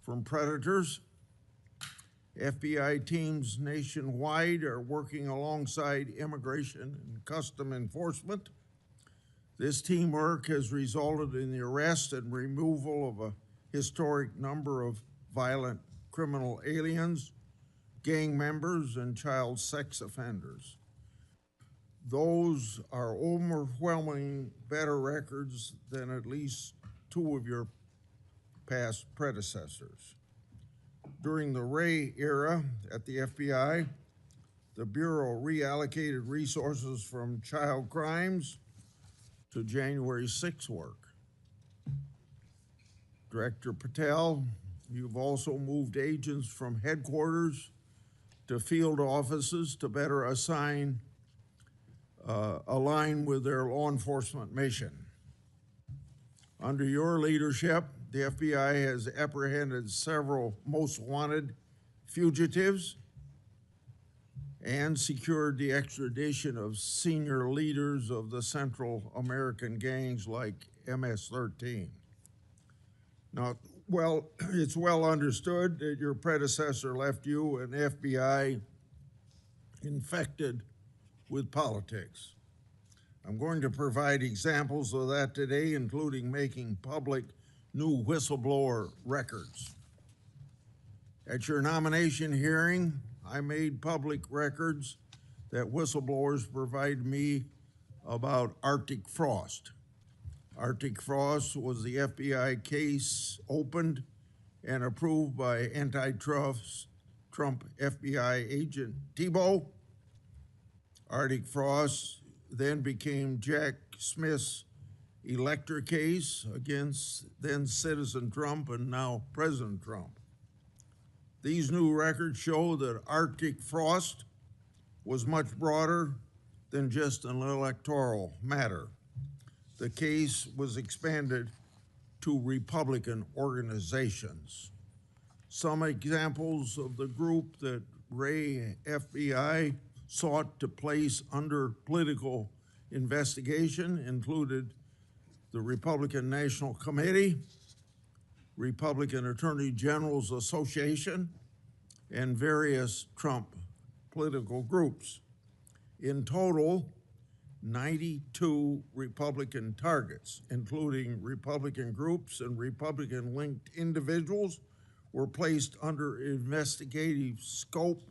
from predators. FBI teams nationwide are working alongside immigration and custom enforcement. This teamwork has resulted in the arrest and removal of a historic number of violent criminal aliens, gang members, and child sex offenders. Those are overwhelming better records than at least two of your past predecessors. During the Wray era at the FBI, the Bureau reallocated resources from child crimes to January 6 work. Director Patel, you've also moved agents from headquarters to field offices to better align with their law enforcement mission. Under your leadership, the FBI has apprehended several most wanted fugitives and secured the extradition of senior leaders of the Central American gangs like MS-13. Now, it's well understood that your predecessor left you an FBI infected with politics. I'm going to provide examples of that today, including making public new whistleblower records. At your nomination hearing, I made public records that whistleblowers provided me about Arctic Frost. Arctic Frost was the FBI case opened and approved by antitrust Trump FBI agent Thibault. Arctic Frost then became Jack Smith's elector case against then Citizen Trump and now President Trump. These new records show that Arctic Frost was much broader than just an electoral matter. The case was expanded to Republican organizations. Some examples of the group that Wray FBI sought to place under political investigation included the Republican National Committee, Republican Attorney Generals Association, and various Trump political groups. In total, 92 Republican targets, including Republican groups and Republican-linked individuals, were placed under investigative scope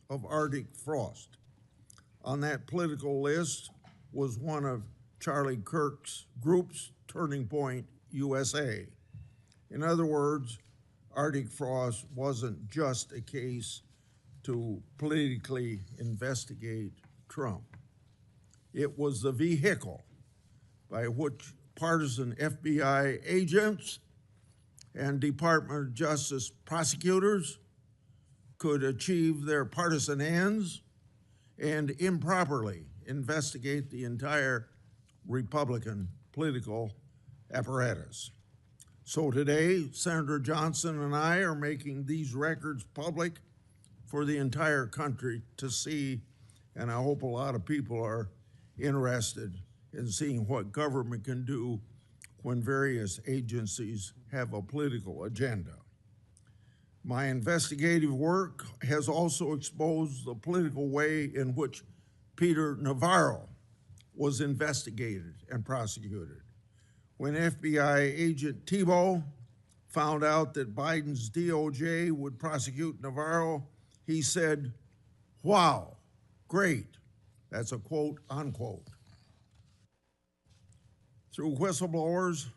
of Arctic Frost. On that political list was one of Charlie Kirk's groups, Turning Point USA. In other words, Arctic Frost wasn't just a case to politically investigate Trump. It was the vehicle by which partisan FBI agents and Department of Justice prosecutors could achieve their partisan ends and improperly investigate the entire Republican political apparatus. So today, Senator Johnson and I are making these records public for the entire country to see, and I hope a lot of people are interested in seeing what government can do when various agencies have a political agenda. My investigative work has also exposed the political way in which Peter Navarro was investigated and prosecuted. When FBI agent Thibault found out that Biden's DOJ would prosecute Navarro, he said, "Wow, great." That's a quote, unquote. Through whistleblowers,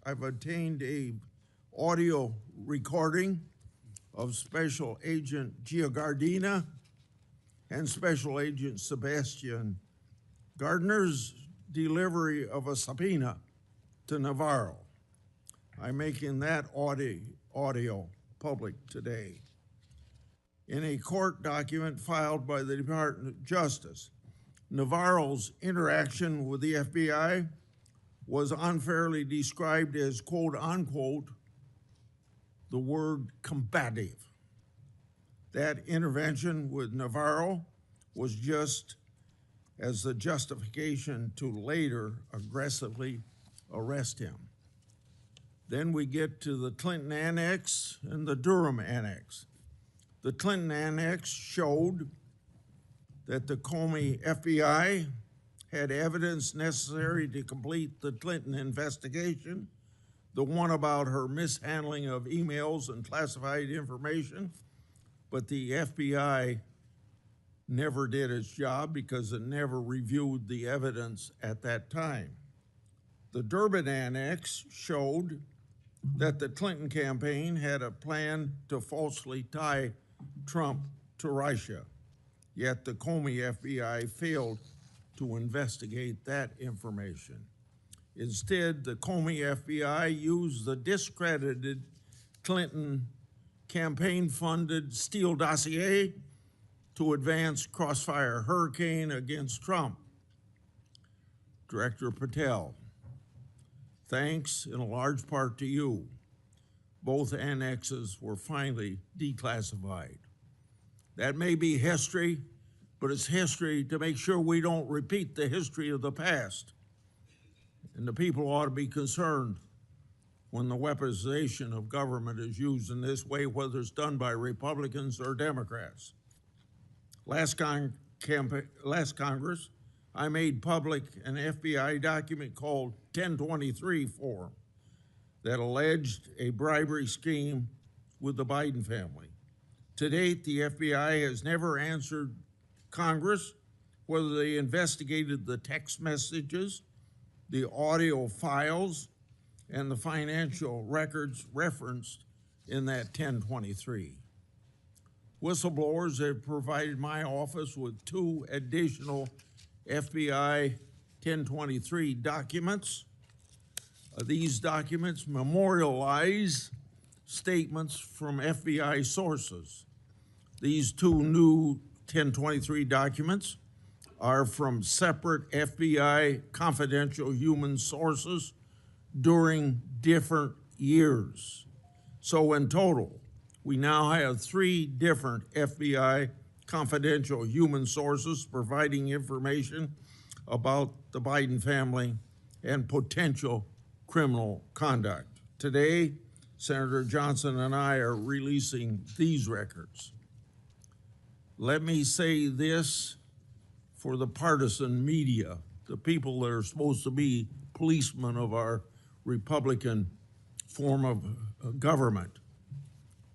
I've obtained an audio recording of Special Agent Giordina and Special Agent Sebastian Gardner's delivery of a subpoena to Navarro. I'm making that audio public today. In a court document filed by the Department of Justice, Navarro's interaction with the FBI was unfairly described as, quote, unquote, the word combative. That intervention with Navarro was just as the justification to later aggressively arrest him. Then we get to the Clinton Annex and the Durham Annex. The Clinton Annex showed that the Comey FBI had evidence necessary to complete the Clinton investigation, the one about her mishandling of emails and classified information, but the FBI never did its job because it never reviewed the evidence at that time. The Durham Annex showed that the Clinton campaign had a plan to falsely tie Trump to Russia, yet the Comey FBI failed to investigate that information. Instead, the Comey FBI used the discredited Clinton campaign-funded Steele dossier to advance crossfire hurricane against Trump. Director Patel, thanks in a large part to you, both annexes were finally declassified. That may be history, but it's history to make sure we don't repeat the history of the past. And the people ought to be concerned when the weaponization of government is used in this way, whether it's done by Republicans or Democrats. Last Congress, I made public an FBI document called 1023 form that alleged a bribery scheme with the Biden family. To date, the FBI has never answered Congress whether they investigated the text messages, the audio files, and the financial records referenced in that 1023. Whistleblowers have provided my office with 2 additional FBI 1023 documents. These documents memorialize statements from FBI sources. These 2 new 1023 documents are from separate FBI confidential human sources during different years. So in total, we now have 3 different FBI confidential human sources providing information about the Biden family and potential criminal conduct. Today, Senator Johnson and I are releasing these records. Let me say this for the partisan media, the people that are supposed to be policemen of our Republican form of government.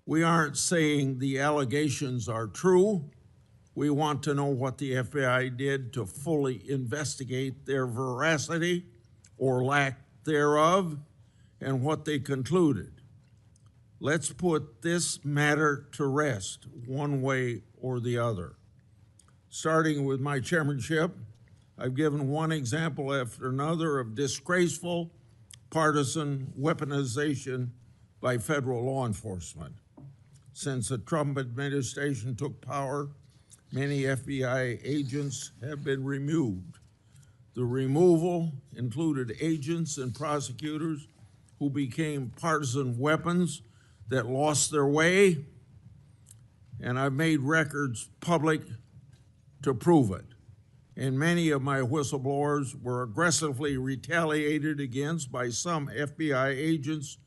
We aren't saying the allegations are true. We want to know what the FBI did to fully investigate their veracity or lack thereof and what they concluded. Let's put this matter to rest one way or the other. Starting with my chairmanship, I've given one example after another of disgraceful partisan weaponization by federal law enforcement. Since the Trump administration took power, many FBI agents have been removed. The removal included agents and prosecutors who became partisan weapons that lost their way, and I've made records public to prove it. And many of my whistleblowers were aggressively retaliated against by some FBI agents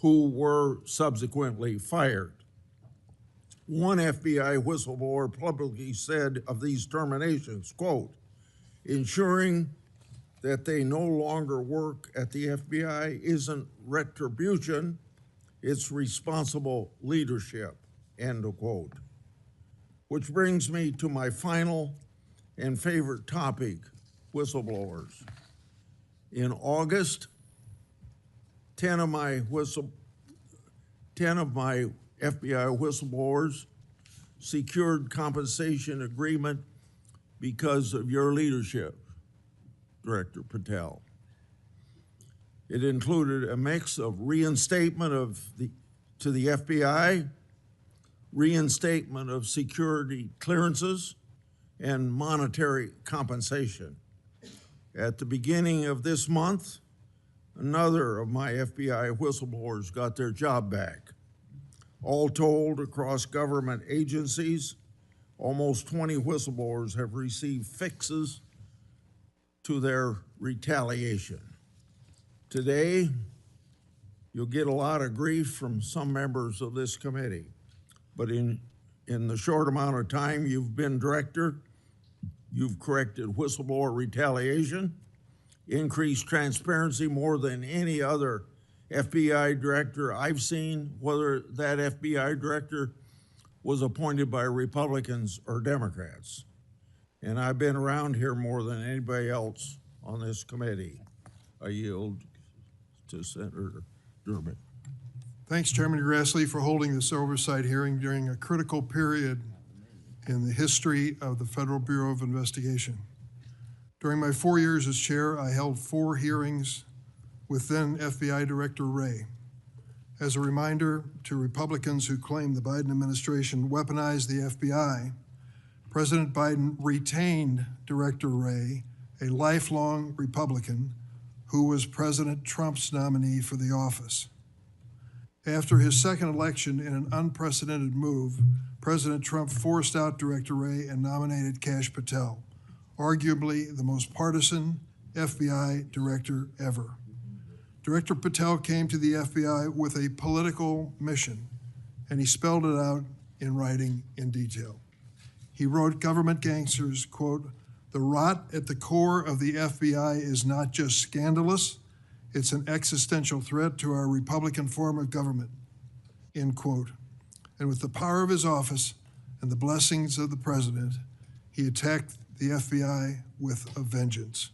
who were subsequently fired. One FBI whistleblower publicly said of these terminations, quote, ensuring that they no longer work at the FBI isn't retribution, it's responsible leadership, end of quote. Which brings me to my final and favorite topic, whistleblowers. In August, 10 of my FBI whistleblowers secured compensation agreement because of your leadership, Director Patel. It included a mix of reinstatement to the FBI, reinstatement of security clearances, and monetary compensation. At the beginning of this month, another of my FBI whistleblowers got their job back. All told, across government agencies, almost 20 whistleblowers have received fixes to their retaliation. Today, you'll get a lot of grief from some members of this committee. But in the short amount of time you've been director, you've corrected whistleblower retaliation, increased transparency more than any other FBI director I've seen, whether that FBI director was appointed by Republicans or Democrats. And I've been around here more than anybody else on this committee. I yield to Senator Durham. Thanks, Chairman Grassley, for holding this oversight hearing during a critical period in the history of the Federal Bureau of Investigation. During my 4 years as chair, I held 4 hearings with then FBI Director Wray. As a reminder to Republicans who claim the Biden administration weaponized the FBI, President Biden retained Director Wray, a lifelong Republican who was President Trump's nominee for the office. After his second election in an unprecedented move, President Trump forced out Director Wray and nominated Kash Patel, arguably the most partisan FBI director ever. Director Patel came to the FBI with a political mission, and he spelled it out in writing in detail. He wrote, "Government gangsters, quote, the rot at the core of the FBI is not just scandalous, it's an existential threat to our Republican form of government," end quote. And with the power of his office and the blessings of the president, he attacked the FBI with a vengeance.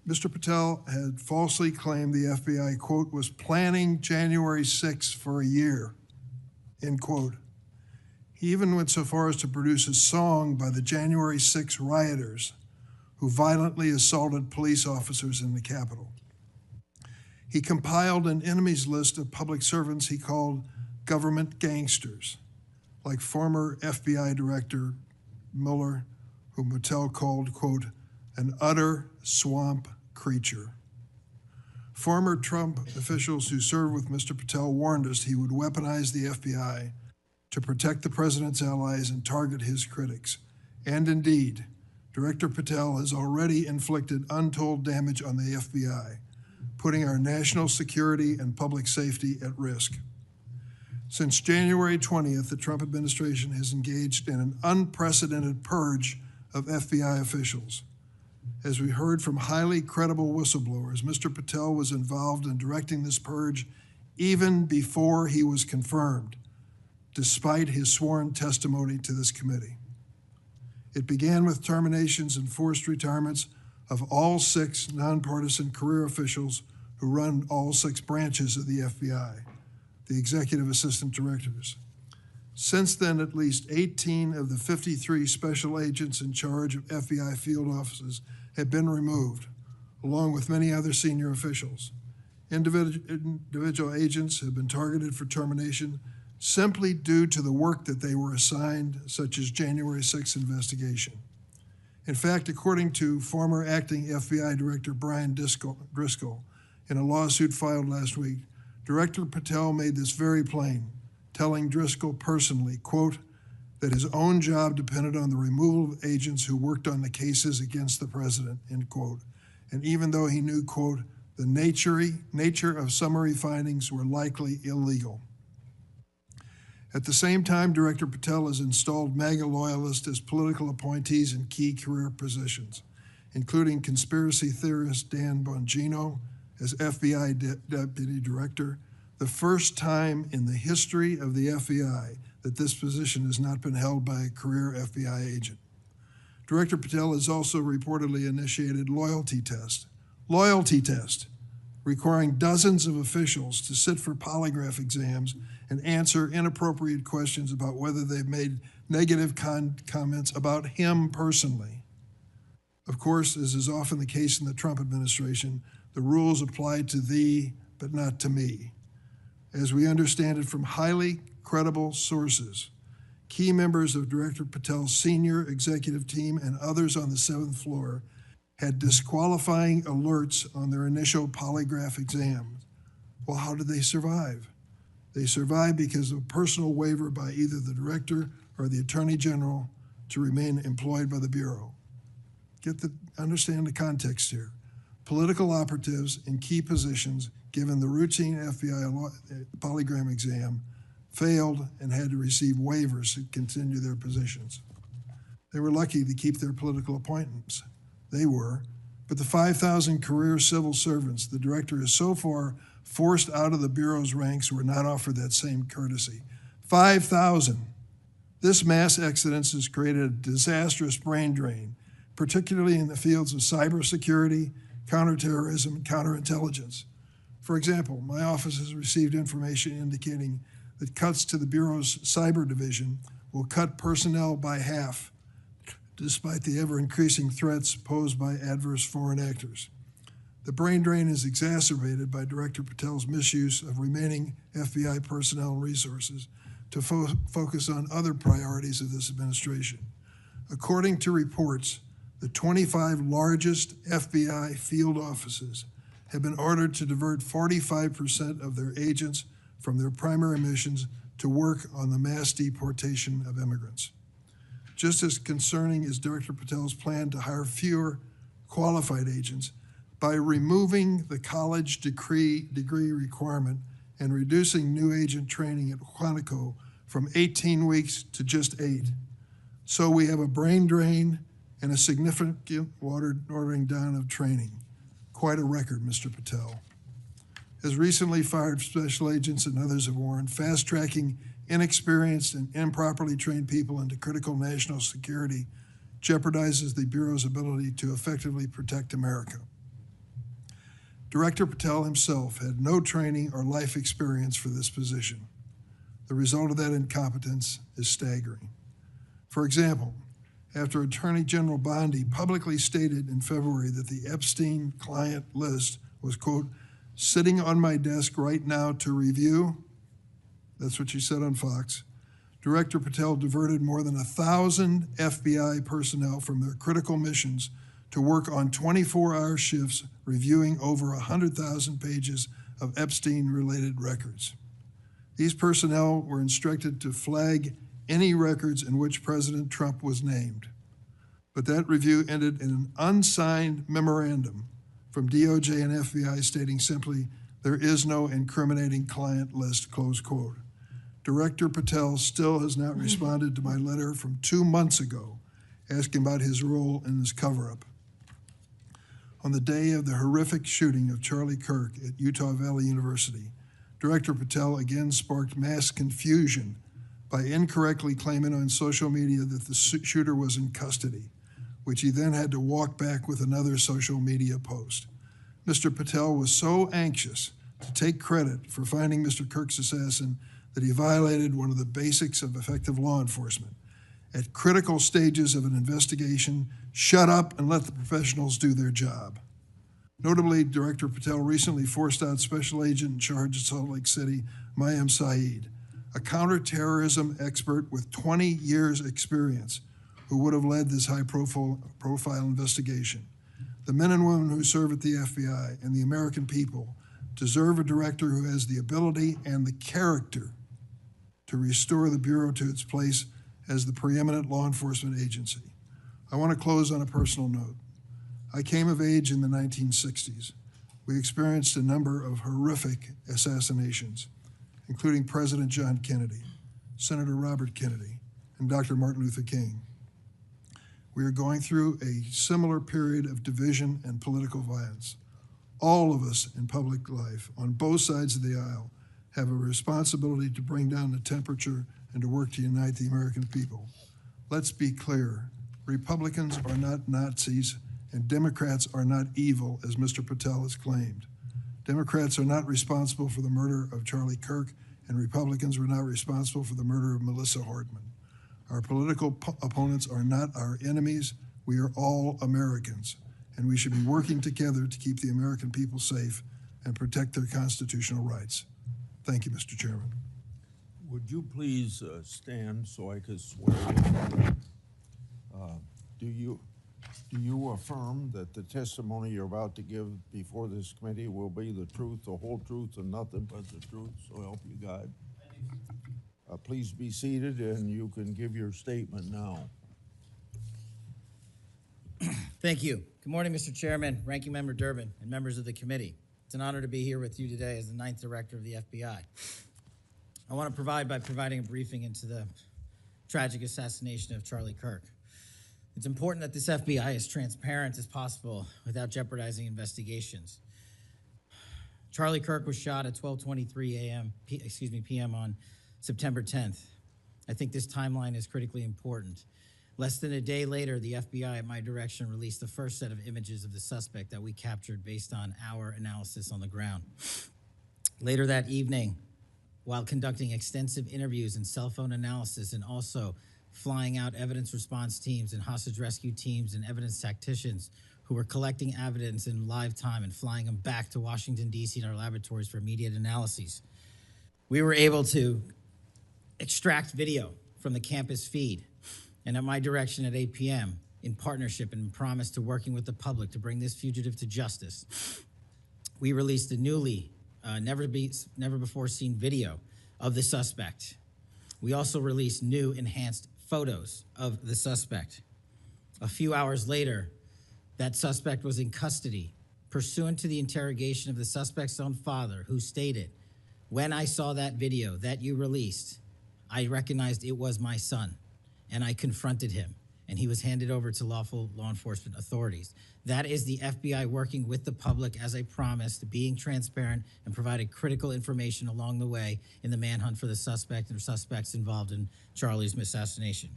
Mr. Patel had falsely claimed the FBI, quote, was planning January 6th for a year, end quote. He even went so far as to produce a song by the January 6 rioters who violently assaulted police officers in the Capitol. He compiled an enemies list of public servants he called government gangsters, like former FBI Director Mueller, whom Patel called, quote, an utter swamp creature. Former Trump officials who served with Mr. Patel warned us he would weaponize the FBI to protect the president's allies and target his critics. And indeed, Director Patel has already inflicted untold damage on the FBI, putting our national security and public safety at risk. Since January 20th, the Trump administration has engaged in an unprecedented purge of FBI officials. As we heard from highly credible whistleblowers, Mr. Patel was involved in directing this purge even before he was confirmed, despite his sworn testimony to this committee. It began with terminations and forced retirements of all 6 nonpartisan career officials who run all 6 branches of the FBI, the executive assistant directors. Since then, at least 18 of the 53 special agents in charge of FBI field offices have been removed, along with many other senior officials. Individual agents have been targeted for termination simply due to the work that they were assigned, such as January 6th investigation. In fact, according to former acting FBI Director Brian Driscoll, in a lawsuit filed last week, Director Patel made this very plain, telling Driscoll personally, quote, that his own job depended on the removal of agents who worked on the cases against the president, end quote. And even though he knew, quote, the nature of summary findings were likely illegal. At the same time, Director Patel has installed MAGA loyalists as political appointees in key career positions, including conspiracy theorist Dan Bongino as FBI Deputy Director, the first time in the history of the FBI that this position has not been held by a career FBI agent. Director Patel has also reportedly initiated loyalty test, requiring dozens of officials to sit for polygraph exams and answer inappropriate questions about whether they've made negative comments about him personally. Of course, as is often the case in the Trump administration, the rules apply to thee, but not to me. As we understand it from highly credible sources, key members of Director Patel's senior executive team and others on the 7th floor had disqualifying alerts on their initial polygraph exams. Well, how did they survive? They survived because of a personal waiver by either the director or the attorney general to remain employed by the Bureau. Understand the context here. political operatives in key positions, given the routine FBI polygraph exam, failed and had to receive waivers to continue their positions. They were lucky to keep their political appointments. They were, but the 5,000 career civil servants the director has so far forced out of the Bureau's ranks were not offered that same courtesy. 5,000. This mass exodus has created a disastrous brain drain, particularly in the fields of cybersecurity, counterterrorism, and counterintelligence. For example, my office has received information indicating that cuts to the Bureau's cyber division will cut personnel by half, despite the ever-increasing threats posed by adverse foreign actors. The brain drain is exacerbated by Director Patel's misuse of remaining FBI personnel and resources to focus on other priorities of this administration. According to reports, the 25 largest FBI field offices have been ordered to divert 45% of their agents from their primary missions to work on the mass deportation of immigrants. Just as concerning is Director Patel's plan to hire fewer qualified agents by removing the college degree requirement and reducing new agent training at Quantico from 18 weeks to just 8. So we have a brain drain and a significant watering down of training. Quite a record, Mr. Patel. As recently fired special agents and others have warned, fast-tracking inexperienced and improperly trained people into critical national security jeopardizes the Bureau's ability to effectively protect America. Director Patel himself had no training or life experience for this position. The result of that incompetence is staggering. For example, after Attorney General Bondi publicly stated in February that the Epstein client list was, quote, sitting on my desk right now to review, that's what she said on Fox, Director Patel diverted more than 1,000 FBI personnel from their critical missions to work on 24-hour shifts reviewing over 100,000 pages of Epstein-related records. These personnel were instructed to flag any records in which President Trump was named. But that review ended in an unsigned memorandum from DOJ and FBI stating simply, there is no incriminating client list, close quote. Director Patel still has not responded to my letter from 2 months ago asking about his role in this cover-up. On the day of the horrific shooting of Charlie Kirk at Utah Valley University, Director Patel again sparked mass confusion by incorrectly claiming on social media that the shooter was in custody, which he then had to walk back with another social media post. Mr. Patel was so anxious to take credit for finding Mr. Kirk's assassin that he violated one of the basics of effective law enforcement. At critical stages of an investigation, shut up and let the professionals do their job. Notably, Director Patel recently forced out Special Agent in charge of Salt Lake City, Mayim Saeed, a counterterrorism expert with 20 years experience, who would have led this high-profile investigation. The men and women who serve at the FBI and the American people deserve a director who has the ability and the character to restore the Bureau to its place as the preeminent law enforcement agency. I want to close on a personal note. I came of age in the 1960s. We experienced a number of horrific assassinations, including President John Kennedy, Senator Robert Kennedy, and Dr. Martin Luther King. We are going through a similar period of division and political violence. All of us in public life, on both sides of the aisle, have a responsibility to bring down the temperature and to work to unite the American people. Let's be clear, Republicans are not Nazis and Democrats are not evil, as Mr. Patel has claimed. Democrats are not responsible for the murder of Charlie Kirk, and Republicans were not responsible for the murder of Melissa Hordman. Our political opponents are not our enemies. We are all Americans, and we should be working together to keep the American people safe and protect their constitutional rights. Thank you, Mr. Chairman. Would you please stand so I could swear you? Do you affirm that the testimony you're about to give before this committee will be the truth, the whole truth, and nothing but the truth? So help you God. Please be seated, and you can give your statement now. Thank you. Good morning, Mr. Chairman, Ranking Member Durbin, and members of the committee. It's an honor to be here with you today as the 9th Director of the FBI. I want to provide by providing a briefing into the tragic assassination of Charlie Kirk. It's important that this FBI is transparent as possible without jeopardizing investigations. Charlie Kirk was shot at 12:23 p.m. on September 10th. I think this timeline is critically important. Less than a day later, the FBI, at my direction, released the first set of images of the suspect that we captured based on our analysis on the ground. Later that evening, while conducting extensive interviews and cell phone analysis and also flying out evidence response teams and hostage rescue teams and evidence tacticians who were collecting evidence in live time and flying them back to Washington, D.C. in our laboratories for immediate analyses, we were able to extract video from the campus feed. And at my direction at 8 p.m., in partnership and in promise to working with the public to bring this fugitive to justice, we released a newly, never before seen video of the suspect. We also released new enhanced photos of the suspect. A few hours later, that suspect was in custody, pursuant to the interrogation of the suspect's own father, who stated, "When I saw that video that you released, I recognized it was my son, and I confronted him, and he was handed over to lawful law enforcement authorities." That is the FBI working with the public, as I promised, being transparent and providing critical information along the way in the manhunt for the suspect and suspects involved in Charlie's assassination.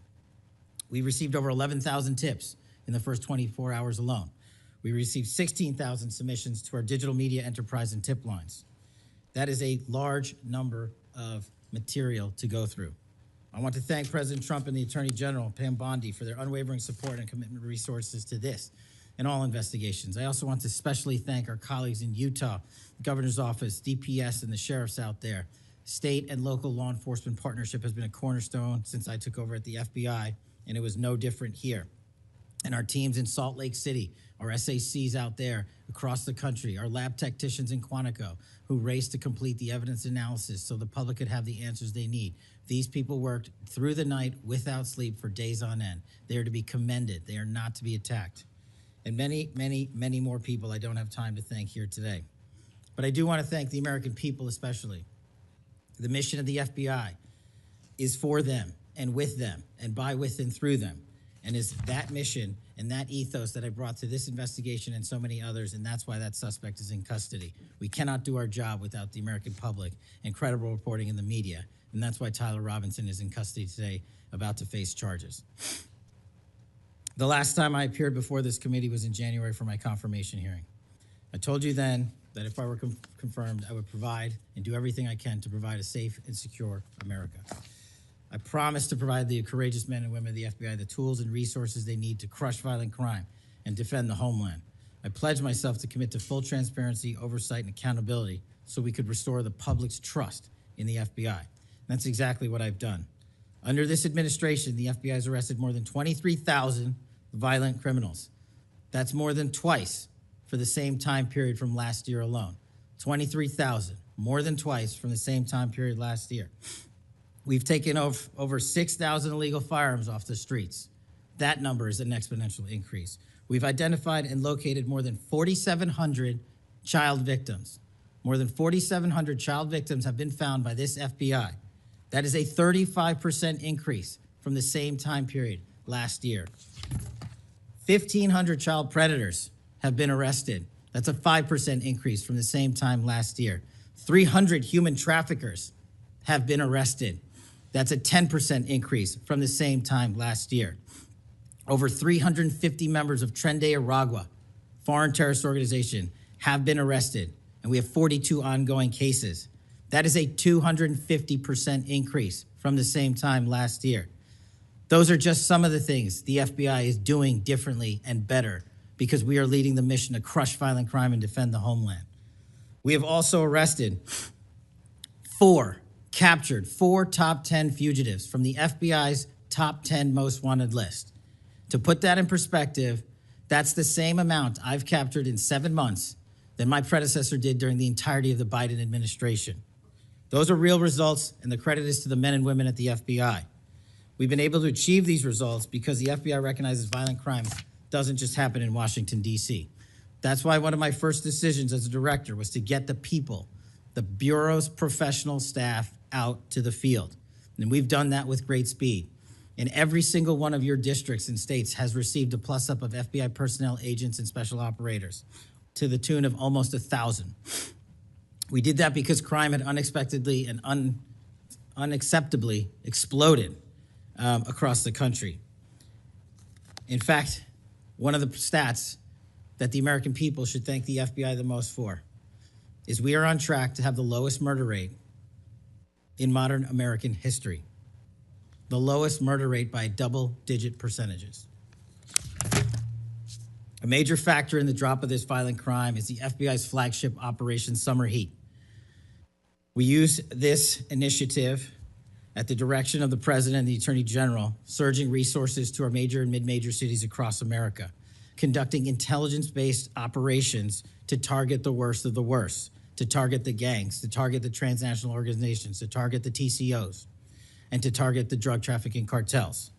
We received over 11,000 tips in the first 24 hours alone. We received 16,000 submissions to our digital media enterprise and tip lines. That is a large number of material to go through. I want to thank President Trump and the Attorney General, Pam Bondi, for their unwavering support and commitment of resources to this and all investigations. I also want to especially thank our colleagues in Utah, the Governor's Office, DPS, and the sheriffs out there. State and local law enforcement partnership has been a cornerstone since I took over at the FBI, and it was no different here. And our teams in Salt Lake City, our SACs out there across the country, our lab technicians in Quantico who raced to complete the evidence analysis so the public could have the answers they need. These people worked through the night without sleep for days on end. They are to be commended. They are not to be attacked. And many, many, many more people I don't have time to thank here today. But I do want to thank the American people especially. The mission of the FBI is for them and with them and by, with, and through them. And is that mission and that ethos that I brought to this investigation and so many others, and that's why that suspect is in custody. We cannot do our job without the American public and credible reporting in the media, and that's why Tyler Robinson is in custody today, about to face charges. The last time I appeared before this committee was in January for my confirmation hearing. I told you then that if I were confirmed, I would provide and do everything I can to provide a safe and secure America. I promise to provide the courageous men and women of the FBI the tools and resources they need to crush violent crime and defend the homeland. I pledge myself to commit to full transparency, oversight, and accountability so we could restore the public's trust in the FBI. And that's exactly what I've done. Under this administration, the FBI has arrested more than 23,000 violent criminals. That's more than twice for the same time period from last year alone. 23,000, more than twice from the same time period last year. We've taken over 6,000 illegal firearms off the streets. That number is an exponential increase. We've identified and located more than 4,700 child victims. More than 4,700 child victims have been found by this FBI. That is a 35% increase from the same time period last year. 1,500 child predators have been arrested. That's a 5% increase from the same time last year. 300 human traffickers have been arrested. That's a 10% increase from the same time last year. Over 350 members of Tren de Aragua, foreign terrorist organization, have been arrested, and we have 42 ongoing cases. That is a 250% increase from the same time last year. Those are just some of the things the FBI is doing differently and better because we are leading the mission to crush violent crime and defend the homeland. We have also arrested captured four top 10 fugitives from the FBI's top 10 most wanted list. To put that in perspective, that's the same amount I've captured in 7 months than my predecessor did during the entirety of the Biden administration. Those are real results, and the credit is to the men and women at the FBI. We've been able to achieve these results because the FBI recognizes violent crime doesn't just happen in Washington, D.C. That's why one of my first decisions as a director was to get the people, the Bureau's professional staff, out to the field. And we've done that with great speed. And every single one of your districts and states has received a plus-up of FBI personnel, agents, and special operators to the tune of almost 1,000. We did that because crime had unexpectedly and unacceptably exploded across the country. In fact, one of the stats that the American people should thank the FBI the most for is we are on track to have the lowest murder rate in modern American history. The lowest murder rate by double-digit percentages. A major factor in the drop of this violent crime is the FBI's flagship Operation Summer Heat. We use this initiative at the direction of the President and the Attorney General, surging resources to our major and mid-major cities across America, conducting intelligence-based operations to target the worst of the worst, to target the gangs, to target the transnational organizations, to target the TCOs, and to target the drug trafficking cartels.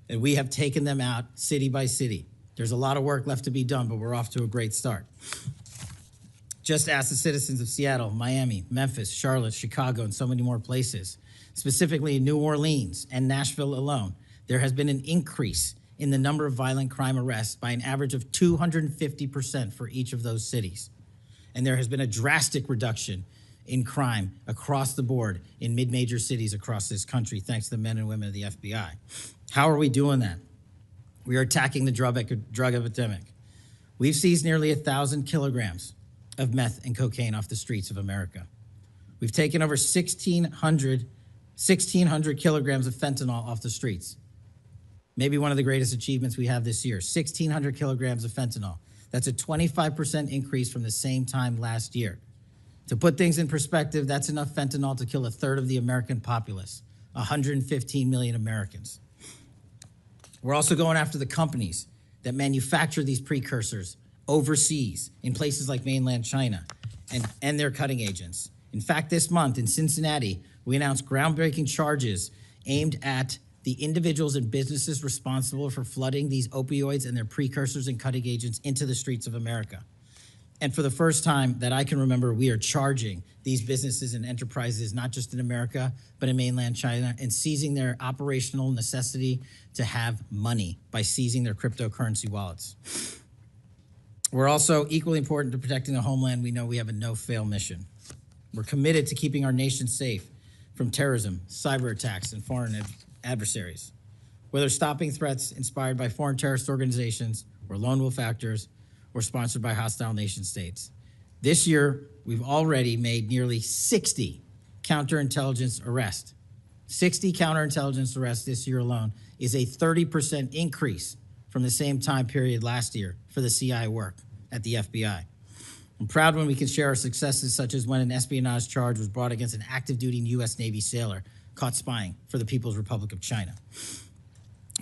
And we have taken them out city by city. There's a lot of work left to be done, but we're off to a great start. Just ask the citizens of Seattle, Miami, Memphis, Charlotte, Chicago, and so many more places. Specifically in New Orleans and Nashville alone, there has been an increase in the number of violent crime arrests by an average of 250% for each of those cities. And there has been a drastic reduction in crime across the board in mid-major cities across this country, thanks to the men and women of the FBI. How are we doing that? We are attacking the drug epidemic. We've seized nearly 1,000 kilograms of meth and cocaine off the streets of America. We've taken over 1,600 kilograms of fentanyl off the streets. Maybe one of the greatest achievements we have this year, 1,600 kilograms of fentanyl. That's a 25% increase from the same time last year. To put things in perspective, that's enough fentanyl to kill a third of the American populace, 115 million Americans. We're also going after the companies that manufacture these precursors overseas in places like mainland China and their cutting agents. In fact, this month in Cincinnati, we announced groundbreaking charges aimed at the individuals and businesses responsible for flooding these opioids and their precursors and cutting agents into the streets of America. And for the first time that I can remember, we are charging these businesses and enterprises, not just in America, but in mainland China, and seizing their operational necessity to have money by seizing their cryptocurrency wallets. We're also equally important to protecting the homeland. We know we have a no-fail mission. We're committed to keeping our nation safe from terrorism, cyber attacks, and foreign adversaries. Whether stopping threats inspired by foreign terrorist organizations or lone wolf actors, or sponsored by hostile nation states. This year, we've already made nearly 60 counterintelligence arrests. 60 counterintelligence arrests this year alone is a 30% increase from the same time period last year for the CI work at the FBI. I'm proud when we can share our successes, such as when an espionage charge was brought against an active-duty U.S. Navy sailor caught spying for the People's Republic of China.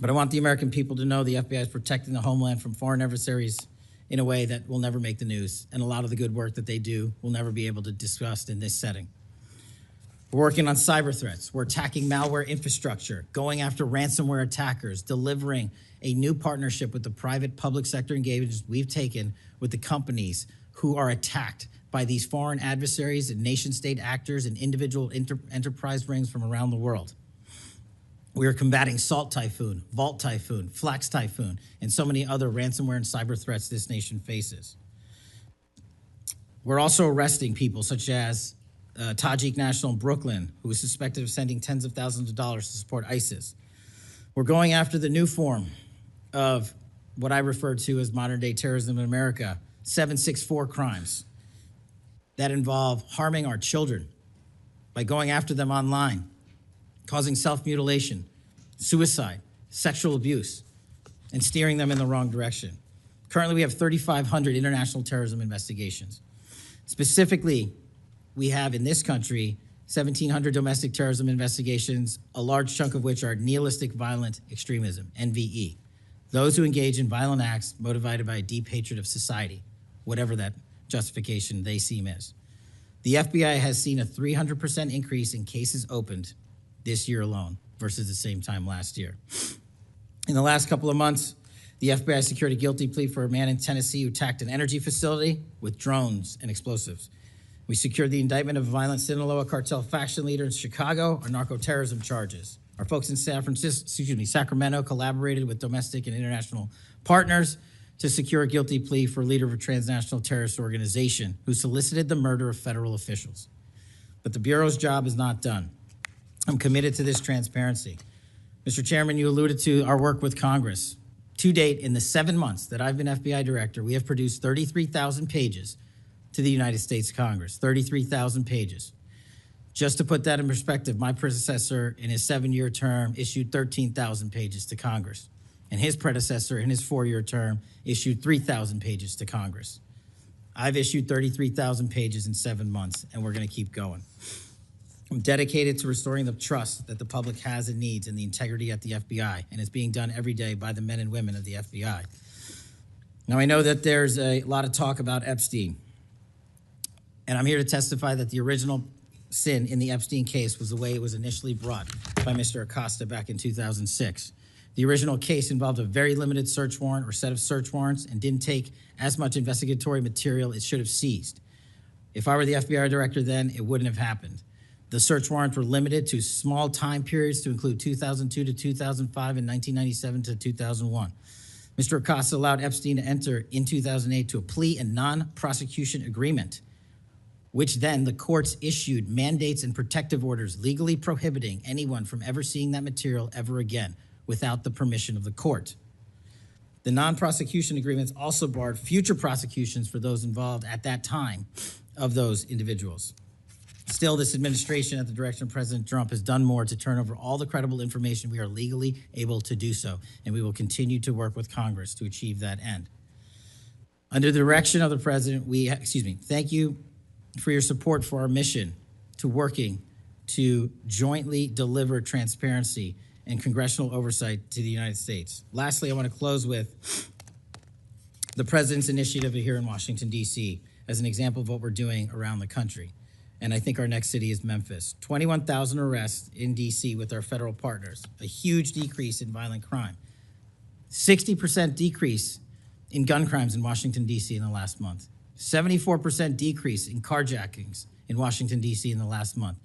But I want the American people to know the FBI is protecting the homeland from foreign adversaries in a way that will never make the news, and a lot of the good work that they do will never be able to discuss in this setting. We're working on cyber threats. We're attacking malware infrastructure, going after ransomware attackers, delivering a new partnership with the private public sector engagements we've taken with the companies who are attacked by these foreign adversaries and nation-state actors and individual enterprise rings from around the world. We are combating Salt Typhoon, Vault Typhoon, Flax Typhoon, and so many other ransomware and cyber threats this nation faces. We're also arresting people such as Tajik national in Brooklyn, who is suspected of sending tens of thousands of dollars to support ISIS. We're going after the new form of what I refer to as modern-day terrorism in America, 764 crimes that involve harming our children by going after them online, causing self-mutilation, suicide, sexual abuse, and steering them in the wrong direction. Currently, we have 3,500 international terrorism investigations. Specifically, we have in this country 1,700 domestic terrorism investigations, a large chunk of which are nihilistic violent extremism, NVE. Those who engage in violent acts motivated by a deep hatred of society, whatever that justification they seem is. The FBI has seen a 300% increase in cases opened this year alone versus the same time last year. In the last couple of months, The FBI secured a guilty plea for a man in Tennessee who attacked an energy facility with drones and explosives. We secured the indictment of a violent Sinaloa cartel faction leader in Chicago on narco-terrorism charges. Our folks in Sacramento collaborated with domestic and international partners to secure a guilty plea for a leader of a transnational terrorist organization who solicited the murder of federal officials. But the Bureau's job is not done. I'm committed to this transparency. Mr. Chairman, you alluded to our work with Congress. To date, in the 7 months that I've been FBI director, we have produced 33,000 pages to the United States Congress, 33,000 pages. Just to put that in perspective, my predecessor in his 7-year term issued 13,000 pages to Congress, and his predecessor in his 4-year term issued 3,000 pages to Congress. I've issued 33,000 pages in 7 months, and we're gonna keep going. I'm dedicated to restoring the trust that the public has and needs in the integrity at the FBI, and it's being done every day by the men and women of the FBI. Now, I know that there's a lot of talk about Epstein, and I'm here to testify that the original sin in the Epstein case was the way it was initially brought by Mr. Acosta back in 2006. The original case involved a very limited search warrant or set of search warrants and didn't take as much investigatory material it should have seized. If I were the FBI director then, it wouldn't have happened. The search warrants were limited to small time periods to include 2002 to 2005 and 1997 to 2001. Mr. Acosta allowed Epstein to enter in 2008 to a plea and non-prosecution agreement, which then the courts issued mandates and protective orders legally prohibiting anyone from ever seeing that material ever again without the permission of the court. The non-prosecution agreements also barred future prosecutions for those involved at that time of those individuals. Still, this administration at the direction of President Trump has done more to turn over all the credible information we are legally able to do so, and we will continue to work with Congress to achieve that end. Under the direction of the President, thank you for your support for our mission to working to jointly deliver transparency and congressional oversight to the United States. Lastly, I want to close with the President's initiative here in Washington, D.C. as an example of what we're doing around the country. And I think our next city is Memphis. 21,000 arrests in D.C. with our federal partners, a huge decrease in violent crime, 60% decrease in gun crimes in Washington, D.C. in the last month, 74% decrease in carjackings in Washington, D.C. in the last month,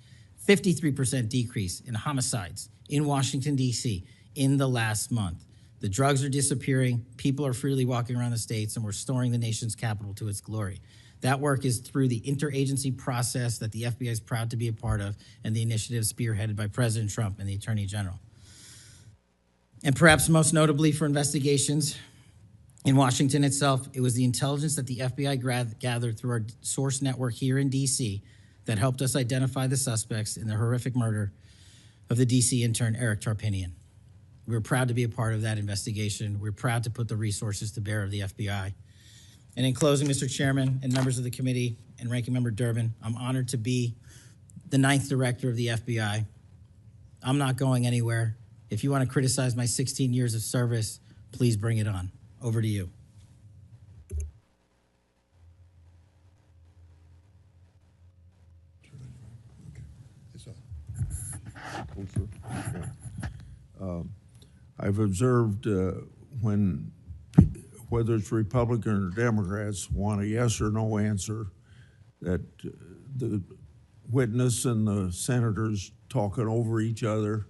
53% decrease in homicides in Washington, D.C. in the last month. The drugs are disappearing, people are freely walking around the states, and we're restoring the nation's capital to its glory. That work is through the interagency process that the FBI is proud to be a part of, and the initiative spearheaded by President Trump and the Attorney General. And perhaps most notably for investigations in Washington itself, it was the intelligence that the FBI gathered through our source network here in D.C. that helped us identify the suspects in the horrific murder of the D.C. intern Eric Tarpinian. We're proud to be a part of that investigation. We're proud to put the resources to bear of the FBI. And in closing, Mr. Chairman and members of the committee and Ranking Member Durbin, I'm honored to be the 9th director of the FBI. I'm not going anywhere. If you want to criticize my 16 years of service, please bring it on. Over to you. I've observed when, whether it's Republican or Democrats, want a yes or no answer, that the witness and the senators talking over each other.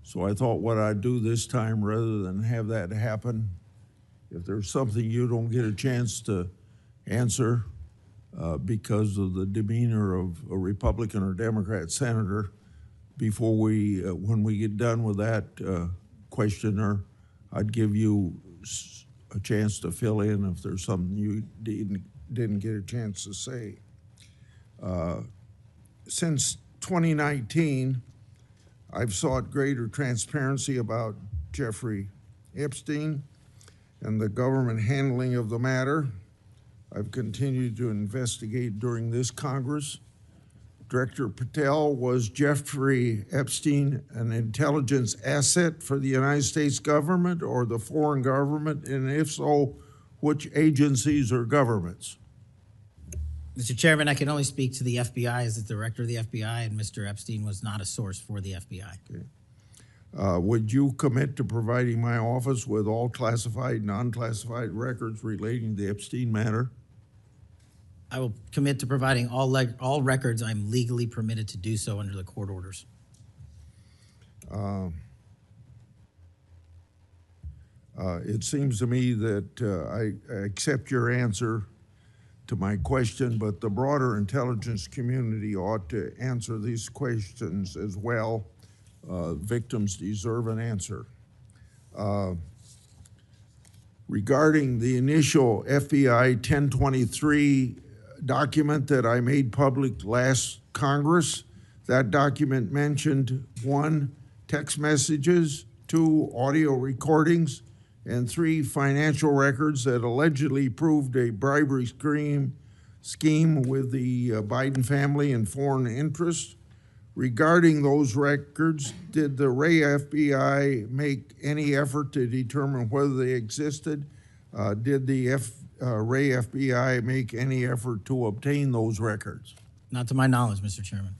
So I thought what I'd do this time, rather than have that happen, if there's something you don't get a chance to answer because of the demeanor of a Republican or Democrat senator, before we, when we get done with that questioner, I'd give you a chance to fill in if there's something you didn't get a chance to say. Since 2019, I've sought greater transparency about Jeffrey Epstein and the government handling of the matter. I've continued to investigate during this Congress. Director Patel, was Jeffrey Epstein an intelligence asset for the United States government or the foreign government? And if so, which agencies or governments? Mr. Chairman, I can only speak to the FBI as the director of the FBI, and Mr. Epstein was not a source for the FBI. Okay. Would you commit to providing my office with all classified and unclassified records relating to the Epstein matter? I will commit to providing all records I'm legally permitted to do so under the court orders. It seems to me that I accept your answer to my question, but the broader intelligence community ought to answer these questions as well. Victims deserve an answer. Regarding the initial FBI 1023 document that I made public last Congress, that document mentioned 1, text messages, 2, audio recordings, and 3, financial records that allegedly proved a bribery scheme with the Biden family and foreign interests. Regarding those records, did the Ray FBI make any effort to determine whether they existed? Did the Ray FBI make any effort to obtain those records? Not to my knowledge, Mr. Chairman.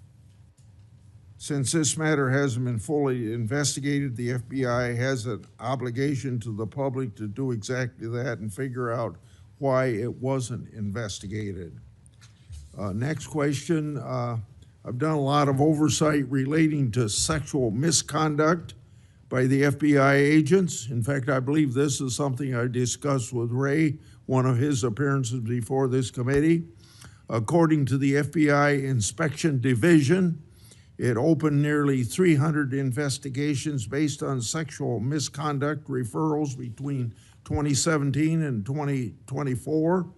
Since this matter hasn't been fully investigated, the FBI has an obligation to the public to do exactly that and figure out why it wasn't investigated. Next question. I've done a lot of oversight relating to sexual misconduct by the FBI agents. In fact, I believe this is something I discussed with Ray, one of his appearances before this committee. According to the FBI Inspection Division, it opened nearly 300 investigations based on sexual misconduct referrals between 2017 and 2024.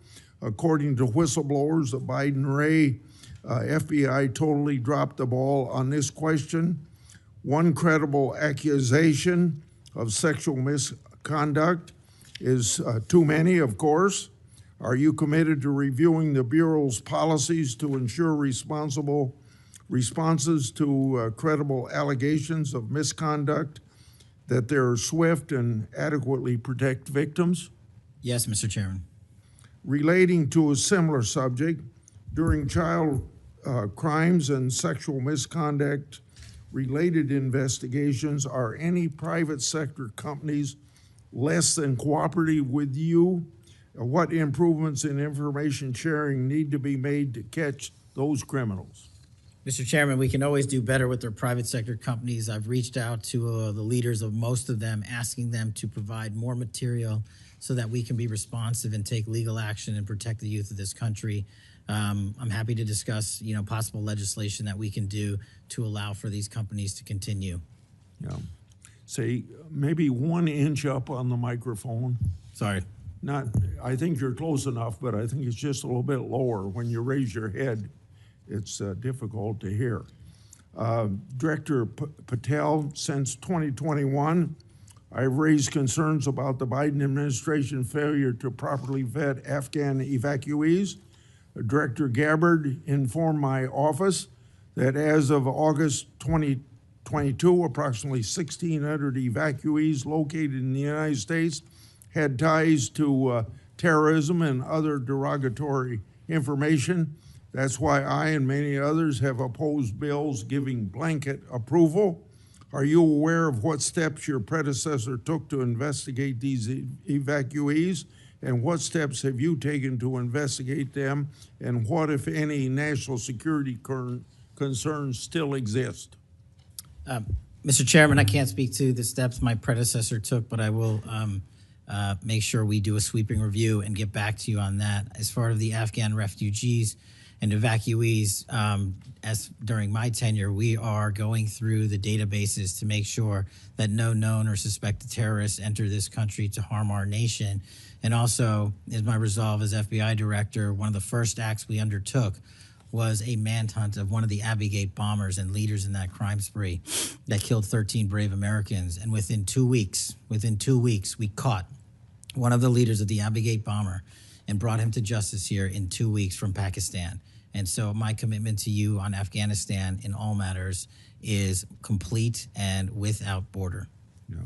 According to whistleblowers, the Biden-Ray FBI totally dropped the ball on this question. One credible accusation of sexual misconduct is too many, of course. Are you committed to reviewing the Bureau's policies to ensure responsible responses to credible allegations of misconduct, that they're swift and adequately protect victims? Yes, Mr. Chairman. Relating to a similar subject, during child crimes and sexual misconduct related investigations, are any private sector companies less than cooperative with you? What improvements in information sharing need to be made to catch those criminals? Mr. Chairman, we can always do better with their private sector companies. I've reached out to the leaders of most of them, asking them to provide more material so that we can be responsive and take legal action and protect the youth of this country. I'm happy to discuss, possible legislation that we can do to allow for these companies to continue. Yeah. Say maybe 1 inch up on the microphone. Sorry. I think you're close enough, but I think it's just a little bit lower. When you raise your head, it's difficult to hear. Director Patel, since 2021, I've raised concerns about the Biden administration failure to properly vet Afghan evacuees. Director Gabbard informed my office that as of August 2022, approximately 1,600 evacuees located in the United States had ties to terrorism and other derogatory information. That's why I and many others have opposed bills giving blanket approval. Are you aware of what steps your predecessor took to investigate these evacuees? And what steps have you taken to investigate them? And what, if any, national security concerns still exist? Mr. Chairman, I can't speak to the steps my predecessor took, but I will make sure we do a sweeping review and get back to you on that. As far as the Afghan refugees and evacuees, as during my tenure, we are going through the databases to make sure that no known or suspected terrorists enter this country to harm our nation. And also, is my resolve as FBI director, one of the first acts we undertook was a manhunt of one of the Abbey Gate bombers and leaders in that crime spree that killed 13 brave Americans. And within 2 weeks, we caught one of the leaders of the Abbey Gate bomber and brought him to justice here in 2 weeks from Pakistan. And so my commitment to you on Afghanistan in all matters is complete and without border. Yeah.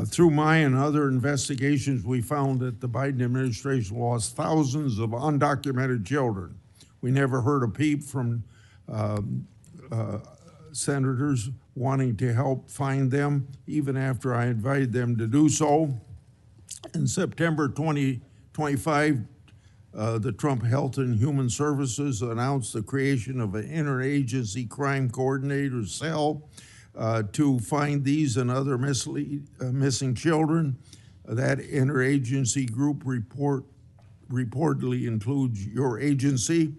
Through my and other investigations, we found that the Biden administration lost thousands of undocumented children. We never heard a peep from senators wanting to help find them, even after I invited them to do so. In September 2025, the Trump Health and Human Services announced the creation of an interagency crime coordinator cell to find these and other missing children. That interagency group reportedly includes your agency.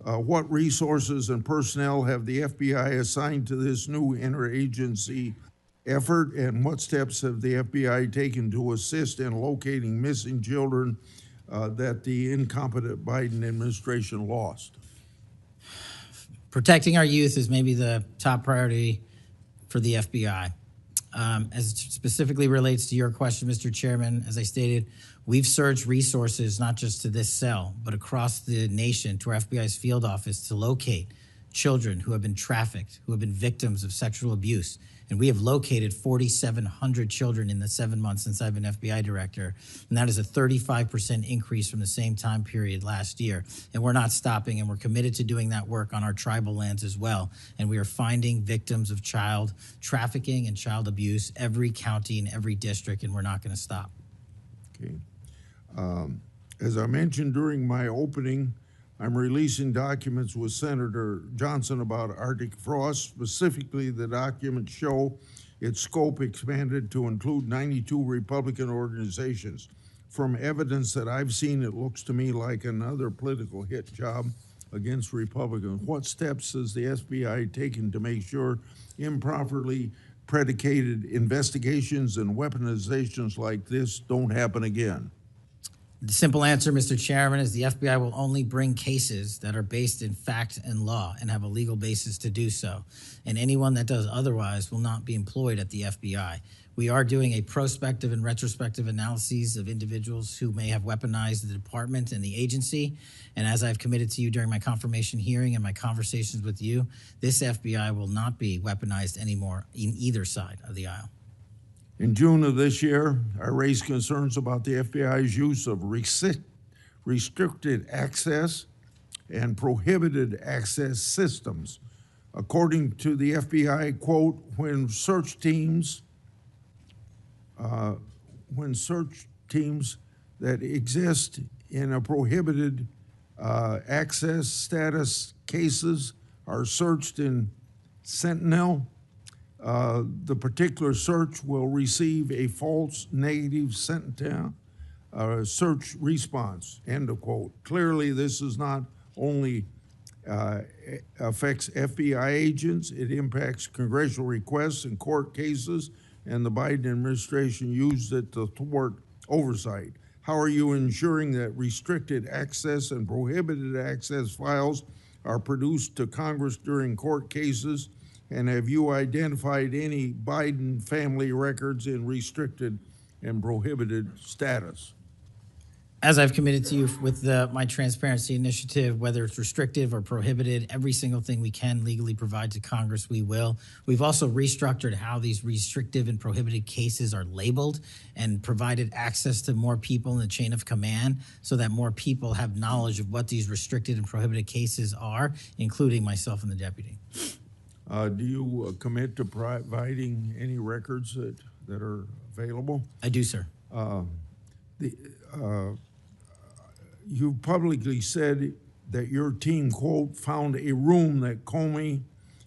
What resources and personnel have the FBI assigned to this new interagency effort, and what steps have the FBI taken to assist in locating missing children that the incompetent Biden administration lost? Protecting our youth is maybe the top priority for the FBI. As it specifically relates to your question, Mr. Chairman, as I stated, we've surged resources not just to this cell, but across the nation to our FBI's field office to locate children who have been trafficked, who have been victims of sexual abuse. And we have located 4,700 children in the 7 months since I've been FBI director. And that is a 35% increase from the same time period last year. And we're not stopping, and we're committed to doing that work on our tribal lands as well. And we are finding victims of child trafficking and child abuse every county and every district, and we're not going to stop. Okay. As I mentioned during my opening, I'm releasing documents with Senator Johnson about Arctic frost. Specifically, the documents show its scope expanded to include 92 Republican organizations. From evidence that I've seen, it looks to me like another political hit job against Republicans. What steps has the FBI taken to make sure improperly predicated investigations and weaponizations like this don't happen again? The simple answer, Mr. Chairman, is the FBI will only bring cases that are based in fact and law and have a legal basis to do so. And anyone that does otherwise will not be employed at the FBI. We are doing a prospective and retrospective analyses of individuals who may have weaponized the department and the agency. And as I've committed to you during my confirmation hearing and my conversations with you, this FBI will not be weaponized anymore in either side of the aisle. In June of this year, I raised concerns about the FBI's use of restricted access and prohibited access systems. According to the FBI, quote, when search teams that exist in a prohibited access status cases are searched in Sentinel, the particular search will receive a false negative Sentinel search response, end of quote. Clearly, this is not only affects FBI agents, it impacts congressional requests and court cases, and the Biden administration used it to thwart oversight. How are you ensuring that restricted access and prohibited access files are produced to Congress during court cases? And have you identified any Biden family records in restricted and prohibited status? As I've committed to you with my transparency initiative, whether it's restrictive or prohibited, every single thing we can legally provide to Congress, we will. We've also restructured how these restrictive and prohibited cases are labeled and provided access to more people in the chain of command so that more people have knowledge of what these restricted and prohibited cases are, including myself and the deputy. Do you commit to providing any records that are available? I do, sir. You publicly said that your team, quote, found a room that Comey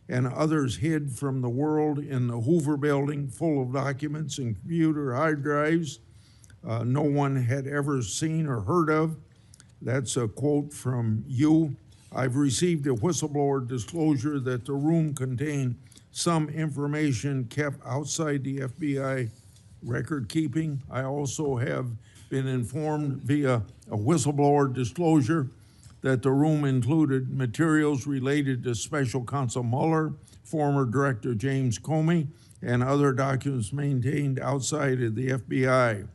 and others hid from the world in the Hoover building full of documents and computer hard drives no one had ever seen or heard of. That's a quote from you. I've received a whistleblower disclosure that the room contained some information kept outside the FBI record keeping. I also have been informed via a whistleblower disclosure that the room included materials related to Special Counsel Mueller, former Director James Comey, and other documents maintained outside of the FBI.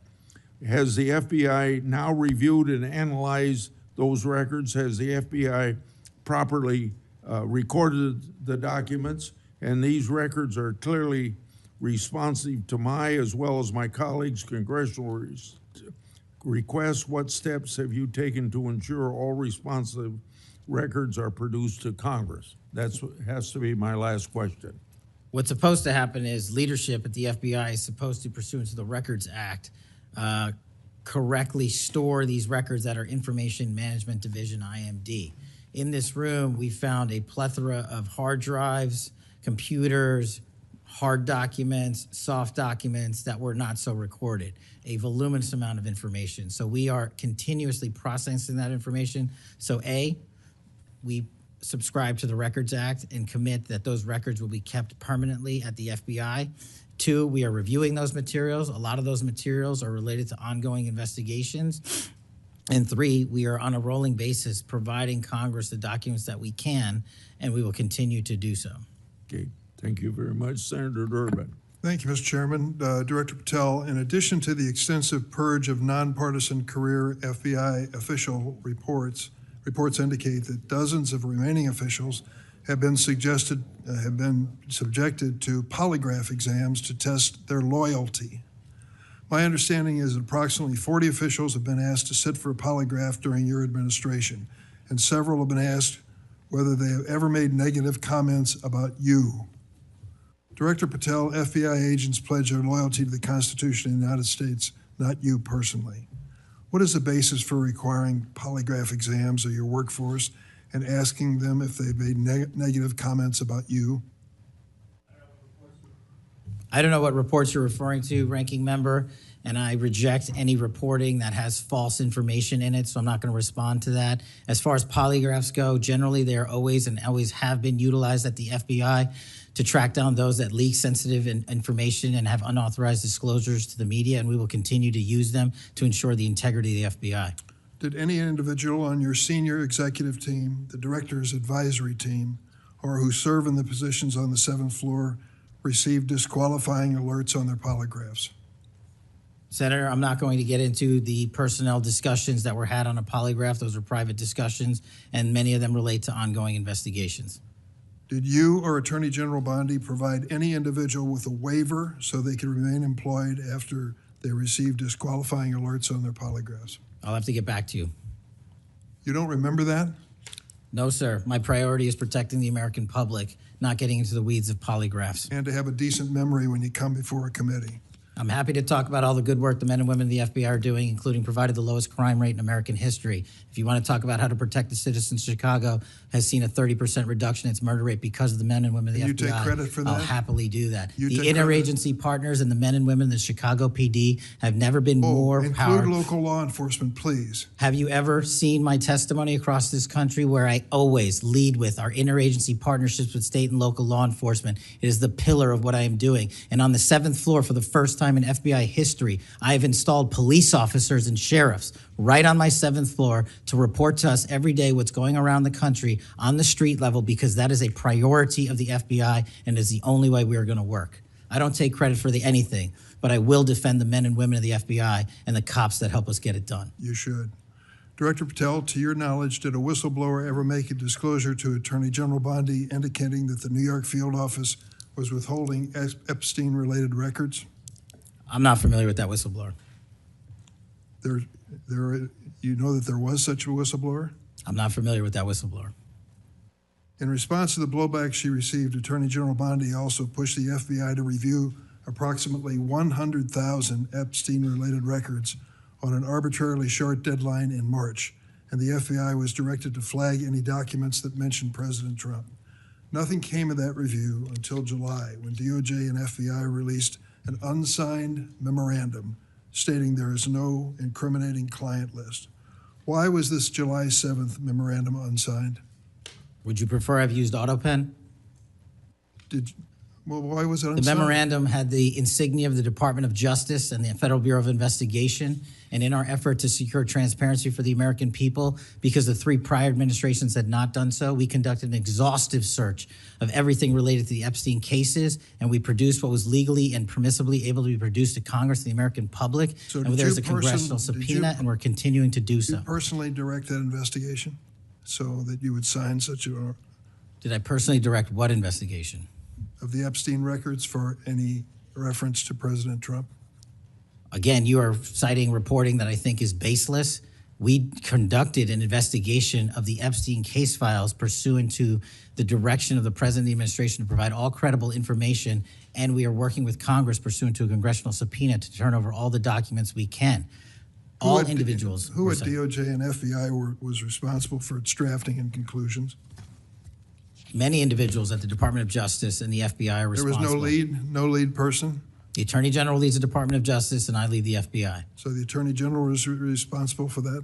Has the FBI now reviewed and analyzed those records? Has the FBI properly recorded the documents? And these records are clearly responsive to my, as well as my colleagues' congressional requests. What steps have you taken to ensure all responsive records are produced to Congress? has to be my last question. What's supposed to happen is leadership at the FBI is supposed to, pursuant to the Records Act, correctly store these records at our Information Management Division, IMD. In this room, we found a plethora of hard drives, computers, hard documents, soft documents that were not so recorded, a voluminous amount of information. So we are continuously processing that information. So A, we subscribe to the Records Act and commit that those records will be kept permanently at the FBI. 2, we are reviewing those materials. A lot of those materials are related to ongoing investigations. And 3, we are on a rolling basis providing Congress the documents that we can, and we will continue to do so. Okay, thank you very much, Senator Durbin. Thank you, Mr. Chairman. Director Patel, in addition to the extensive purge of nonpartisan career FBI official reports indicate that dozens of remaining officials have been subjected to polygraph exams to test their loyalty. My understanding is that approximately 40 officials have been asked to sit for a polygraph during your administration, and several have been asked whether they have ever made negative comments about you. Director Patel, FBI agents pledge their loyalty to the Constitution of the United States, not you personally. What is the basis for requiring polygraph exams of your workforce and asking them if they've made negative comments about you? I don't know what reports you're referring to, Ranking Member, and I reject any reporting that has false information in it, so I'm not going to respond to that. As far as polygraphs go, generally they are always and always have been utilized at the FBI to track down those that leak sensitive information and have unauthorized disclosures to the media, and we will continue to use them to ensure the integrity of the FBI. Did any individual on your senior executive team, the director's advisory team, or who serve in the positions on the 7th floor receive disqualifying alerts on their polygraphs? Senator, I'm not going to get into the personnel discussions that were had on a polygraph. Those are private discussions, and many of them relate to ongoing investigations. Did you or Attorney General Bondi provide any individual with a waiver so they could remain employed after they received disqualifying alerts on their polygraphs? I'll have to get back to you. You don't remember that? No, sir. My priority is protecting the American public, not getting into the weeds of polygraphs. And to have a decent memory when you come before a committee. I'm happy to talk about all the good work the men and women of the FBI are doing, including provided the lowest crime rate in American history. If you want to talk about how to protect the citizens, Chicago has seen a 30% reduction in its murder rate because of the men and women of the FBI. You take credit for that? I'll happily do that. You The take credit? interagency partners and the men and women of the Chicago PD have never been more include powerful. local law enforcement, please. Have you ever seen my testimony across this country where I always lead with our interagency partnerships with state and local law enforcement? It is the pillar of what I am doing. And on the 7th floor, for the first time in FBI history, I have installed police officers and sheriffs right on my 7th floor to report to us every day what's going around the country on the street level, because that is a priority of the FBI and is the only way we are going to work. I don't take credit for anything, but I will defend the men and women of the FBI and the cops that help us get it done. You should. Director Patel, to your knowledge, did a whistleblower ever make a disclosure to Attorney General Bondi indicating that the New York field office was withholding Epstein-related records? I'm not familiar with that whistleblower. You know that there was such a whistleblower? I'm not familiar with that whistleblower. In response to the blowback she received, Attorney General Bondi also pushed the FBI to review approximately 100,000 Epstein-related records on an arbitrarily short deadline in March, and the FBI was directed to flag any documents that mentioned President Trump. Nothing came of that review until July, when DOJ and FBI released an unsigned memorandum stating there is no incriminating client list. Why was this July 7th memorandum unsigned? Would you prefer I've used AutoPen? Why was it unsigned? The memorandum had the insignia of the Department of Justice and the Federal Bureau of Investigation. And in our effort to secure transparency for the American people, because the 3 prior administrations had not done so, we conducted an exhaustive search of everything related to the Epstein cases, and we produced what was legally and permissibly able to be produced to Congress and the American public. So and there's a congressional subpoena, and we're continuing to do so. Did you personally direct that investigation so that you would sign such a... Did I personally direct what investigation? Of the Epstein records for any reference to President Trump? Again, you are citing reporting that I think is baseless. We conducted an investigation of the Epstein case files pursuant to the direction of the President of the administration to provide all credible information, and we are working with Congress pursuant to a congressional subpoena to turn over all the documents we can. All individuals. Who at DOJ and FBI was responsible for its drafting and conclusions? Many individuals at the Department of Justice and the FBI are responsible. There was no lead person? The Attorney General leads the Department of Justice, and I lead the FBI. So the Attorney General is responsible for that?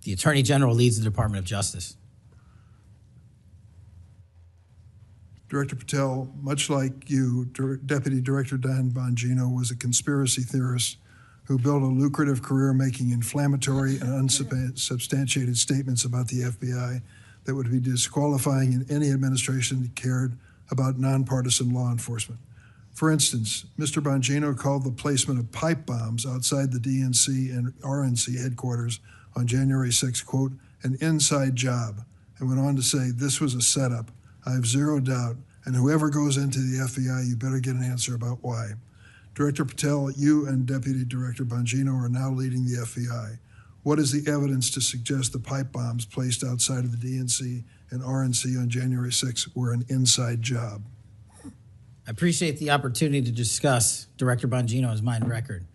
The Attorney General leads the Department of Justice. Director Patel, much like you, Deputy Director Dan Bongino was a conspiracy theorist who built a lucrative career making inflammatory and unsubstantiated statements about the FBI that would be disqualifying in any administration that cared about nonpartisan law enforcement. For instance, Mr. Bongino called the placement of pipe bombs outside the DNC and RNC headquarters on January 6, quote, an inside job, and went on to say, this was a setup. I have zero doubt, and whoever goes into the FBI, you better get an answer about why. Director Patel, you and Deputy Director Bongino are now leading the FBI. What is the evidence to suggest the pipe bombs placed outside of the DNC and RNC on January 6 were an inside job? I appreciate the opportunity to discuss Director Bongino's mind record.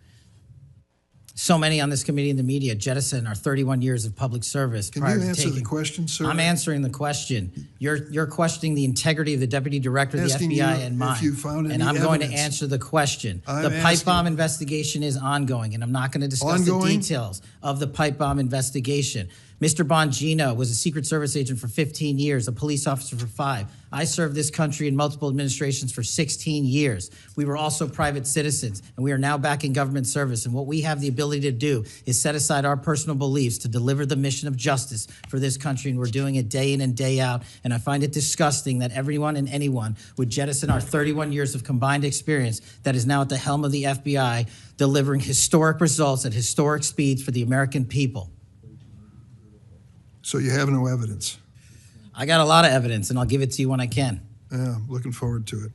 So many on this committee and the media jettison our 31 years of public service. Can you answer the question, sir? I'm answering the question. You're questioning the integrity of the Deputy Director of the FBI and mine. If you found any and I'm going to evidence. answer the question. I'm The pipe asking- bomb investigation is ongoing, and I'm not going to discuss the Ongoing? details of the pipe bomb investigation. Mr. Bongino was a Secret Service agent for 15 years, a police officer for 5. I served this country in multiple administrations for 16 years. We were also private citizens, and we are now back in government service. And what we have the ability to do is set aside our personal beliefs to deliver the mission of justice for this country, and we're doing it day in and day out. And I find it disgusting that everyone and anyone would jettison our 31 years of combined experience that is now at the helm of the FBI, delivering historic results at historic speeds for the American people. So you have no evidence? I got a lot of evidence, and I'll give it to you when I can. Yeah, I'm looking forward to it.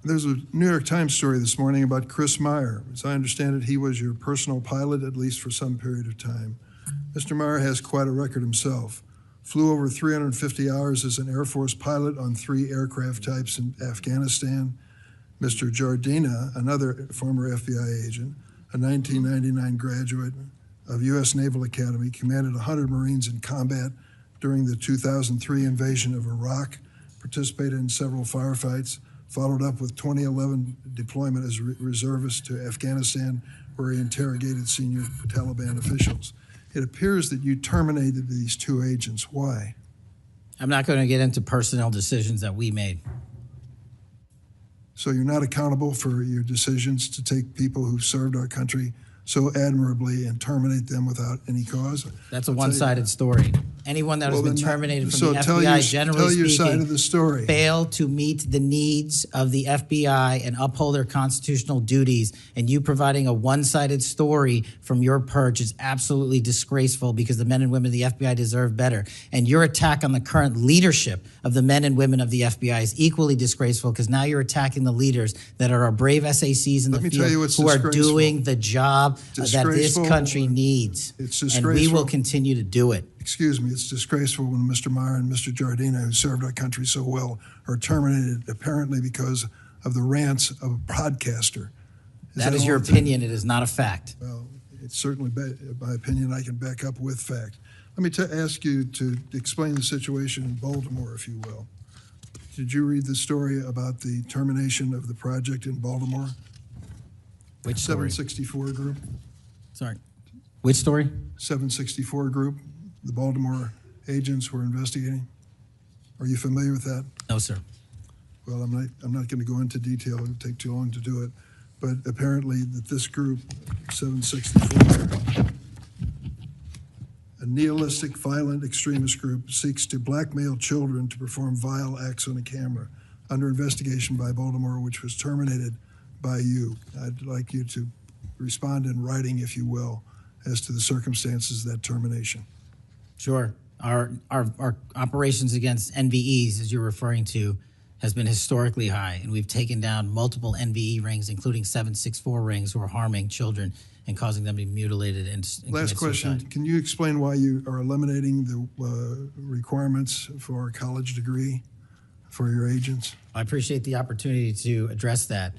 There's a New York Times story this morning about Chris Meyer. As I understand it, he was your personal pilot, at least for some period of time. Mr. Meyer has quite a record himself. Flew over 350 hours as an Air Force pilot on 3 aircraft types in Afghanistan. Mr. Jardina, another former FBI agent, a 1999 graduate of U.S. Naval Academy, commanded 100 Marines in combat during the 2003 invasion of Iraq, participated in several firefights, followed up with 2011 deployment as reservist to Afghanistan, where he interrogated senior Taliban officials. It appears that you terminated these 2 agents. Why? I'm not going to get into personnel decisions that we made. So you're not accountable for your decisions to take people who served our country so admirably and terminate them without any cause? That's a one-sided story. Anyone that has been terminated from the FBI, generally your side speaking, of the story. failed to meet the needs of the FBI and uphold their constitutional duties. And you providing a one-sided story from your purge is absolutely disgraceful, because the men and women of the FBI deserve better. And your attack on the current leadership of the men and women of the FBI is equally disgraceful, because now you're attacking the leaders that are our brave SACs in the field who are doing the job that this country needs. It's disgraceful. And we will continue to do it. Excuse me, it's disgraceful when Mr. Meyer and Mr. Jardina, who served our country so well, are terminated apparently because of the rants of a broadcaster. That is your opinion. It is not a fact. Well, it's certainly my opinion. I can back up with fact. Let me ask you to explain the situation in Baltimore, if you will. Did you read the story about the termination of the project in Baltimore? Which story? 764 Group? Sorry. Which story? 764 Group. The Baltimore agents were investigating. Are you familiar with that? No, sir. Well, I'm not going to go into detail. It would take too long to do it. But apparently that this group, 764, a nihilistic, violent extremist group, seeks to blackmail children to perform vile acts on a camera, under investigation by Baltimore, which was terminated by you. I'd like you to respond in writing, if you will, as to the circumstances of that termination. Sure. Our operations against NVEs, as you're referring to, has been historically high, and we've taken down multiple NVE rings, including 764 rings, who are harming children and causing them to be mutilated and Last commit question, suicide. can you explain why you are eliminating the requirements for a college degree for your agents? I appreciate the opportunity to address that.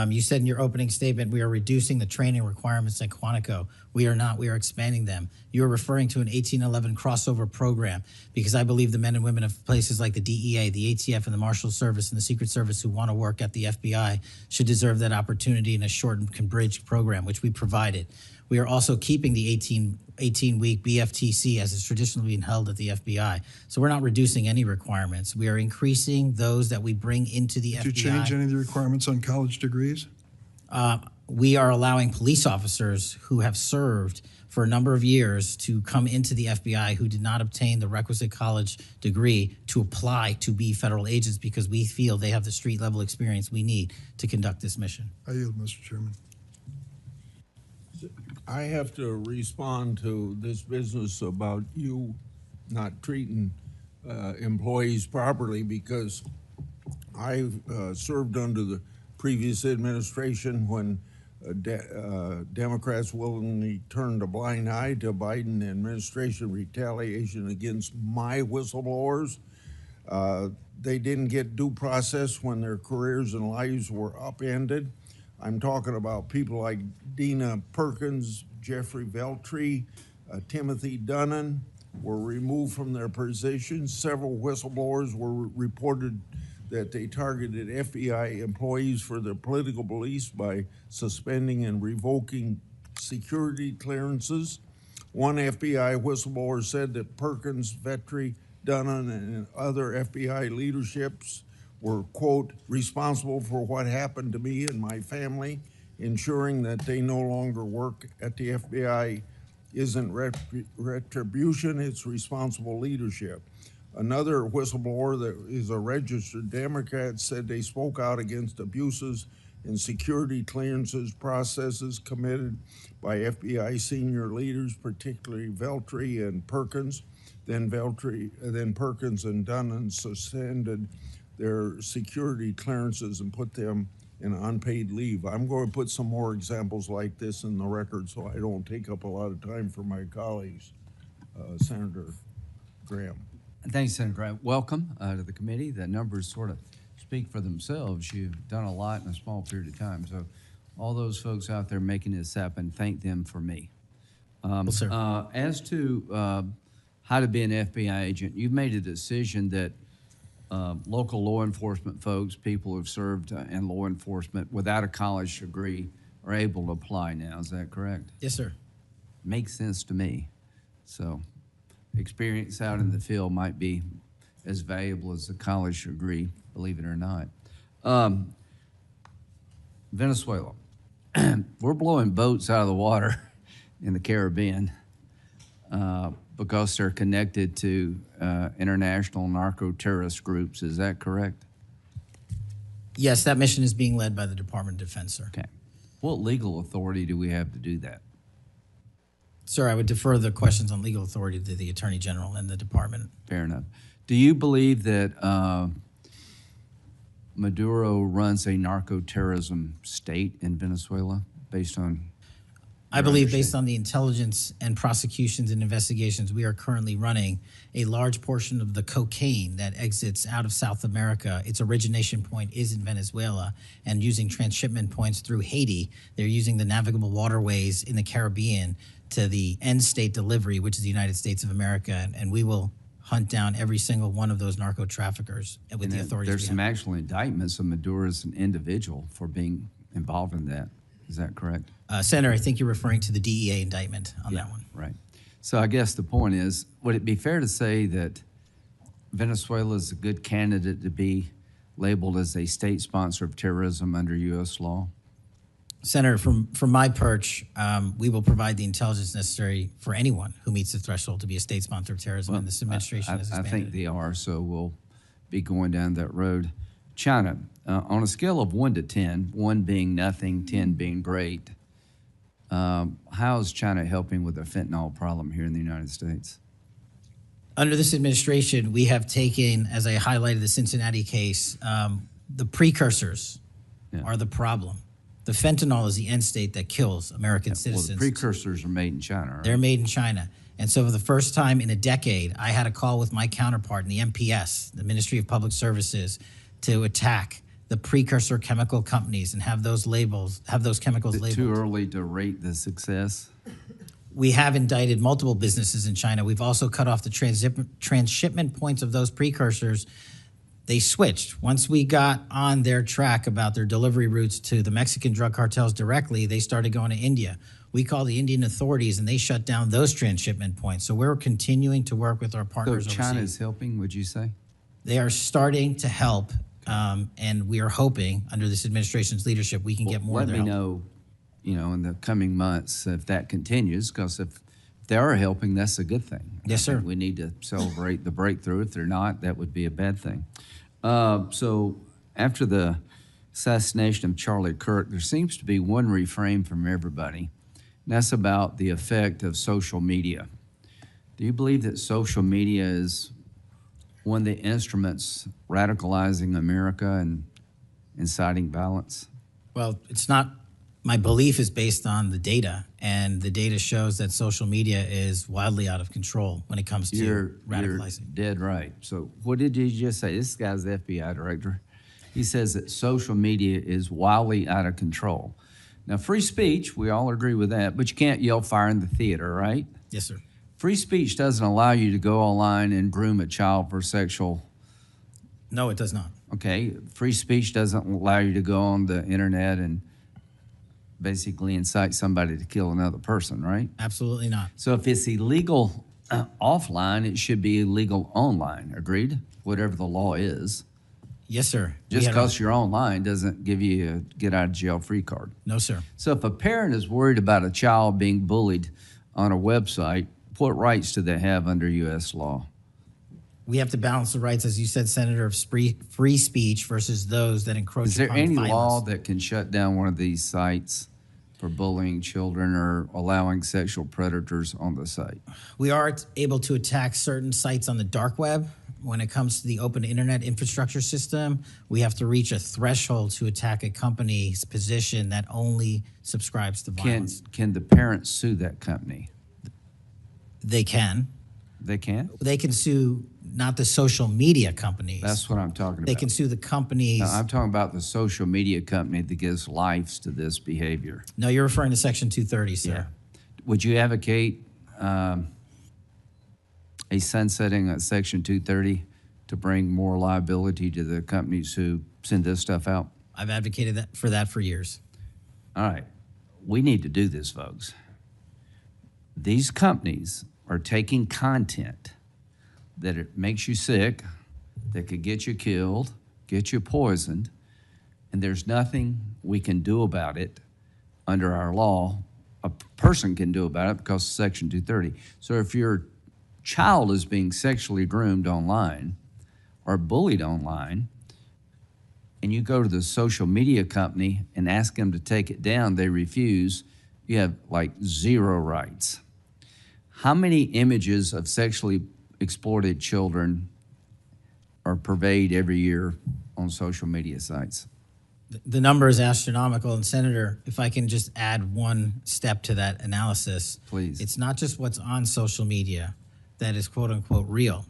You said in your opening statement, we are reducing the training requirements at Quantico. We are not, we are expanding them. You are referring to an 1811 crossover program because I believe the men and women of places like the DEA, the ATF, and the Marshal Service and the Secret Service who want to work at the FBI should deserve that opportunity in a shortened bridge program, which we provided. We are also keeping the 18-week BFTC as it's traditionally been held at the FBI. So we're not reducing any requirements. We are increasing those that we bring into the FBI. Did you change any of the requirements on college degrees? We are allowing police officers who have served for a number of years to come into the FBI who did not obtain the requisite college degree to apply to be federal agents because we feel they have the street level experience we need to conduct this mission. I yield, Mr. Chairman. I have to respond to this business about you not treating employees properly because I served under the previous administration when Democrats willingly turned a blind eye to Biden administration retaliation against my whistleblowers. They didn't get due process when their careers and lives were upended. I'm talking about people like Dina Perkins, Jeffrey Veltri, Timothy Dunnan were removed from their positions. Several whistleblowers were reported that they targeted FBI employees for their political beliefs by suspending and revoking security clearances. One FBI whistleblower said that Perkins, Veltri, Dunnan, and other FBI leaderships were, quote, responsible for what happened to me and my family. Ensuring that they no longer work at the FBI isn't retribution, it's responsible leadership. Another whistleblower that is a registered Democrat said they spoke out against abuses in security clearances processes committed by FBI senior leaders, particularly Veltri and Perkins. Then Perkins and Dunnan suspended their security clearances and put them in unpaid leave. I'm going to put some more examples like this in the record so I don't take up a lot of time for my colleagues. Senator Graham. Thanks, Senator Graham. Welcome to the committee. The numbers sort of speak for themselves. You've done a lot in a small period of time. So all those folks out there making this happen, thank them for me. Well, sir. As to how to be an FBI agent, you've made a decision that local law enforcement folks, people who've served in law enforcement without a college degree are able to apply now. Is that correct? Yes, sir. Makes sense to me. So experience out in the field might be as valuable as a college degree, believe it or not. Venezuela. We're blowing boats out of the water in the Caribbean because they're connected to international narco-terrorist groups. Is that correct? Yes, that mission is being led by the Department of Defense, sir. Okay. What legal authority do we have to do that? Sir, I would defer the questions on legal authority to the Attorney General and the department. Fair enough. Do you believe that Maduro runs a narco-terrorism state in Venezuela based on? I believe based on the intelligence and prosecutions and investigations, we are currently running a large portion of the cocaine that exits out of South America. Its origination point is in Venezuela, and using transshipment points through Haiti, they're using the navigable waterways in the Caribbean to the end state delivery, which is the United States of America, and we will hunt down every single one of those narco traffickers with the authorities. There's some actual indictments of Maduro as an individual for being involved in that. Is that correct? Senator, I think you're referring to the DEA indictment on that one. Right. So I guess the point is, would it be fair to say that Venezuela is a good candidate to be labeled as a state sponsor of terrorism under U.S. law? Senator, from my perch, we will provide the intelligence necessary for anyone who meets the threshold to be a state sponsor of terrorism, and this administration has I expanded. think they are, so we'll be going down that road. China, on a scale of 1 to 10, 1 being nothing, 10 being great, how is China helping with the fentanyl problem here in the United States? Under this administration, we have taken, as I highlighted the Cincinnati case, the precursors are the problem. The fentanyl is the end state that kills American Well, citizens. the precursors are made in China, right? They're made in China. And so for the first time in a decade, I had a call with my counterpart in the MPS, the Ministry of Public Services, to attack the precursor chemical companies and have those chemicals Is it labeled. too early to rate the success? We have indicted multiple businesses in China. We've also cut off the transshipment points of those precursors. They switched. Once we got on their track about their delivery routes to the Mexican drug cartels directly, they started going to India. We called the Indian authorities and they shut down those transshipment points. So we're continuing to work with our So partners China overseas. is helping, would you say? They are starting to help, and we are hoping under this administration's leadership we can get more of Let their me help. know, in the coming months if that continues, because if they are helping, that's a good thing. Yes, I think sir. we need to celebrate the breakthrough. If they're not, that would be a bad thing. So after the assassination of Charlie Kirk, there seems to be one refrain from everybody, and that's about the effect of social media. Do you believe that social media is one of the instruments radicalizing America and inciting violence? Well, it's not. My belief is based on the data, and the data shows that social media is wildly out of control when it comes to You're radicalizing. dead right. So what did you just say? This guy's the FBI director. He says that social media is wildly out of control. Now, free speech, we all agree with that, but you can't yell fire in the theater, right? Yes, sir. Free speech doesn't allow you to go online and groom a child for sexual, No, it does not. okay? Free speech doesn't allow you to go on the internet and basically incite somebody to kill another person, right? Absolutely not. So if it's illegal offline, it should be illegal online, agreed? Whatever the law is. Yes, sir. We Just had a- because you're online doesn't give you a get out of jail free card. No, sir. So if a parent is worried about a child being bullied on a website, what rights do they have under U.S. law? We have to balance the rights, as you said, Senator, of free speech versus those that encroach Is there upon any violence. law that can shut down one of these sites for bullying children or allowing sexual predators on the site? We are able to attack certain sites on the dark web. When it comes to the open internet infrastructure system, we have to reach a threshold to attack a company's position that only subscribes to violence. Can the parents sue that company? They can. They can? They can sue not the social media companies. That's what I'm talking about. They can sue the companies. No, I'm talking about the social media company that gives lives to this behavior. No, you're referring to Section 230, sir. Would you advocate a sunsetting of Section 230 to bring more liability to the companies who send this stuff out? I've advocated for that for years. All right. We need to do this, folks. These companies are taking content that it makes you sick, that could get you killed, get you poisoned, and there's nothing we can do about it under our law. A person can do about it because of Section 230. So if your child is being sexually groomed online or bullied online, and you go to the social media company and ask them to take it down, they refuse, you have like zero rights. How many images of sexually exploited children are purveyed every year on social media sites? The number is astronomical. And Senator, if I can just add one step to that analysis. Please. It's not just what's on social media that is quote unquote real.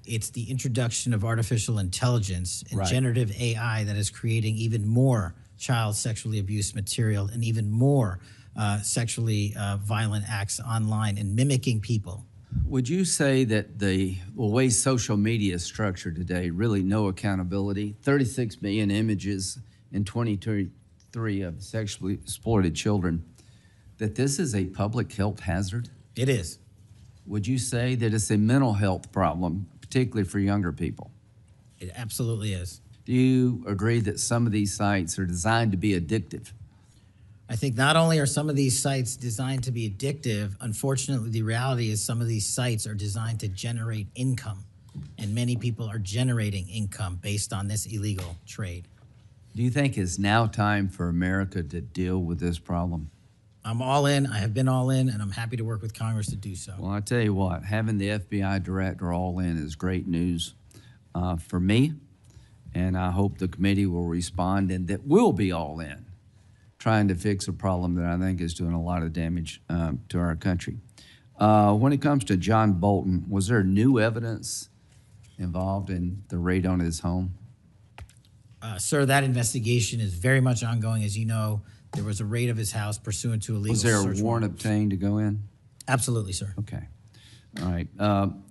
It's the introduction of artificial intelligence and Right. generative AI that is creating even more child sexually abuse material and even more sexually violent acts online and mimicking people. Would you say that the way social media is structured today, really no accountability, 36 million images in 2023 of sexually exploited children, that this is a public health hazard? It is. Would you say that it's a mental health problem, particularly for younger people? It absolutely is. Do you agree that some of these sites are designed to be addictive? I think not only are some of these sites designed to be addictive, unfortunately, the reality is some of these sites are designed to generate income, and many people are generating income based on this illegal trade. Do you think it's now time for America to deal with this problem? I'm all in. I have been all in, and I'm happy to work with Congress to do so. Well, I tell you what, having the FBI director all in is great news for me, and I hope the committee will respond and that we'll be all in, trying to fix a problem that I think is doing a lot of damage to our country. When it comes to John Bolton, was there new evidence involved in the raid on his home? Sir, that investigation is very much ongoing. As you know, there was a raid of his house pursuant to a legal Was there a search warrant obtained to go in? Absolutely, sir. Okay. All right.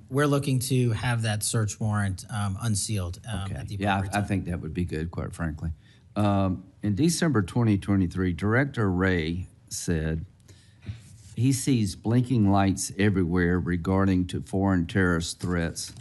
We're looking to have that search warrant unsealed Okay. at the Yeah, appropriate I time. think that would be good, quite frankly. In December 2023, Director Wray said he sees blinking lights everywhere regarding to foreign terrorist threats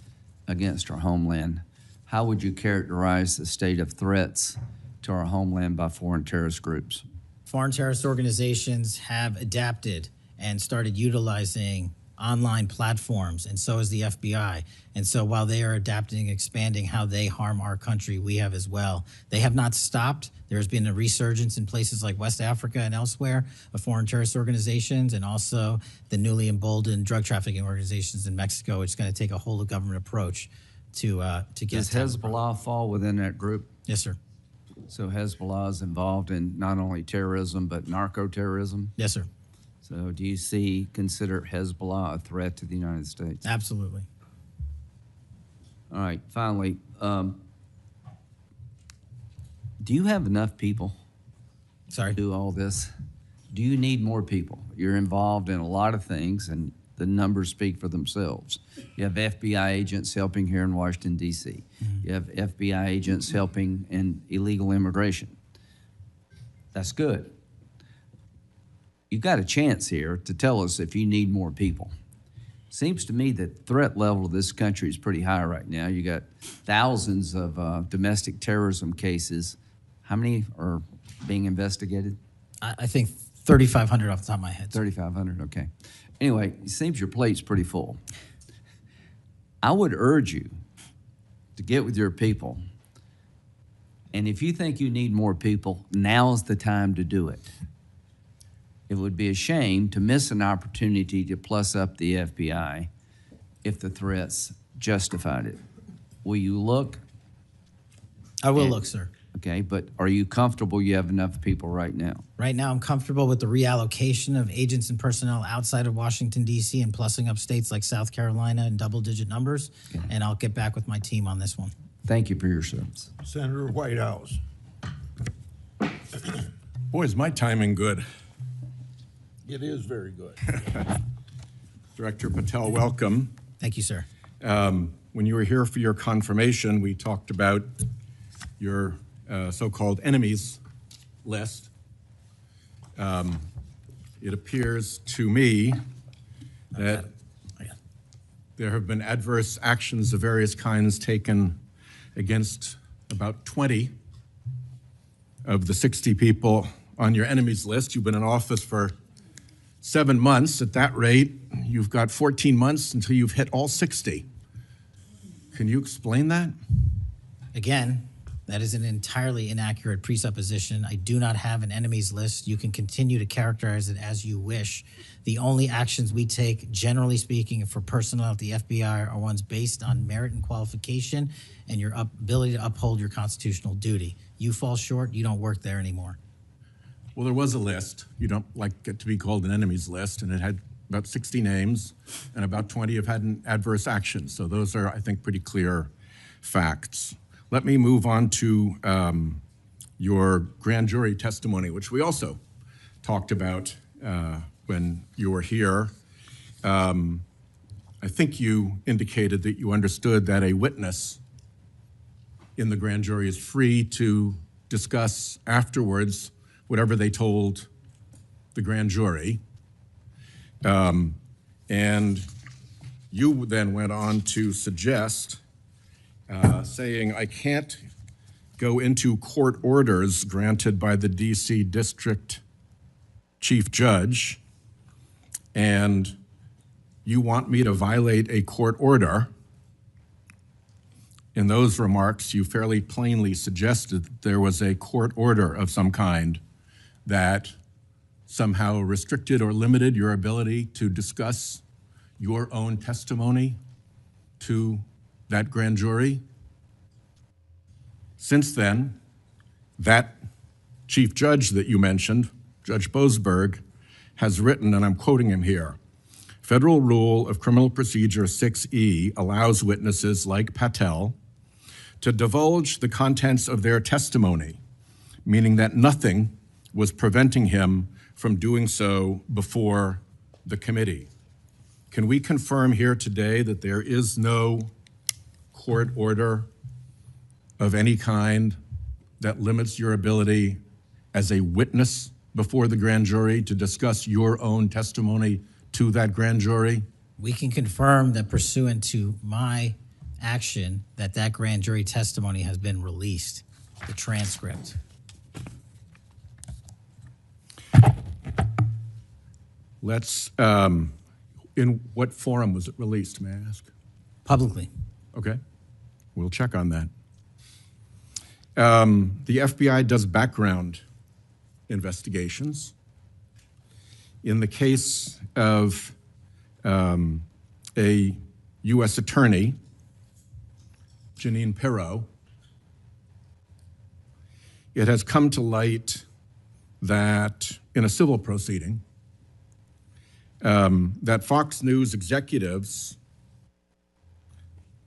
against our homeland. How would you characterize the state of threats to our homeland by foreign terrorist groups? Foreign terrorist organizations have adapted and started utilizing online platforms, and so is the FBI. And so while they are adapting and expanding how they harm our country, we have as well. They have not stopped. There's been a resurgence in places like West Africa and elsewhere of foreign terrorist organizations, and also the newly emboldened drug trafficking organizations in Mexico. It's going to take a whole of government approach to get. Does Hezbollah fall within that group? Yes, sir. So Hezbollah is involved in not only terrorism, but narco-terrorism? Yes, sir. So do you consider Hezbollah a threat to the United States? Absolutely. All right, finally, do you have enough people Sorry. to do all this? Do you need more people? You're involved in a lot of things, and the numbers speak for themselves. You have FBI agents helping here in Washington, D.C. You have FBI agents helping in illegal immigration. That's good. You've got a chance here to tell us if you need more people. Seems to me that the threat level of this country is pretty high right now. You got thousands of domestic terrorism cases. How many are being investigated? I think 3,500 off the top of my head. 3,500, okay. Anyway, it seems your plate's pretty full. I would urge you to get with your people, and if you think you need more people, now's the time to do it. It would be a shame to miss an opportunity to plus up the FBI if the threats justified it. Will you look? I will look, sir. Okay, but are you comfortable you have enough people right now? Right now, I'm comfortable with the reallocation of agents and personnel outside of Washington, D.C. and plussing up states like South Carolina in double-digit numbers, and I'll get back with my team on this one. Thank you for your service. Senator Whitehouse. Boy, is my timing good. It is very good. Director Patel, welcome. Thank you, sir. When you were here for your confirmation, we talked about your so-called enemies list. It appears to me that there have been adverse actions of various kinds taken against about 20 of the 60 people on your enemies list. You've been in office for 7 months. At that rate, you've got 14 months until you've hit all 60. Can you explain that? Again, that is an entirely inaccurate presupposition. I do not have an enemies list. You can continue to characterize it as you wish. The only actions we take, generally speaking, for personnel at the FBI are ones based on merit and qualification and your ability to uphold your constitutional duty. You fall short, you don't work there anymore. Well, there was a list. You don't like it to be called an enemies list, and it had about 60 names, and about 20 have had an adverse action. So those are, I think, pretty clear facts. Let me move on to your grand jury testimony, which we also talked about when you were here. I think you indicated that you understood that a witness in the grand jury is free to discuss afterwards whatever they told the grand jury. And you then went on to suggest, saying, I can't go into court orders granted by the DC District Chief Judge, and you want me to violate a court order. In those remarks, you fairly plainly suggested that there was a court order of some kind that somehow restricted or limited your ability to discuss your own testimony to that grand jury? Since then, that chief judge that you mentioned, Judge Boasberg, has written, and I'm quoting him here, Federal Rule of Criminal Procedure 6E allows witnesses like Patel to divulge the contents of their testimony, meaning that nothing was preventing him from doing so before the committee. Can we confirm here today that there is no court order of any kind that limits your ability as a witness before the grand jury to discuss your own testimony to that grand jury? We can confirm that pursuant to my action, that grand jury testimony has been released, the transcript. Let's, in what forum was it released, may I ask? Publicly. Okay, we'll check on that. The FBI does background investigations. In the case of a U.S. attorney, Jeanine Pirro, it has come to light that in a civil proceeding, that Fox News executives,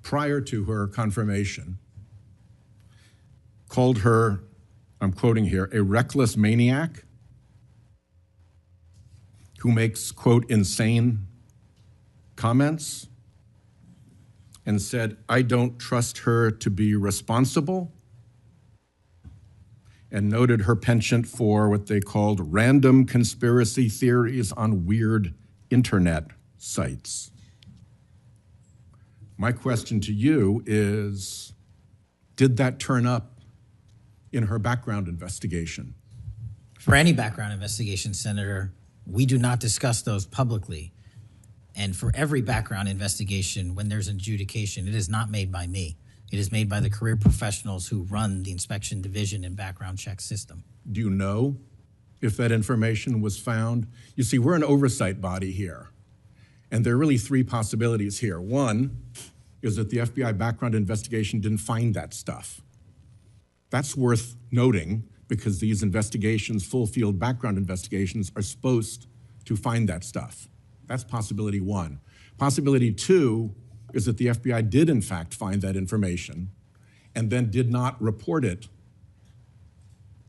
prior to her confirmation, called her, I'm quoting here, a reckless maniac who makes, quote, insane comments, and said, I don't trust her to be responsible, and noted her penchant for what they called random conspiracy theories on weird internet sites. My question to you is, did that turn up in her background investigation? For any background investigation, Senator, we do not discuss those publicly. And for every background investigation, when there's an adjudication, it is not made by me. It is made by the career professionals who run the inspection division and background check system. Do you know if that information was found? You see, we're an oversight body here, and there are really three possibilities here. One is that the FBI background investigation didn't find that stuff. That's worth noting because these investigations, full field background investigations, are supposed to find that stuff. That's possibility one. Possibility two is that the FBI did in fact find that information and then did not report it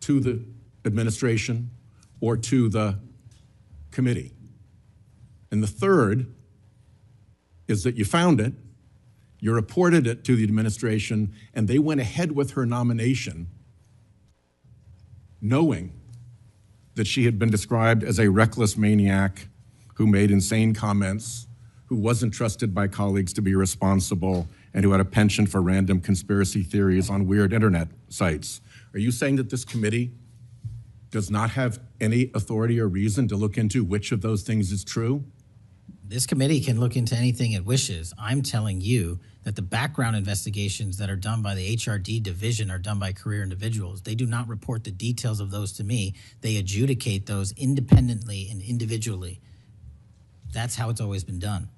to the administration or to the committee. And the third is that you found it, you reported it to the administration, and they went ahead with her nomination knowing that she had been described as a reckless maniac who made insane comments, who wasn't trusted by colleagues to be responsible, and who had a penchant for random conspiracy theories on weird internet sites. Are you saying that this committee does not have any authority or reason to look into which of those things is true? This committee can look into anything it wishes. I'm telling you that the background investigations that are done by the HRD division are done by career individuals. They do not report the details of those to me. They adjudicate those independently and individually. That's how it's always been done.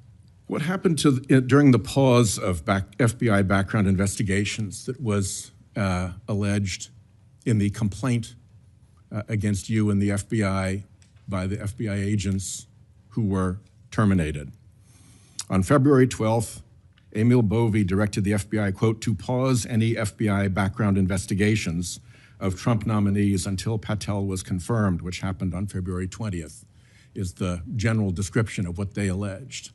What happened to during the pause of FBI background investigations that was alleged in the complaint against you and the FBI by the FBI agents who were terminated? On February 12th, Emil Bovee directed the FBI, quote, to pause any FBI background investigations of Trump nominees until Patel was confirmed, which happened on February 20th, is the general description of what they alleged.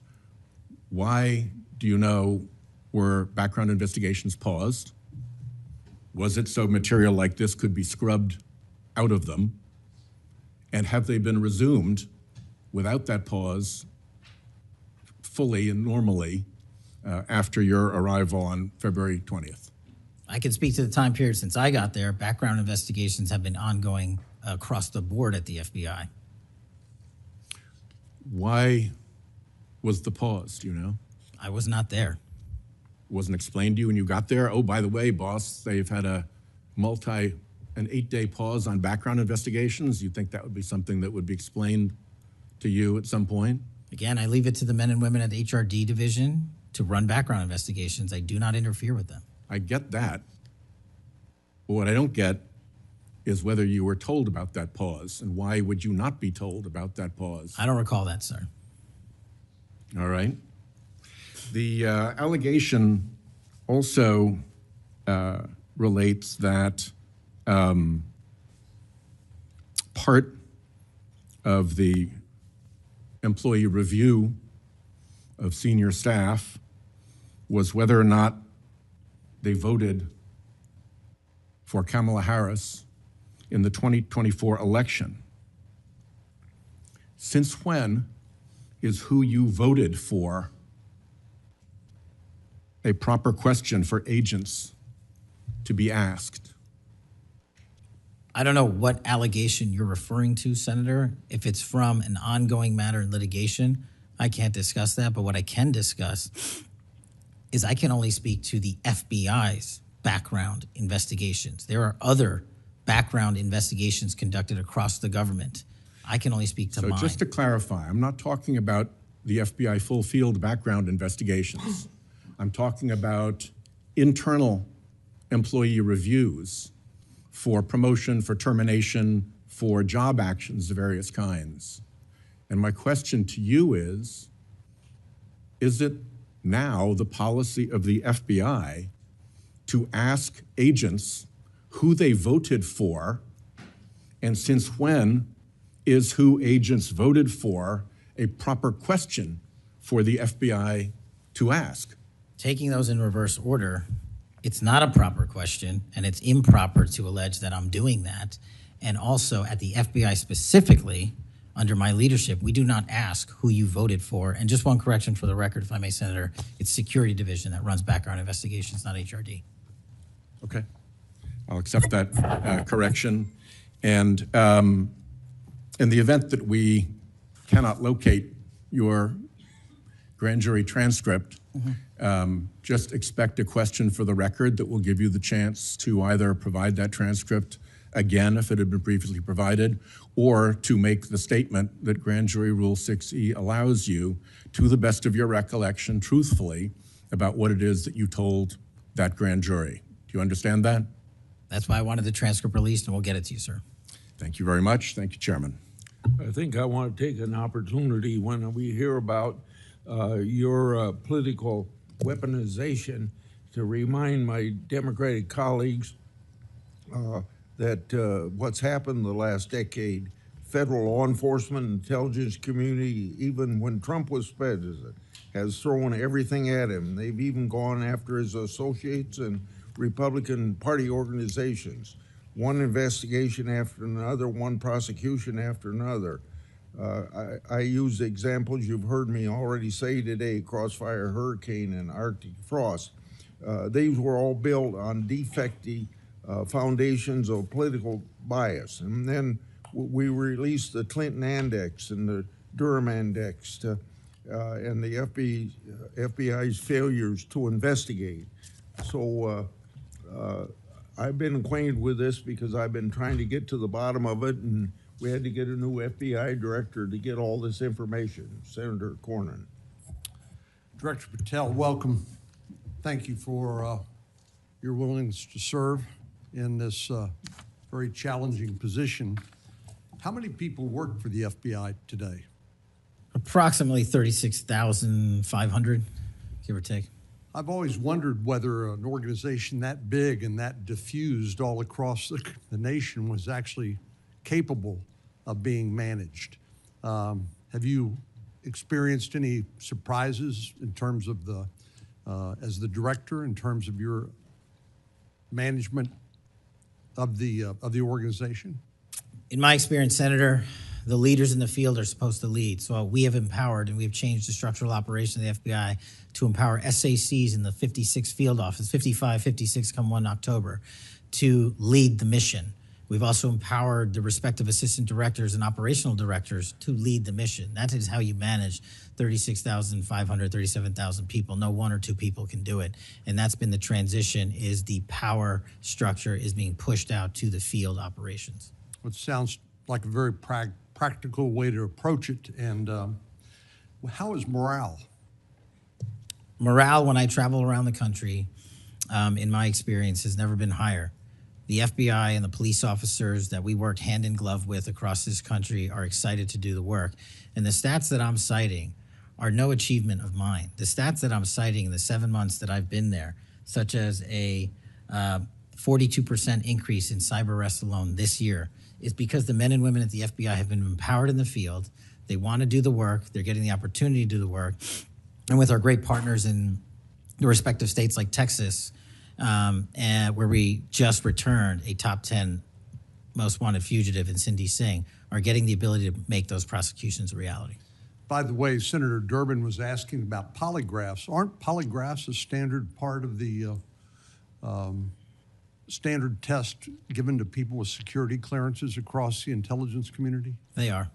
Why, do you know, were background investigations paused? Was it so material like this could be scrubbed out of them? And have they been resumed without that pause fully and normally after your arrival on February 20th? I can speak to the time period since I got there. Background investigations have been ongoing across the board at the FBI. Why was the pause, do you know? I was not there. Wasn't explained to you when you got there? Oh, by the way, boss, they've had a an 8-day pause on background investigations? You think that would be something that would be explained to you at some point? Again, I leave it to the men and women at the HRD division to run background investigations. I do not interfere with them. I get that. But what I don't get is whether you were told about that pause, and why would you not be told about that pause? I don't recall that, sir. All right. The allegation also relates that part of the employee review of senior staff was whether or not they voted for Kamala Harris in the 2024 election. Since when is who you voted for a proper question for agents to be asked? I don't know what allegation you're referring to, Senator. If it's from an ongoing matter in litigation, I can't discuss that. But what I can discuss is I can only speak to the FBI's background investigations. There are other background investigations conducted across the government. I can only speak to mine. So just to clarify, I'm not talking about the FBI full field background investigations. I'm talking about internal employee reviews for promotion, for termination, for job actions of various kinds. And my question to you is it now the policy of the FBI to ask agents who they voted for, and since when is who agents voted for a proper question for the FBI to ask? Taking those in reverse order, it's not a proper question, and it's improper to allege that I'm doing that. And also at the FBI specifically, under my leadership, we do not ask who you voted for. And just one correction for the record, if I may, Senator, it's Security Division that runs background investigations, not HRD. Okay, I'll accept that correction. And in the event that we cannot locate your grand jury transcript, just expect a question for the record that will give you the chance to either provide that transcript again if it had been previously provided, or to make the statement that Grand Jury Rule 6E allows you, to the best of your recollection, truthfully, about what it is that you told that grand jury. Do you understand that? That's why I wanted the transcript released, and we'll get it to you, sir. Thank you very much. Thank you, Chairman. I think I want to take an opportunity when we hear about your political weaponization to remind my Democratic colleagues that what's happened the last decade, federal law enforcement, intelligence community, even when Trump was president, has thrown everything at him. They've even gone after his associates and Republican Party organizations. One investigation after another, one prosecution after another. I use examples you've heard me already say today: Crossfire Hurricane and Arctic Frost. These were all built on defective foundations of political bias. And then we released the Clinton Index and the Durham Index and the FBI's failures to investigate. So I've been acquainted with this because I've been trying to get to the bottom of it, and we had to get a new FBI director to get all this information, Senator Cornyn. Director Patel, welcome. Thank you for your willingness to serve in this very challenging position. How many people work for the FBI today? Approximately 36,500, give or take. I've always wondered whether an organization that big and that diffused all across the nation was actually capable of being managed. Have you experienced any surprises in terms of the, as the director, in terms of your management of the organization? In my experience, Senator, the leaders in the field are supposed to lead. So we have empowered and we've changed the structural operation of the FBI to empower SACs in the 56 field office, 55, 56 come 1 October, to lead the mission. We've also empowered the respective assistant directors and operational directors to lead the mission. That is how you manage 36,500, 37,000 people. No one or two people can do it. And that's been the transition, is the power structure is being pushed out to the field operations. It sounds like a very practical way to approach it. And how is morale? Morale, when I travel around the country, in my experience, has never been higher. The FBI and the police officers that we work hand in glove with across this country are excited to do the work. And the stats that I'm citing are no achievement of mine. The stats that I'm citing in the 7 months that I've been there, such as a 42% increase in cyber arrests alone this year, is because the men and women at the FBI have been empowered in the field. They want to do the work. They're getting the opportunity to do the work. And with our great partners in the respective states like Texas, and where we just returned a top 10 most wanted fugitive in Cindy Singh, are getting the ability to make those prosecutions a reality. By the way, Senator Durbin was asking about polygraphs. Aren't polygraphs a standard part of the standard test given to people with security clearances across the intelligence community They are.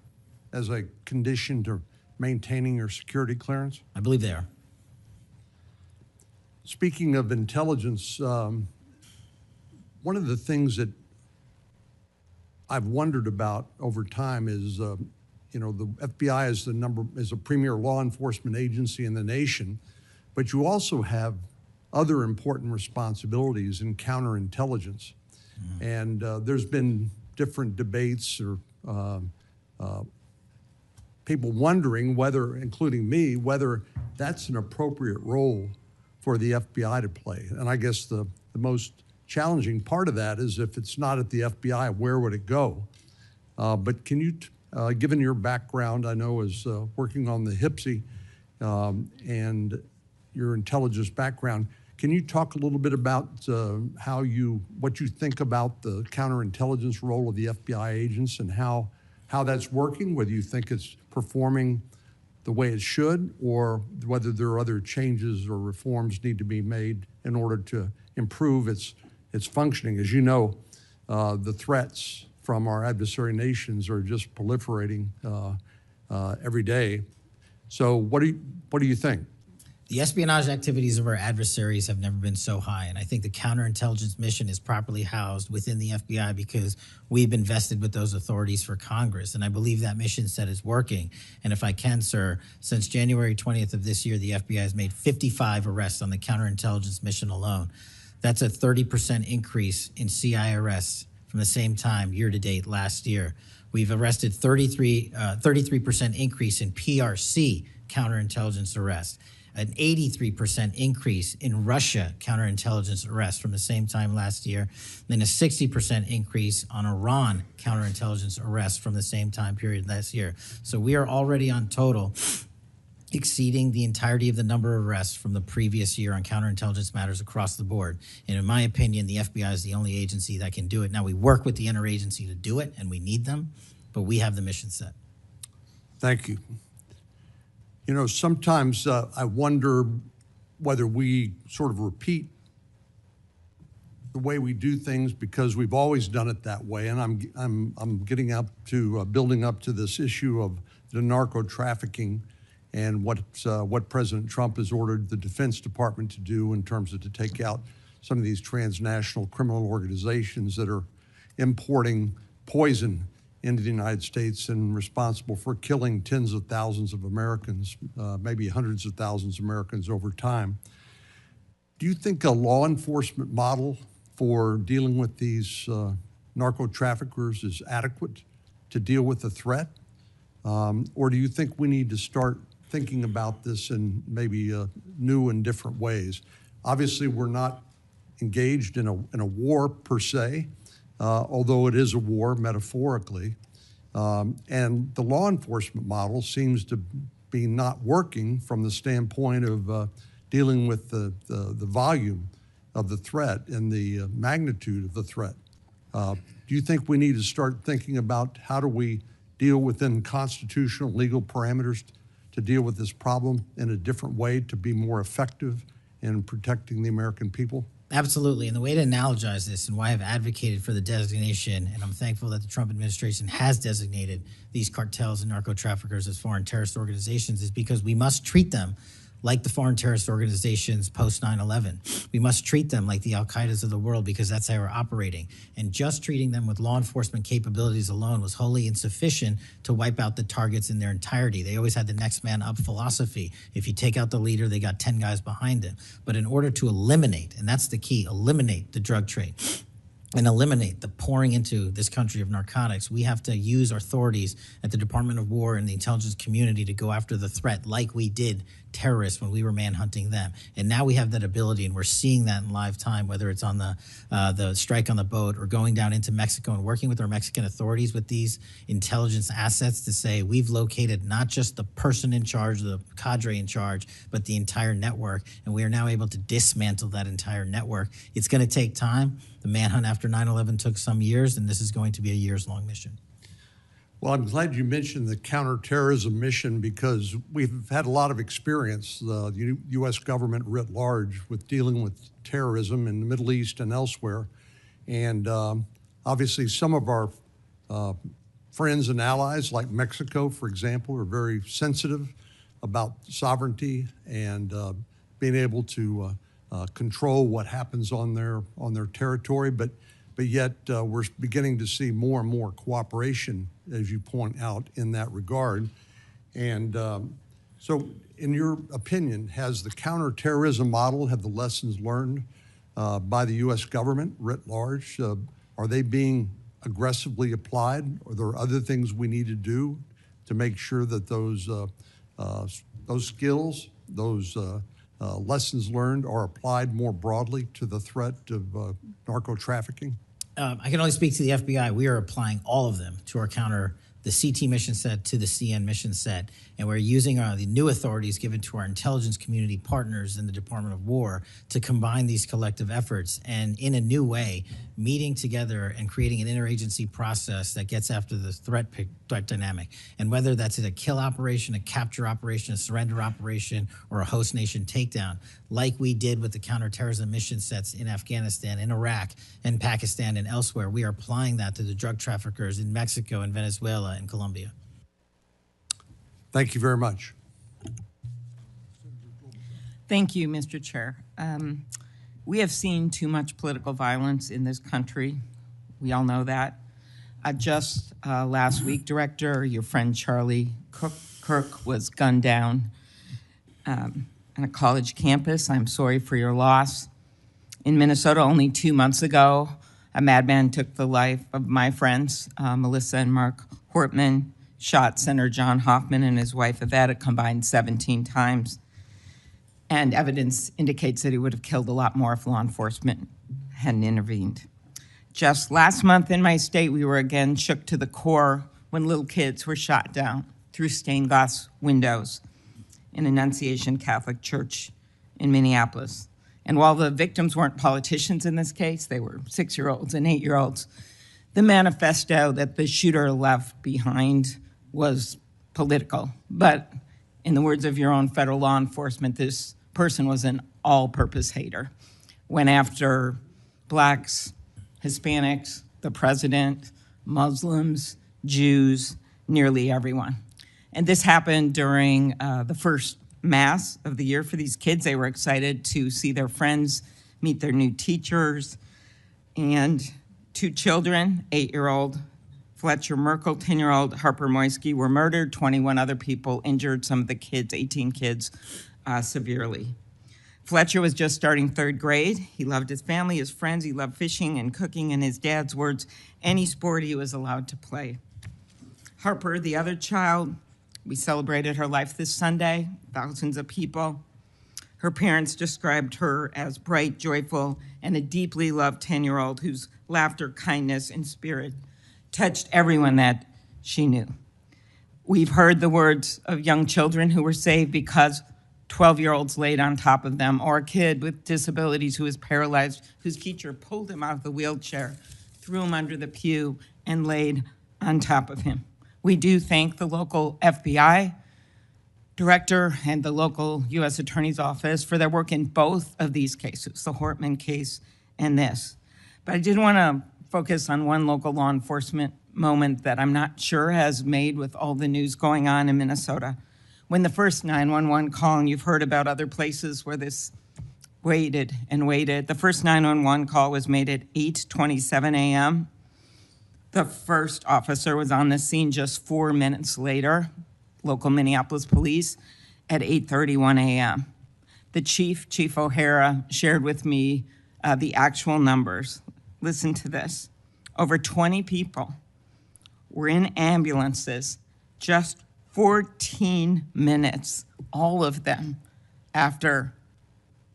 as a condition to maintaining your security clearance? I believe they are. Speaking of intelligence, one of the things that I've wondered about over time is, you know, the FBI is a premier law enforcement agency in the nation, but you also have other important responsibilities in counterintelligence. And there's been different debates or people wondering whether, including me, whether that's an appropriate role for the FBI to play. And I guess the most challenging part of that is if it's not at the FBI, where would it go? But can you, given your background, I know as working on the HPSI and your intelligence background, can you talk a little bit about what you think about the counterintelligence role of the FBI agents and how that's working, whether you think it's performing the way it should, or whether there are other changes or reforms need to be made in order to improve its functioning? As you know, the threats from our adversary nations are just proliferating every day. So what do you think? The espionage activities of our adversaries have never been so high, and I think the counterintelligence mission is properly housed within the FBI because we've invested with those authorities for Congress, and I believe that mission set is working. And if I can, sir, since January 20th of this year, the FBI has made 55 arrests on the counterintelligence mission alone. That's a 30% increase in CI arrests from the same time year-to-date last year. We've arrested 33% increase in PRC counterintelligence arrests, an 83% increase in Russia counterintelligence arrests from the same time last year, then a 60% increase on Iran counterintelligence arrests from the same time period last year. So we are already on total exceeding the entirety of the number of arrests from the previous year on counterintelligence matters across the board. And in my opinion, the FBI is the only agency that can do it. Now, we work with the interagency to do it, and we need them, but we have the mission set. Thank you. You know, sometimes I wonder whether we sort of repeat the way we do things because we've always done it that way. And I'm getting up to building up to this issue of the narco trafficking and what President Trump has ordered the Defense Department to do in terms of to take out some of these transnational criminal organizations that are importing poison into the United States and responsible for killing tens of thousands of Americans, maybe hundreds of thousands of Americans over time. Do you think a law enforcement model for dealing with these narco traffickers is adequate to deal with the threat? Or do you think we need to start thinking about this in maybe new and different ways? Obviously, we're not engaged in a war per se, although it is a war metaphorically. And the law enforcement model seems to be not working from the standpoint of dealing with the volume of the threat and the magnitude of the threat. Do you think we need to start thinking about how do we deal within constitutional legal parameters to deal with this problem in a different way to be more effective in protecting the American people? Absolutely. And the way to analogize this and why I've advocated for the designation, and I'm thankful that the Trump administration has designated these cartels and narco traffickers as foreign terrorist organizations, is because we must treat them like the foreign terrorist organizations post 9/11. We must treat them like the Al-Qaedas of the world, because that's how we're operating. And just treating them with law enforcement capabilities alone was wholly insufficient to wipe out the targets in their entirety. They always had the next man up philosophy. If you take out the leader, they got 10 guys behind him. But in order to eliminate, and that's the key, eliminate the drug trade and eliminate the pouring into this country of narcotics, we have to use our authorities at the Department of War and the intelligence community to go after the threat like we did terrorists when we were manhunting them. And now we have that ability, and we're seeing that in live time, whether it's on the strike on the boat or going down into Mexico and working with our Mexican authorities with these intelligence assets to say we've located not just the person in charge, the cadre in charge, but the entire network. And we are now able to dismantle that entire network. It's going to take time. The manhunt after 9/11 took some years, and this is going to be a years-long mission. Well, I'm glad you mentioned the counterterrorism mission, because we've had a lot of experience, the U.S. government writ large, with dealing with terrorism in the Middle East and elsewhere. And obviously some of our friends and allies, like Mexico, for example, are very sensitive about sovereignty and being able to control what happens on their territory. But yet we're beginning to see more and more cooperation, as you point out, in that regard. And so in your opinion, has the counterterrorism model, have the lessons learned by the U.S. government writ large, are they being aggressively applied? Are there other things we need to do to make sure that those skills, those lessons learned are applied more broadly to the threat of narco trafficking? I can only speak to the FBI. We are applying all of them to our the CT mission set to the CN mission set, and we're using the new authorities given to our intelligence community partners in the Department of War to combine these collective efforts, and in a new way, meeting together and creating an interagency process that gets after the threat dynamic. And whether that's a kill operation, a capture operation, a surrender operation, or a host nation takedown, like we did with the counterterrorism mission sets in Afghanistan, in Iraq, and Pakistan, and elsewhere, we are applying that to the drug traffickers in Mexico and Venezuela and Colombia. Thank you very much. Thank you, Mr. Chair. We have seen too much political violence in this country. We all know that. Just last week, Director, your friend Charlie Kirk was gunned down on a college campus. I'm sorry for your loss. In Minnesota, only 2 months ago, a madman took the life of my friends, Melissa and Mark Hortman, shot Senator John Hoffman and his wife Yvette a combined 17 times. And evidence indicates that he would have killed a lot more if law enforcement hadn't intervened. Just last month in my state, we were again shook to the core when little kids were shot down through stained glass windows in Annunciation Catholic Church in Minneapolis. And while the victims weren't politicians in this case, they were 6-year-olds and 8-year-olds, the manifesto that the shooter left behind was political. But in the words of your own federal law enforcement, this person was an all-purpose hater. Went after blacks, Hispanics, the president, Muslims, Jews, nearly everyone. And this happened during the first Mass of the year for these kids. They were excited to see their friends, meet their new teachers, and 2 children, 8-year-old Fletcher Merkel, 10-year-old Harper Moisky, were murdered. 21 other people injured, some of the kids, 18 kids, severely. Fletcher was just starting 3rd grade. He loved his family, his friends. He loved fishing and cooking. In his dad's words, any sport he was allowed to play. Harper, the other child, we celebrated her life this Sunday, thousands of people. Her parents described her as bright, joyful, and a deeply loved 10-year-old whose laughter, kindness, and spirit touched everyone that she knew. We've heard the words of young children who were saved because 12-year-olds laid on top of them, or a kid with disabilities who was paralyzed, whose teacher pulled him out of the wheelchair, threw him under the pew, and laid on top of him. We do thank the local FBI director and the local U.S. Attorney's Office for their work in both of these cases, the Hortman case and this. But I did want to focus on one local law enforcement moment that I'm not sure has made with all the news going on in Minnesota. When the first 911 call, and you've heard about other places where this waited and waited, the first 911 call was made at 8:27 a.m. The first officer was on the scene just 4 minutes later, local Minneapolis police, at 8:31 a.m. The Chief O'Hara, shared with me the actual numbers. Listen to this. Over 20 people were in ambulances just 14 minutes, all of them, after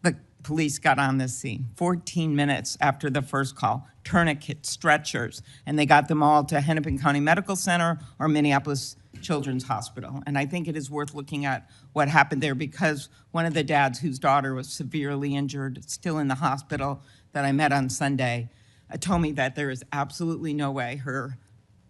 the police got on the scene. 14 minutes after the first call. Tourniquets, stretchers, and they got them all to Hennepin County Medical Center or Minneapolis Children's Hospital. And I think it is worth looking at what happened there, because one of the dads whose daughter was severely injured, still in the hospital, that I met on Sunday, told me that there is absolutely no way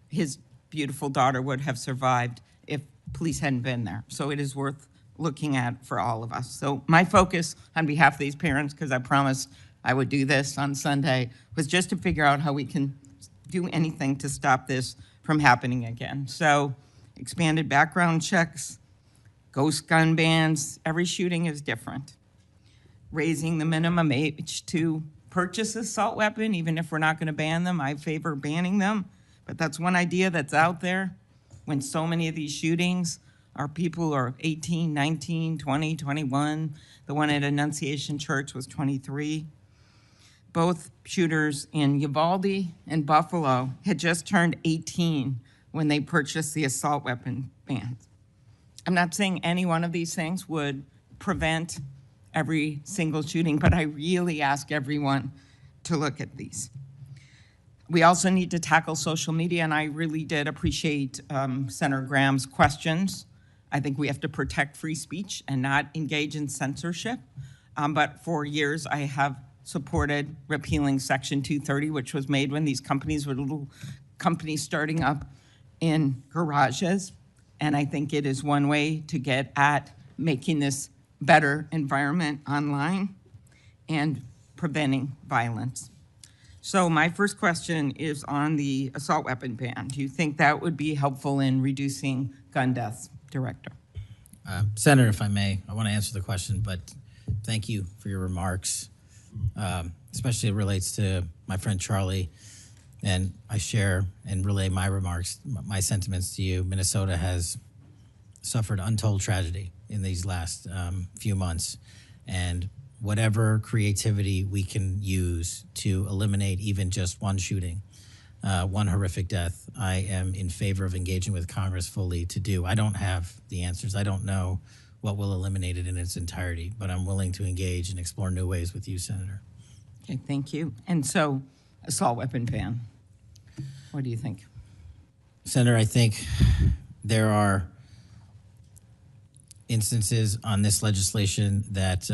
his beautiful daughter would have survived if police hadn't been there. So it is worth looking at for all of us. So my focus on behalf of these parents, because I promised I would do this on Sunday, was just to figure out how we can do anything to stop this from happening again. So expanded background checks, ghost gun bans, every shooting is different. Raising the minimum age to purchase an assault weapon, even if we're not going to ban them, I favor banning them. But that's one idea that's out there when so many of these shootings are people who are 18, 19, 20, 21. The one at Annunciation Church was 23. Both shooters in Uvalde and Buffalo had just turned 18 when they purchased the assault weapon bans. I'm not saying any one of these things would prevent every single shooting, but I really ask everyone to look at these. We also need to tackle social media, and I really did appreciate Senator Graham's questions. I think we have to protect free speech and not engage in censorship. But for years, I have supported repealing Section 230, which was made when these companies were little companies starting up in garages. And I think it is one way to get at making this better environment online and preventing violence. So my first question is on the assault weapon ban. Do you think that would be helpful in reducing gun deaths, Director? Senator, if I may, I want to answer the question, but thank you for your remarks, especially it relates to my friend Charlie, and I share and relay my remarks, my sentiments to you. Minnesota has suffered untold tragedy in these last few months, and whatever creativity we can use to eliminate even just one shooting, one horrific death, I am in favor of engaging with Congress fully to do. I don't have the answers. I don't know what will eliminate it in its entirety, but I'm willing to engage and explore new ways with you, Senator. Okay, thank you. And so, assault weapon ban, what do you think? Senator, I think there are instances on this legislation that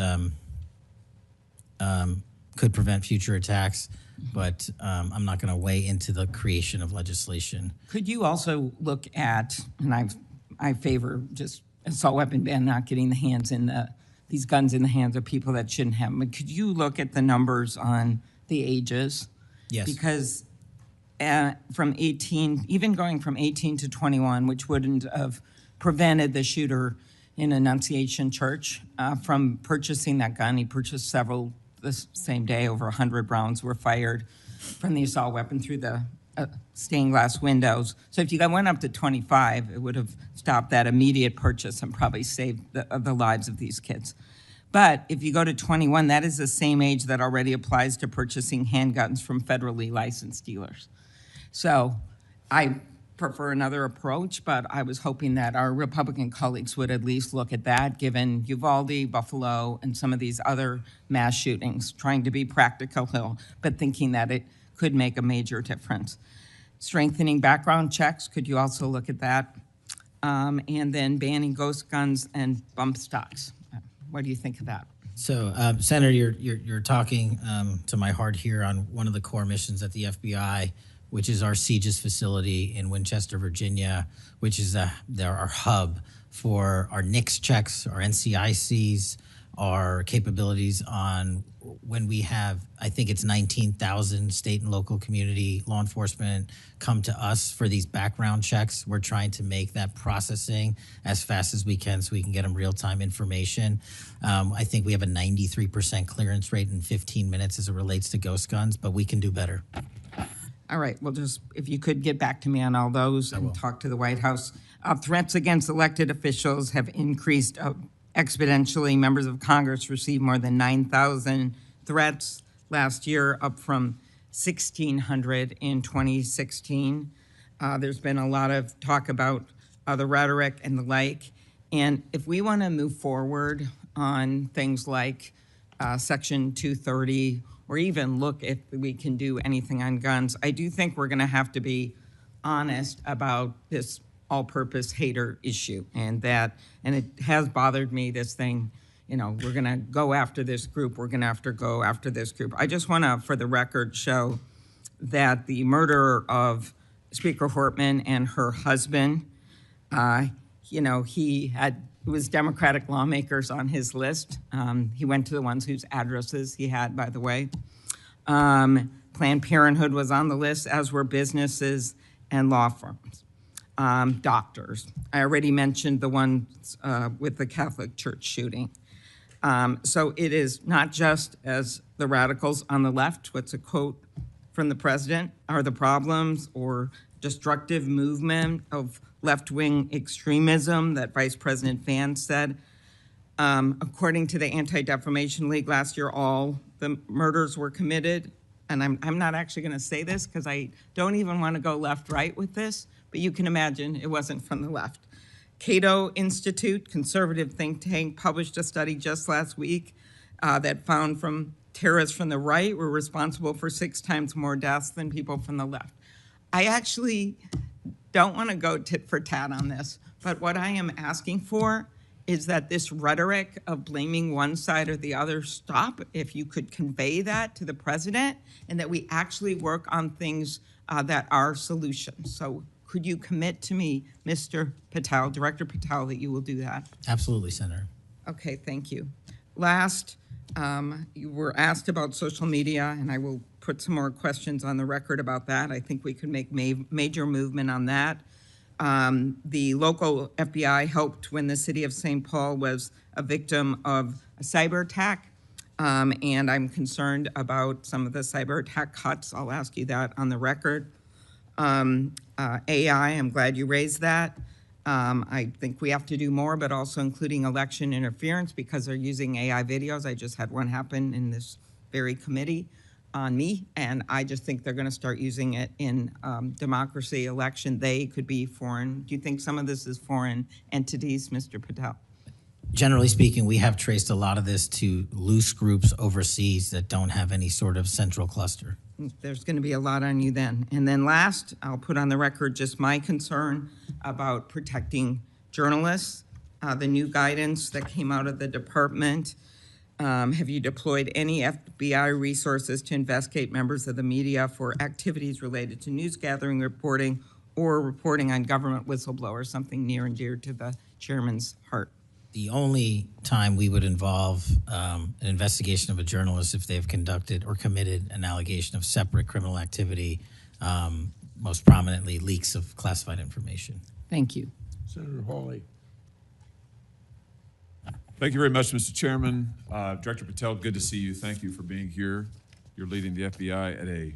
could prevent future attacks, but I'm not going to weigh into the creation of legislation. Could you also look at, and I favor just assault weapon ban, not getting these guns in the hands of people that shouldn't have them, but could you look at the numbers on the ages? Yes. Because from 18, even going from 18 to 21, which wouldn't have prevented the shooter in Annunciation Church from purchasing that gun. He purchased several the same day. Over 100 rounds were fired from the assault weapon through the stained glass windows. So if you went up to 25, it would have stopped that immediate purchase and probably saved the lives of these kids. But if you go to 21, that is the same age that already applies to purchasing handguns from federally licensed dealers. So I prefer another approach, but I was hoping that our Republican colleagues would at least look at that, given Uvalde, Buffalo, and some of these other mass shootings, trying to be practical, but thinking that it could make a major difference. Strengthening background checks, could you also look at that? And then banning ghost guns and bump stocks. What do you think of that? So, Senator, you're talking to my heart here on one of the core missions at the FBI, which is our CJIS facility in Winchester, Virginia, which is our hub for our NICS checks, our NCICs, our capabilities on when we have, I think it's 19,000 state and local community law enforcement come to us for these background checks. We're trying to make that processing as fast as we can so we can get them real-time information. I think we have a 93% clearance rate in 15 minutes as it relates to ghost guns, but we can do better. All right, well, just if you could get back to me on all those and talk to the White House. Threats against elected officials have increased exponentially. Members of Congress received more than 9,000 threats last year, up from 1,600 in 2016. There's been a lot of talk about the rhetoric and the like. And if we want to move forward on things like Section 230, or even look if we can do anything on guns, I do think we're going to have to be honest about this all-purpose hater issue, and it has bothered me, this thing, we're going to go after this group, we're going to have to go after this group. I just want to, for the record, show that the murderer of Speaker Hortman and her husband, it was Democratic lawmakers on his list. He went to the ones whose addresses he had, by the way. Planned Parenthood was on the list, as were businesses and law firms. Doctors. I already mentioned the ones with the Catholic Church shooting. So it is not just, as the radicals on the left, what's a quote from the president, are the problems or destructive movement of left-wing extremism that Vice President Vance said. According to the Anti-Defamation League last year, all the murders were committed. And I'm not actually going to say this because I don't even want to go left-right with this, but you can imagine it wasn't from the left. Cato Institute, conservative think tank, published a study just last week that found terrorists from the right were responsible for 6 times more deaths than people from the left. I actually don't want to go tit for tat on this, but what I am asking for is that this rhetoric of blaming one side or the other stop, if you could convey that to the president, and that we actually work on things that are solutions. So could you commit to me, Mr. Patel, Director Patel, that you will do that? Absolutely, Senator. Okay, thank you. Last, you were asked about social media, and I will put some more questions on the record about that. I think we could make major movement on that. The local FBI helped when the city of St. Paul was a victim of a cyber attack, and I'm concerned about some of the cyber attack cuts. I'll ask you that on the record. AI, I'm glad you raised that. I think we have to do more, but also including election interference, because they're using AI videos. I just had one happen in this very committee on me, and I just think they're going to start using it in democracy, election. They could be foreign. Do you think some of this is foreign entities, Mr. Patel? Generally speaking, we have traced a lot of this to loose groups overseas that don't have any sort of central cluster. There's going to be a lot on you then. And then last, I'll put on the record just my concern about protecting journalists. The new guidance that came out of the department. Have you deployed any FBI resources to investigate members of the media for activities related to news gathering, reporting, or reporting on government whistleblowers, something near and dear to the chairman's heart? The only time we would involve an investigation of a journalist if they've conducted or committed an allegation of separate criminal activity, most prominently leaks of classified information. Thank you. Senator Hawley. Thank you very much, Mr. Chairman. Director Patel, good to see you. Thank you for being here. You're leading the FBI at a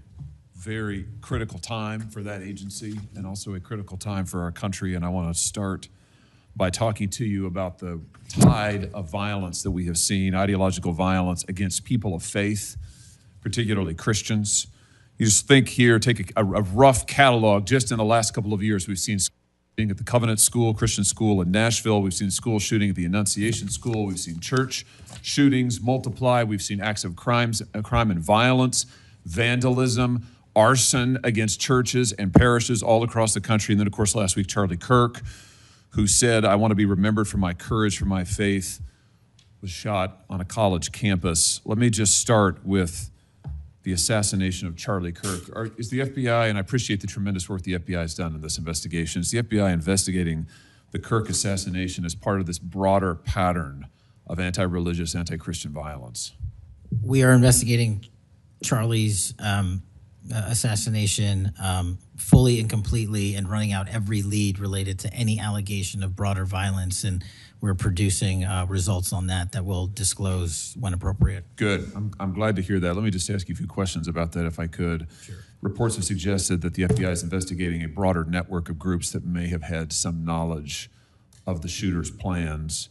very critical time for that agency and also a critical time for our country. And I want to start by talking to you about the tide of violence that we have seen, ideological violence against people of faith, particularly Christians. You just think here, take a rough catalog. Just in the last couple of years, we've seen shooting at the Covenant School, Christian school in Nashville. We've seen school shooting at the Annunciation School. We've seen church shootings multiply. We've seen acts of crime and violence, vandalism, arson against churches and parishes all across the country. And then, of course, last week, Charlie Kirk, who said, "I want to be remembered for my courage, for my faith," was shot on a college campus. Let me just start with the assassination of Charlie Kirk. Is the FBI, and I appreciate the tremendous work the FBI has done in this investigation, is the FBI investigating the Kirk assassination as part of this broader pattern of anti-religious, anti-Christian violence? We are investigating Charlie's assassination fully and completely, and running out every lead related to any allegation of broader violence, and we're producing results on that we'll disclose when appropriate. Good. I'm glad to hear that. Let me just ask you a few questions about that, if I could. Sure. Reports have suggested that the FBI is investigating a broader network of groups that may have had some knowledge of the shooter's plans.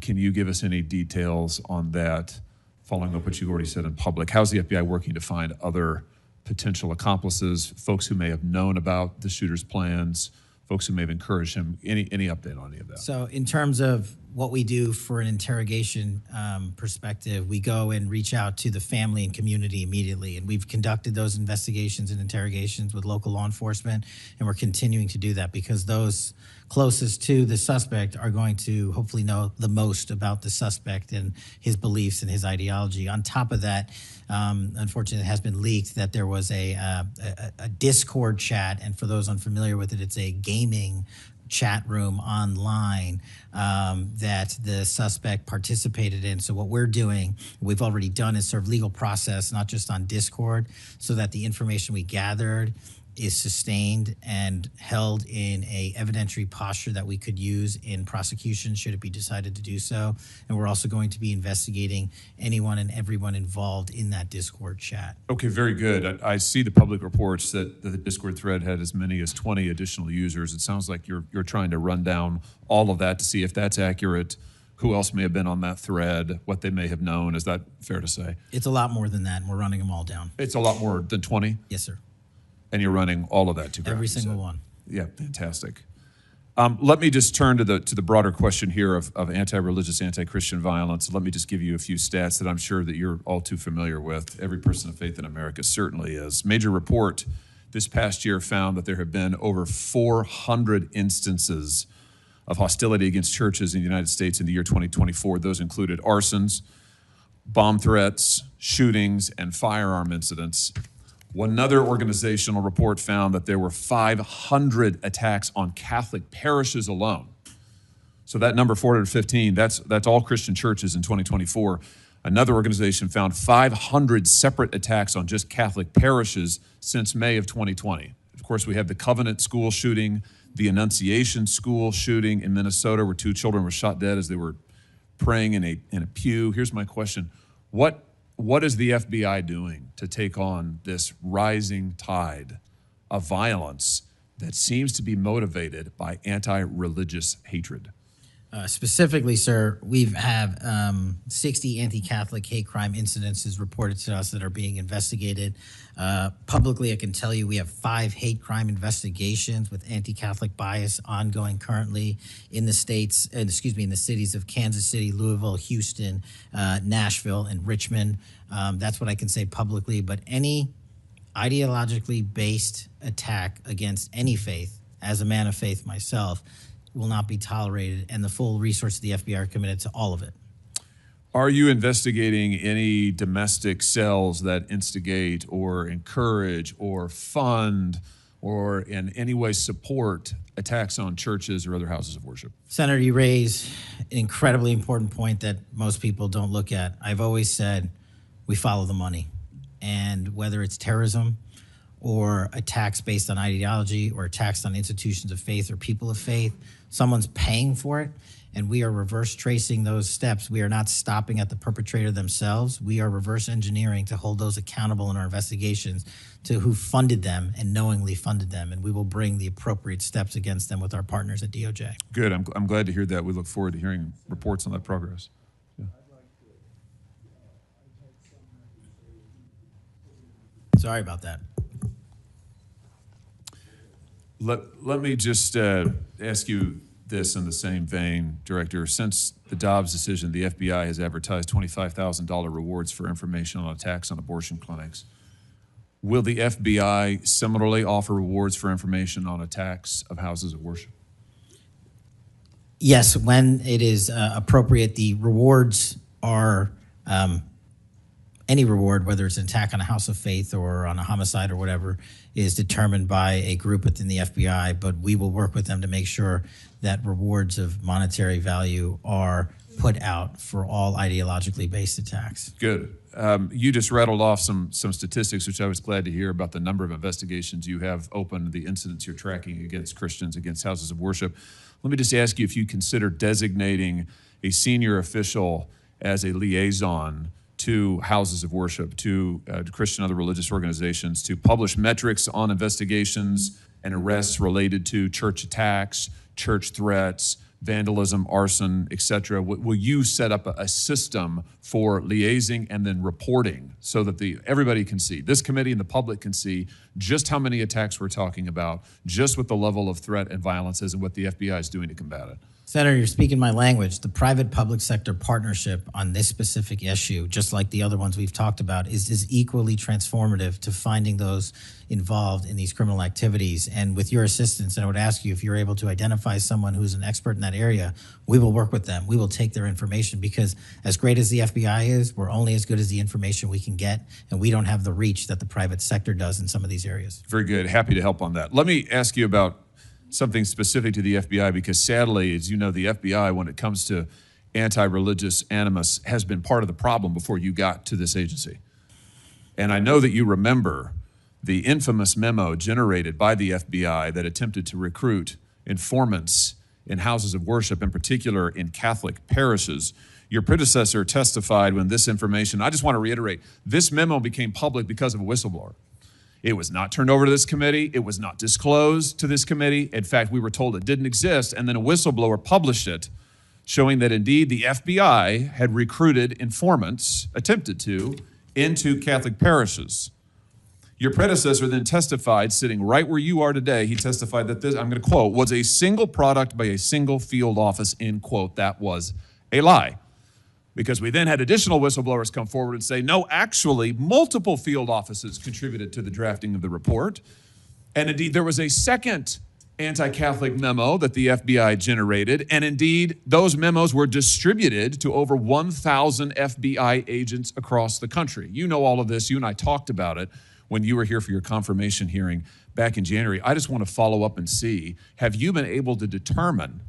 Can you give us any details on that, following up what you already said in public? How's the FBI working to find other potential accomplices, folks who may have known about the shooter's plans, folks who may have encouraged him? Any update on any of that? So in terms of what we do for an interrogation perspective, we go and reach out to the family and community immediately. And we've conducted those investigations and interrogations with local law enforcement, and we're continuing to do that because those closest to the suspect are going to hopefully know the most about the suspect and his beliefs and his ideology. On top of that, unfortunately, it has been leaked that there was a Discord chat, and for those unfamiliar with it, it's a gaming chat room online that the suspect participated in. So what we're doing, we've already done, is serve legal process, not just on Discord, so that the information we gathered is sustained and held in a evidentiary posture that we could use in prosecution should it be decided to do so. And we're also going to be investigating anyone and everyone involved in that Discord chat. Okay, very good. I see the public reports that the Discord thread had as many as 20 additional users. It sounds like you're trying to run down all of that to see if that's accurate, who else may have been on that thread, what they may have known. Is that fair to say? It's a lot more than that, and we're running them all down. It's a lot more than 20? Yes, sir. And you're running all of that to ground? Every single one. Yeah, fantastic. Let me just turn to the broader question here of anti-religious, anti-Christian violence. Let me just give you a few stats that I'm sure that you're all too familiar with. Every person of faith in America certainly is. Major report this past year found that there have been over 400 instances of hostility against churches in the United States in the year 2024. Those included arsons, bomb threats, shootings, and firearm incidents. Another organizational report found that there were 500 attacks on Catholic parishes alone. So that number, 415, that's all Christian churches in 2024. Another organization found 500 separate attacks on just Catholic parishes since May of 2020. Of course, we have the Covenant school shooting, the Annunciation school shooting in Minnesota, where 2 children were shot dead as they were praying in a pew. Here's my question. What is the FBI doing to take on this rising tide of violence that seems to be motivated by anti-religious hatred? Specifically, sir, we have 60 anti-Catholic hate crime incidences reported to us that are being investigated. Publicly, I can tell you we have 5 hate crime investigations with anti-Catholic bias ongoing currently in the states, in the cities of Kansas City, Louisville, Houston, Nashville, and Richmond. That's what I can say publicly, but any ideologically based attack against any faith, as a man of faith myself, will not be tolerated, and the full resources of the FBI are committed to all of it. Are you investigating any domestic cells that instigate or encourage or fund or in any way support attacks on churches or other houses of worship? Senator, you raise an incredibly important point that most people don't look at. I've always said we follow the money, and whether it's terrorism or attacks based on ideology or attacks on institutions of faith or people of faith, someone's paying for it, and we are reverse tracing those steps. We are not stopping at the perpetrator themselves. We are reverse engineering to hold those accountable in our investigations to who funded them and knowingly funded them, and we will bring the appropriate steps against them with our partners at DOJ. Good. I'm glad to hear that. We look forward to hearing reports on that progress. Yeah. Sorry about that. Let me just ask you this in the same vein, Director. Since the Dobbs decision, the FBI has advertised $25,000 rewards for information on attacks on abortion clinics. Will the FBI similarly offer rewards for information on attacks of houses of worship? Yes, when it is appropriate, the rewards are any reward, whether it's an attack on a house of faith or on a homicide or whatever, is determined by a group within the FBI, but we will work with them to make sure that rewards of monetary value are put out for all ideologically based attacks. Good. You just rattled off some statistics, which I was glad to hear, about the number of investigations you have open, the incidents you're tracking against Christians, against houses of worship. Let me just ask you if you consider designating a senior official as a liaison to houses of worship, to Christian other religious organizations, to publish metrics on investigations and arrests related to church attacks, church threats, vandalism, arson, etc. Will you set up a system for liaising and then reporting so that everybody can see, this committee and the public can see just how many attacks we're talking about, just what the level of threat and violence is and what the FBI is doing to combat it? Senator, you're speaking my language. The private-public sector partnership on this specific issue, just like the other ones we've talked about, is equally transformative to finding those involved in these criminal activities. And with your assistance, and I would ask you if you're able to identify someone who's an expert in that area, we will work with them. We will take their information, because as great as the FBI is, we're only as good as the information we can get, and we don't have the reach that the private sector does in some of these areas. Very good. Happy to help on that. Let me ask you about something specific to the FBI, because sadly, as you know, the FBI, when it comes to anti-religious animus, has been part of the problem before you got to this agency. And I know that you remember the infamous memo generated by the FBI that attempted to recruit informants in houses of worship, in particular in Catholic parishes. Your predecessor testified when this information, I just want to reiterate, this memo became public because of a whistleblower. It was not turned over to this committee. It was not disclosed to this committee. In fact, we were told it didn't exist, and then a whistleblower published it, showing that indeed the FBI had recruited informants, attempted to, into Catholic parishes. Your predecessor then testified, sitting right where you are today, he testified that this, I'm going to quote, was a single product by a single field office, end quote. That was a lie. Because we then had additional whistleblowers come forward and say, no, actually, multiple field offices contributed to the drafting of the report. And indeed, there was a second anti-Catholic memo that the FBI generated. And indeed, those memos were distributed to over 1,000 FBI agents across the country. You know all of this. You and I talked about it when you were here for your confirmation hearing back in January. I just want to follow up and see, have you been able to determine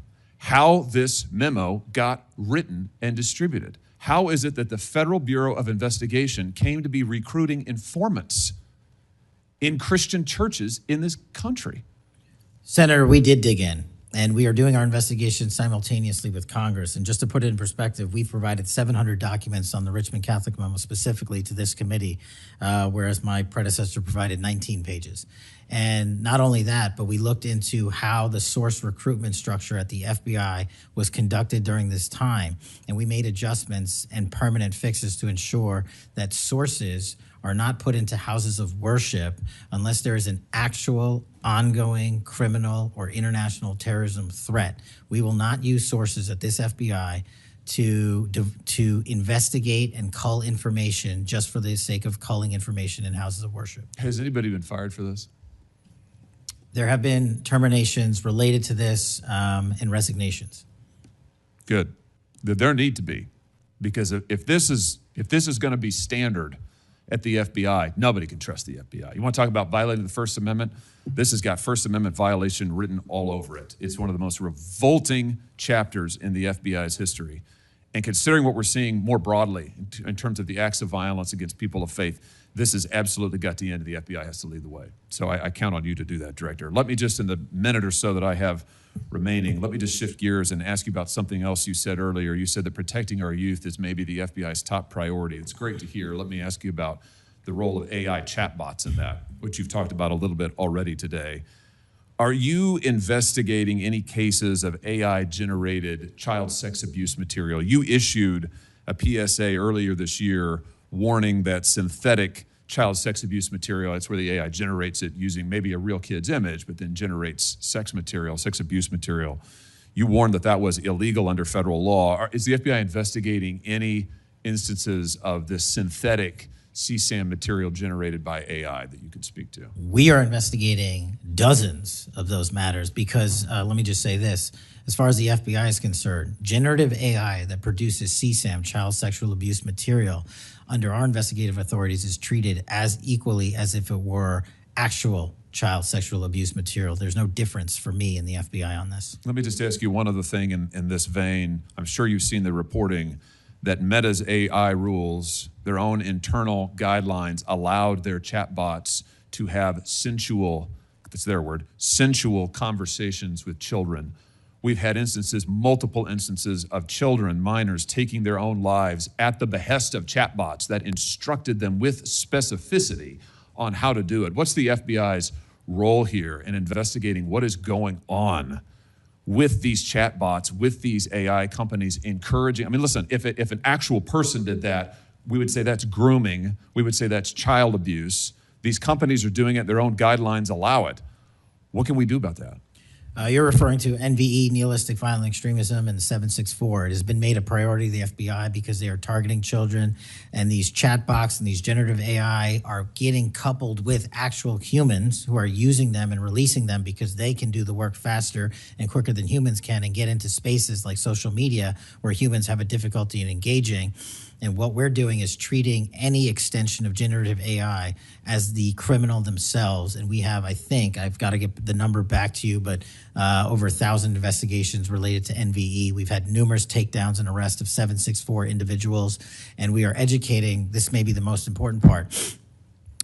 how this memo got written and distributed? How is it that the Federal Bureau of Investigation came to be recruiting informants in Christian churches in this country? Senator, we did dig in, and we are doing our investigation simultaneously with Congress. And just to put it in perspective, we've provided 700 documents on the Richmond Catholic memo specifically to this committee, whereas my predecessor provided 19 pages. And not only that, but we looked into how the source recruitment structure at the FBI was conducted during this time. And we made adjustments and permanent fixes to ensure that sources are not put into houses of worship unless there is an actual ongoing criminal or international terrorism threat. We will not use sources at this FBI to investigate and cull information just for the sake of culling information in houses of worship. Has anybody been fired for this? There have been terminations related to this and resignations. Good. There need to be, because if this is going to be standard at the FBI, nobody can trust the FBI. You want to talk about violating the First Amendment? This has got First Amendment violation written all over it. It's one of the most revolting chapters in the FBI's history. And considering what we're seeing more broadly in terms of the acts of violence against people of faith, this has absolutely got to end. The FBI has to lead the way. So I count on you to do that, Director. Let me just, in the minute or so that I have remaining, let me just shift gears and ask you about something else you said earlier. You said that protecting our youth is maybe the FBI's top priority. It's great to hear. Let me ask you about the role of AI chatbots in that, which you've talked about a little bit already today. Are you investigating any cases of AI-generated child sex abuse material? You issued a PSA earlier this year warning that synthetic child sex abuse material, that's where the AI generates it using maybe a real kid's image, but then generates sex material, sex abuse material. You warned that that was illegal under federal law. Is the FBI investigating any instances of this synthetic CSAM material generated by AI that you could speak to? We are investigating dozens of those matters because, let me just say this, as far as the FBI is concerned, generative AI that produces CSAM, child sexual abuse material, under our investigative authorities is treated as equally as if it were actual child sexual abuse material. There's no difference for me in the FBI on this. Let me just ask you one other thing in this vein. I'm sure you've seen the reporting that Meta's AI rules, their own internal guidelines, allowed their chatbots to have sensual, that's their word, sensual conversations with children. We've had instances, multiple instances of children, minors, taking their own lives at the behest of chatbots that instructed them with specificity on how to do it. What's the FBI's role here in investigating what is going on with these chatbots, with these AI companies encouraging? I mean, listen, if an actual person did that, we would say that's grooming. We would say that's child abuse. These companies are doing it. Their own guidelines allow it. What can we do about that? You're referring to NVE, nihilistic violent extremism, and the 764. It has been made a priority of the FBI because they are targeting children, and these chatbots and these generative AI are getting coupled with actual humans who are using them and releasing them because they can do the work faster and quicker than humans can and get into spaces like social media where humans have a difficulty in engaging. And what we're doing is treating any extension of generative AI as the criminal themselves. And we have, I think, I've got to get the number back to you, but over 1,000 investigations related to NVE. We've had numerous takedowns and arrests of 764 individuals. And we are educating, this may be the most important part,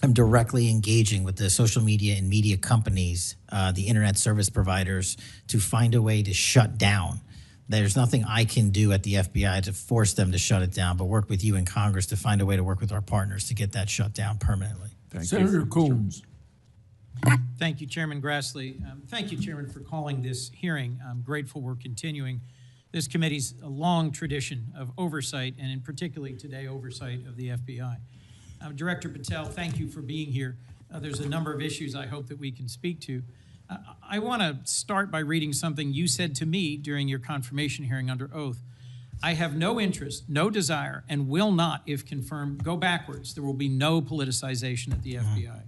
I'm directly engaging with the social media and media companies, the internet service providers, to find a way to shut down. There's nothing I can do at the FBI to force them to shut it down, but work with you in Congress to find a way to work with our partners to get that shut down permanently. Senator Coons. Thank you, Chairman Grassley. Thank you, Chairman, for calling this hearing. I'm grateful we're continuing this committee's long tradition of oversight, and in particularly today, oversight of the FBI. Director Patel, thank you for being here. There's a number of issues I hope that we can speak to. I want to start by reading something you said to me during your confirmation hearing under oath. I have no interest, no desire, and will not, if confirmed, go backwards. There will be no politicization at the FBI.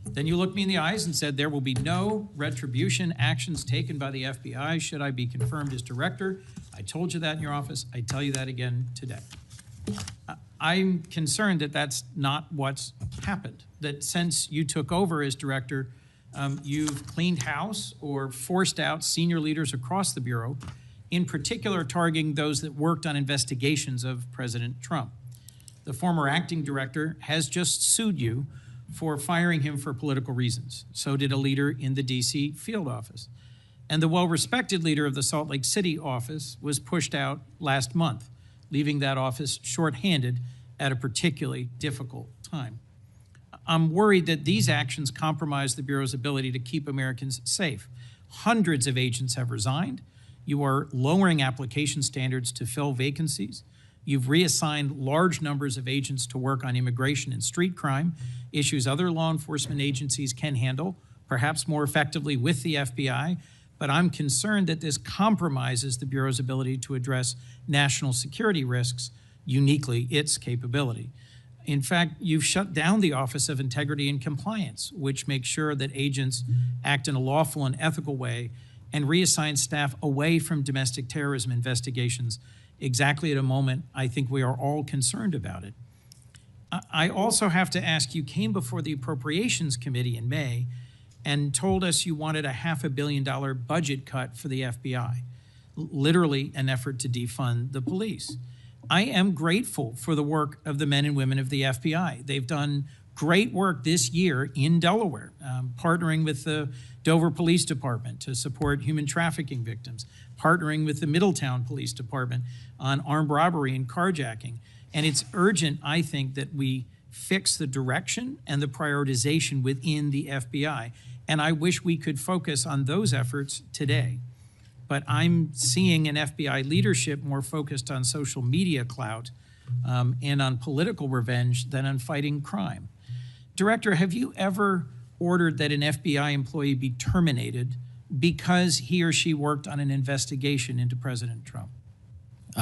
Then you looked me in the eyes and said there will be no retribution actions taken by the FBI should I be confirmed as director. I told you that in your office. I tell you that again today. I'm concerned that that's not what's happened, that since you took over as director, you've cleaned house or forced out senior leaders across the Bureau, in particular targeting those that worked on investigations of President Trump. The former acting director has just sued you for firing him for political reasons. So did a leader in the DC field office. And the well-respected leader of the Salt Lake City office was pushed out last month, leaving that office shorthanded at a particularly difficult time. I'm worried that these actions compromise the Bureau's ability to keep Americans safe. Hundreds of agents have resigned. You are lowering application standards to fill vacancies. You've reassigned large numbers of agents to work on immigration and street crime, issues other law enforcement agencies can handle, perhaps more effectively with the FBI. But I'm concerned that this compromises the Bureau's ability to address national security risks, uniquely its capability. In fact, you've shut down the Office of Integrity and Compliance, which makes sure that agents act in a lawful and ethical way, and reassign staff away from domestic terrorism investigations exactly at a moment I think we are all concerned about it. I also have to ask, you came before the Appropriations Committee in May and told us you wanted a $500 million budget cut for the FBI, literally an effort to defund the police. I am grateful for the work of the men and women of the FBI. They've done great work this year in Delaware, partnering with the Dover Police Department to support human trafficking victims, partnering with the Middletown Police Department on armed robbery and carjacking. And it's urgent, I think, that we fix the direction and the prioritization within the FBI. And I wish we could focus on those efforts today. But I'm seeing an FBI leadership more focused on social media clout and on political revenge than on fighting crime. Director, have you ever ordered that an FBI employee be terminated because he or she worked on an investigation into President Trump?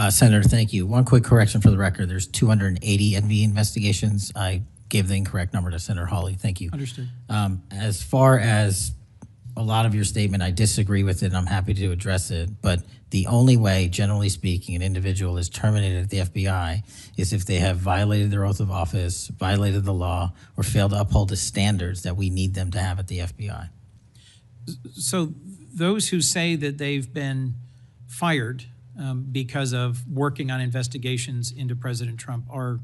Senator, thank you. One quick correction for the record. There's 280 NVE investigations. I gave the incorrect number to Senator Hawley. Thank you. Understood. As far as a lot of your statement. I disagree with it, and I'm happy to address it. But the only way, generally speaking, an individual is terminated at the FBI is if they have violated their oath of office, violated the law, or failed to uphold the standards that we need them to have at the FBI. So those who say that they've been fired because of working on investigations into President Trump are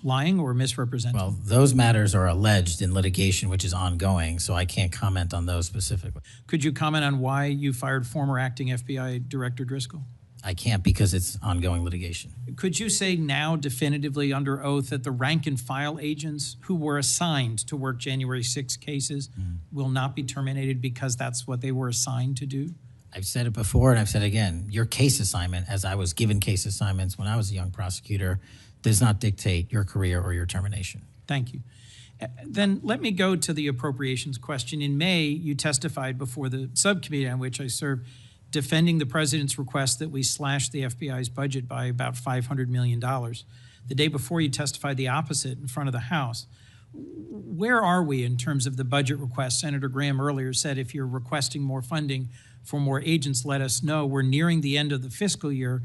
lying or misrepresenting? Well, those matters are alleged in litigation, which is ongoing, so I can't comment on those specifically. Could you comment on why you fired former acting FBI Director Driscoll? I can't because it's ongoing litigation. Could you say now definitively under oath that the rank and file agents who were assigned to work January 6 cases will not be terminated because that's what they were assigned to do? I've said it before and I've said it again. Your case assignment, as I was given case assignments when I was a young prosecutor, does not dictate your career or your termination. Thank you. Then let me go to the appropriations question. In May, you testified before the subcommittee on which I serve, defending the president's request that we slash the FBI's budget by about $500 million. The day before, you testified the opposite in front of the House. Where are we in terms of the budget request? Senator Graham earlier said if you're requesting more funding for more agents, let us know. We're nearing the end of the fiscal year.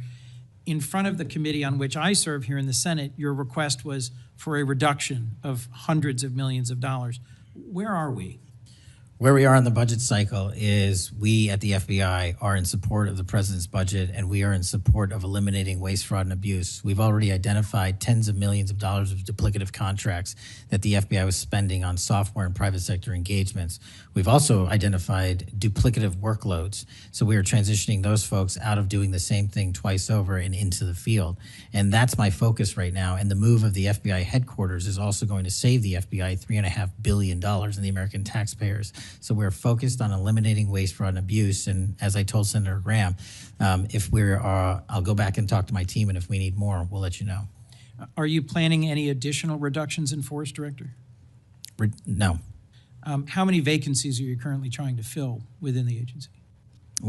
In front of the committee on which I serve here in the Senate, your request was for a reduction of hundreds of millions of dollars. Where are we? Where we are in the budget cycle is we at the FBI are in support of the president's budget, and we are in support of eliminating waste, fraud, and abuse. We've already identified tens of millions of dollars of duplicative contracts that the FBI was spending on software and private sector engagements. We've also identified duplicative workloads. So we are transitioning those folks out of doing the same thing twice over and into the field. And that's my focus right now. And the move of the FBI headquarters is also going to save the FBI $3.5 billion in the American taxpayers. So we're focused on eliminating waste, fraud, and abuse. And as I told Senator Graham, if I'll go back and talk to my team, and if we need more, we'll let you know. Are you planning any additional reductions in force, Director? No. How many vacancies are you currently trying to fill within the agency?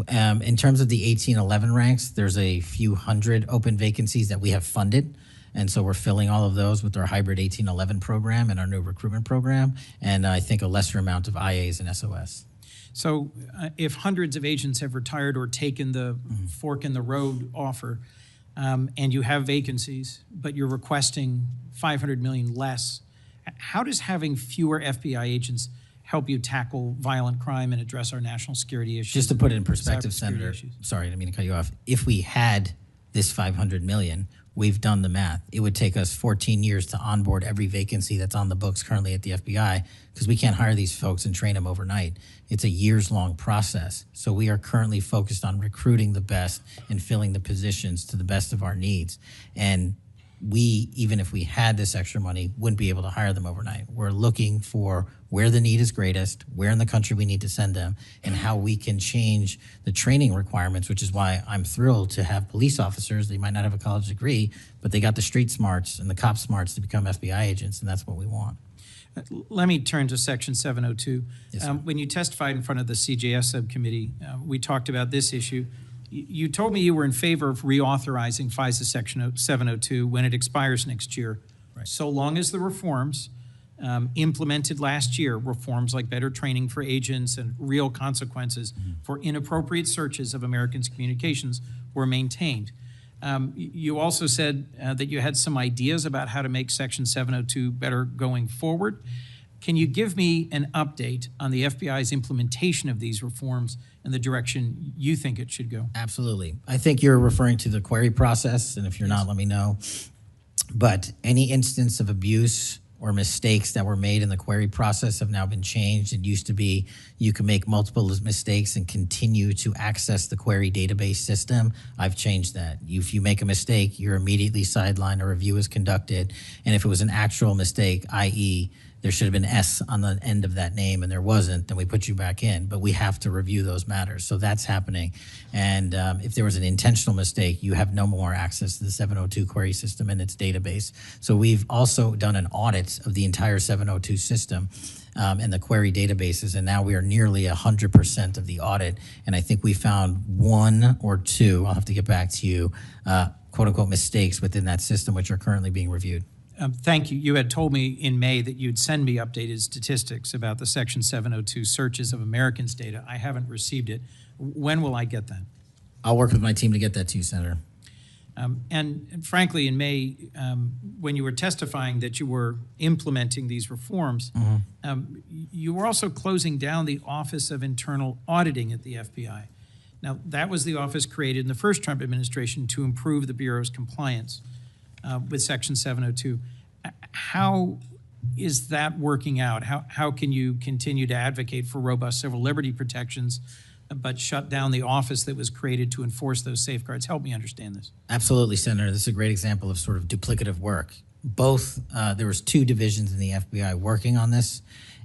In terms of the 1811 ranks, there's a few hundred open vacancies that we have funded. And so we're filling all of those with our hybrid 1811 program and our new recruitment program, and I think a lesser amount of IAs and SOS. So if hundreds of agents have retired or taken the fork in the road offer, and you have vacancies, but you're requesting $500 million less, how does having fewer FBI agents help you tackle violent crime and address our national security issues? Just to put it in perspective, cybersecurity Senator, issues? sorry, I didn't mean to cut you off. If we had this $500 million, we've done the math. It would take us 14 years to onboard every vacancy that's on the books currently at the FBI because we can't hire these folks and train them overnight. It's a years-long process. So we are currently focused on recruiting the best and filling the positions to the best of our needs. And we, even if we had this extra money, wouldn't be able to hire them overnight. We're looking for where the need is greatest, where in the country we need to send them, and how we can change the training requirements, which is why I'm thrilled to have police officers. They might not have a college degree, but they got the street smarts and the cop smarts to become FBI agents, and that's what we want. Let me turn to Section 702. Yes, sir. When you testified in front of the CJS subcommittee, we talked about this issue. You told me you were in favor of reauthorizing FISA Section 702 when it expires next year, Right. so long as the reforms implemented last year, reforms like better training for agents and real consequences for inappropriate searches of Americans' communications, were maintained. You also said that you had some ideas about how to make Section 702 better going forward. Can you give me an update on the FBI's implementation of these reforms and the direction you think it should go? Absolutely. I think you're referring to the query process, and if you're not, let me know. But any instance of abuse or mistakes that were made in the query process have now been changed. It used to be you can make multiple mistakes and continue to access the query database system. I've changed that. If you make a mistake, you're immediately sidelined, a review is conducted, and if it was an actual mistake, i.e., there should have been S on the end of that name and there wasn't, then we put you back in. But we have to review those matters. So that's happening. And if there was an intentional mistake, you have no more access to the 702 query system and its database. So we've also done an audit of the entire 702 system and the query databases. And now we are nearly 100% of the audit. And I think we found one or two, I'll have to get back to you, quote unquote mistakes within that system, which are currently being reviewed. Thank you. You had told me in May that you'd send me updated statistics about the Section 702 searches of Americans' data. I haven't received it. When will I get that? I'll work with my team to get that to you, Senator. And frankly, in May, when you were testifying that you were implementing these reforms, you were also closing down the Office of Internal Auditing at the FBI. Now, that was the office created in the first Trump administration to improve the Bureau's compliance with Section 702. How is that working out? How can you continue to advocate for robust civil liberty protections but shut down the office that was created to enforce those safeguards? Help me understand this. Absolutely, Senator. This is a great example of sort of duplicative work. Both, there was 2 divisions in the FBI working on this,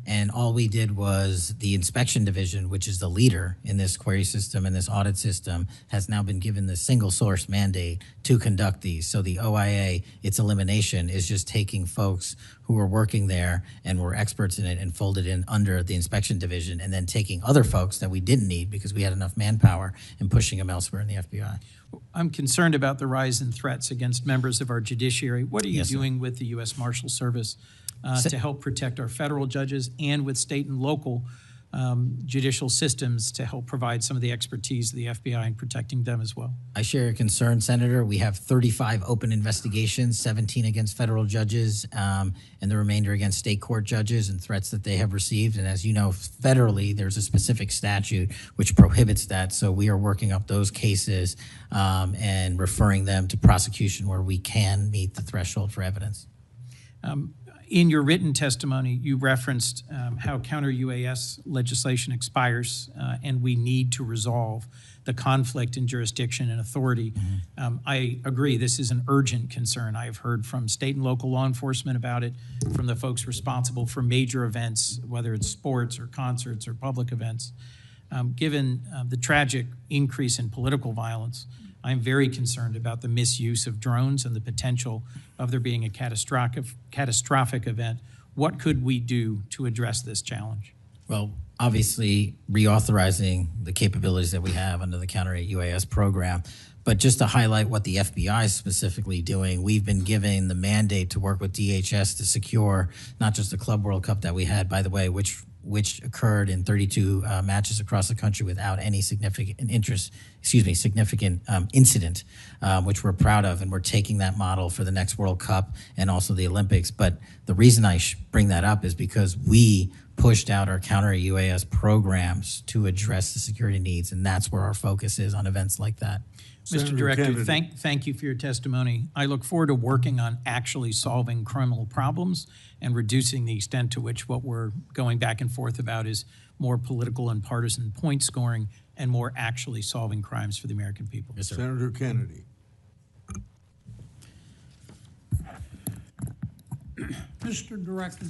and all we did was the inspection division, which is the leader in this query system and this audit system, has now been given the single source mandate to conduct these. So the OIA, its elimination is just taking folks who were working there and were experts in it and folded in under the inspection division, and then taking other folks that we didn't need because we had enough manpower and pushing them elsewhere in the FBI. I'm concerned about the rise in threats against members of our judiciary. What are you Yes, sir. doing with the U.S. Marshal Service to help protect our federal judges and with state and local judicial systems to help provide some of the expertise of the FBI in protecting them as well? I share your concern, Senator. We have 35 open investigations, 17 against federal judges, and the remainder against state court judges and threats that they have received. And as you know, federally, there's a specific statute which prohibits that. So we are working up those cases and referring them to prosecution where we can meet the threshold for evidence. In your written testimony, you referenced how counter-UAS legislation expires and we need to resolve the conflict in jurisdiction and authority. I agree, this is an urgent concern. I have heard from state and local law enforcement about it, from the folks responsible for major events, whether it's sports or concerts or public events. Given the tragic increase in political violence, I'm very concerned about the misuse of drones and the potential of there being a catastrophic event. What could we do to address this challenge? Well, obviously, reauthorizing the capabilities that we have under the Counter-UAS program. But just to highlight what the FBI is specifically doing, we've been given the mandate to work with DHS to secure not just the Club World Cup that we had, by the way, which occurred in 32 matches across the country without any significant incident, which we're proud of, and we're taking that model for the next World Cup and also the Olympics. But the reason I bring that up is because we pushed out our counter-UAS programs to address the security needs, and that's where our focus is on events like that. Mr. Director, thank you for your testimony. I look forward to working on actually solving criminal problems and reducing the extent to which what we're going back and forth about is more political and partisan point scoring and more actually solving crimes for the American people. Yes, sir. Senator Kennedy. Mr. Director,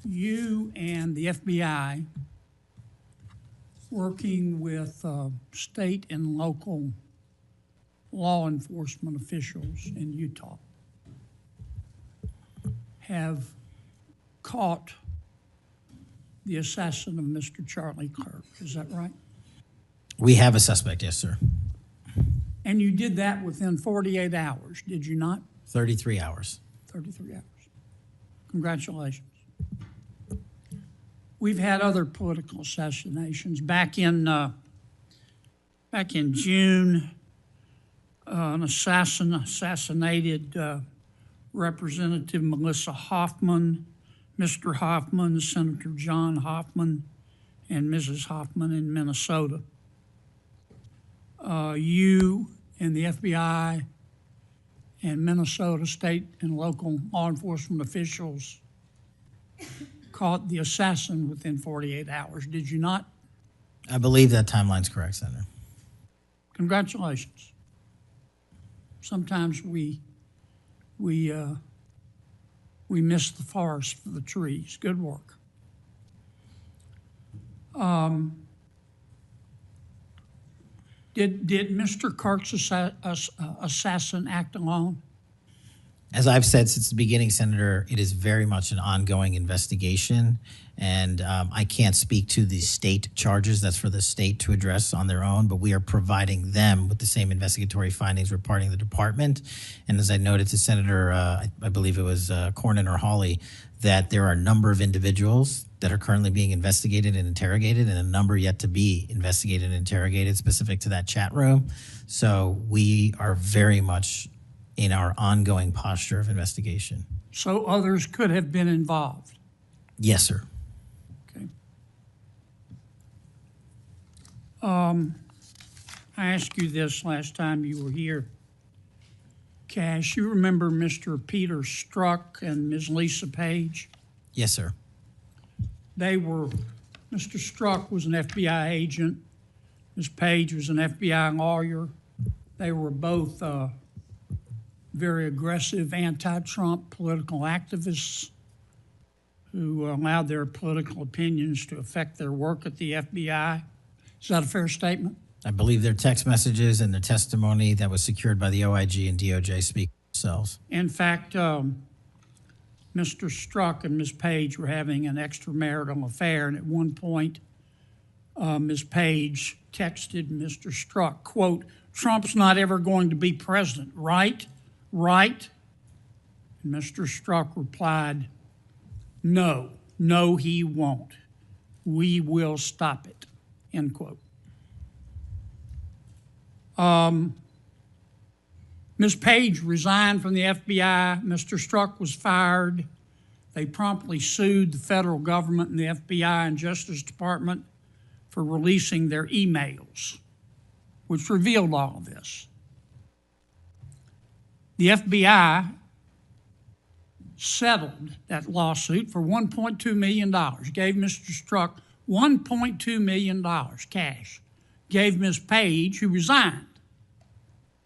you and the FBI working with state and local law enforcement officials in Utah have caught the assassin of Mr. Charlie Kirk. Is that right? We have a suspect, yes, sir. And you did that within 48 hours, did you not? 33 hours. 33 hours. Congratulations. We've had other political assassinations. Back in June, an assassinated Representative Melissa Hoffman, Mr. Hoffman, Senator John Hoffman, and Mrs. Hoffman in Minnesota. You and the FBI and Minnesota state and local law enforcement officials caught the assassin within 48 hours, did you not? I believe that timeline's correct, Senator. Congratulations. Sometimes we miss the forest for the trees. Good work. Did Mr. Kirk's assassin act alone? As I've said since the beginning, Senator, it is very much an ongoing investigation, and I can't speak to the state charges. That's for the state to address on their own, but we are providing them with the same investigatory findings we're parting the department. And as I noted to Senator, I believe it was Cornyn or Hawley, that there are a number of individuals that are currently being investigated and interrogated, and a number yet to be investigated and interrogated specific to that chat room. So we are very much in our ongoing posture of investigation. So others could have been involved. Yes, sir. Okay. I asked you this last time you were here. Cash, you remember Mr. Peter Strzok and Ms. Lisa Page? Yes, sir. Mr. Strzok was an FBI agent. Ms. Page was an FBI lawyer. They were both very aggressive anti-Trump political activists who allowed their political opinions to affect their work at the FBI. Is that a fair statement? I believe their text messages and their testimony that was secured by the OIG and DOJ speak for themselves. In fact, Mr. Strzok and Ms. Page were having an extramarital affair, and at one point, Ms. Page texted Mr. Strzok, quote, "Trump's not ever going to be president, right? Right?" And Mr. Strzok replied, "No, he won't. We will stop it," end quote. Ms. Page resigned from the FBI. Mr. Strzok was fired. They promptly sued the federal government and the FBI and Justice Department for releasing their emails, which revealed all of this. The FBI settled that lawsuit for $1.2 million, gave Mr. Strzok $1.2 million cash, gave Ms. Page, who resigned.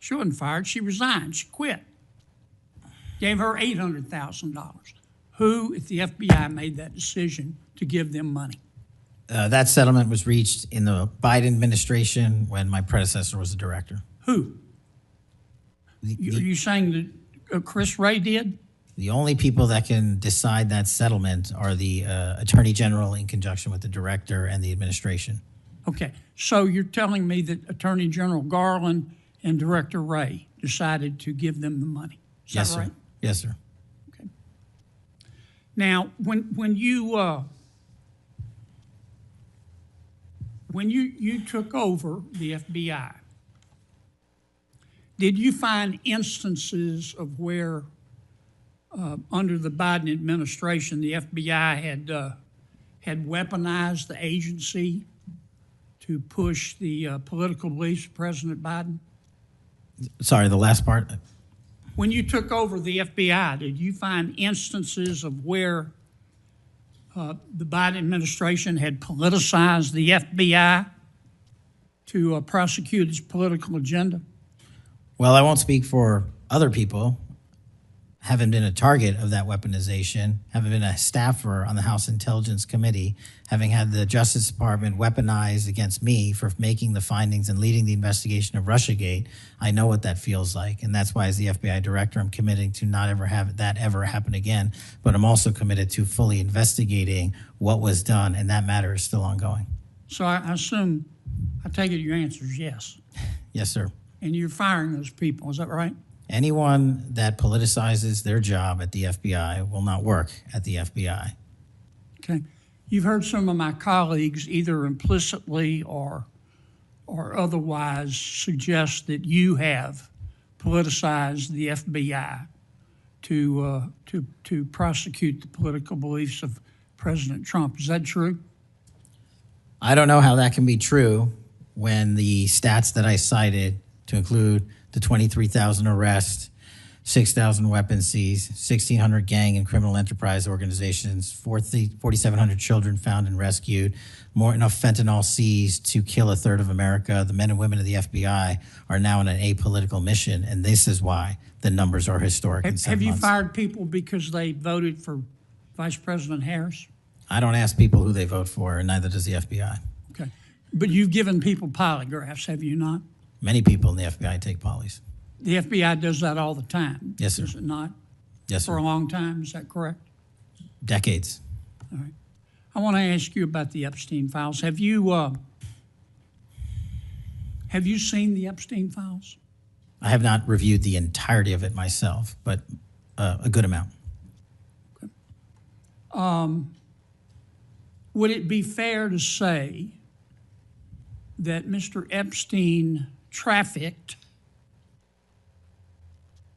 She wasn't fired, she resigned, she quit. Gave her $800,000. Who at the FBI made that decision to give them money? That settlement was reached in the Biden administration when my predecessor was the director. Who? Are you saying that Chris Wray did? The only people that can decide that settlement are the Attorney General in conjunction with the director and the administration. Okay, so you're telling me that Attorney General Garland and Director Wray decided to give them the money? Is Yes, that sir. right? Yes, sir. Okay. Now, when you took over the FBI, did you find instances of where under the Biden administration the FBI had weaponized the agency to push the political beliefs of President Biden? Sorry, the last part. When you took over the FBI, did you find instances of where the Biden administration had politicized the FBI to prosecute its political agenda? Well, I won't speak for other people. Haven't been a target of that weaponization, haven't been a staffer on the House Intelligence Committee, having had the Justice Department weaponized against me for making the findings and leading the investigation of Russiagate. I know what that feels like, and that's why as the FBI director, I'm committing to not ever have that ever happen again, but I'm also committed to fully investigating what was done, and that matter is still ongoing. So I take it your answer is yes. Yes, sir. And you're firing those people, is that right? Anyone that politicizes their job at the FBI will not work at the FBI. Okay. You've heard some of my colleagues either implicitly or otherwise suggest that you have politicized the FBI to prosecute the political beliefs of President Trump. Is that true? I don't know how that can be true when the stats that I cited, to include the 23,000 arrests, 6,000 weapons seized, 1,600 gang and criminal enterprise organizations, 4,700 children found and rescued, more enough fentanyl seized to kill a third of America. The men and women of the FBI are now on an apolitical mission, and this is why the numbers are historic in 7 Have you months. fired people because they voted for Vice President Harris? I don't ask people who they vote for, and neither does the FBI. Okay. But you've given people polygraphs, have you not? Many people in the FBI take polys. The FBI does that all the time. Yes, sir. Does it not? Yes, for sir. a long time, is that correct? Decades. All right. I want to ask you about the Epstein files. Have you seen the Epstein files? I have not reviewed the entirety of it myself, but a good amount. Would it be fair to say that Mr. Epstein trafficked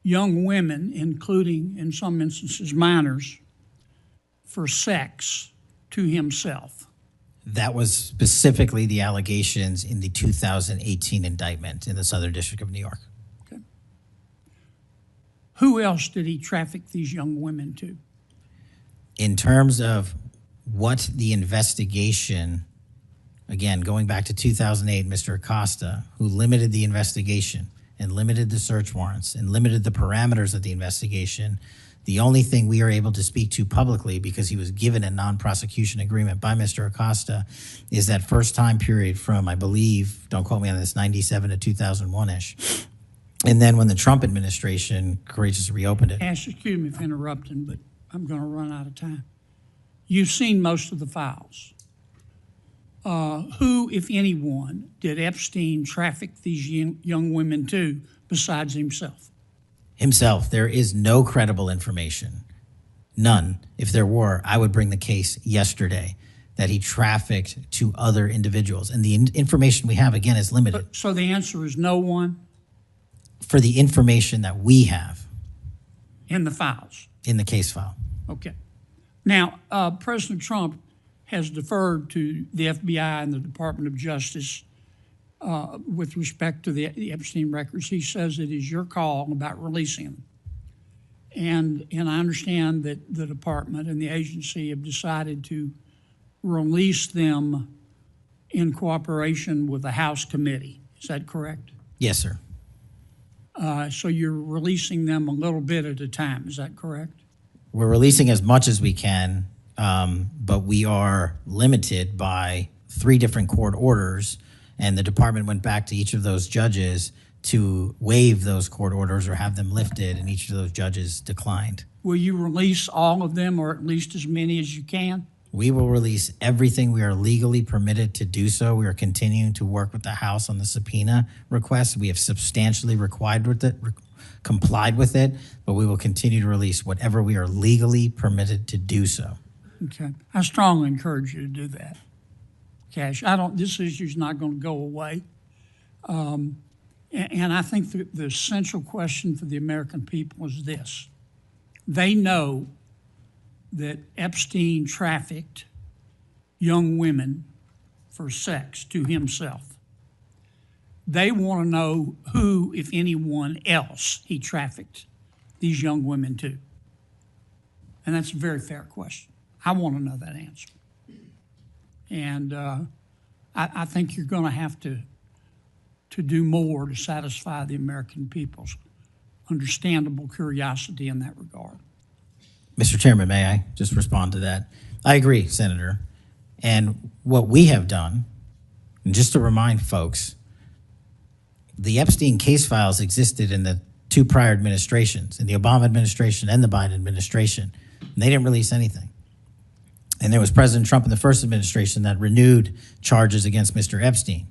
young women, including, in some instances, minors, for sex to himself? That was specifically the allegations in the 2018 indictment in the Southern District of New York. Okay. Who else did he traffic these young women to? In terms of what the investigation, again, going back to 2008, Mr. Acosta, who limited the investigation and limited the search warrants and limited the parameters of the investigation, the only thing we are able to speak to publicly, because he was given a non-prosecution agreement by Mr. Acosta, is that first time period from, I believe, don't quote me on this, 97 to 2001-ish. And then when the Trump administration courageously reopened it. Ash, excuse me for interrupting, but I'm going to run out of time. You've seen most of the files. Who, if anyone, did Epstein traffic these young women to besides himself? Himself. There is no credible information. None. If there were, I would bring the case yesterday that he trafficked to other individuals. And the information we have, again, is limited. So the answer is no one For the information that we have in the files? in the case file. Okay. Now, President Trump has deferred to the FBI and the Department of Justice with respect to the Epstein records. He says it is your call about releasing them. And I understand that the department and the agency have decided to release them in cooperation with the House committee. Is that correct? Yes, sir. So you're releasing them a little bit at a time. Is that correct? We're releasing as much as we can, but we are limited by 3 different court orders, and the department went back to each of those judges to waive those court orders or have them lifted, and each of those judges declined. Will you release all of them, or at least as many as you can? We will release everything we are legally permitted to do so. We are continuing to work with the House on the subpoena request. We have substantially complied with it, but we will continue to release whatever we are legally permitted to do so. Okay. I strongly encourage you to do that. Cash, this issue's not going to go away. And I think the essential question for the American people is this. They know that Epstein trafficked young women for sex to himself. They want to know who, if anyone else, he trafficked these young women to. And that's a very fair question. I want to know that answer. And I think you're going to have to do more to satisfy the American people's understandable curiosity in that regard. Mr. Chairman, may I just respond to that? I agree, Senator. And what we have done, and just to remind folks, the Epstein case files existed in the 2 prior administrations, in the Obama administration and the Biden administration. And they didn't release anything. And there was President Trump in the first administration that renewed charges against Mr. Epstein.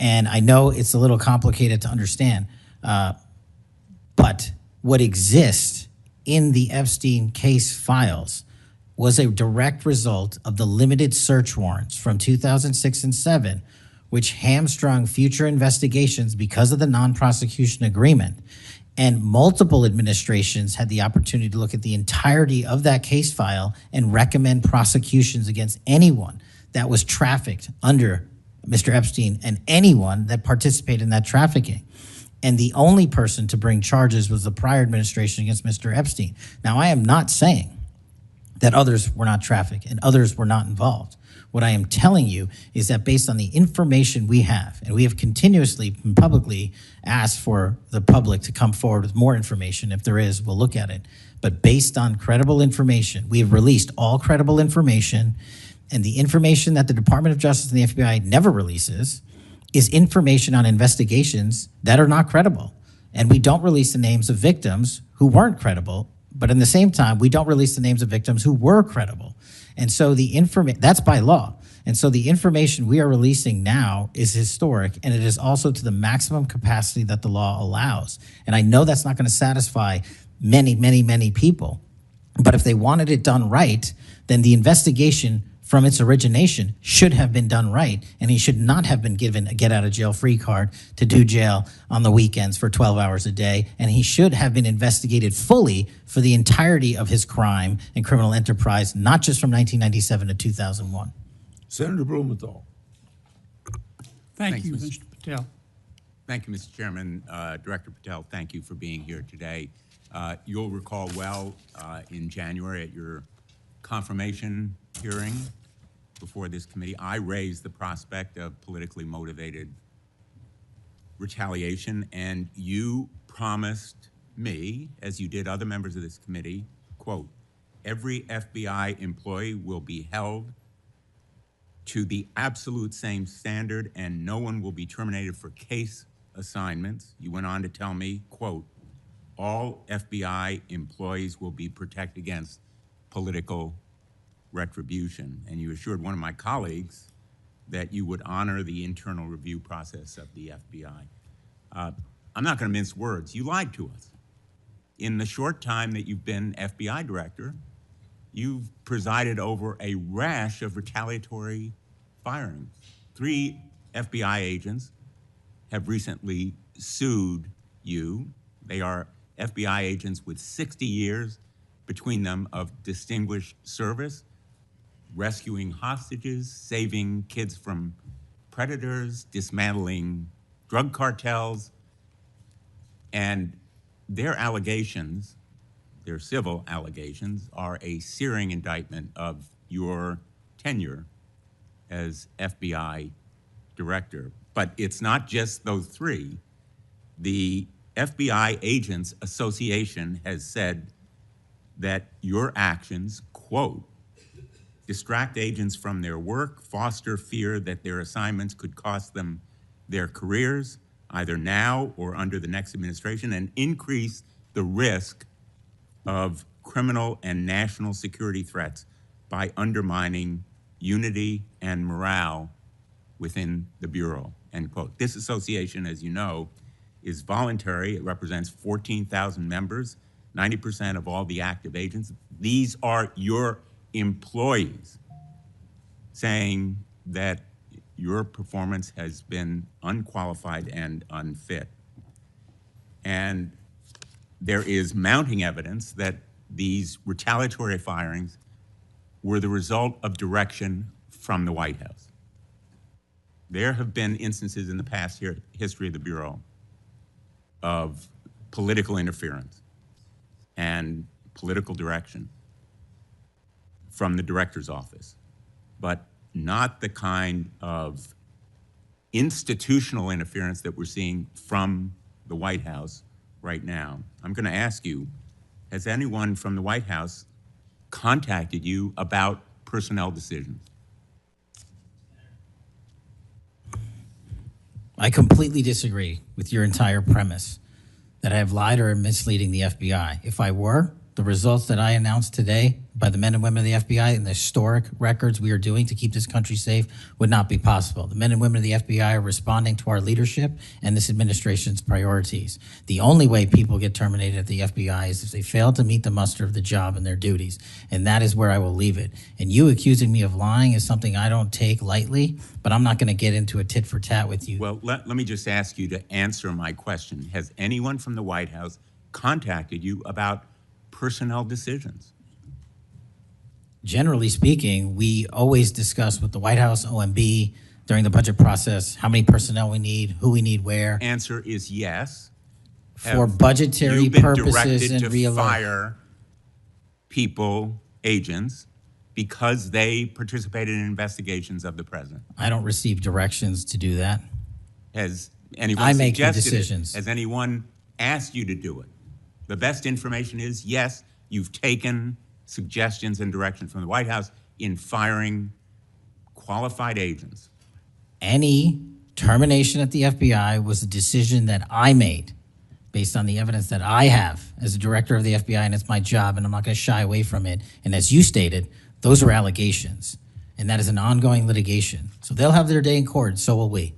And I know it's a little complicated to understand, but what exists in the Epstein case files was a direct result of the limited search warrants from 2006 and 2007, which hamstrung future investigations because of the non-prosecution agreement. And multiple administrations had the opportunity to look at the entirety of that case file and recommend prosecutions against anyone that was trafficked under Mr. Epstein and anyone that participated in that trafficking. And the only person to bring charges was the prior administration against Mr. Epstein. Now, I am not saying that others were not trafficked and others were not involved. What I am telling you is that based on the information we have, and we have continuously and publicly asked for the public to come forward with more information. If there is, we'll look at it. But based on credible information, we have released all credible information, and the information that the Department of Justice and the FBI never releases is information on investigations that are not credible. And we don't release the names of victims who weren't credible But in the same time, we don't release the names of victims who were credible. And so that's by law. And so the information we are releasing now is historic, and it is also to the maximum capacity that the law allows. And I know that's not going to satisfy many, many, many people. But if they wanted it done right, then the investigation from its origination should have been done right, and he should not have been given a get-out-of-jail-free card to do jail on the weekends for 12 hours a day, and he should have been investigated fully for the entirety of his crime and criminal enterprise, not just from 1997 to 2001. Senator Blumenthal. Thank Thanks, you, Mr. Mr. Patel. Thank you, Mr. Chairman. Director Patel, thank you for being here today. You'll recall well in January at your confirmation hearing before this committee, I raised the prospect of politically motivated retaliation, and you promised me, as you did other members of this committee, quote, every FBI employee will be held to the absolute same standard and no one will be terminated for case assignments. You went on to tell me, quote, all FBI employees will be protected against political retribution. And you assured one of my colleagues that you would honor the internal review process of the FBI. I'm not going to mince words. You lied to us. In the short time that you've been FBI director, you've presided over a rash of retaliatory firings. 3 FBI agents have recently sued you. They are FBI agents with 60 years between them of distinguished service, rescuing hostages, saving kids from predators, dismantling drug cartels, and their allegations, their civil allegations, are a searing indictment of your tenure as FBI director. But it's not just those 3. The FBI Agents Association has said that your actions, quote, distract agents from their work, foster fear that their assignments could cost them their careers, either now or under the next administration, and increase the risk of criminal and national security threats by undermining unity and morale within the Bureau, end quote. This association, as you know, is voluntary. It represents 14,000 members, 90% of all the active agents. These are your employees saying that your performance has been unqualified and unfit. And there is mounting evidence that these retaliatory firings were the result of direction from the White House. There have been instances in the past history of the Bureau of political interference and political direction from the director's office, but not the kind of institutional interference that we're seeing from the White House right now. I'm going to ask you, has anyone from the White House contacted you about personnel decisions? I completely disagree with your entire premise that I have lied or am misleading the FBI. If I were, the results that I announced today by the men and women of the FBI and the historic records we are doing to keep this country safe would not be possible. The men and women of the FBI are responding to our leadership and this administration's priorities. The only way people get terminated at the FBI is if they fail to meet the muster of the job and their duties, and that is where I will leave it. And you accusing me of lying is something I don't take lightly, but I'm not going to get into a tit for tat with you. Well, let me just ask you to answer my question. Has anyone from the White House contacted you about personnel decisions? Generally speaking, we always discuss with the White House, OMB, during the budget process, how many personnel we need, who we need where. Answer is yes. For budgetary purposes and to fire people, agents, because they participated in investigations of the president? I don't receive directions to do that. Has anyone I make the suggested it? decisions. Has anyone asked you to do it? The best information is, yes, you've taken suggestions and direction from the White House in firing qualified agents. Any termination at the FBI was a decision that I made based on the evidence that I have as a director of the FBI, and it's my job, and I'm not going to shy away from it. And as you stated, those are allegations, and that is an ongoing litigation. So they'll have their day in court, so will we.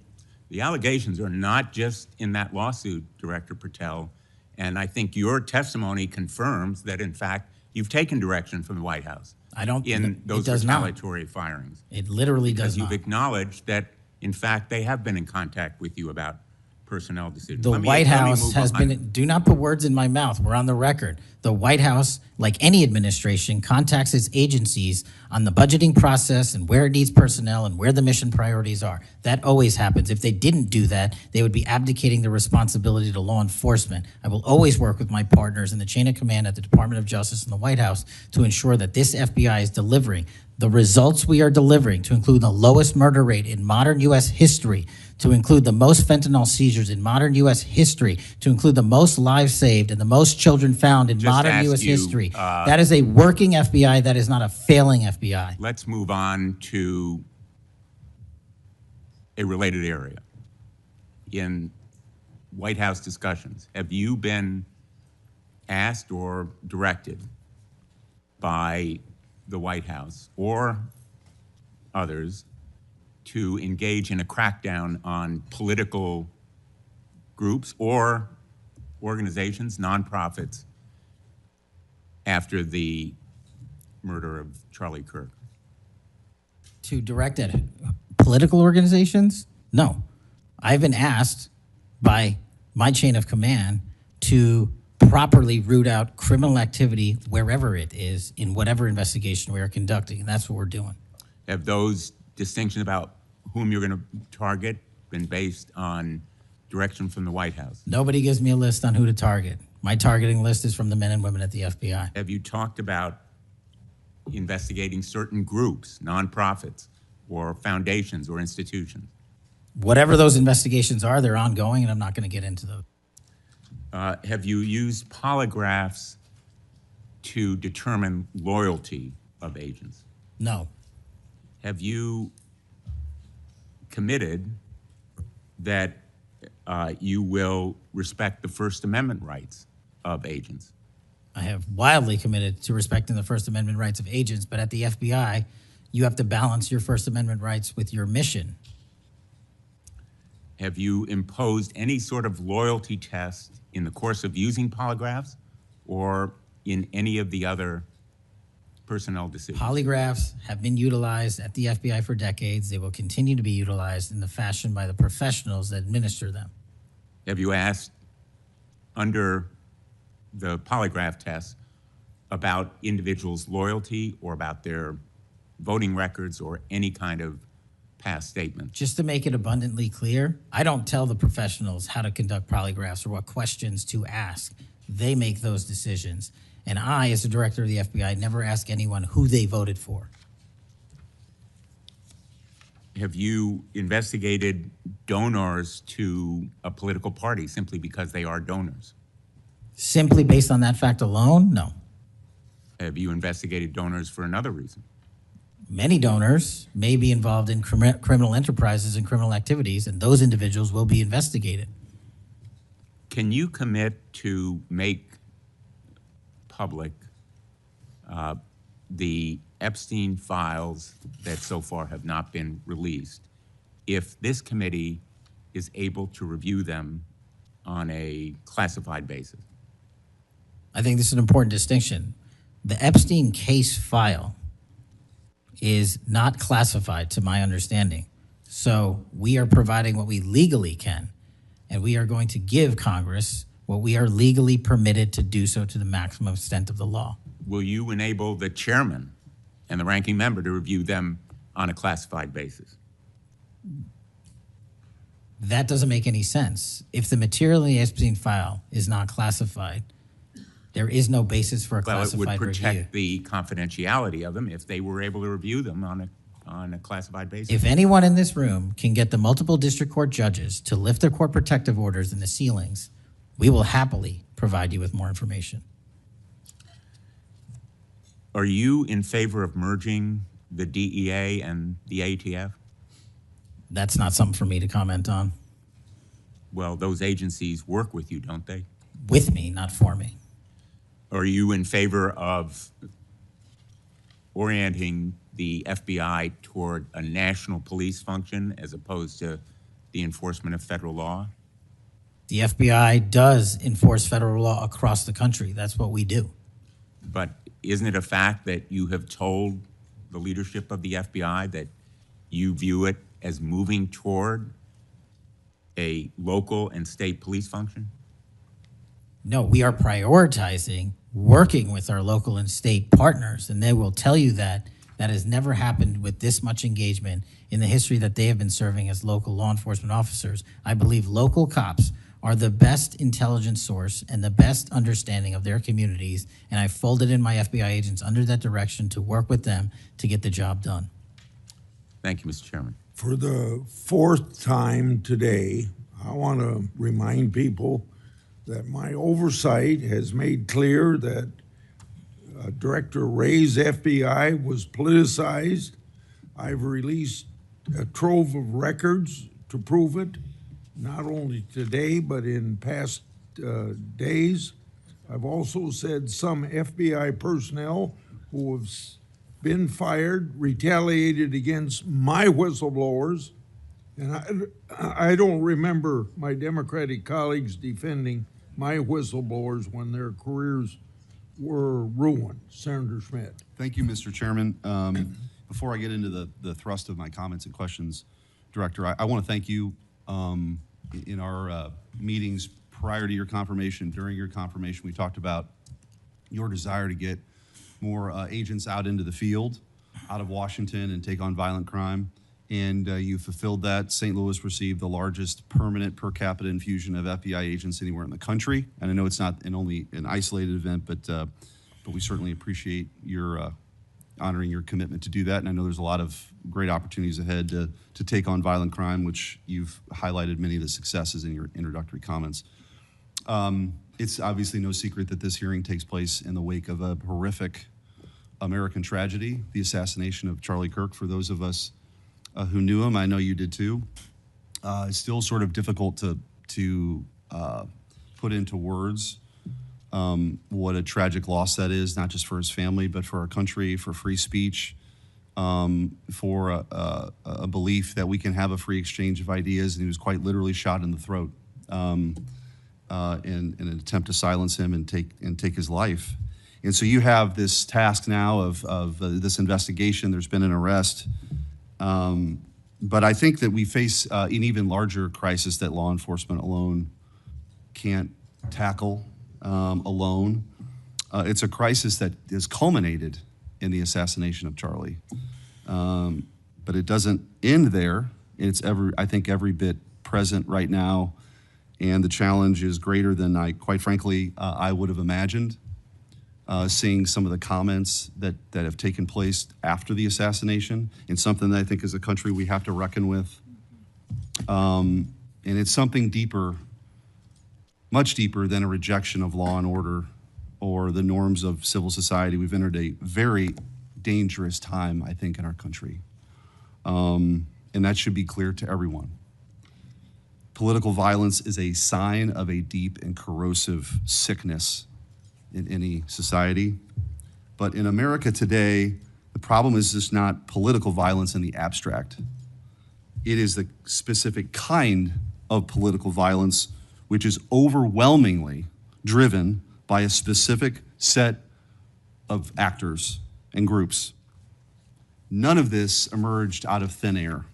The allegations are not just in that lawsuit, Director Patel, and I think your testimony confirms that, in fact, you've taken direction from the White House I don't. in those it does not. retaliatory firings. It literally does Because you've not. acknowledged that, in fact, they have been in contact with you about personnel decisions. The Let me- White let me House move has on. been, do not put words in my mouth, we're on the record. The White House, like any administration, contacts its agencies on the budgeting process and where it needs personnel and where the mission priorities are. That always happens. If they didn't do that, they would be abdicating the responsibility to law enforcement. I will always work with my partners in the chain of command at the Department of Justice and the White House to ensure that this FBI is delivering the results we are delivering, to include the lowest murder rate in modern U.S. history, to include the most fentanyl seizures in modern U.S. history, to include the most lives saved and the most children found in Just modern ask U.S. you, history. That is a working FBI. That is not a failing FBI. Let's move on to a related area. In White House discussions, have you been asked or directed by the White House or others to engage in a crackdown on political groups or organizations, nonprofits, after the murder of Charlie Kirk? To direct at political organizations? No. I've been asked by my chain of command to properly root out criminal activity wherever it is in whatever investigation we are conducting, and that's what we're doing. Have those distinctions about whom you're going to target been based on direction from the White House? Nobody gives me a list on who to target. My targeting list is from the men and women at the FBI. Have you talked about investigating certain groups, nonprofits, or foundations or institutions? Whatever those investigations are, they're ongoing, and I'm not going to get into those. Have you used polygraphs to determine loyalty of agents? No. Have you committed that you will respect the First Amendment rights of agents? I have wildly committed to respecting the First Amendment rights of agents, but at the FBI, you have to balance your First Amendment rights with your mission. Have you imposed any sort of loyalty test in the course of using polygraphs or in any of the other personnel decisions? Polygraphs have been utilized at the FBI for decades. They will continue to be utilized in the fashion by the professionals that administer them. Have you asked under the polygraph test about individuals' loyalty or about their voting records or any kind of past statement? Just to make it abundantly clear, I don't tell the professionals how to conduct polygraphs or what questions to ask. They make those decisions. And I, as the director of the FBI, never ask anyone who they voted for. Have you investigated donors to a political party simply because they are donors? Simply based on that fact alone, no. Have you investigated donors for another reason? Many donors may be involved in criminal enterprises and criminal activities, and those individuals will be investigated. Can you commit to make public the Epstein files that so far have not been released if this committee is able to review them on a classified basis? I think this is an important distinction. The Epstein case file is not classified, to my understanding. So we are providing what we legally can, and we are going to give Congress what we are legally permitted to do so to the maximum extent of the law. Will you enable the chairman and the ranking member to review them on a classified basis? That doesn't make any sense. If the material in the Epstein file is not classified, there is no basis for a Well, it would classified review. protect the confidentiality of them if they were able to review them on a classified basis. If anyone in this room can get the multiple district court judges to lift their court protective orders in the ceilings, we will happily provide you with more information. Are you in favor of merging the DEA and the ATF? That's not something for me to comment on. Well, those agencies work with you, don't they? with me, not for me. Are you in favor of orienting the FBI toward a national police function as opposed to the enforcement of federal law? The FBI does enforce federal law across the country. That's what we do. But isn't it a fact that you have told the leadership of the FBI that you view it as moving toward a local and state police function? No, we are prioritizing working with our local and state partners, and they will tell you that that has never happened with this much engagement in the history that they have been serving as local law enforcement officers. I believe local cops are the best intelligence source and the best understanding of their communities, and I folded in my FBI agents under that direction to work with them to get the job done. Thank you, Mr. Chairman. For the fourth time today, I want to remind people that my oversight has made clear that Director Wray's FBI was politicized. I've released a trove of records to prove it, not only today, but in past days. I've also said some FBI personnel who have been fired retaliated against my whistleblowers, and I don't remember my Democratic colleagues defending my whistleblowers when their careers were ruined. Senator Schmidt. Thank you, Mr. Chairman. Before I get into the thrust of my comments and questions, Director, I want to thank you. In our meetings prior to your confirmation, during your confirmation, we talked about your desire to get more agents out into the field, out of Washington, and take on violent crime. And you fulfilled that. St. Louis received the largest permanent per capita infusion of FBI agents anywhere in the country. And I know it's not only an isolated event, but we certainly appreciate your honoring your commitment to do that. And I know there's a lot of great opportunities ahead to take on violent crime, which you've highlighted many of the successes in your introductory comments. It's obviously no secret that this hearing takes place in the wake of a horrific American tragedy, the assassination of Charlie Kirk. For those of us who knew him, I know you did too. It's still sort of difficult to put into words what a tragic loss that is, not just for his family, but for our country, for free speech, for a belief that we can have a free exchange of ideas. And he was quite literally shot in the throat in an attempt to silence him and take his life. And so you have this task now of this investigation. There's been an arrest. But I think that we face an even larger crisis that law enforcement alone can't tackle alone. It's a crisis that has culminated in the assassination of Charlie. But it doesn't end there. It's I think every bit present right now, and the challenge is greater than quite frankly, I would have imagined. Seeing some of the comments that have taken place after the assassination, and something that I think as a country we have to reckon with. And it's something deeper, much deeper than a rejection of law and order or the norms of civil society. We've entered a very dangerous time, I think, in our country. And that should be clear to everyone. Political violence is a sign of a deep and corrosive sickness in any society. But in America today, the problem is just not political violence in the abstract. It is the specific kind of political violence which is overwhelmingly driven by a specific set of actors and groups. None of this emerged out of thin air.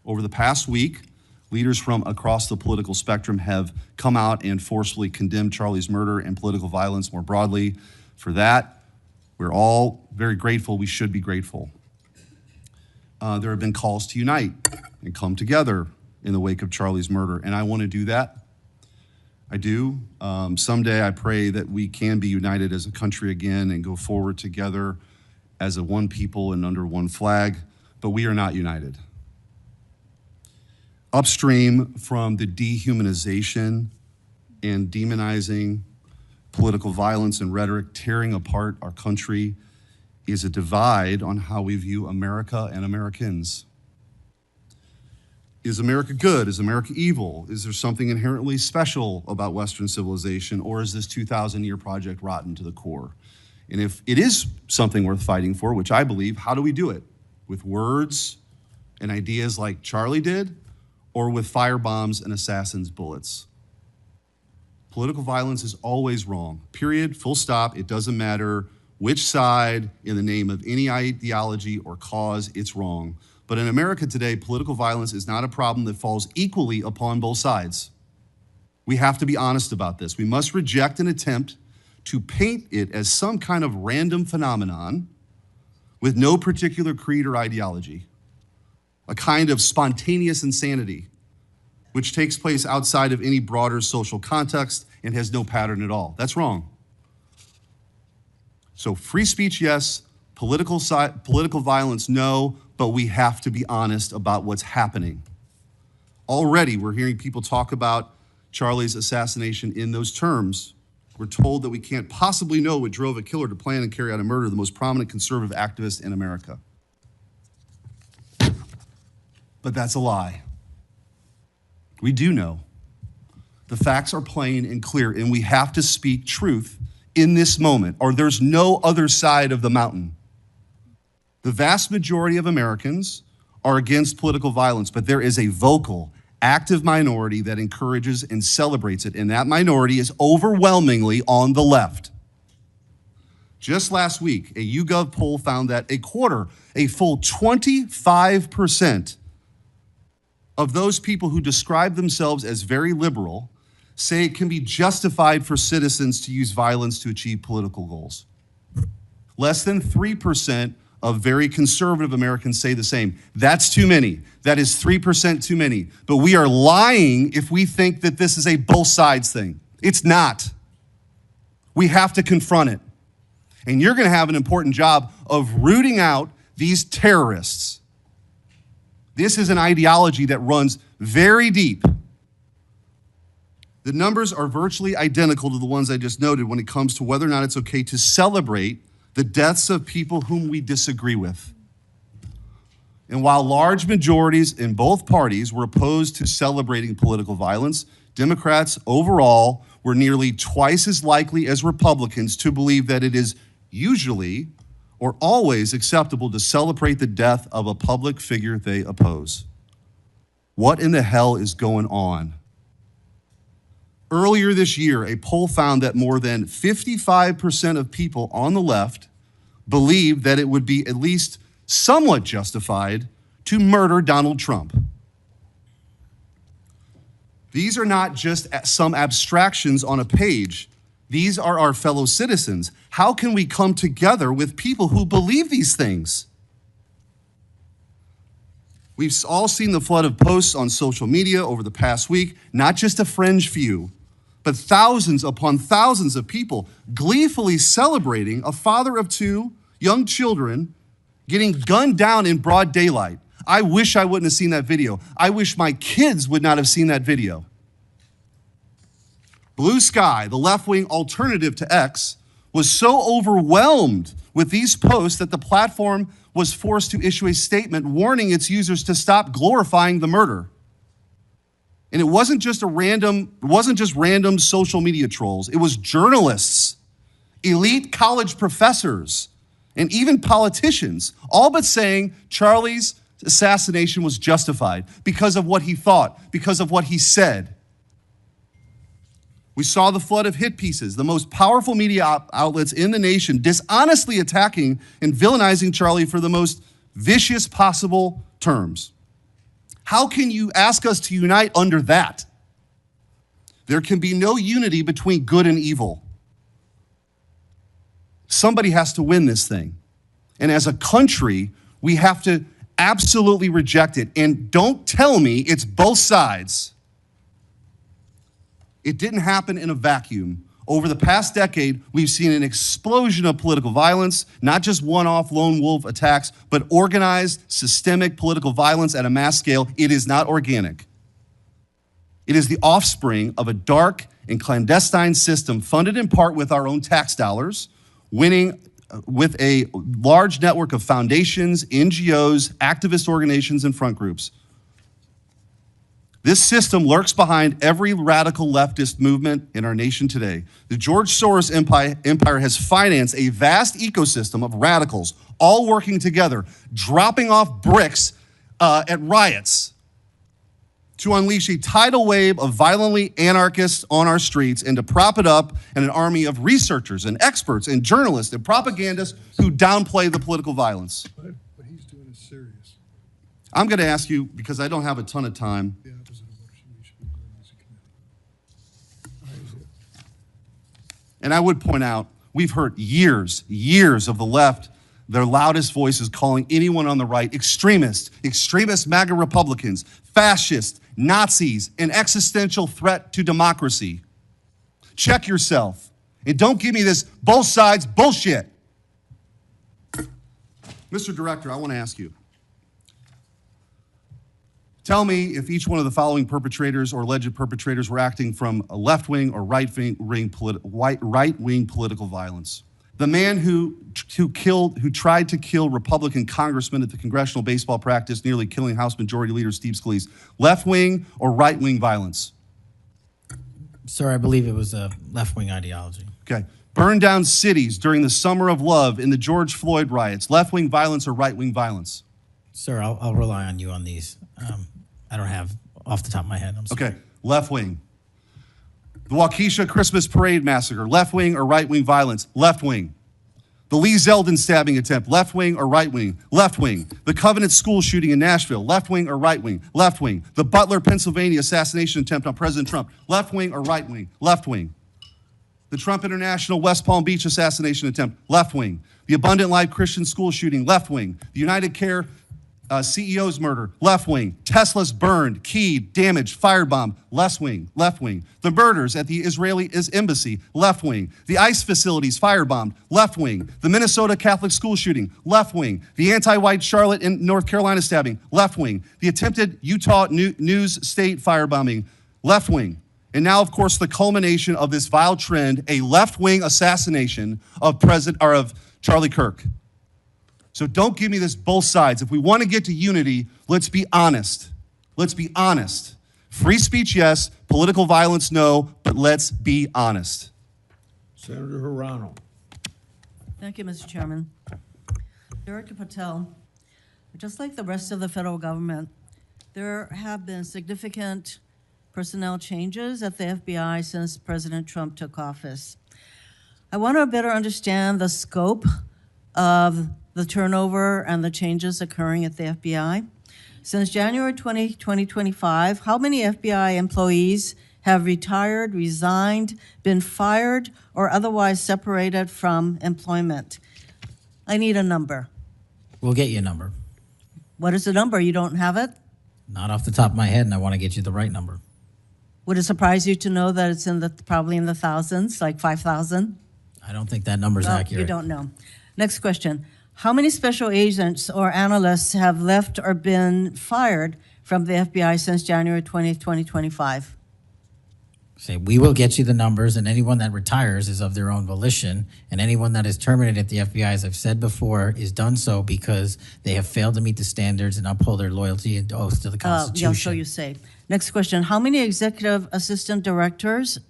Over the past week, leaders from across the political spectrum have come out and forcefully condemned Charlie's murder and political violence more broadly. For that, we're all very grateful. We should be grateful. There have been calls to unite and come together in the wake of Charlie's murder, and I want to do that. I do. Someday I pray that we can be united as a country again and go forward together as a one people and under one flag, but we are not united. Upstream from the dehumanization and demonizing political violence and rhetoric tearing apart our country is a divide on how we view America and Americans. Is America good? Is America evil? Is there something inherently special about Western civilization, or is this 2,000-year project rotten to the core? And if it is something worth fighting for, which I believe, how do we do it? With words and ideas like Charlie did, or with firebombs and assassins' bullets? Political violence is always wrong. Period, full stop. It doesn't matter which side, in the name of any ideology or cause, it's wrong. But in America today, political violence is not a problem that falls equally upon both sides. We have to be honest about this. We must reject an attempt to paint it as some kind of random phenomenon with no particular creed or ideology, a kind of spontaneous insanity, which takes place outside of any broader social context and has no pattern at all. That's wrong. So free speech, yes. Political violence, no. But we have to be honest about what's happening. Already, we're hearing people talk about Charlie's assassination in those terms. We're told that we can't possibly know what drove a killer to plan and carry out a murder of the most prominent conservative activist in America. But that's a lie. We do know. The facts are plain and clear, and we have to speak truth in this moment, or there's no other side of the mountain. The vast majority of Americans are against political violence, but there is a vocal, active minority that encourages and celebrates it, and that minority is overwhelmingly on the left. Just last week, a YouGov poll found that a full 25% of those people who describe themselves as very liberal say it can be justified for citizens to use violence to achieve political goals. Less than 3% of very conservative Americans say the same. That's too many. That is 3% too many. But we are lying if we think that this is a both sides thing. It's not. We have to confront it. And you're going to have an important job of rooting out these terrorists. This is an ideology that runs very deep. The numbers are virtually identical to the ones I just noted when it comes to whether or not it's okay to celebrate the deaths of people whom we disagree with. And while large majorities in both parties were opposed to celebrating political violence, Democrats overall were nearly twice as likely as Republicans to believe that it is usually or always acceptable to celebrate the death of a public figure they oppose. What in the hell is going on? Earlier this year, a poll found that more than 55% of people on the left believed that it would be at least somewhat justified to murder Donald Trump. These are not just some abstractions on a page. These are our fellow citizens. How can we come together with people who believe these things? We've all seen the flood of posts on social media over the past week, not just a fringe few, but thousands upon thousands of people gleefully celebrating a father of two young children getting gunned down in broad daylight. I wish I wouldn't have seen that video. I wish my kids would not have seen that video. Blue Sky, the left-wing alternative to X, was so overwhelmed with these posts that the platform was forced to issue a statement warning its users to stop glorifying the murder. And it wasn't just random social media trolls. It was journalists, elite college professors, and even politicians, all but saying Charlie's assassination was justified because of what he thought, because of what he said. We saw the flood of hit pieces, the most powerful media outlets in the nation dishonestly attacking and villainizing Charlie for the most vicious possible terms. How can you ask us to unite under that? There can be no unity between good and evil. Somebody has to win this thing. And as a country, we have to absolutely reject it. And don't tell me it's both sides. It didn't happen in a vacuum. Over the past decade, we've seen an explosion of political violence, not just one-off lone wolf attacks, but organized, systemic political violence at a mass scale. It is not organic. It is the offspring of a dark and clandestine system funded in part with our own tax dollars, winning with a large network of foundations, NGOs, activist organizations, and front groups. This system lurks behind every radical leftist movement in our nation today. The George Soros empire has financed a vast ecosystem of radicals, all working together, dropping off bricks at riots to unleash a tidal wave of violently anarchists on our streets and to prop it up in an army of researchers and experts and journalists and propagandists who downplay the political violence. What he's doing is serious. I'm going to ask you, because I don't have a ton of time, The opposite of what we should be doing as a committee. and I would point out, we've heard years of the left, their loudest voices calling anyone on the right extremist MAGA Republicans, fascists, Nazis, an existential threat to democracy. Check yourself. And don't give me this both sides bullshit. Mr. Director, I want to ask you. Tell me if each one of the following perpetrators or alleged perpetrators were acting from a left-wing or right-wing political violence. The man who tried to kill Republican congressman at the congressional baseball practice, nearly killing House Majority Leader Steve Scalise, left-wing or right-wing violence? Sir, I believe it was a left-wing ideology. Okay. Burned down cities during the Summer of Love in the George Floyd riots, left-wing violence or right-wing violence? Sir, I'll rely on you on these. I don't have off the top of my head. I'm sorry. Okay, left-wing. The Waukesha Christmas Parade massacre, left-wing or right-wing violence? Left-wing. The Lee Zeldin stabbing attempt, left-wing or right-wing? Left-wing. The Covenant school shooting in Nashville, left-wing or right-wing? Left-wing. The Butler, Pennsylvania assassination attempt on President Trump, left-wing or right-wing? Left-wing. The Trump International West Palm Beach assassination attempt, left-wing. The Abundant Life Christian school shooting, left-wing. The United Care CEO's murder, left-wing. Tesla's burned, keyed, damaged, firebombed, left-wing. The murders at the Israeli embassy, left-wing. The ICE facilities firebombed, left-wing. The Minnesota Catholic school shooting, left-wing. The anti-white Charlotte and North Carolina stabbing, left-wing. The attempted Utah News State firebombing, left-wing. And now, of course, the culmination of this vile trend, a left-wing assassination of Charlie Kirk. So don't give me this both sides. If we want to get to unity, let's be honest. Let's be honest. Free speech, yes. Political violence, no. But let's be honest. Senator Hirano. Thank you, Mr. Chairman. Director Patel, just like the rest of the federal government, there have been significant personnel changes at the FBI since President Trump took office. I want to better understand the scope of the turnover and the changes occurring at the FBI. Since January 2025, how many FBI employees have retired, resigned, been fired, or otherwise separated from employment? I need a number. We'll get you a number. What is the number? You don't have it? Not off the top of my head, and I want to get you the right number. Would it surprise you to know that it's probably in the thousands, like 5,000? I don't think that number's Well, accurate. you don't know. Next question. How many special agents or analysts have left or been fired from the FBI since January 20th, 2025? Say, we will get you the numbers, and anyone that retires is of their own volition, and anyone that is terminated at the FBI, as I've said before, is done so because they have failed to meet the standards and uphold their loyalty and oath to the Constitution. Yeah, so you say. Next question. How many executive assistant directors,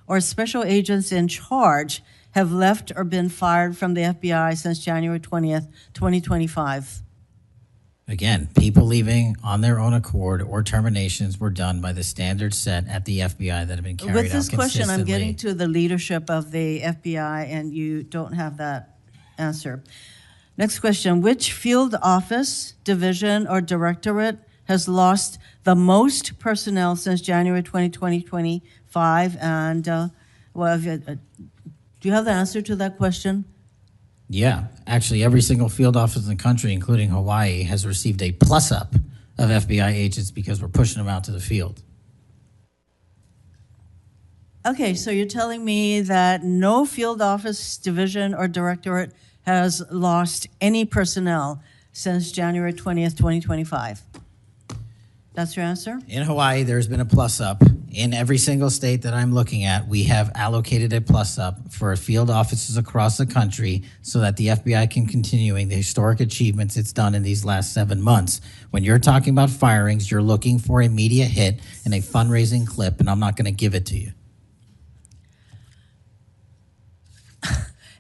or special agents in charge have left or been fired from the FBI since January 20th, 2025? Again, people leaving on their own accord or terminations were done by the standards set at the FBI that have been carried out With this question, I'm getting consistently. to the leadership of the FBI, and you don't have that answer. Next question. Which field office, division, or directorate has lost the most personnel since January 2025? And do you have the answer to that question? Yeah, actually, every single field office in the country, including Hawaii, has received a plus-up of FBI agents because we're pushing them out to the field. Okay, so you're telling me that no field office, division, or directorate has lost any personnel since January 20th, 2025? That's your answer? In Hawaii, there's been a plus-up. In every single state that I'm looking at, we have allocated a plus up for field offices across the country so that the FBI can continuing the historic achievements it's done in these last 7 months. When you're talking about firings, you're looking for a media hit and a fundraising clip, and I'm not going to give it to you.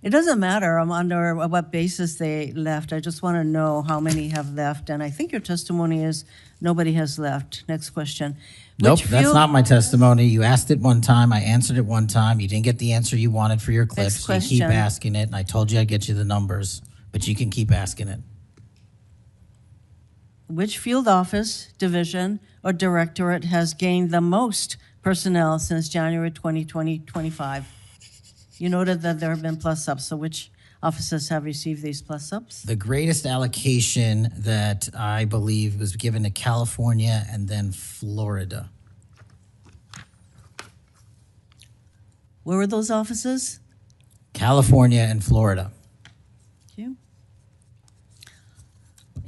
It doesn't matter under what basis they left. I just want to know how many have left. And I think your testimony is nobody has left. Next question. Nope, Which that's field- not my testimony. You asked it one time, I answered it one time. You didn't get the answer you wanted for your clips. So you keep question. asking it, and I told you I'd get you the numbers, but you can keep asking it. Which field office, division, or directorate has gained the most personnel since January 2025? You noted that there have been plus-ups, so which offices have received these plus-ups? The greatest allocation that I believe was given to California and then Florida. Where were those offices? California and Florida. Thank you.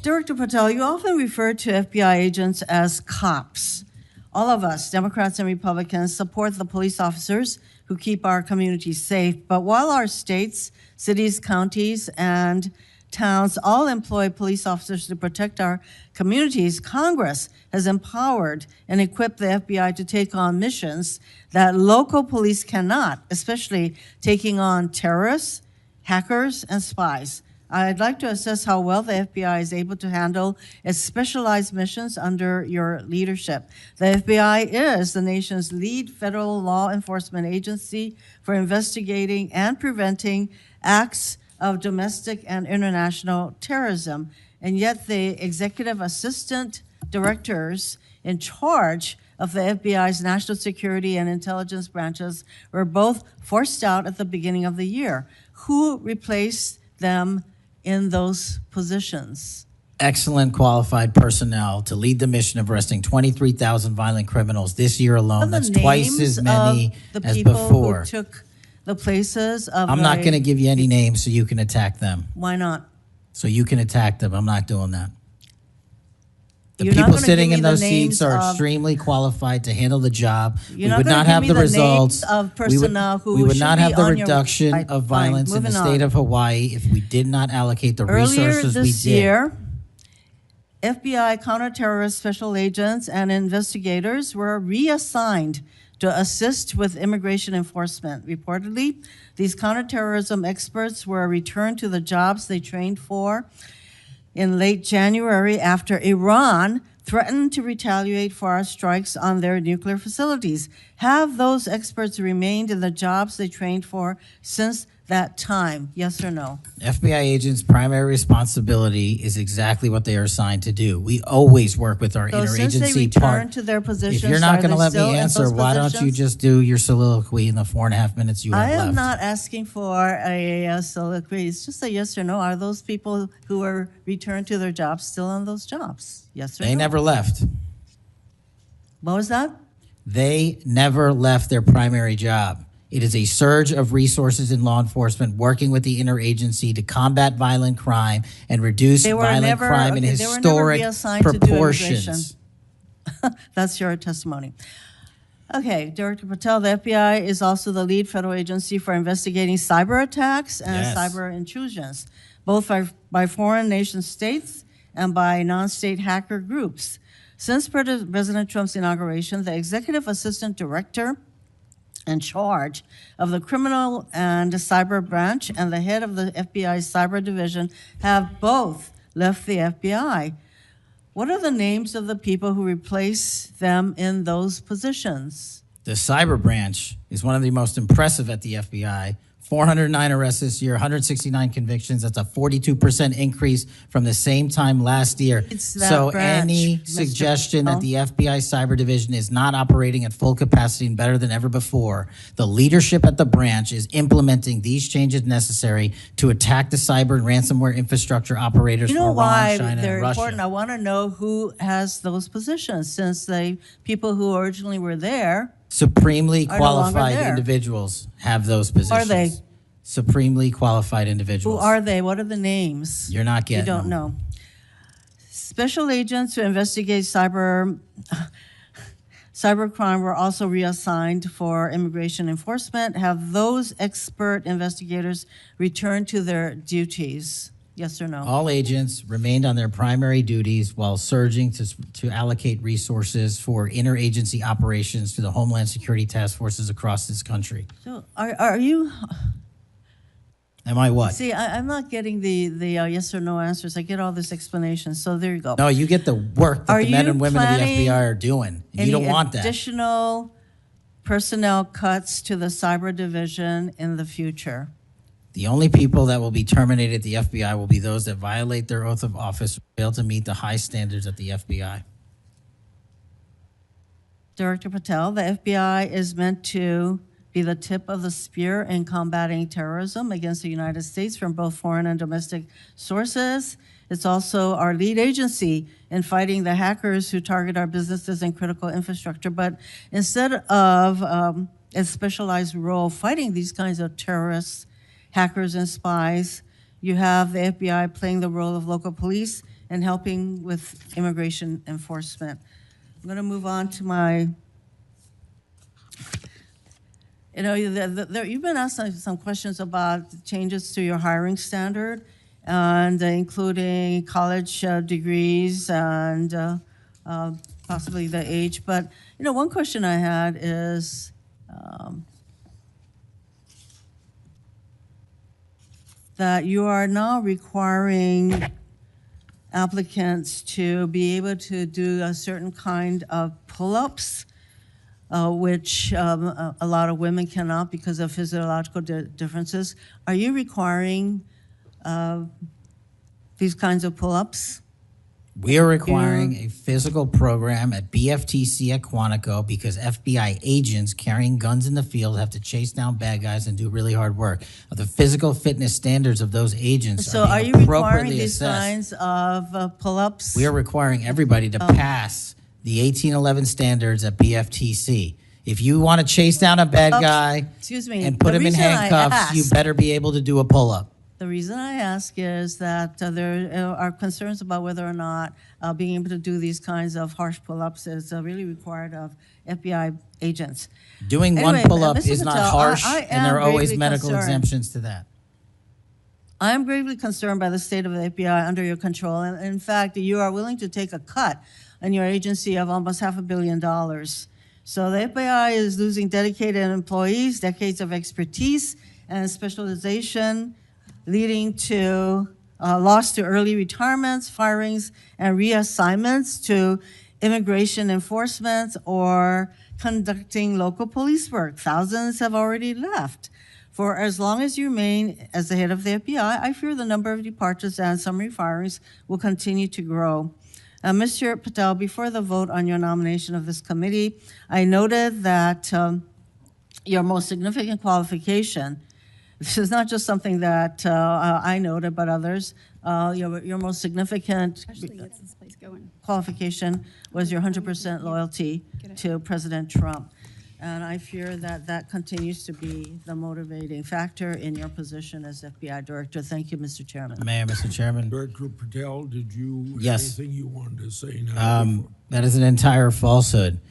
Director Patel, you often refer to FBI agents as cops. All of us, Democrats and Republicans, support the police officers who keep our communities safe. But while our states, cities, counties, and towns all employ police officers to protect our communities, Congress has empowered and equipped the FBI to take on missions that local police cannot, especially taking on terrorists, hackers, and spies. I'd like to assess how well the FBI is able to handle its specialized missions under your leadership. The FBI is the nation's lead federal law enforcement agency for investigating and preventing acts of domestic and international terrorism. And yet the executive assistant directors in charge of the FBI's national security and intelligence branches were both forced out at the beginning of the year. Who replaced them in those positions? Excellent qualified personnel to lead the mission of arresting 23,000 violent criminals this year alone. That's twice as many as before. Who took the places of I'm not going to give you any names so you can attack them. Why not? So you can attack them. I'm not doing that. The You're not people gonna sitting give in me the those seats names are of- extremely qualified to handle the job. You're We not would gonna not give have me the the names results. of personnel who we would should not be have the on your- reduction Right, of fine, violence in the moving state on. of Hawaii if we did not allocate the Earlier resources we this did. year, FBI counterterrorist special agents and investigators were reassigned to assist with immigration enforcement. Reportedly, these counterterrorism experts were returned to the jobs they trained for in late January after Iran threatened to retaliate for our strikes on their nuclear facilities. Have those experts remained in the jobs they trained for since that time? Yes or no? FBI agents' primary responsibility is exactly what they are assigned to do. We always work with our So since they interagency returned part. to their positions, If you're not are going to they let me still in answer, those why don't you positions? just do your soliloquy in the 4.5 minutes you have I left? am not asking for a soliloquy. It's just a yes or no. Are those people who were returned to their jobs still on those jobs? Yes or no? They never left. What was that? They never left their primary job. It is a surge of resources in law enforcement working with the interagency to combat violent crime and reduce They were violent never- crime in okay, they were never historic reassigned to do proportions. That's your testimony. Okay, Director Patel, the FBI is also the lead federal agency for investigating cyber attacks and Yes. cyber intrusions, both by foreign nation states and by non-state hacker groups. Since President Trump's inauguration, the executive assistant director in charge of the criminal and cyber branch and the head of the FBI's cyber division have both left the FBI. What are the names of the people who replace them in those positions? The cyber branch is one of the most impressive at the FBI. 409 arrests this year, 169 convictions. That's a 42% increase from the same time last year. It's that So branch, any Mr. suggestion Patel. that the FBI cyber division is not operating at full capacity and better than ever before, the leadership at the branch is implementing these changes necessary to attack the cyber and ransomware infrastructure operators You for know Iran, why China, they're and Russia. important? I want to know who has those positions, since the people who originally were there. Supremely are no longer qualified there. individuals have those positions. Are they? Supremely qualified Who individuals. are they? What are the names? You're not getting You don't them. know. Special agents who investigate cyber cybercrime were also reassigned for immigration enforcement. Have those expert investigators returned to their duties? Yes or no? All agents remained on their primary duties while surging to allocate resources for interagency operations to the Homeland Security task forces across this country. So are you, Am I what? see, I'm not getting the yes or no answers. I get all this explanation, so there you go. No, you get the work that Are the men you and women of the planning FBI are doing. You don't want that. additional personnel cuts to the cyber division in the future? The only people that will be terminated at the FBI will be those that violate their oath of office or fail to meet the high standards at the FBI. Director Patel, the FBI is meant to be the tip of the spear in combating terrorism against the United States from both foreign and domestic sources. It's also our lead agency in fighting the hackers who target our businesses and critical infrastructure. But instead of a specialized role fighting these kinds of terrorists, hackers, and spies, you have the FBI playing the role of local police and helping with immigration enforcement. I'm going to move on to my, you've been asked some questions about changes to your hiring standard, and including college degrees and possibly the age. But, one question I had is, that you are now requiring applicants to be able to do a certain kind of pull-ups, which a lot of women cannot because of physiological differences. Are you requiring these kinds of pull-ups? We are requiring a physical program at BFTC at Quantico because FBI agents carrying guns in the field have to chase down bad guys and do really hard work. The physical fitness standards of those agents So are are being you requiring appropriately these assessed. kinds of pull-ups? We are requiring everybody to pass the 1811 standards at BFTC. If you want to chase down a bad guy Excuse me, and put the him in reason I handcuffs, you asked- better be able to do a pull-up. The reason I ask is that there are concerns about whether or not being able to do these kinds of harsh pull-ups is really required of FBI agents. Doing Anyway, one pull-up Mr. is not Patel, harsh, I and there are am always gravely medical concerned. exemptions to that. I am gravely concerned by the state of the FBI under your control. And in fact, you are willing to take a cut on your agency of almost $500 million. So the FBI is losing dedicated employees, decades of expertise and specialization, leading to loss to early retirements, firings, and reassignments to immigration enforcement or conducting local police work. Thousands have already left. For as long as you remain as the head of the FBI, I fear the number of departures and summary firings will continue to grow. Mr. Patel, before the vote on your nomination of this committee, I noted that your most significant qualification, this is not just something that I noted, but others, your most significant qualification was your 100% loyalty to President Trump. And I fear that that continues to be the motivating factor in your position as FBI director. Thank you, Mr. Chairman. Mayor, Mr. Chairman. Director Patel, did you have Yes. anything you wanted to say now? That is an entire falsehood.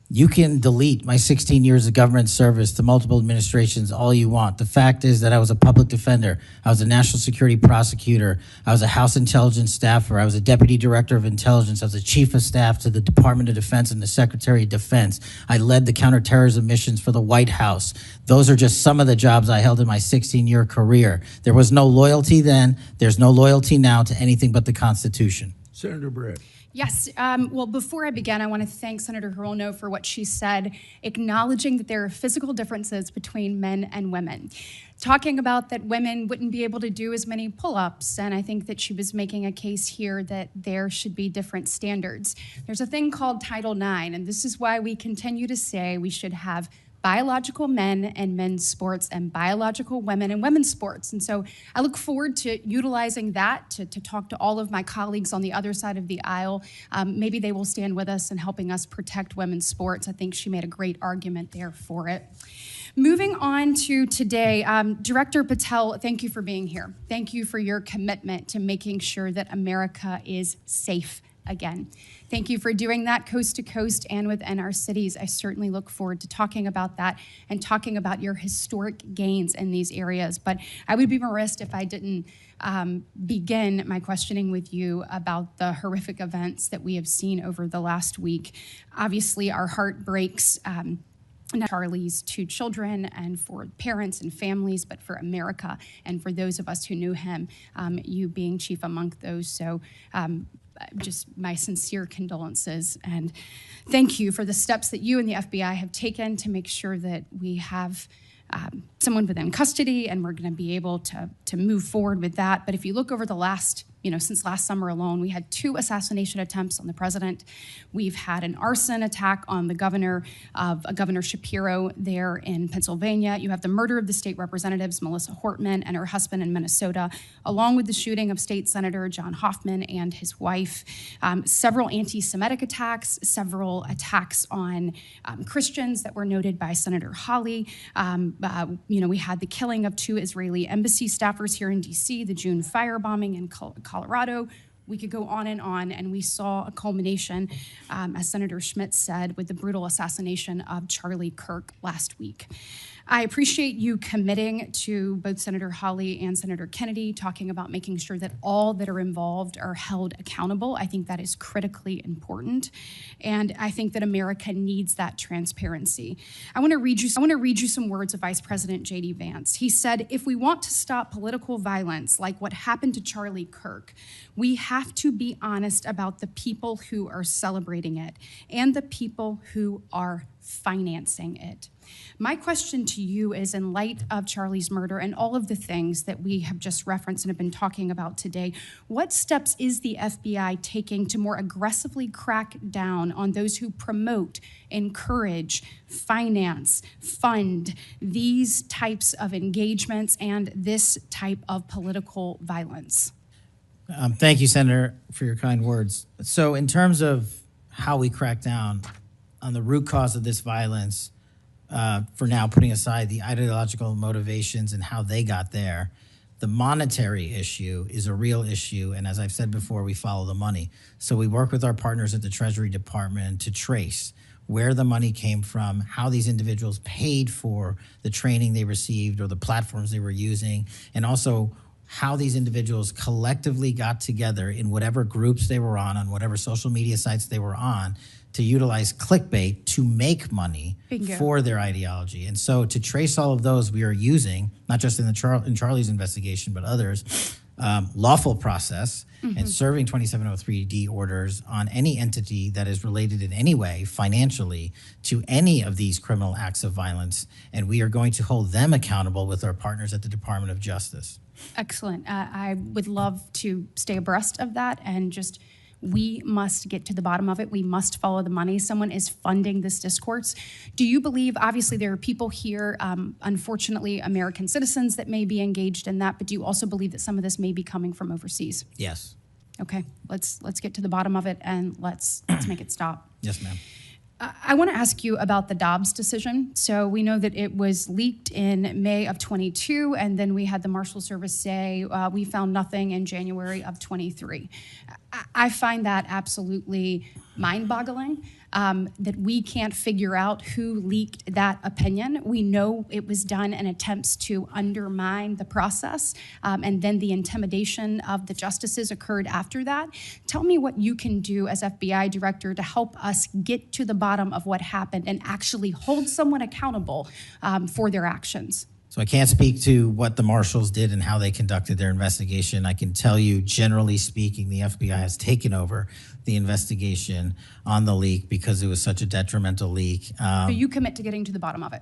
You can delete my 16 years of government service to multiple administrations all you want. The fact is that I was a public defender. I was a national security prosecutor. I was a House intelligence staffer. I was a deputy director of intelligence. I was a chief of staff to the Department of Defense and the Secretary of Defense. I led the counterterrorism missions for the White House. Those are just some of the jobs I held in my 16-year career. There was no loyalty then. There's no loyalty now to anything but the Constitution. Senator Brett. Yes, well, before I begin, I want to thank Senator Hirono for what she said, acknowledging that there are physical differences between men and women. Talking about that women wouldn't be able to do as many pull-ups, and I think that she was making a case here that there should be different standards. There's a thing called Title IX, and this is why we continue to say we should have biological men and men's sports and biological women and women's sports. And so I look forward to utilizing that to talk to all of my colleagues on the other side of the aisle. Maybe they will stand with us in helping us protect women's sports. I think she made a great argument there for it. Moving on to today, Director Patel, thank you for being here. Thank you for your commitment to making sure that America is safe again. Thank you for doing that coast to coast and within our cities. I certainly look forward to talking about that and talking about your historic gains in these areas. But I would be remiss if I didn't begin my questioning with you about the horrific events that we have seen over the last week. Obviously, our heart breaks. Not Charlie's 2 children and for parents and families, but for America and for those of us who knew him, you being chief among those. So just my sincere condolences and thank you for the steps that you and the FBI have taken to make sure that we have someone within custody and we're going to be able to move forward with that. But if you look over the last, since last summer alone, we had 2 assassination attempts on the president. We've had an arson attack on the governor Shapiro there in Pennsylvania. You have the murder of the state representatives, Melissa Hortman and her husband in Minnesota, along with the shooting of State Senator John Hoffman and his wife. Several anti-Semitic attacks, several attacks on Christians that were noted by Senator Hawley. We had the killing of 2 Israeli embassy staffers here in D.C., the June firebombing in Colorado. We could go on, and we saw a culmination, as Senator Schmidt said, with the brutal assassination of Charlie Kirk last week. I appreciate you committing to both Senator Hawley and Senator Kennedy, talking about making sure that all that are involved are held accountable. I think that is critically important, and I think that America needs that transparency. I want to read you some words of Vice President J.D. Vance. He said, "If we want to stop political violence like what happened to Charlie Kirk, we have to be honest about the people who are celebrating it and the people who are financing it." My question to you is, in light of Charlie's murder and all of the things that we have just referenced and have been talking about today, what steps is the FBI taking to more aggressively crack down on those who promote, encourage, finance, fund these types of engagements and this type of political violence? Thank you, Senator, for your kind words. So in terms of how we crack down on the root cause of this violence, for now putting aside the ideological motivations and how they got there, the monetary issue is a real issue. And as I've said before, we follow the money. So we work with our partners at the Treasury Department to trace where the money came from, how these individuals paid for the training they received or the platforms they were using, and also how these individuals collectively got together in whatever groups they were on whatever social media sites they were on, to utilize clickbait to make money Bingo. For their ideology. And so to trace all of those, we are using, not just in in Charlie's investigation, but others, lawful process and serving 2703D orders on any entity that is related in any way financially to any of these criminal acts of violence. And we are going to hold them accountable with our partners at the Department of Justice. Excellent. I would love to stay abreast of that, and just we must get to the bottom of it. We must follow the money. Someone is funding this discourse. Do you believe, obviously there are people here, unfortunately American citizens, that may be engaged in that, but do you also believe that some of this may be coming from overseas? Yes. Okay, let's get to the bottom of it and let's make it stop. Yes, ma'am. I want to ask you about the Dobbs decision. So we know that it was leaked in May of 22, and then we had the Marshal Service say we found nothing in January of 23. I find that absolutely mind-boggling, that we can't figure out who leaked that opinion. We know it was done in attempts to undermine the process, and then the intimidation of the justices occurred after that. Tell me what you can do as FBI director to help us get to the bottom of what happened and actually hold someone accountable for their actions. So I can't speak to what the marshals did and how they conducted their investigation. I can tell you, generally speaking, the FBI has taken over the investigation on the leak because it was such a detrimental leak. So you commit to getting to the bottom of it?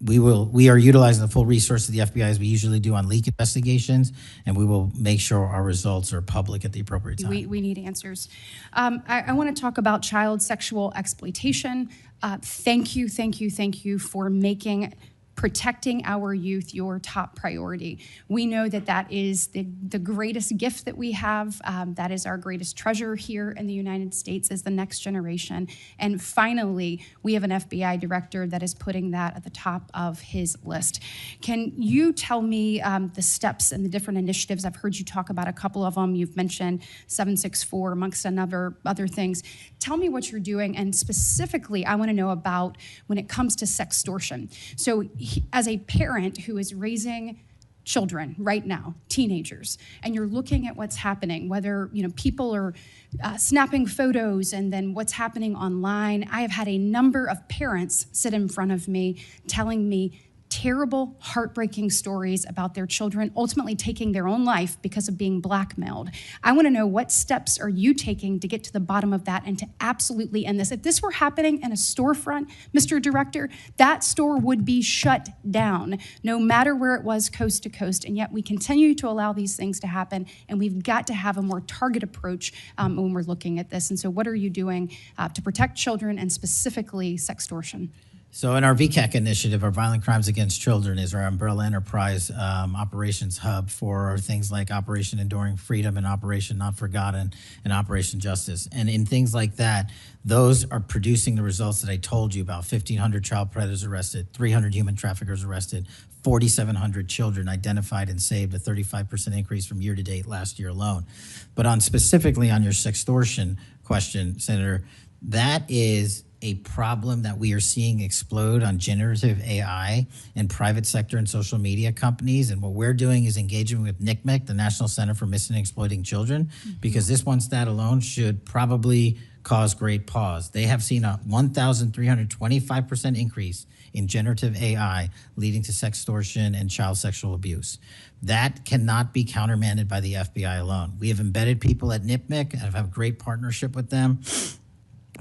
We are utilizing the full resources of the FBI as we usually do on leak investigations, and we will make sure our results are public at the appropriate time. We need answers. I want to talk about child sexual exploitation. Thank you for making protecting our youth your top priority. We know that that is the greatest gift that we have. That is our greatest treasure here in the United States, is the next generation. And finally, we have an FBI director that is putting that at the top of his list. Can you tell me the steps and the different initiatives? I've heard you talk about a couple of them. You've mentioned 764 amongst other things. Tell me what you're doing, and specifically, I want to know about when it comes to sextortion. So as a parent who is raising children right now, teenagers, and you're looking at what's happening, whether people are snapping photos and then what's happening online. I have had a number of parents sit in front of me telling me terrible, heartbreaking stories about their children ultimately taking their own life because of being blackmailed. I want to know, what steps are you taking to get to the bottom of that and to absolutely end this? If this were happening in a storefront, Mr. Director, that store would be shut down, no matter where it was, coast to coast. And yet we continue to allow these things to happen, and we've got to have a more targeted approach when we're looking at this. And so what are you doing to protect children, and specifically sextortion? So in our VCAC initiative, our Violent Crimes Against Children is our umbrella enterprise operations hub for things like Operation Enduring Freedom and Operation Not Forgotten and Operation Justice. And in things like that, those are producing the results that I told you about: 1,500 child predators arrested, 300 human traffickers arrested, 4,700 children identified and saved, a 35% increase from year to date last year alone. But specifically on your sextortion question, Senator, that is a problem that we are seeing explode on generative AI in private sector and social media companies. And what we're doing is engaging with NCMEC, the National Center for Missing and Exploiting Children, because this one stat alone should probably cause great pause. They have seen a 1,325% increase in generative AI leading to sextortion and child sexual abuse. That cannot be countermanded by the FBI alone. We have embedded people at NCMEC and have a great partnership with them.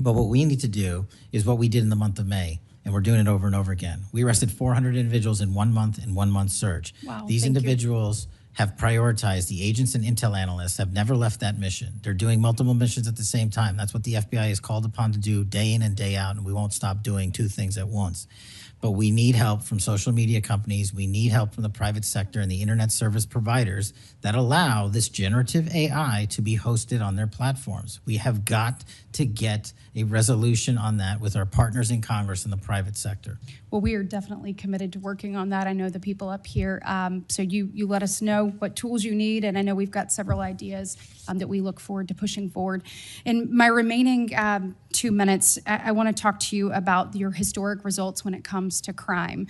But what we need to do is what we did in the month of May, and we're doing it over and over again. We arrested 400 individuals in 1 month in 1 month surge. Wow, These thank you. individuals have prioritized. The agents and intel analysts have never left that mission. They're doing multiple missions at the same time. That's what the FBI is called upon to do day in and day out, and we won't stop doing two things at once. But we need help from social media companies. We need help from the private sector and the internet service providers that allow this generative AI to be hosted on their platforms. We have got to get a resolution on that with our partners in Congress and the private sector. Well, we are definitely committed to working on that. I know the people up here. So you let us know what tools you need, and I know we've got several ideas that we look forward to pushing forward. In my remaining 2 minutes, I want to talk to you about your historic results when it comes to crime.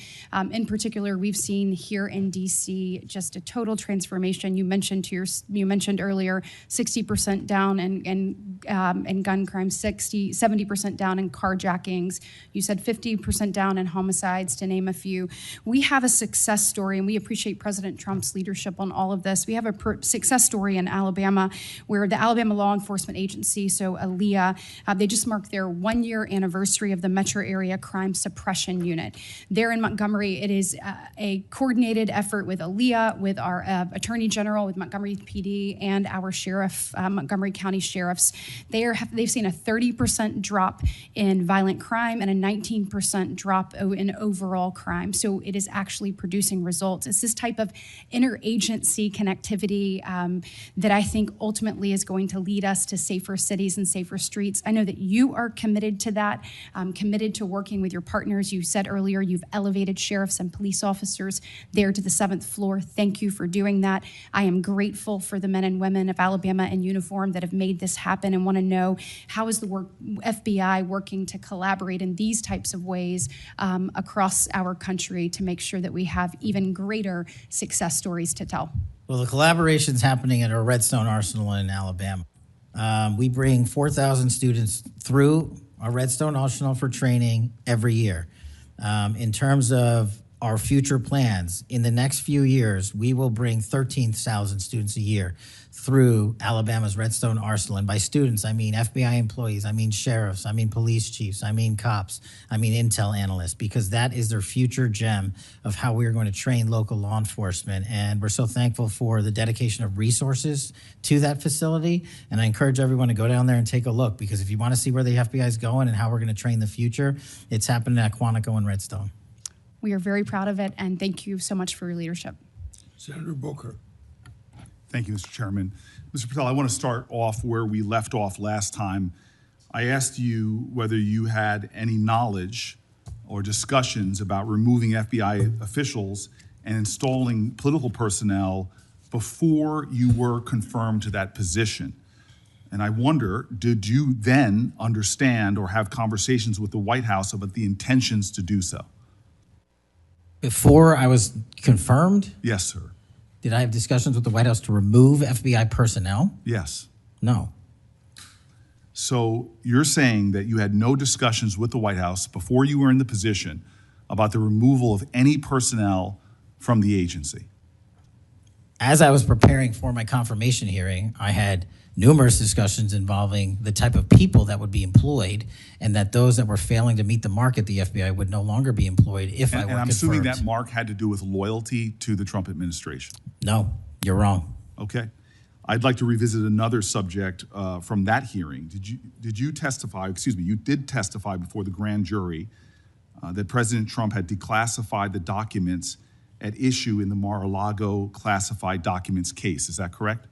In particular, we've seen here in DC just a total transformation. You mentioned earlier 60% down in gun crime, 70% down in carjackings. You said 50% down in homicides, to name a few. We have a success story, and we appreciate President Trump's leadership on all of this. We have a success story in Alabama, where the Alabama Law Enforcement Agency, so ALEA, they just marked their 1-year anniversary of the Metro Area Crime Suppression Unit. There in Montgomery, it is a coordinated effort with ALEA, with our Attorney General, with Montgomery PD, and our sheriff, Montgomery County sheriffs. They've seen a 30% drop in violent crime and a 19% drop in overall crime. So it is actually producing results. It's this type of interagency connectivity that I think ultimately is going to lead us to safer cities and safer streets. I know that you are committed to that, committed to working with your partners. You said earlier you've elevated sheriffs and police officers there to the 7th floor. Thank you for doing that. I am grateful for the men and women of Alabama in uniform that have made this happen, and want to know, how is the FBI working to collaborate in these types of ways across our country to make sure that we have even greater success stories to tell? Well, the collaboration's happening at our Redstone Arsenal in Alabama. We bring 4,000 students through our Redstone Arsenal for training every year. In terms of our future plans, in the next few years, we will bring 13,000 students a year through Alabama's Redstone Arsenal. And by students, I mean FBI employees, I mean sheriffs, I mean police chiefs, I mean cops, I mean intel analysts, because that is their future gem of how we're going to train local law enforcement. And we're so thankful for the dedication of resources to that facility. And I encourage everyone to go down there and take a look, because if you want to see where the FBI is going and how we're going to train the future, it's happening at Quantico and Redstone. We are very proud of it, and thank you so much for your leadership. Senator Booker. Thank you, Mr. Chairman. Mr. Patel, I want to start off where we left off last time. I asked you whether you had any knowledge or discussions about removing FBI officials and installing political personnel before you were confirmed to that position. And I wonder, did you then understand or have conversations with the White House about the intentions to do so? Before I was confirmed, Yes, sir. did I have discussions with the White House to remove FBI personnel? Yes. No. So you're saying that you had no discussions with the White House before you were in the position about the removal of any personnel from the agency? As I was preparing for my confirmation hearing, I had numerous discussions involving the type of people that would be employed, and that those that were failing to meet the mark at the FBI would no longer be employed if I were And confirmed. I'm assuming that mark had to do with loyalty to the Trump administration. No, you're wrong. Okay. I'd like to revisit another subject from that hearing. Did you testify, excuse me, you did testify before the grand jury that President Trump had declassified the documents at issue in the Mar-a-Lago classified documents case. Is that correct?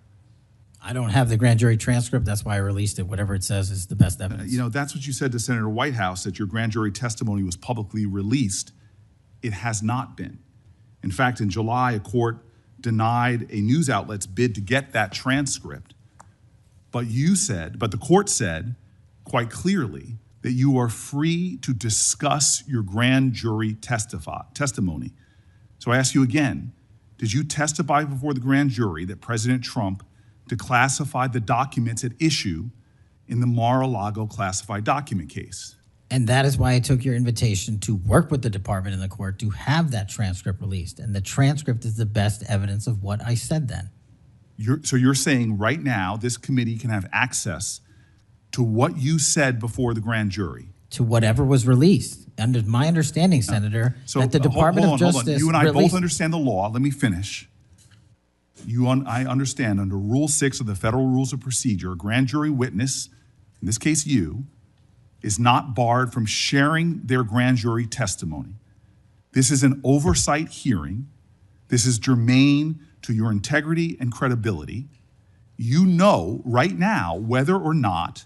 I don't have the grand jury transcript. That's why I released it. Whatever it says is the best evidence. You know, that's what you said to Senator Whitehouse, that your grand jury testimony was publicly released. It has not been. In fact, in July, a court denied a news outlet's bid to get that transcript. But the court said quite clearly that you are free to discuss your grand jury testimony. So I ask you again, did you testify before the grand jury that President Trump declassified the documents at issue in the Mar-a-Lago classified document case? And that is why I took your invitation to work with the department and the court to have that transcript released. And the transcript is the best evidence of what I said then. So you're saying right now this committee can have access to what you said before the grand jury? To whatever was released. Under my understanding, Senator, that the Department of Justice You and I both released. understand the law. Let me finish. I understand under Rule 6 of the Federal Rules of Procedure, a grand jury witness, in this case you, is not barred from sharing their grand jury testimony. This is an oversight hearing. This is germane to your integrity and credibility. You know right now whether or not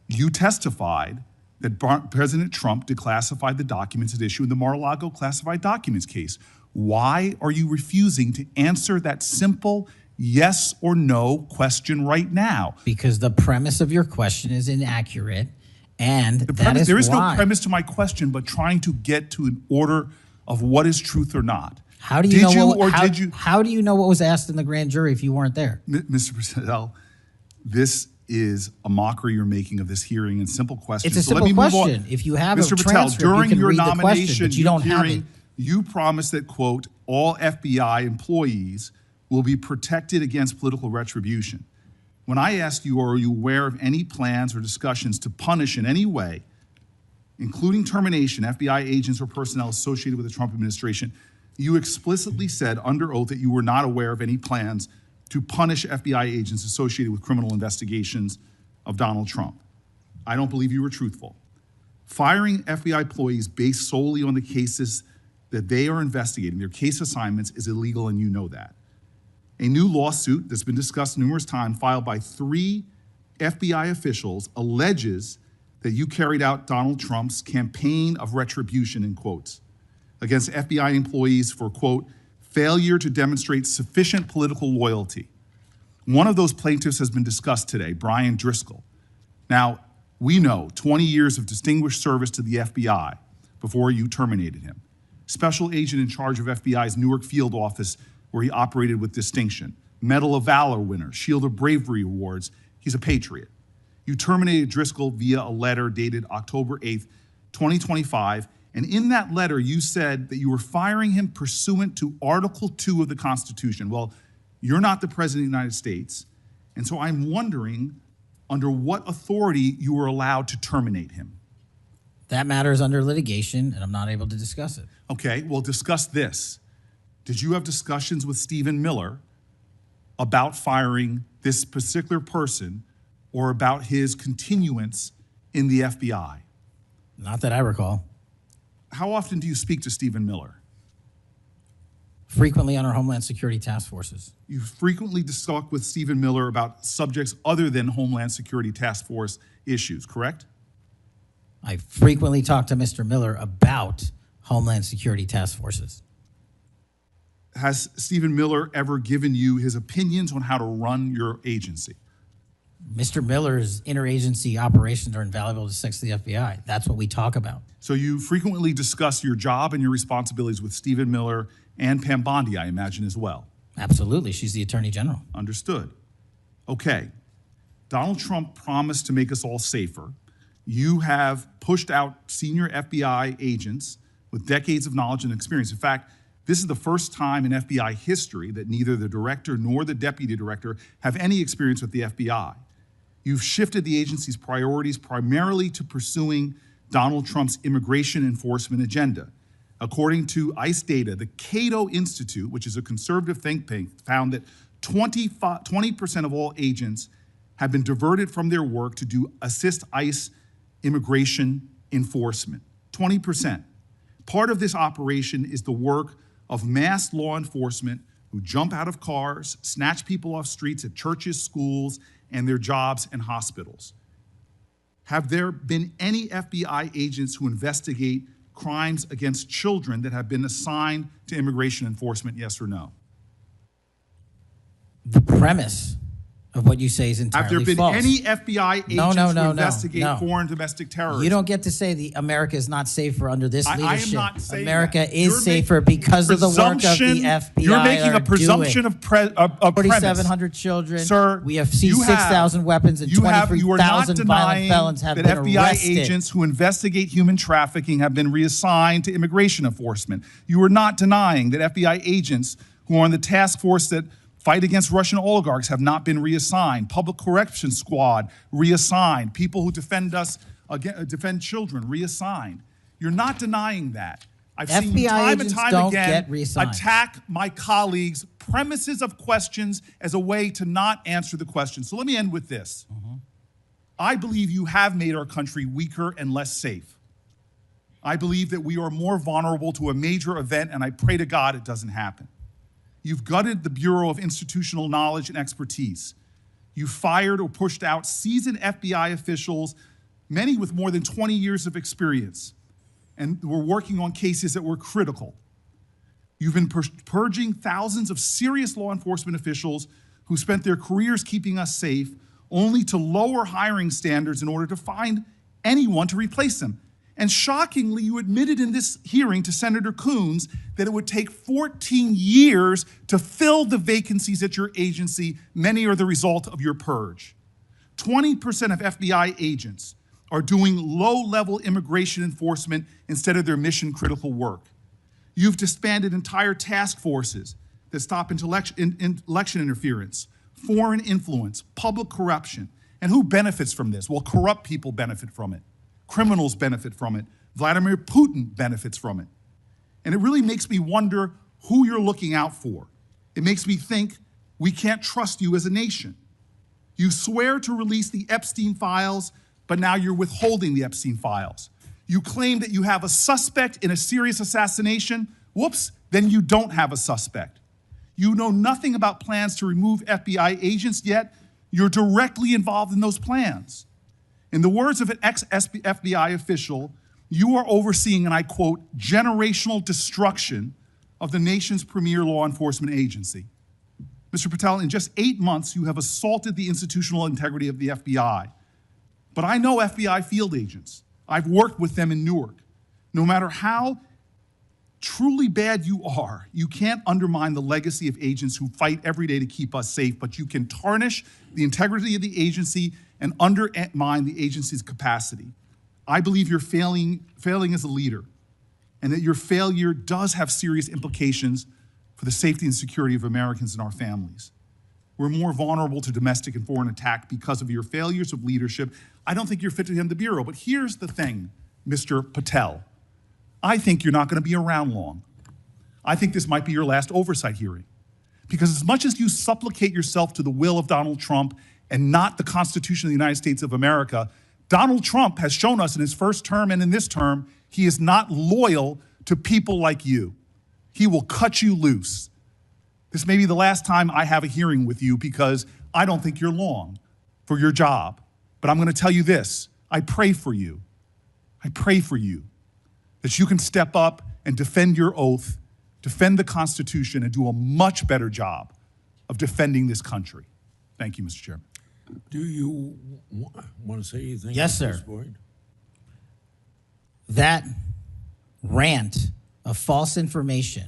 you testified that President Trump declassified the documents at issue in the Mar-a-Lago classified documents case. Why are you refusing to answer that simple yes or no question right now? Because the premise of your question is inaccurate, and There is no premise to my question, but trying to get to an order of what is truth or not. How do you How do you know what was asked in the grand jury if you weren't there? Mr. Patel, this is a mockery you're making of this hearing and simple questions. It's a simple question. If you have Mr. a Patel, transcript, during you can your read the nomination, question, but you don't have it. You promised that, quote, all FBI employees will be protected against political retribution. When I asked you, are you aware of any plans or discussions to punish in any way, including termination, FBI agents or personnel associated with the Trump administration, you explicitly said under oath that you were not aware of any plans to punish FBI agents associated with criminal investigations of Donald Trump. I don't believe you were truthful. Firing FBI employees based solely on the cases that they are investigating, their case assignments, is illegal, and you know that. A new lawsuit that's been discussed numerous times, filed by 3 FBI officials, alleges that you carried out Donald Trump's campaign of retribution, in quotes, against FBI employees for, quote, failure to demonstrate sufficient political loyalty. One of those plaintiffs has been discussed today, Brian Driscoll. Now, we know 20 years of distinguished service to the FBI before you terminated him. Special agent in charge of FBI's Newark field office, where he operated with distinction. Medal of Valor winner, Shield of Bravery awards. He's a patriot. You terminated Driscoll via a letter dated October 8th, 2025. And in that letter, you said that you were firing him pursuant to Article 2 of the Constitution. Well, you're not the President of the United States. And so I'm wondering under what authority you were allowed to terminate him. That matter is under litigation, and I'm not able to discuss it. Okay, well, discuss this. Did you have discussions with Stephen Miller about firing this particular person or about his continuance in the FBI? Not that I recall. how often do you speak to Stephen Miller? Frequently on our Homeland Security task forces. You frequently talk with Stephen Miller about subjects other than Homeland Security Task Force issues, correct? I frequently talk to Mr. Miller about Homeland Security task forces. Has Stephen Miller ever given you his opinions on how to run your agency? Mr. Miller's interagency operations are invaluable to the FBI. That's what we talk about. So you frequently discuss your job and your responsibilities with Stephen Miller and Pam Bondi, I imagine, as well. Absolutely. She's the Attorney General. Understood. Okay. Donald Trump promised to make us all safer. You have pushed out senior FBI agents with decades of knowledge and experience. In fact, this is the first time in FBI history that neither the director nor the deputy director have any experience with the FBI. You've shifted the agency's priorities primarily to pursuing Donald Trump's immigration enforcement agenda. According to ICE data, the Cato Institute, which is a conservative think tank, found that 20% of all agents have been diverted from their work to assist ICE immigration enforcement. 20%. Part of this operation is the work of mass law enforcement who jump out of cars, snatch people off streets at churches, schools, and their jobs and hospitals. Have there been any FBI agents who investigate crimes against children that have been assigned to immigration enforcement, yes or no? The premise of what you say is entirely false. Have there been any FBI agents who investigate no. foreign domestic terrorism? You don't get to say America is not safer under this leadership. I am not saying America that. is safer because of the work of the FBI. You're making a presumption of premise. 4,700 children. Sir, we have seized 6,000 weapons and 23,000 violent felons have been that FBI arrested. Agents who investigate human trafficking have been reassigned to immigration enforcement. You are not denying that FBI agents who are on the task force that fight against Russian oligarchs have not been reassigned. Public Corrections Squad reassigned. People who defend children reassigned. You're not denying that. I've seen you time and time again attack my colleagues' premises of questions as a way to not answer the question. So let me end with this. I believe you have made our country weaker and less safe. I believe that we are more vulnerable to a major event, and I pray to God it doesn't happen. You've gutted the Bureau of Institutional Knowledge and Expertise. You fired or pushed out seasoned FBI officials, many with more than 20 years of experience, and were working on cases that were critical. You've been purging thousands of serious law enforcement officials who spent their careers keeping us safe, only to lower hiring standards in order to find anyone to replace them. And shockingly, you admitted in this hearing to Senator Coons that it would take 14 years to fill the vacancies at your agency. Many are the result of your purge. 20% of FBI agents are doing low-level immigration enforcement instead of their mission-critical work. You've disbanded entire task forces that stop election interference, foreign influence, public corruption. And who benefits from this? Well, corrupt people benefit from it. Criminals benefit from it. Vladimir Putin benefits from it. And it really makes me wonder who you're looking out for. It makes me think we can't trust you as a nation. You swear to release the Epstein files, but now you're withholding the Epstein files. You claim that you have a suspect in a serious assassination. Whoops, then you don't have a suspect. You know nothing about plans to remove FBI agents, yet you're directly involved in those plans. In the words of an ex-FBI official, you are overseeing, and I quote, generational destruction of the nation's premier law enforcement agency. Mr. Patel, in just 8 months, you have assaulted the institutional integrity of the FBI. But I know FBI field agents. I've worked with them in Newark. No matter how truly bad you are, you can't undermine the legacy of agents who fight every day to keep us safe, but you can tarnish the integrity of the agency and undermine the agency's capacity. I believe you're failing as a leader, and that your failure does have serious implications for the safety and security of Americans and our families. We're more vulnerable to domestic and foreign attack because of your failures of leadership. I don't think you're fit to hand the Bureau, but here's the thing, Mr. Patel. I think you're not going to be around long. I think this might be your last oversight hearing. Because as much as you supplicate yourself to the will of Donald Trump and not the Constitution of the United States of America, Donald Trump has shown us in his first term and in this term, he is not loyal to people like you. He will cut you loose. This may be the last time I have a hearing with you because I don't think you're long for your job. But I'm going to tell you this. I pray for you. I pray for you that you can step up and defend your oath, defend the Constitution, and do a much better job of defending this country. Thank you, Mr. Chairman. Do you want to say anything? Yes, at this sir. point? That rant of false information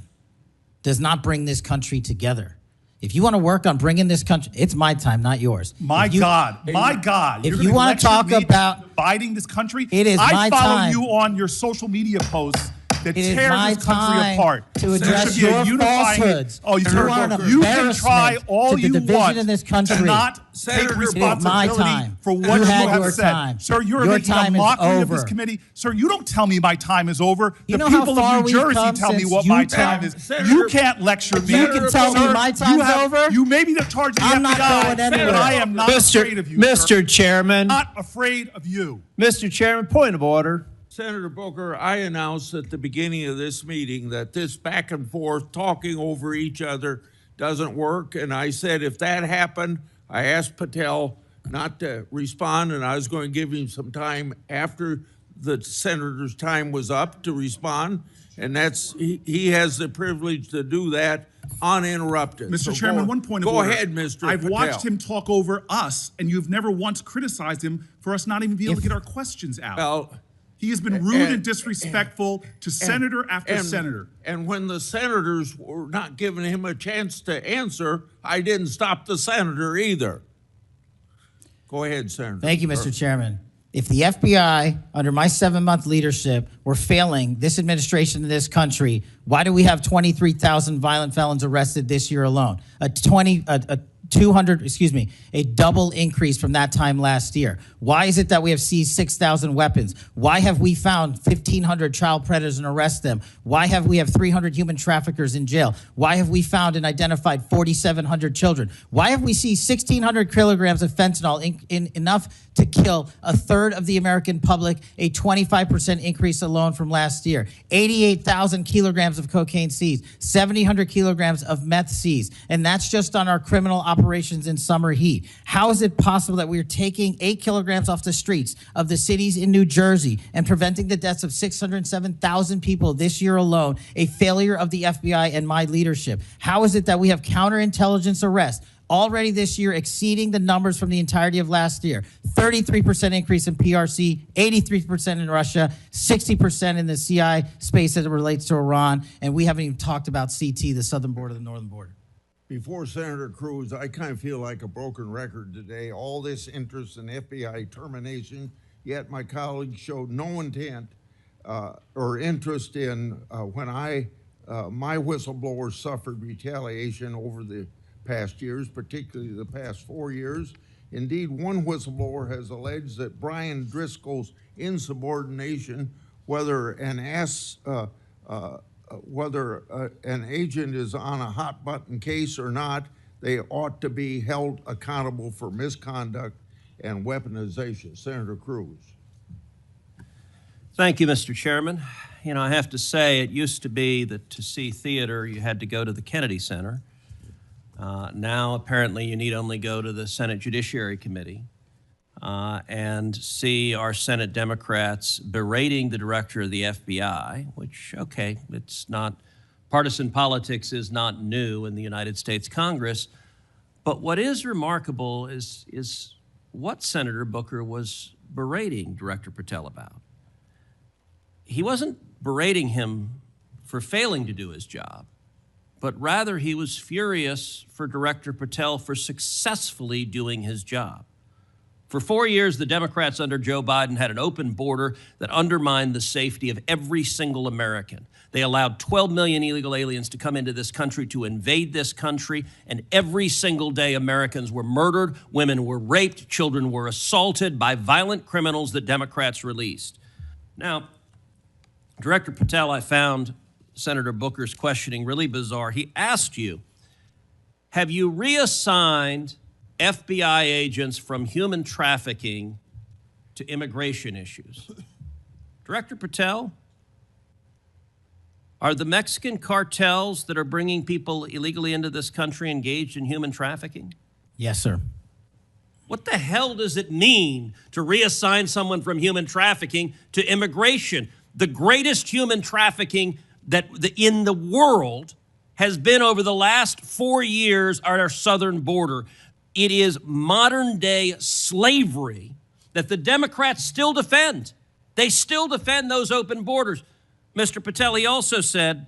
does not bring this country together. If you want to work on bringing this country, it's my time, not yours. My God. If You're you gonna want to lecture talk me about dividing this country, it is I my follow time. you on your social media posts that It is tear my this country time apart. to There address should be a your unifying- falsehoods. Oh, You are an you can try embarrassment all to the you division want in this country. to not Senator, take it is my responsibility time. for what You you had have your said. time. Sir, you're Your making time a is mockery of this over. committee. Sir, you don't tell me my time is over. You The know how people far of New we've Jersey come tell me since what my Utah? time is. Senator, You can't lecture me. You can tell me Sir, my you time's have- over? You may be the charge of the I'm not FBI, going but anywhere. I am not afraid of you, sir. Mr. Chairman, Not afraid of you. Mr. Chairman, point of order. Senator Booker, I announced at the beginning of this meeting that this back and forth talking over each other doesn't work. And I said if that happened, I asked Patel not to respond, and I was going to give him some time after the senator's time was up to respond. And he has the privilege to do that uninterrupted. Mr. So Chairman, go- one point of Go order. ahead, Mr. I've Patel. watched him talk over us, and you've never once criticized him for us not even being able to get our questions out. Well, He has been rude and disrespectful to senator after senator. And when the senators were not giving him a chance to answer, I didn't stop the senator either. Go ahead, Senator. Thank you, Mr. Chairman. If the FBI, under my 7-month leadership, were failing this administration in this country, why do we have 23,000 violent felons arrested this year alone? A double increase from that time last year. Why is it that we have seized 6,000 weapons? Why have we found 1,500 child predators and arrested them? Why have we 300 human traffickers in jail? Why have we found and identified 4,700 children? Why have we seized 1,600 kilograms of fentanyl, enough to kill a third of the American public, a 25% increase alone from last year? 88,000 kilograms of cocaine seized, 7,000 kilograms of meth seized, and that's just on our criminal operations in summer heat. How is it possible that we are taking 8 kilograms off the streets of the cities in New Jersey and preventing the deaths of 607,000 people this year alone, a failure of the FBI and my leadership? How is it that we have counterintelligence arrests already this year exceeding the numbers from the entirety of last year? 33% increase in PRC, 83% in Russia, 60% in the CI space as it relates to Iran, and we haven't even talked about CT, the southern border, the northern border. Before Senator Cruz, I kind of feel like a broken record today. All this interest in FBI termination, yet my colleagues showed no intent or interest in when my whistleblowers suffered retaliation over the past years, particularly the past 4 years. Indeed, one whistleblower has alleged that Brian Driscoll's insubordination, whether an agent is on a hot button case or not, they ought to be held accountable for misconduct and weaponization. Senator Cruz. Thank you, Mr. Chairman. You know, I have to say, it used to be that to see theater, you had to go to the Kennedy Center. Now, apparently, you need only go to the Senate Judiciary Committee and see our Senate Democrats berating the director of the FBI, which, okay, it's not, partisan politics is not new in the United States Congress. But what is remarkable is what Senator Booker was berating Director Patel about. He wasn't berating him for failing to do his job, but rather he was furious for Director Patel for successfully doing his job. For 4 years, the Democrats under Joe Biden had an open border that undermined the safety of every single American. They allowed 12 million illegal aliens to come into this country to invade this country, and every single day Americans were murdered, women were raped, children were assaulted by violent criminals that Democrats released. Now, Director Patel, I found Senator Booker's questioning really bizarre. He asked you, have you reassigned FBI agents from human trafficking to to immigration issues. Director Patel, are the Mexican cartels that are bringing people illegally into this country engaged in human trafficking? Yes, sir. What the hell does it mean to reassign someone from human trafficking to immigration? The greatest human trafficking in the world has been over the last 4 years at our southern border. It is modern day slavery that the Democrats still defend. They still defend those open borders. Mr. Patel, he also said,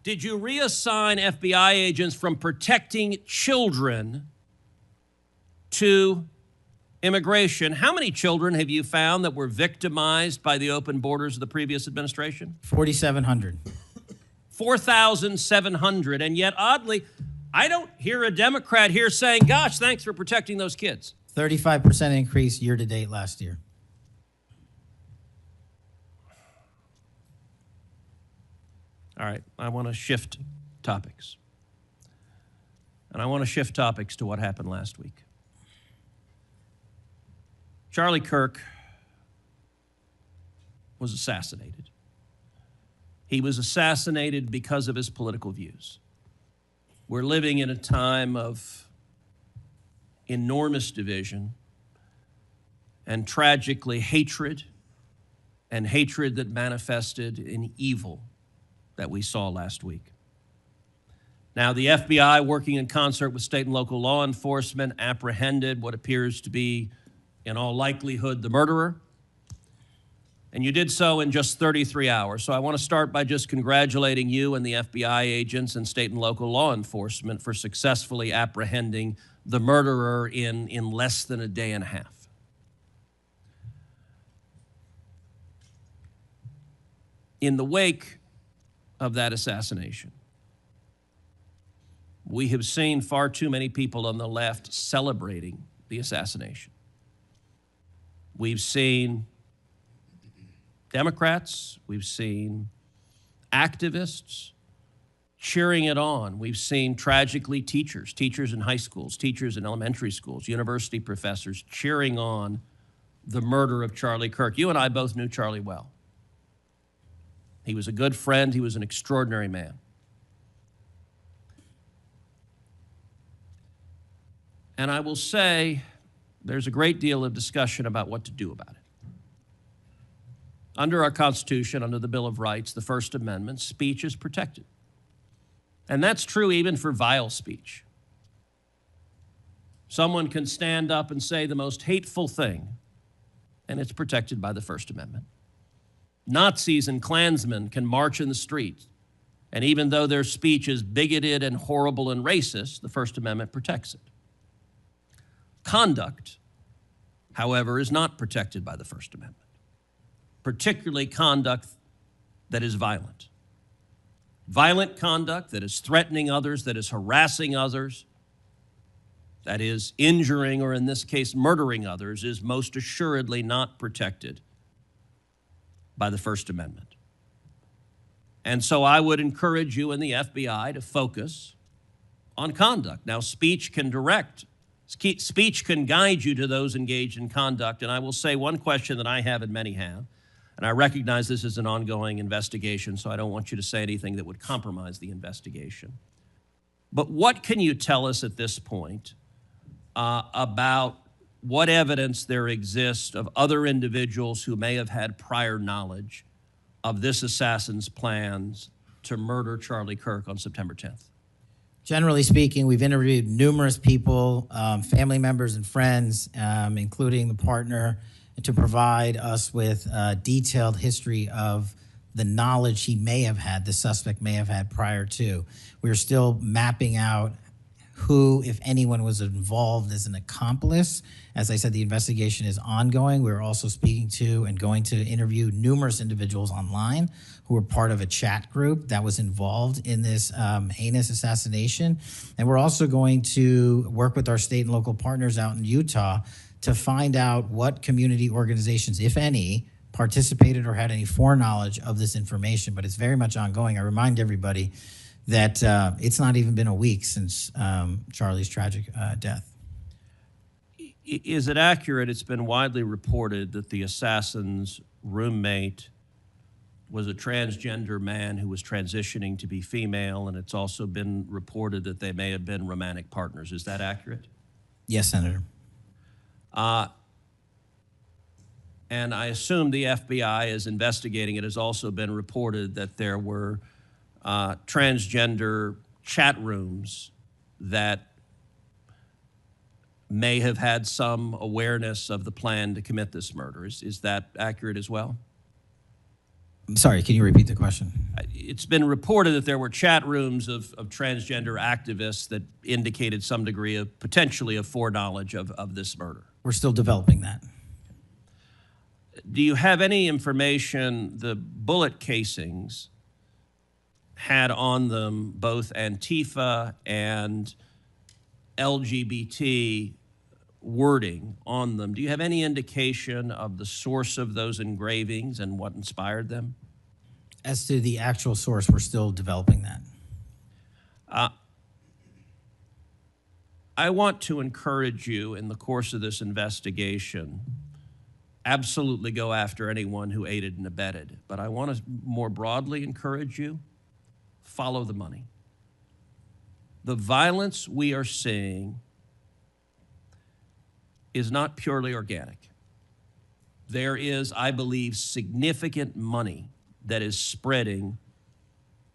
did you reassign FBI agents from protecting children to immigration? How many children have you found that were victimized by the open borders of the previous administration? 4,700. 4,700. And yet, oddly, I don't hear a Democrat here saying, gosh, thanks for protecting those kids. 35% increase year to date last year. All right, I want to shift topics. And I want to shift topics to what happened last week. Charlie Kirk was assassinated. He was assassinated because of his political views. We're living in a time of enormous division and tragically hatred, and hatred that manifested in evil that we saw last week. Now, the FBI, working in concert with state and local law enforcement, apprehended what appears to be, in all likelihood, the murderer. And you did so in just 33 hours. So I want to start by just congratulating you and the FBI agents and state and local law enforcement for successfully apprehending the murderer in less than a day and a half. In the wake of that assassination, we have seen far too many people on the left celebrating the assassination. We've seen Democrats, we've seen activists cheering it on. We've seen, tragically, teachers in high schools, teachers in elementary schools, university professors cheering on the murder of Charlie Kirk. You and I both knew Charlie well. He was a good friend. He was an extraordinary man. And I will say there's a great deal of discussion about what to do about it. Under our Constitution, under the Bill of Rights, the First Amendment, speech is protected. And that's true even for vile speech. Someone can stand up and say the most hateful thing, and it's protected by the First Amendment. Nazis and Klansmen can march in the streets, and even though their speech is bigoted and horrible and racist, the First Amendment protects it. Conduct, however, is not protected by the First Amendment, particularly conduct that is violent. Violent conduct that is threatening others, that is harassing others, that is injuring, or in this case, murdering others, is most assuredly not protected by the First Amendment. And so I would encourage you and the FBI to focus on conduct. Now, speech can guide you to those engaged in conduct. And I will say one question that I have and many have, and I recognize this is an ongoing investigation, so I don't want you to say anything that would compromise the investigation. But what can you tell us at this point about what evidence there exists of other individuals who may have had prior knowledge of this assassin's plans to murder Charlie Kirk on September 10th? Generally speaking, we've interviewed numerous people, family members and friends, including the partner, to provide us with a detailed history of the knowledge he may have had, the suspect may have had prior to. We're still mapping out who, if anyone, was involved as an accomplice. As I said, the investigation is ongoing. We're also speaking to and going to interview numerous individuals online who were part of a chat group that was involved in this heinous assassination. And we're also going to work with our state and local partners out in Utah to find out what community organizations, if any, participated or had any foreknowledge of this information. But it's very much ongoing. I remind everybody that it's not even been a week since Charlie's tragic death. Is it accurate, it's been widely reported that the assassin's roommate was a transgender man who was transitioning to be female, and it's also been reported that they may have been romantic partners. Is that accurate? Yes, Senator. And I assume the FBI is investigating. It has also been reported that there were transgender chat rooms that may have had some awareness of the plan to commit this murder. Is that accurate as well? I'm sorry, can you repeat the question? It's been reported that there were chat rooms of transgender activists that indicated some degree of potentially of foreknowledge of this murder. We're still developing that. Do you have any information the bullet casings had on them both Antifa and LGBT wording on them? Do you have any indication of the source of those engravings and what inspired them? As to the actual source, we're still developing that. I want to encourage you in the course of this investigation, absolutely go after anyone who aided and abetted. But I want to more broadly encourage you, follow the money. The violence we are seeing is not purely organic. There is, I believe, significant money that is spreading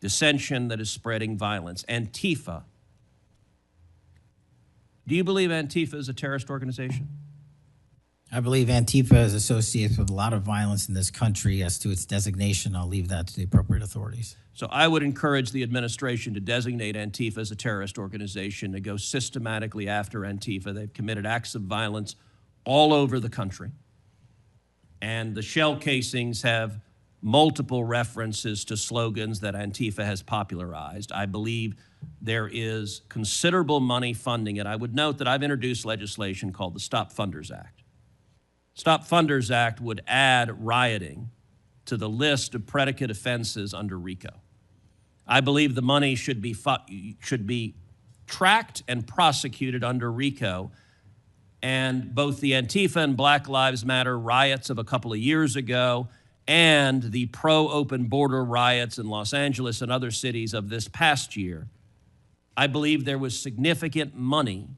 dissension, that is spreading violence. Antifa. Do you believe Antifa is a terrorist organization? I believe Antifa is associated with a lot of violence in this country. As to its designation, I'll leave that to the appropriate authorities. So I would encourage the administration to designate Antifa as a terrorist organization, to go systematically after Antifa. They've committed acts of violence all over the country. And the shell casings have multiple references to slogans that Antifa has popularized. I believe there is considerable money funding it. I would note that I've introduced legislation called the Stop Funders Act. Stop Funders Act would add rioting to the list of predicate offenses under RICO. I believe the money should be tracked and prosecuted under RICO. And both the Antifa and Black Lives Matter riots of a couple of years ago and the pro-open border riots in Los Angeles and other cities of this past year, I believe there was significant money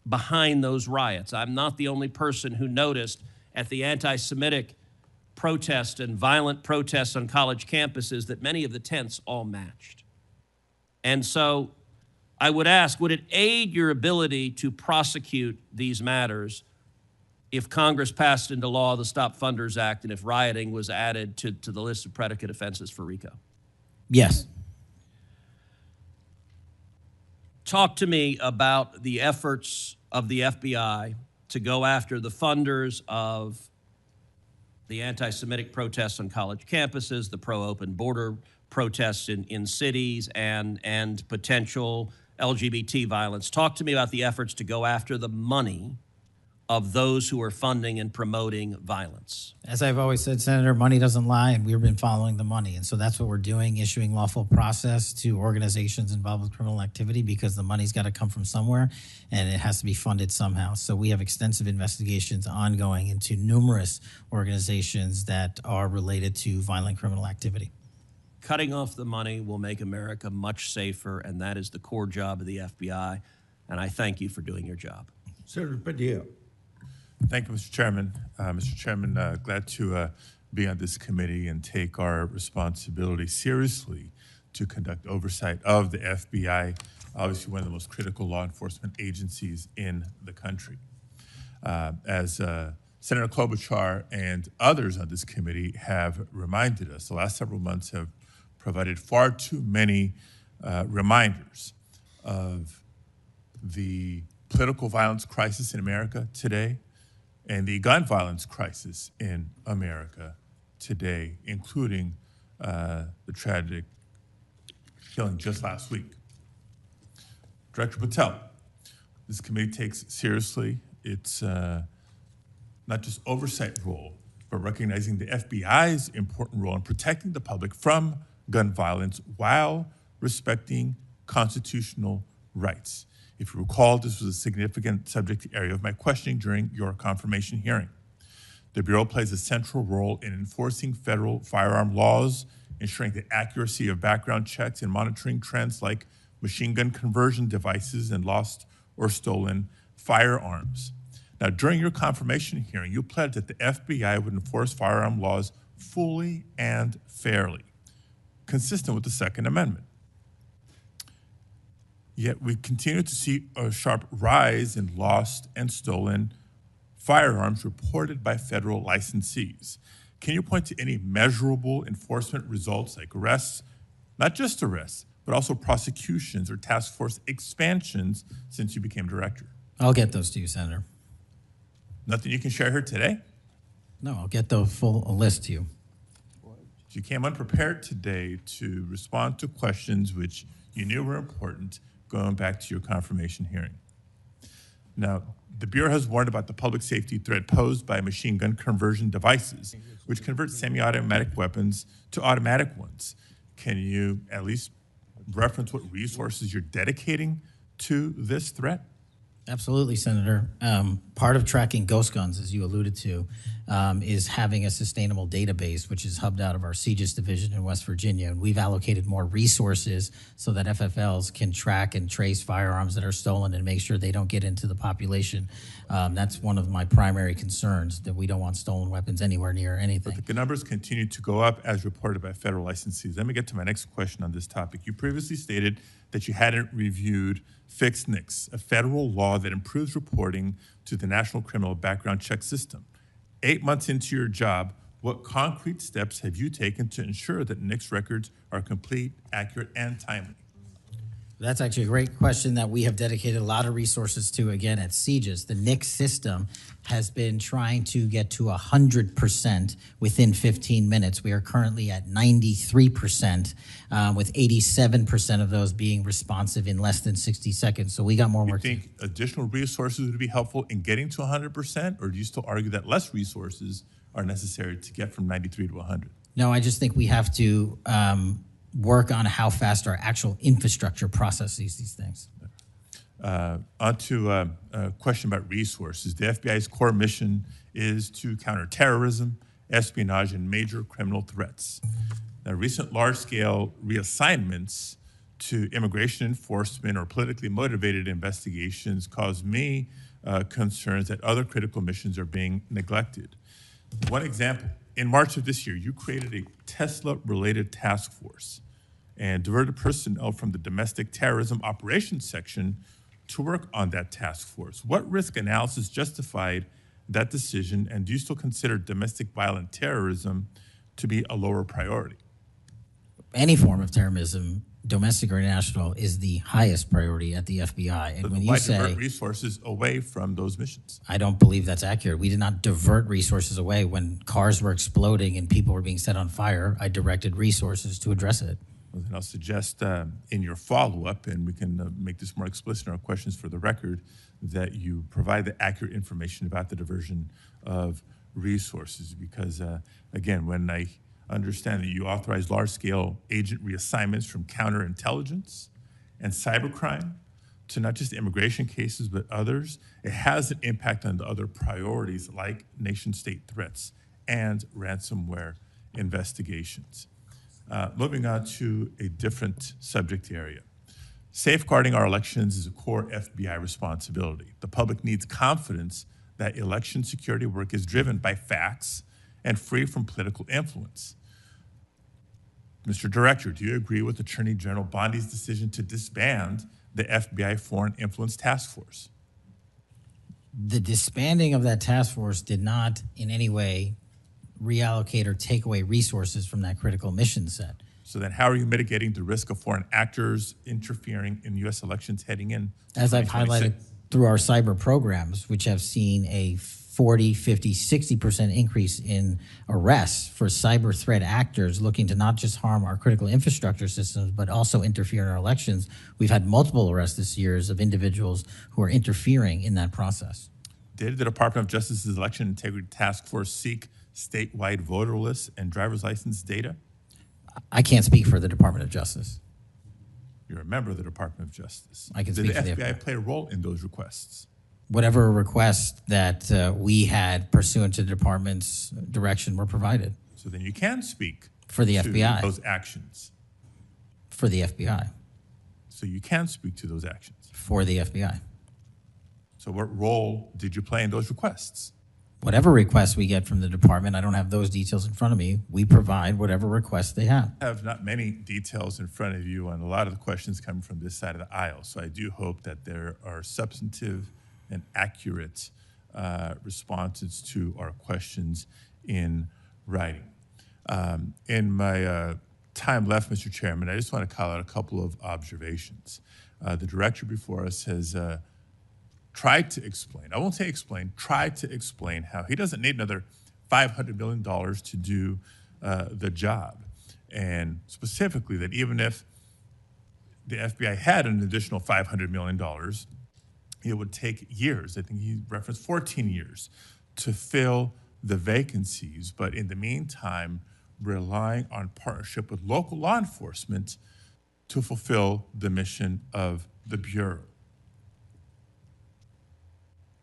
behind those riots. I'm not the only person who noticed at the anti-Semitic protests and violent protests on college campuses that many of the tents all matched. And so I would ask, would it aid your ability to prosecute these matters if Congress passed into law the Stop Funders Act and if rioting was added to the list of predicate offenses for RICO? Yes. Talk to me about the efforts of the FBI to go after the funders of the anti-Semitic protests on college campuses, the pro-open border protests in cities, and potential LGBT violence. Talk to me about the efforts to go after the money of those who are funding and promoting violence. As I've always said, Senator, money doesn't lie, and we've been following the money. And so that's what we're doing, issuing lawful process to organizations involved with criminal activity, because the money's got to come from somewhere, and it has to be funded somehow. So we have extensive investigations ongoing into numerous organizations that are related to violent criminal activity. Cutting off the money will make America much safer, and that is the core job of the FBI. And I thank you for doing your job. Senator Padilla. Thank you, Mr. Chairman. Mr. Chairman, glad to be on this committee and take our responsibility seriously to conduct oversight of the FBI, obviously one of the most critical law enforcement agencies in the country. As Senator Klobuchar and others on this committee have reminded us, the last several months have provided far too many reminders of the political violence crisis in America today, and the gun violence crisis in America today, including the tragic killing just last week. Director Patel, this committee takes seriously its not just oversight role, but recognizing the FBI's important role in protecting the public from gun violence while respecting constitutional rights. If you recall, this was a significant subject area of my questioning during your confirmation hearing. The Bureau plays a central role in enforcing federal firearm laws, ensuring the accuracy of background checks, and monitoring trends like machine gun conversion devices and lost or stolen firearms. Now, during your confirmation hearing, you pledged that the FBI would enforce firearm laws fully and fairly, consistent with the Second Amendment. Yet we continue to see a sharp rise in lost and stolen firearms reported by federal licensees. Can you point to any measurable enforcement results like arrests, not just arrests, but also prosecutions or task force expansions since you became director? I'll get those to you, Senator. Nothing you can share here today? No, I'll get the full list to you. You came unprepared today to respond to questions which you knew were important going back to your confirmation hearing. Now, the Bureau has warned about the public safety threat posed by machine gun conversion devices, which convert semi-automatic weapons to automatic ones. Can you at least reference what resources you're dedicating to this threat? Absolutely, Senator. Part of tracking ghost guns, as you alluded to, is having a sustainable database, which is hubbed out of our CJIS division in West Virginia. And we've allocated more resources so that FFLs can track and trace firearms that are stolen and make sure they don't get into the population. That's one of my primary concerns, that we don't want stolen weapons anywhere near anything. But the numbers continue to go up as reported by federal licensees. Let me get to my next question on this topic. You previously stated that you hadn't reviewed Fixed NICS, a federal law that improves reporting to the National Criminal Background Check System. 8 months into your job, what concrete steps have you taken to ensure that NICS records are complete, accurate, and timely? That's actually a great question that we have dedicated a lot of resources to, again, at CJIS. The NICS system has been trying to get to 100% within 15 minutes. We are currently at 93%, with 87% of those being responsive in less than 60 seconds. So we got more work. Do you think additional resources would be helpful in getting to 100%, or do you still argue that less resources are necessary to get from 93 to 100? No, I just think we have to work on how fast our actual infrastructure processes these things. On to a question about resources. The FBI's core mission is to counter terrorism, espionage, and major criminal threats. Now, recent large-scale reassignments to immigration enforcement or politically motivated investigations cause me concerns that other critical missions are being neglected. One example, in March of this year, you created a Tesla-related task force and diverted personnel from the domestic terrorism operations section to work on that task force. What risk analysis justified that decision, and do you still consider domestic violent terrorism to be a lower priority? Any form of terrorism, domestic or international, is the highest priority at the FBI. And when you say divert resources away from those missions? I don't believe that's accurate. We did not divert resources away. When cars were exploding and people were being set on fire, I directed resources to address it. Well, then I'll suggest in your follow-up, and we can make this more explicit in our questions for the record, that you provide the accurate information about the diversion of resources. Because, again, when I understand that you authorize large-scale agent reassignments from counterintelligence and cybercrime to not just immigration cases, but others, it has an impact on the other priorities like nation-state threats and ransomware investigations. Moving on to a different subject area. Safeguarding our elections is a core FBI responsibility. The public needs confidence that election security work is driven by facts and free from political influence. Mr. Director, do you agree with Attorney General Bondi's decision to disband the FBI Foreign Influence Task Force? The disbanding of that task force did not in any way reallocate or take away resources from that critical mission set. So then how are you mitigating the risk of foreign actors interfering in U.S. elections heading in? As I've highlighted through our cyber programs, which have seen a 40, 50, 60% increase in arrests for cyber threat actors looking to not just harm our critical infrastructure systems, but also interfere in our elections. We've had multiple arrests this year of individuals who are interfering in that process. Did the Department of Justice's Election Integrity Task Force seek statewide voter lists and driver's license data? I can't speak for the Department of Justice. You're a member of the Department of Justice. I can Did speak the for the FBI play a role in those requests? Whatever requests that we had pursuant to the department's direction were provided So then you can speak for the to FBI. those actions. For the FBI. So you can speak to those actions. For the FBI. So what role did you play in those requests? Whatever requests we get from the department, I don't have those details in front of me. We provide whatever requests they have. I have not many details in front of you on a lot of the questions coming from this side of the aisle. So I do hope that there are substantive and accurate responses to our questions in writing. In my time left, Mr. Chairman, I just want to call out a couple of observations. The director before us has tried to explain, I won't say explain, tried to explain how he doesn't need another $500 million to do the job. And specifically that even if the FBI had an additional $500 million, it would take years. I think he referenced 14 years to fill the vacancies. But in the meantime, relying on partnership with local law enforcement to fulfill the mission of the Bureau.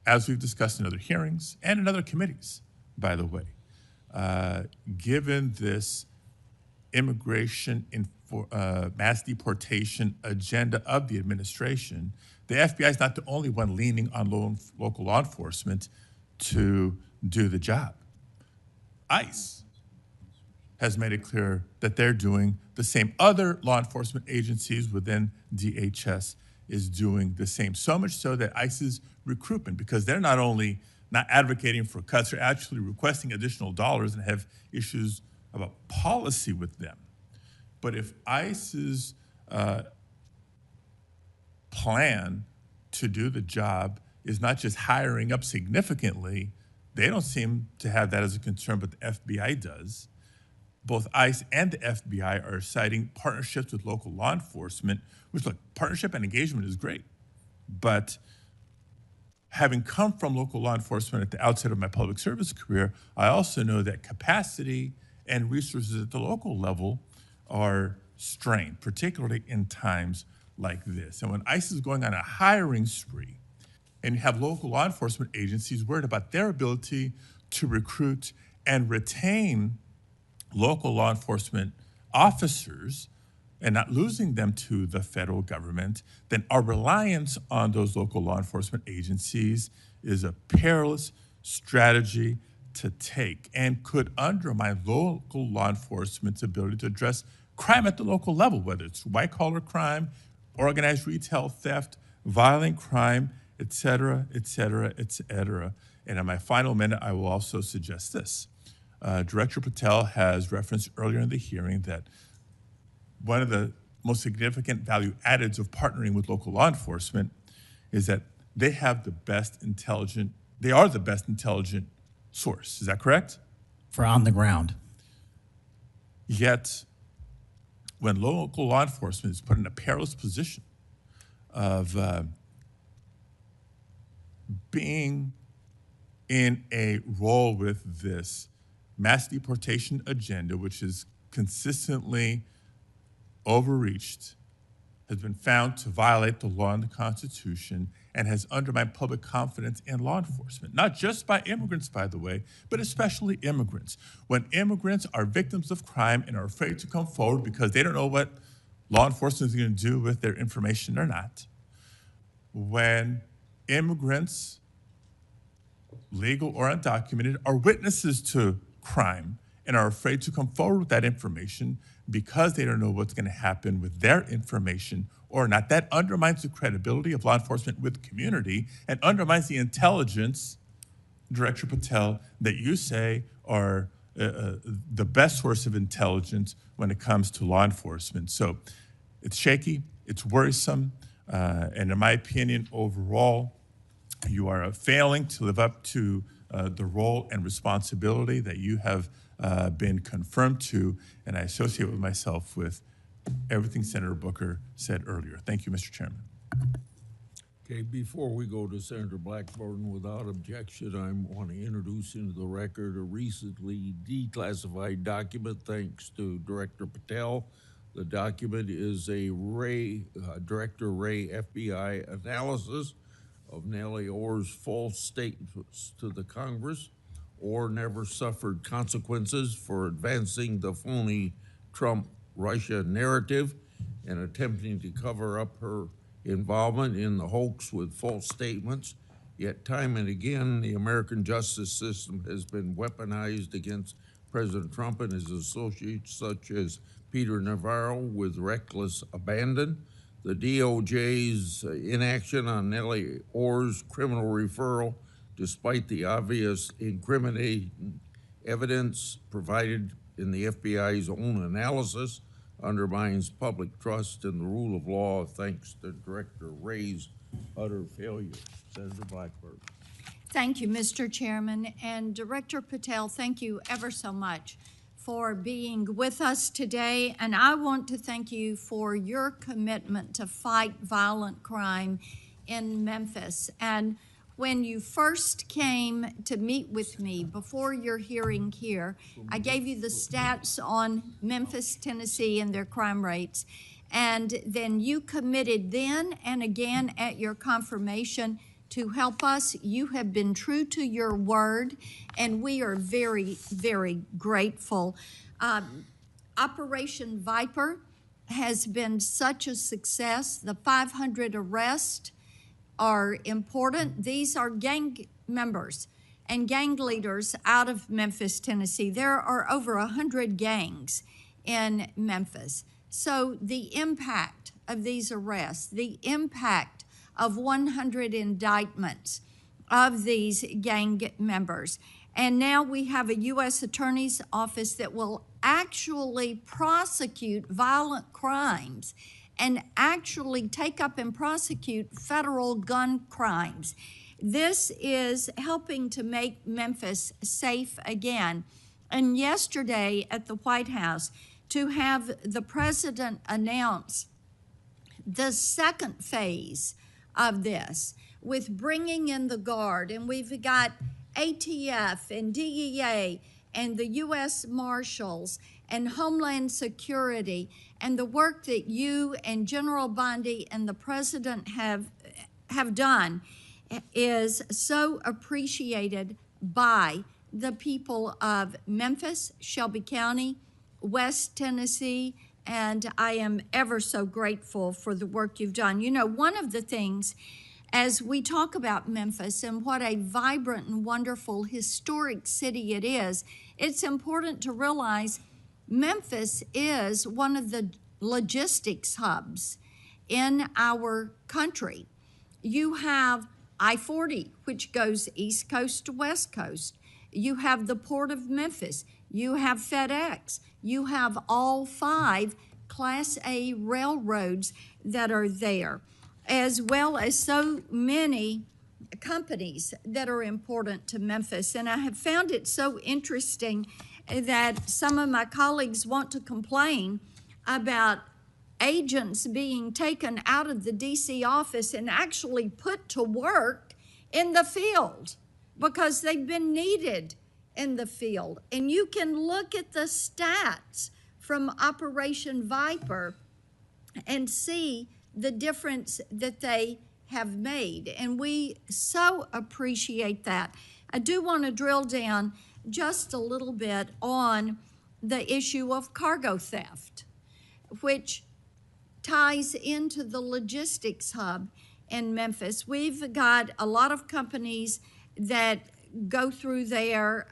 As we've discussed in other hearings and in other committees, by the way, given this immigration mass deportation agenda of the administration, the FBI is not the only one leaning on local law enforcement to do the job. ICE has made it clear that they're doing the same. Other law enforcement agencies within DHS is doing the same. So much so that ICE's recruitment, because they're not only not advocating for cuts, they're actually requesting additional dollars and have issues about policy with them. But if ICE's plan to do the job is not just hiring up significantly, they don't seem to have that as a concern, but the FBI does. Both ICE and the FBI are citing partnerships with local law enforcement, which, look, partnership and engagement is great. But having come from local law enforcement at the outset of my public service career, I also know that capacity and resources at the local level are strained, particularly in times like this. And when ICE is going on a hiring spree, and you have local law enforcement agencies worried about their ability to recruit and retain local law enforcement officers and not losing them to the federal government, then our reliance on those local law enforcement agencies is a perilous strategy to take and could undermine local law enforcement's ability to address crime at the local level, whether it's white-collar crime, organized retail theft, violent crime, et cetera, et cetera, et cetera. And in my final minute, I will also suggest this. Director Patel has referenced earlier in the hearing that one of the most significant value addeds of partnering with local law enforcement is that they have the best intelligent, they are the best intelligent source. Is that correct? For on the ground. Yet, when local law enforcement is put in a perilous position of being in a role with this mass deportation agenda, which is consistently overreached, has been found to violate the law and the Constitution, and has undermined public confidence in law enforcement, not just by immigrants, by the way, but especially immigrants. When immigrants are victims of crime and are afraid to come forward because they don't know what law enforcement is going to do with their information or not, when immigrants, legal or undocumented, are witnesses to crime and are afraid to come forward with that information because they don't know what's going to happen with their information or not, that undermines the credibility of law enforcement with the community and undermines the intelligence, Director Patel, that you say are the best source of intelligence when it comes to law enforcement. So it's shaky, it's worrisome, and in my opinion, overall, you are failing to live up to the role and responsibility that you have been confirmed to, and I associate with myself with everything Senator Booker said earlier. Thank you, Mr. Chairman. Okay, before we go to Senator Blackburn, without objection, I want to introduce into the record a recently declassified document, thanks to Director Patel, The document is a Director Ray FBI analysis of Nellie Orr's false statements to the Congress. Orr never suffered consequences for advancing the phony Trump-Russia narrative and attempting to cover up her involvement in the hoax with false statements. Yet time and again, the American justice system has been weaponized against President Trump and his associates, such as Peter Navarro, with reckless abandon. The DOJ's inaction on Nellie Orr's criminal referral, despite the obvious incriminating evidence provided in the FBI's own analysis, undermines public trust in the rule of law thanks to Director Ray's utter failure. Senator Blackburn. Thank you, Mr. Chairman. And Director Patel, thank you ever so much for being with us today. And I want to thank you for your commitment to fight violent crime in Memphis. And when you first came to meet with me before your hearing here, I gave you the stats on Memphis, Tennessee, and their crime rates. And then you committed then and again at your confirmation to help us. You have been true to your word, and we are very, very grateful. Operation Viper has been such a success. The 500 arrests are important. These are gang members and gang leaders out of Memphis, Tennessee. There are over 100 gangs in Memphis. So the impact of these arrests, the impact of 100 indictments of these gang members. And now we have a U.S. Attorney's Office that will actually prosecute violent crimes and actually take up and prosecute federal gun crimes. This is helping to make Memphis safe again. And yesterday at the White House, to have the president announce the second phase of this with bringing in the Guard, and we've got ATF and DEA and the U.S. Marshals and Homeland Security, and the work that you and General Bondi and the president have done is so appreciated by the people of Memphis, Shelby County, West Tennessee, and I am ever so grateful for the work you've done. You know, one of the things as we talk about Memphis and what a vibrant and wonderful historic city it is, it's important to realize Memphis is one of the logistics hubs in our country. You have I-40, which goes East Coast to West Coast. You have the Port of Memphis. You have FedEx. You have all 5 Class A railroads that are there, as well as so many companies that are important to Memphis. And I have found it so interesting that some of my colleagues want to complain about agents being taken out of the DC office and actually put to work in the field because they've been needed in the field. And you can look at the stats from Operation Viper and see the difference that they have made. And we so appreciate that. I do want to drill down just a little bit on the issue of cargo theft, which ties into the logistics hub in Memphis. We've got a lot of companies that go through there.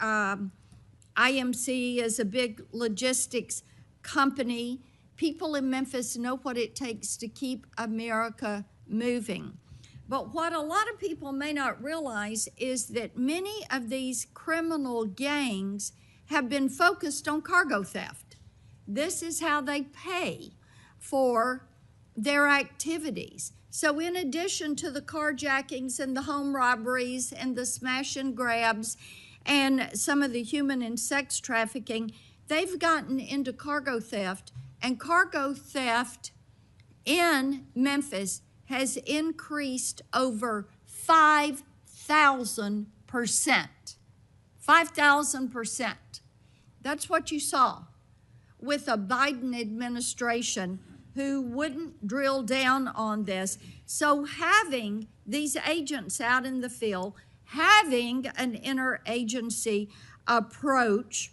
IMC is a big logistics company. People in Memphis know what it takes to keep America moving. But what a lot of people may not realize is that many of these criminal gangs have been focused on cargo theft. This is how they pay for their activities. So in addition to the carjackings and the home robberies and the smash and grabs and some of the human and sex trafficking, they've gotten into cargo theft. And cargo theft in Memphis has increased over 5,000%. 5,000%. That's what you saw. with a Biden administration who wouldn't drill down on this. So having these agents out in the field, having an interagency approach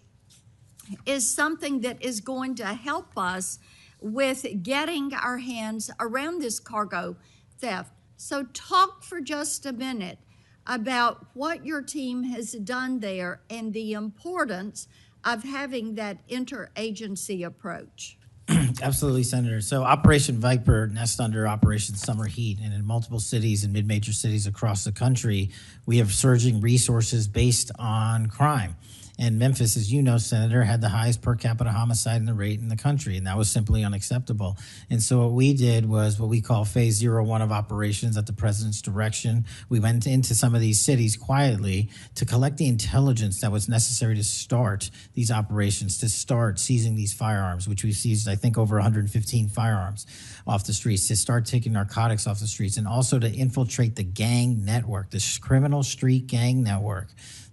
is something that is going to help us with getting our hands around this cargo theft. So talk for just a minute about what your team has done there and the importance of having that interagency approach. Absolutely, Senator. So Operation Viper nests under Operation Summer Heat, and in multiple cities and mid-major cities across the country, we have surging resources based on crime. And Memphis, as you know, Senator, had the highest per capita homicide rate in the country, and that was simply unacceptable. And so what we did was what we call Phase 01 of operations at the president's direction. We went into some of these cities quietly to collect the intelligence that was necessary to start these operations, to start seizing these firearms, which we seized, I think, over 115 firearms off the streets, to start taking narcotics off the streets, and also to infiltrate the gang network, this criminal street gang network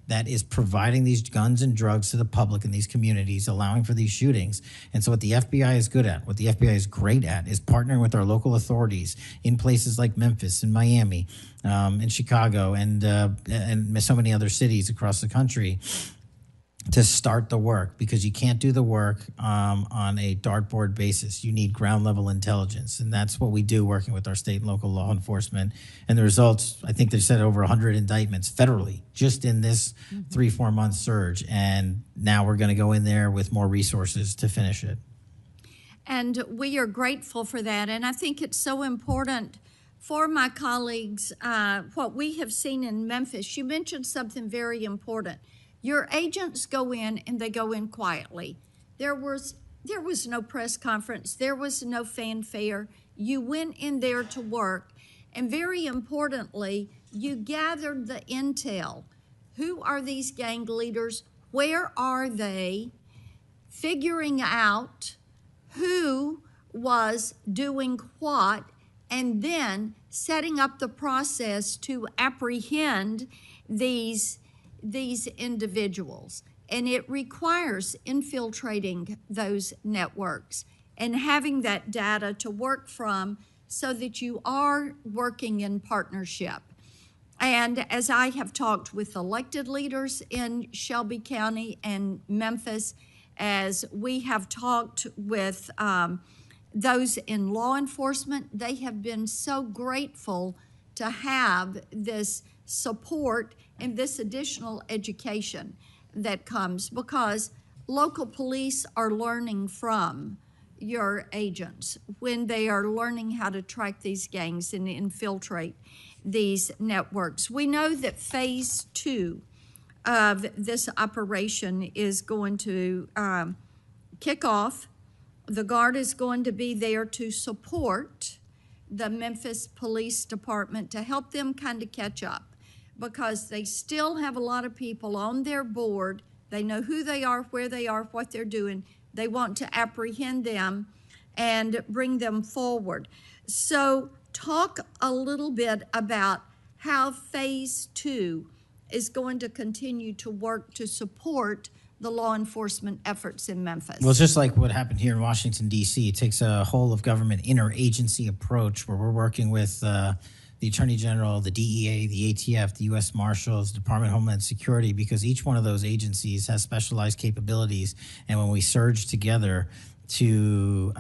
that is providing these guns and drugs to the public in these communities, allowing for these shootings. And so what the FBI is good at, what the FBI is great at, is partnering with our local authorities in places like Memphis and Miami, and Chicago, and so many other cities across the country to start the work, because you can't do the work on a dartboard basis. You need ground level intelligence, and that's what we do working with our state and local law enforcement. And the results, I think they said over 100 indictments federally just in this 3-4 month surge, and now we're going to go in there with more resources to finish it. And we are grateful for that, and I think it's so important for my colleagues, what we have seen in Memphis. You mentioned something very important. Your agents go in and they go in quietly. There was no press conference. There was no fanfare. You went in there to work. And very importantly, you gathered the intel. Who are these gang leaders? Where are they? Figuring out who was doing what, and then setting up the process to apprehend these individuals. And it requires infiltrating those networks and having that data to work from so that you are working in partnership. And as I have talked with elected leaders in Shelby County and Memphis, as we have talked with those in law enforcement, they have been so grateful to have this support and this additional education that comes, because local police are learning from your agents when they are learning how to track these gangs and infiltrate these networks. We know that phase 2 of this operation is going to kick off. The Guard is going to be there to support the Memphis Police Department to help them kind of catch up, because they still have a lot of people on their board. They know who they are, where they are, what they're doing. They want to apprehend them and bring them forward. So talk a little bit about how phase 2 is going to continue to work to support the law enforcement efforts in Memphis. Well, it's just like what happened here in Washington, D.C. It takes a whole of government interagency approach where we're working with the Attorney General, the DEA, the ATF, the U.S. Marshals, Department of Homeland Security, because each one of those agencies has specialized capabilities. And when we surge together to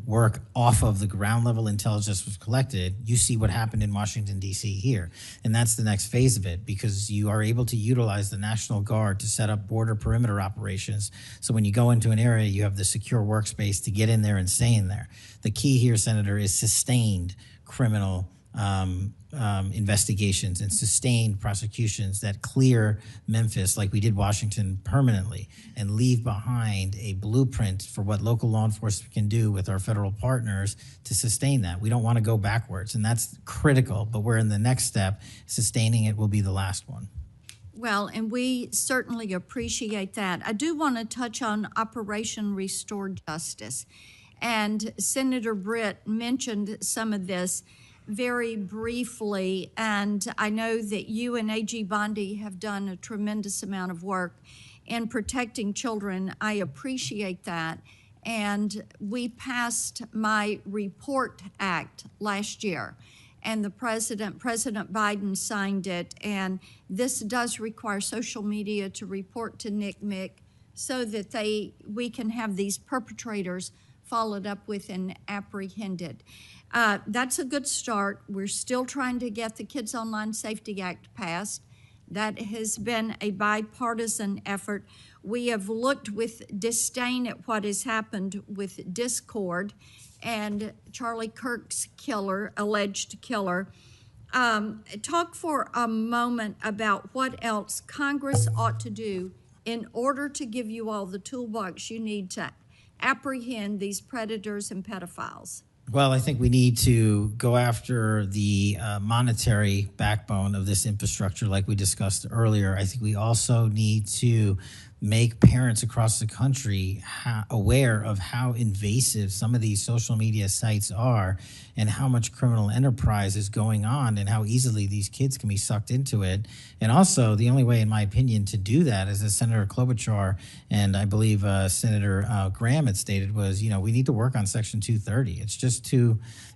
work off of the ground level intelligence was collected, you see what happened in Washington, D.C. here. And that's the next phase of it, because you are able to utilize the National Guard to set up border perimeter operations. So when you go into an area, you have the secure workspace to get in there and stay in there. The key here, Senator, is sustained criminal investigations and sustained prosecutions that clear Memphis, like we did Washington, permanently, and leave behind a blueprint for what local law enforcement can do with our federal partners to sustain that. We don't want to go backwards, and that's critical, but we're in the next step. Sustaining it will be the last one. Well, and we certainly appreciate that. I do want to touch on Operation Restore Justice. And Senator Britt mentioned some of this very briefly, and I know that you and A.G. Bondi have done a tremendous amount of work in protecting children. I appreciate that. And we passed my Report Act last year, and President Biden signed it. And this does require social media to report to NCMEC so that we can have these perpetrators followed up with and apprehended. That's a good start. We're still trying to get the Kids Online Safety Act passed. That has been a bipartisan effort. We have looked with disdain at what has happened with Discord and Charlie Kirk's alleged killer. Talk for a moment about what else Congress ought to do in order to give you all the toolbox you need to apprehend these predators and pedophiles. Well, I think we need to go after the monetary backbone of this infrastructure like we discussed earlier. I think we also need to make parents across the country aware of how invasive some of these social media sites are and how much criminal enterprise is going on and how easily these kids can be sucked into it. And also, the only way, in my opinion, to do that, as Senator Klobuchar and I believe Senator Graham had stated, was, we need to work on Section 230.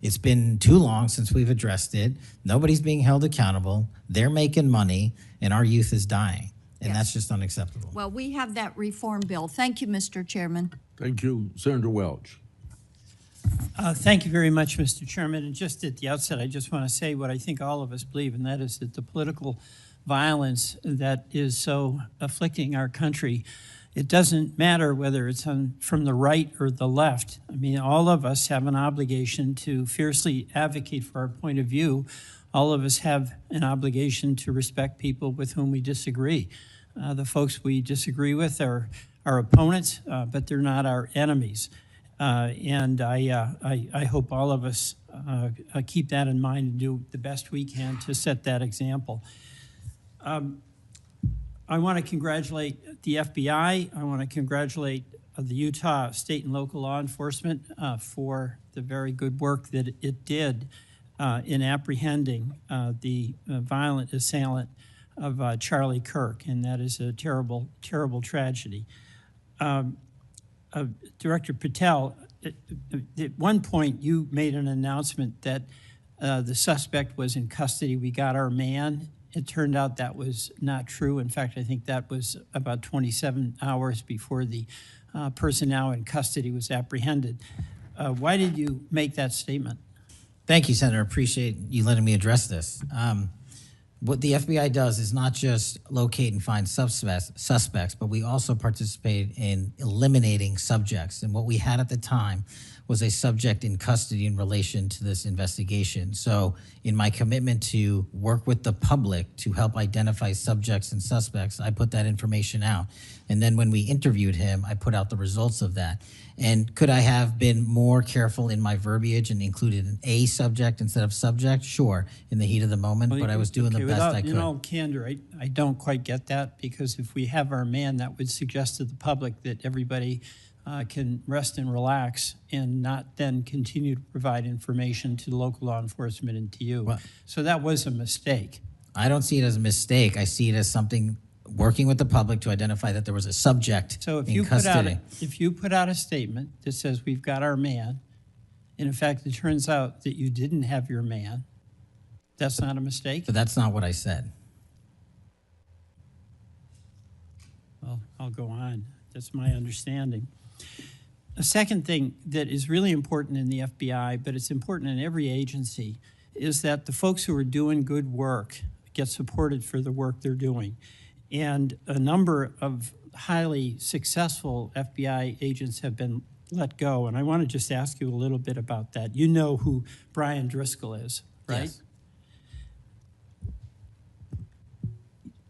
It's been too long since we've addressed it. Nobody's being held accountable. They're making money, and our youth is dying. And that's just unacceptable. Well, we have that reform bill. Thank you, Mr. Chairman. Thank you. Senator Welch. Thank you very much, Mr. Chairman. And just at the outset, I just want to say what I think all of us believe, and that is that the political violence that is so afflicting our country, it doesn't matter whether it's from the right or the left. I mean, all of us have an obligation to fiercely advocate for our point of view. All of us have an obligation to respect people with whom we disagree. The folks we disagree with are our opponents, but they're not our enemies. And I hope all of us keep that in mind and do the best we can to set that example. I want to congratulate the FBI. I want to congratulate the Utah state and local law enforcement for the very good work that it did in apprehending the violent assailant of Charlie Kirk, and that is a terrible, terrible tragedy. Director Patel, at one point you made an announcement that the suspect was in custody. We got our man. It turned out that was not true. In fact, I think that was about 27 hours before the person now in custody was apprehended. Why did you make that statement? Thank you, Senator. Appreciate you letting me address this. What the FBI does is not just locate and find suspects, but we also participate in eliminating subjects. And what we had at the time was a subject in custody in relation to this investigation. So in my commitment to work with the public to help identify subjects and suspects, I put that information out. And then when we interviewed him, I put out the results of that. And could I have been more careful in my verbiage and included an A subject instead of subject? Sure, in the heat of the moment, but I was doing the best I could. In all candor, I don't quite get that, because if we have our man, that would suggest to the public that everybody can rest and relax and not then continue to provide information to local law enforcement and to you. Well, so that was a mistake. I don't see it as a mistake. I see it as something working with the public to identify that there was a subject in custody. If you put out a statement that says we've got our man, and in fact it turns out that you didn't have your man, that's not a mistake? But that's not what I said. Well, I'll go on. That's my understanding. A second thing that is really important in the FBI, but it's important in every agency, is that the folks who are doing good work get supported for the work they're doing. And a number of highly successful FBI agents have been let go. And I want to just ask you a little bit about that. You know who Brian Driscoll is, right?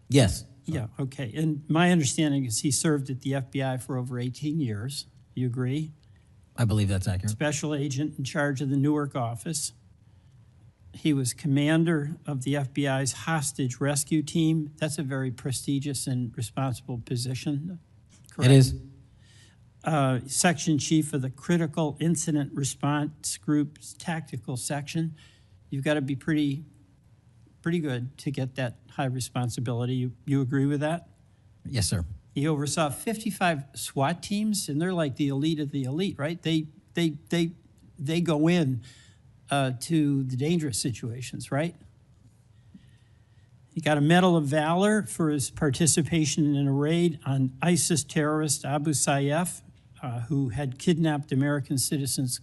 Yes. Yeah, okay. And my understanding is he served at the FBI for over 18 years. You agree? I believe that's accurate. Special agent in charge of the Newark office. He was commander of the FBI's hostage rescue team. That's a very prestigious and responsible position, correct? It is. Section chief of the Critical Incident Response Group's tactical section. You've got to be pretty good to get that high responsibility. You agree with that? Yes, sir. He oversaw 55 SWAT teams, and they're like the elite of the elite, right? They go in to the dangerous situations, right? He got a Medal of Valor for his participation in a raid on ISIS terrorist Abu Sayyaf, who had kidnapped American citizens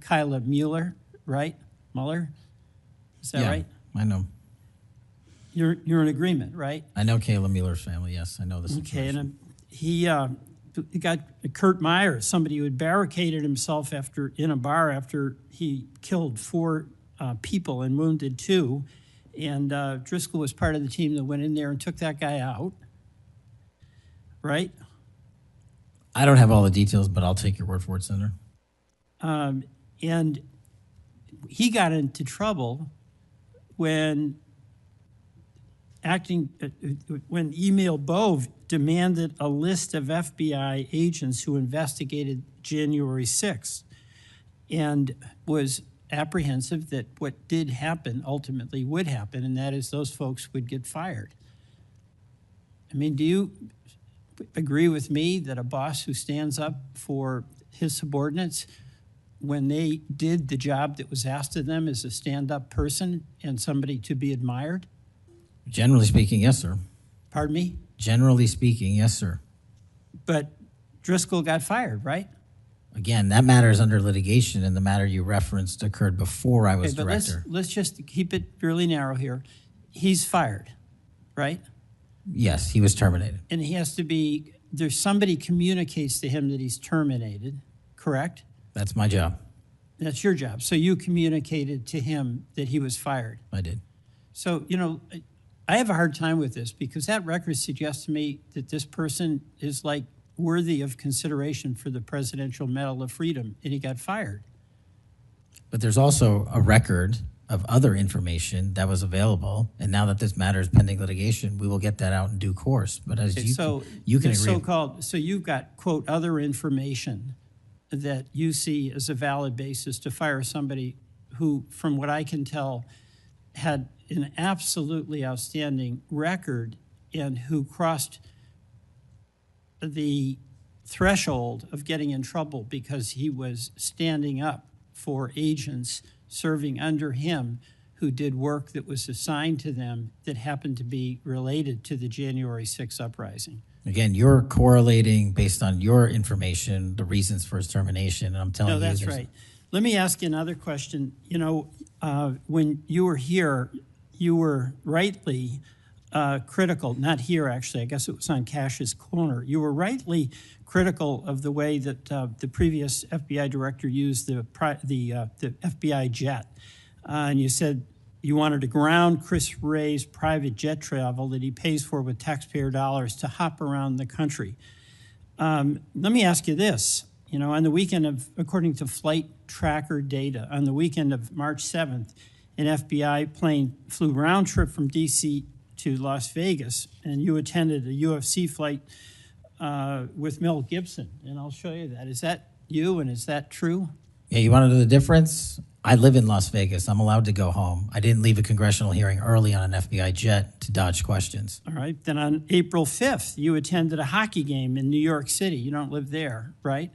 Kyla Mueller, right? Mueller? Is that right? I know. You're in agreement, right? I know Kayla Mueller's family, yes. I know the Okay, situation. and he got Kurt Meyer, somebody who had barricaded himself in a bar after he killed 4 people and wounded 2. And Driscoll was part of the team that went in there and took that guy out, right? I don't have all the details, but I'll take your word for it, Senator. And he got into trouble when Emil Bove demanded a list of FBI agents who investigated January 6th and was apprehensive that what did happen ultimately would happen, and that is those folks would get fired. I mean, do you agree with me that a boss who stands up for his subordinates when they did the job that was asked of them is a stand-up person and somebody to be admired? Generally speaking, yes, sir. Pardon me? Generally speaking, yes, sir. But Driscoll got fired, right? Again, that matter is under litigation, and the matter you referenced occurred before I was Okay, but director. let's just keep it really narrow here. He's fired, right? Yes, he was terminated. And he has to be, there's somebody communicates to him that he's terminated, correct? That's my job. That's your job. So you communicated to him that he was fired. I did. So, you know, I have a hard time with this because that record suggests to me that this person is like worthy of consideration for the Presidential Medal of Freedom, and he got fired. But there's also a record of other information that was available, and now that this matter is pending litigation, we will get that out in due course. But as Okay, you can the agree. so-called, so you've got, quote, other information that you see as a valid basis to fire somebody who, from what I can tell, had an absolutely outstanding record and who crossed the threshold of getting in trouble because he was standing up for agents serving under him who did work that was assigned to them that happened to be related to the January 6th uprising. Again, you're correlating based on your information the reasons for his termination, and I'm telling you. No, that's there's- right. Let me ask you another question. You know, when you were here, you were rightly critical, not here actually, I guess it was on Cash's Corner. You were rightly critical of the way that the previous FBI director used the FBI jet. And you said you wanted to ground Chris Wray's private jet travel that he pays for with taxpayer dollars to hop around the country. Let me ask you this. You know, on the weekend of, according to flight tracker data, on the weekend of March 7th, an FBI plane flew round trip from D.C. to Las Vegas, and you attended a UFC fight with Mel Gibson, and I'll show you that. Is that you, and is that true? Yeah, you want to know the difference? I live in Las Vegas. I'm allowed to go home. I didn't leave a congressional hearing early on an FBI jet to dodge questions. All right. Then on April 5th, you attended a hockey game in New York City. You don't live there, right?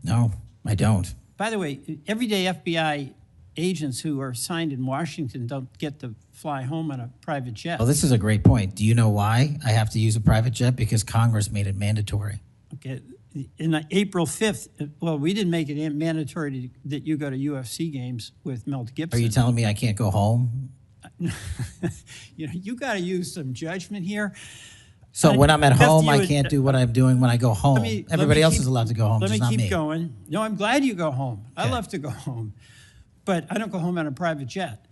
No, I don't. By the way, everyday FBI agents who are assigned in Washington don't get to fly home on a private jet. Well, this is a great point. Do you know why I have to use a private jet? Because Congress made it mandatory. Okay. In April 5th, well, we didn't make it mandatory that you go to UFC games with Mel Gibson. Are you telling me I can't go home? You know, you got to use some judgment here. So when I'm at After home, you I would- can't do what I'm doing when I go home. let Everybody me else keep- is allowed to go home, Let just me not keep me. going. No, I'm glad you go home. I love to go home, but I don't go home on a private jet.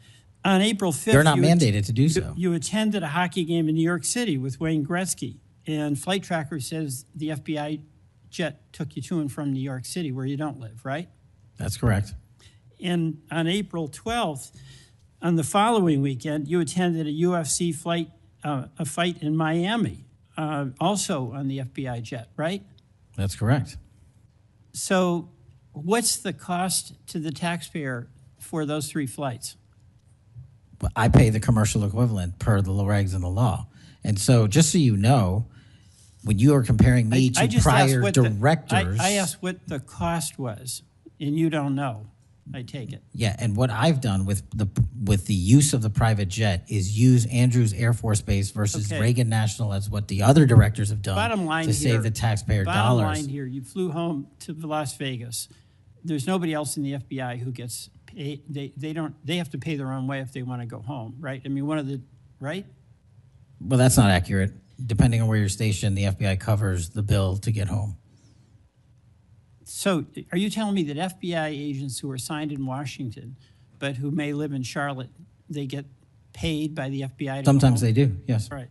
On April 5th, They're not mandated to do so. You attended a hockey game in New York City with Wayne Gretzky, and Flight Tracker says the FBI jet took you to and from New York City, where you don't live, right? That's correct. And on April 12th, on the following weekend, you attended a UFC fight in Miami, also on the FBI jet, right? That's correct. So what's the cost to the taxpayer for those 3 flights? I pay the commercial equivalent per the regs and the law. And so just so you know, When you are comparing me I to just asked prior what the- directors. I asked what the cost was, and you don't know, I take it. Yeah, and what I've done with the use of the private jet is use Andrews Air Force Base versus Okay. Reagan National as what the other directors have done Bottom line to here, save the taxpayer bottom dollars. line here, you flew home to Las Vegas. There's nobody else in the FBI who gets paid. They have to pay their own way if they want to go home, right? I mean, right? Well, that's not accurate. Depending on where you're stationed, the FBI covers the bill to get home. So are you telling me that FBI agents who are assigned in Washington, but who may live in Charlotte, they get paid by the FBI to go Sometimes home? they do, yes. Right.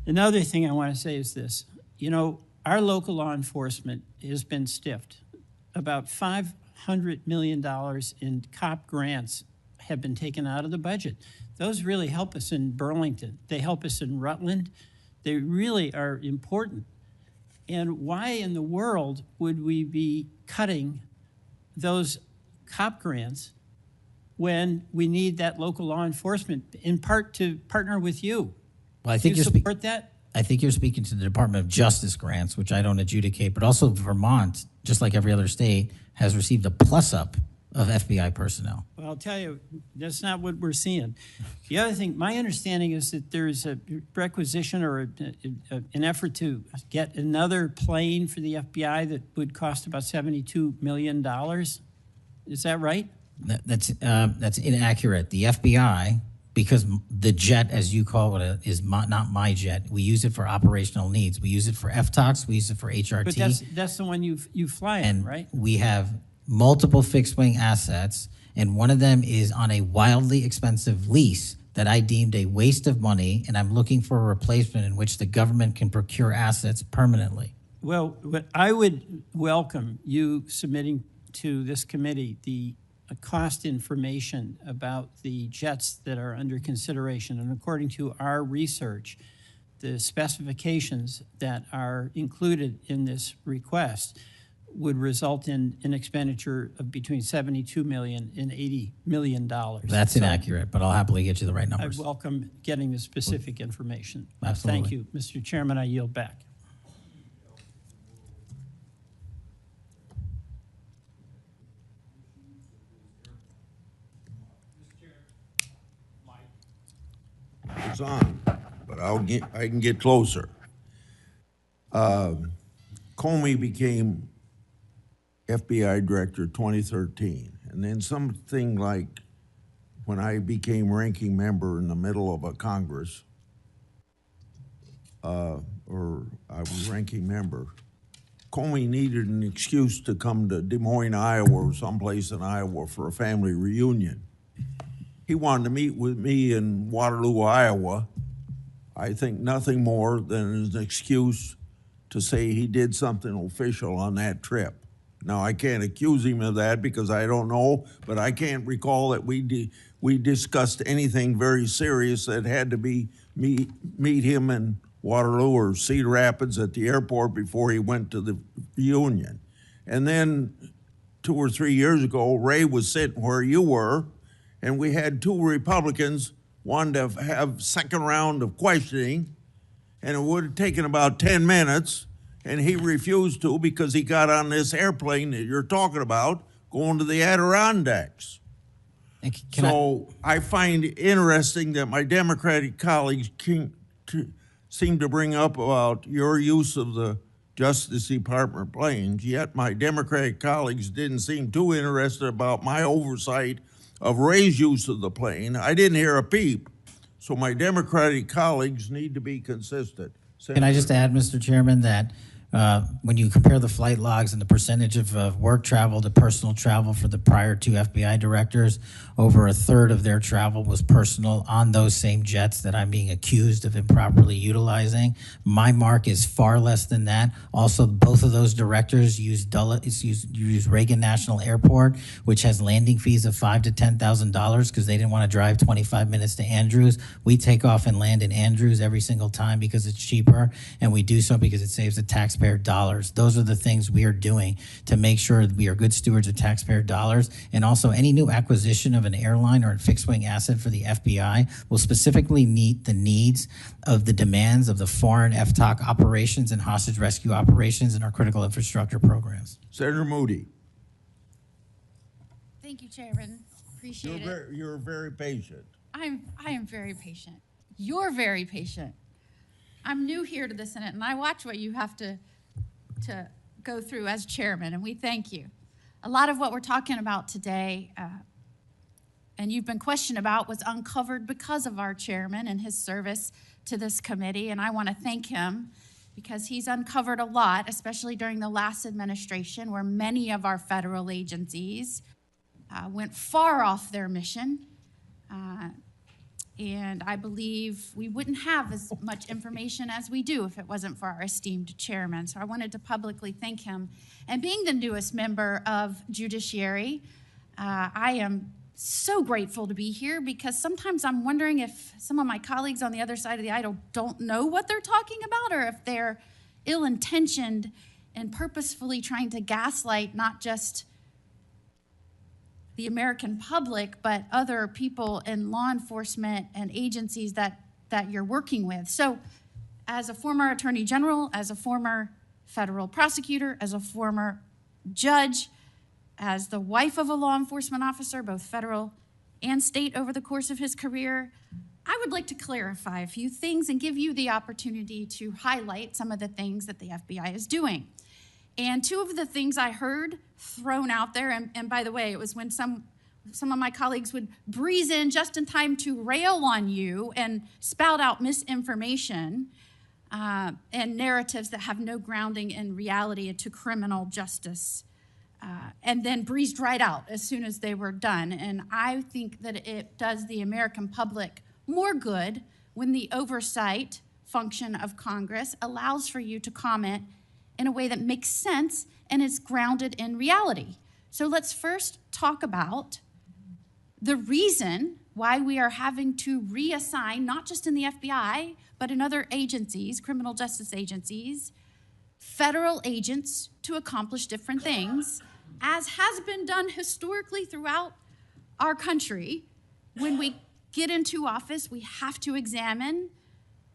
Another thing I want to say is this. You know, our local law enforcement has been stiffed. About $500 million in cop grants have been taken out of the budget. Those really help us in Burlington. They help us in Rutland. They really are important. And why in the world would we be cutting those cop grants when we need that local law enforcement, in part to partner with you? Well, I think Do you you're support that? I think you're speaking to the Department of Justice grants, which I don't adjudicate, but also Vermont, just like every other state, has received a plus-up of FBI personnel. Well, I'll tell you, that's not what we're seeing. The other thing, my understanding is that there's a requisition or an effort to get another plane for the FBI that would cost about $72 million. Is that right? That's inaccurate. The FBI, because the jet, as you call it, is not my jet. We use it for operational needs. We use it for FTOCs. We use it for HRT. But that's the one you fly in, right? We have multiple fixed-wing assets, and one of them is on a wildly expensive lease that I deemed a waste of money, and I'm looking for a replacement in which the government can procure assets permanently. Well, I would welcome you submitting to this committee the cost information about the jets that are under consideration. And according to our research, the specifications that are included in this request would result in an expenditure of between $72 million and $80 million. That's inaccurate, but I'll happily get you the right I numbers. welcome getting the specific information. Absolutely. Thank you. Mr. Chairman, I yield back. It's on, but I can get closer. Comey became FBI director 2013, and then something like when I became ranking member in the middle of a Congress, or I was ranking member, Comey needed an excuse to come to Des Moines, Iowa, or someplace in Iowa for a family reunion. He wanted to meet with me in Waterloo, Iowa. I think nothing more than an excuse to say he did something official on that trip. Now, I can't accuse him of that because I don't know, but I can't recall that we discussed anything very serious that had to be meet him in Waterloo or Cedar Rapids at the airport before he went to the reunion. And then 2 or 3 years ago, Ray was sitting where you were, and we had 2 Republicans wanted to have second round of questioning, and it would have taken about 10 minutes, and he refused to because he got on this airplane that you're talking about going to the Adirondacks. So I find it interesting that my Democratic colleagues seem to bring up about your use of the Justice Department planes, yet my Democratic colleagues didn't seem too interested about my oversight of Ray's use of the plane. I didn't hear a peep. So my Democratic colleagues need to be consistent. Can I just add, Mr. Chairman, that when you compare the flight logs and the percentage of work travel to personal travel for the prior 2 FBI directors, over a third of their travel was personal on those same jets that I'm being accused of improperly utilizing. My mark is far less than that. Also, both of those directors use Reagan National Airport, which has landing fees of $5,000 to $10,000 because they didn't want to drive 25 minutes to Andrews. We take off and land in Andrews every single time because it's cheaper, and we do so because it saves the taxpayer taxpayer dollars. Those are the things we are doing to make sure that we are good stewards of taxpayer dollars. And also, any new acquisition of an airline or a fixed-wing asset for the FBI will specifically meet the needs of the demands of the foreign FTOC operations and hostage rescue operations in our critical infrastructure programs. Senator Moody. Thank you, Chairman. Appreciate it. You're very patient. I am very patient. You're very patient. I'm new here to the Senate, and I watch what you have to go through as chairman, and we thank you. A lot of what we're talking about today, and you've been questioned about, was uncovered because of our chairman and his service to this committee, and I want to thank him because he's uncovered a lot, especially during the last administration, where many of our federal agencies went far off their mission. And I believe we wouldn't have as much information as we do if it wasn't for our esteemed chairman. So I wanted to publicly thank him. And being the newest member of Judiciary, I am so grateful to be here because sometimes I'm wondering if some of my colleagues on the other side of the aisle don't know what they're talking about, or if they're ill-intentioned and purposefully trying to gaslight not just the American public, but other people in law enforcement and agencies that you're working with. So as a former attorney general, as a former federal prosecutor, as a former judge, as the wife of a law enforcement officer, both federal and state over the course of his career, I would like to clarify a few things and give you the opportunity to highlight some of the things that the FBI is doing. And two of the things I heard thrown out there, and by the way, it was when some of my colleagues would breeze in just in time to rail on you and spout out misinformation and narratives that have no grounding in reality to criminal justice, and then breezed right out as soon as they were done. And I think that it does the American public more good when the oversight function of Congress allows for you to comment in a way that makes sense and is grounded in reality. So let's first talk about the reason why we are having to reassign, not just in the FBI, but in other agencies, criminal justice agencies, federal agents to accomplish different things, as has been done historically throughout our country. When we get into office, we have to examine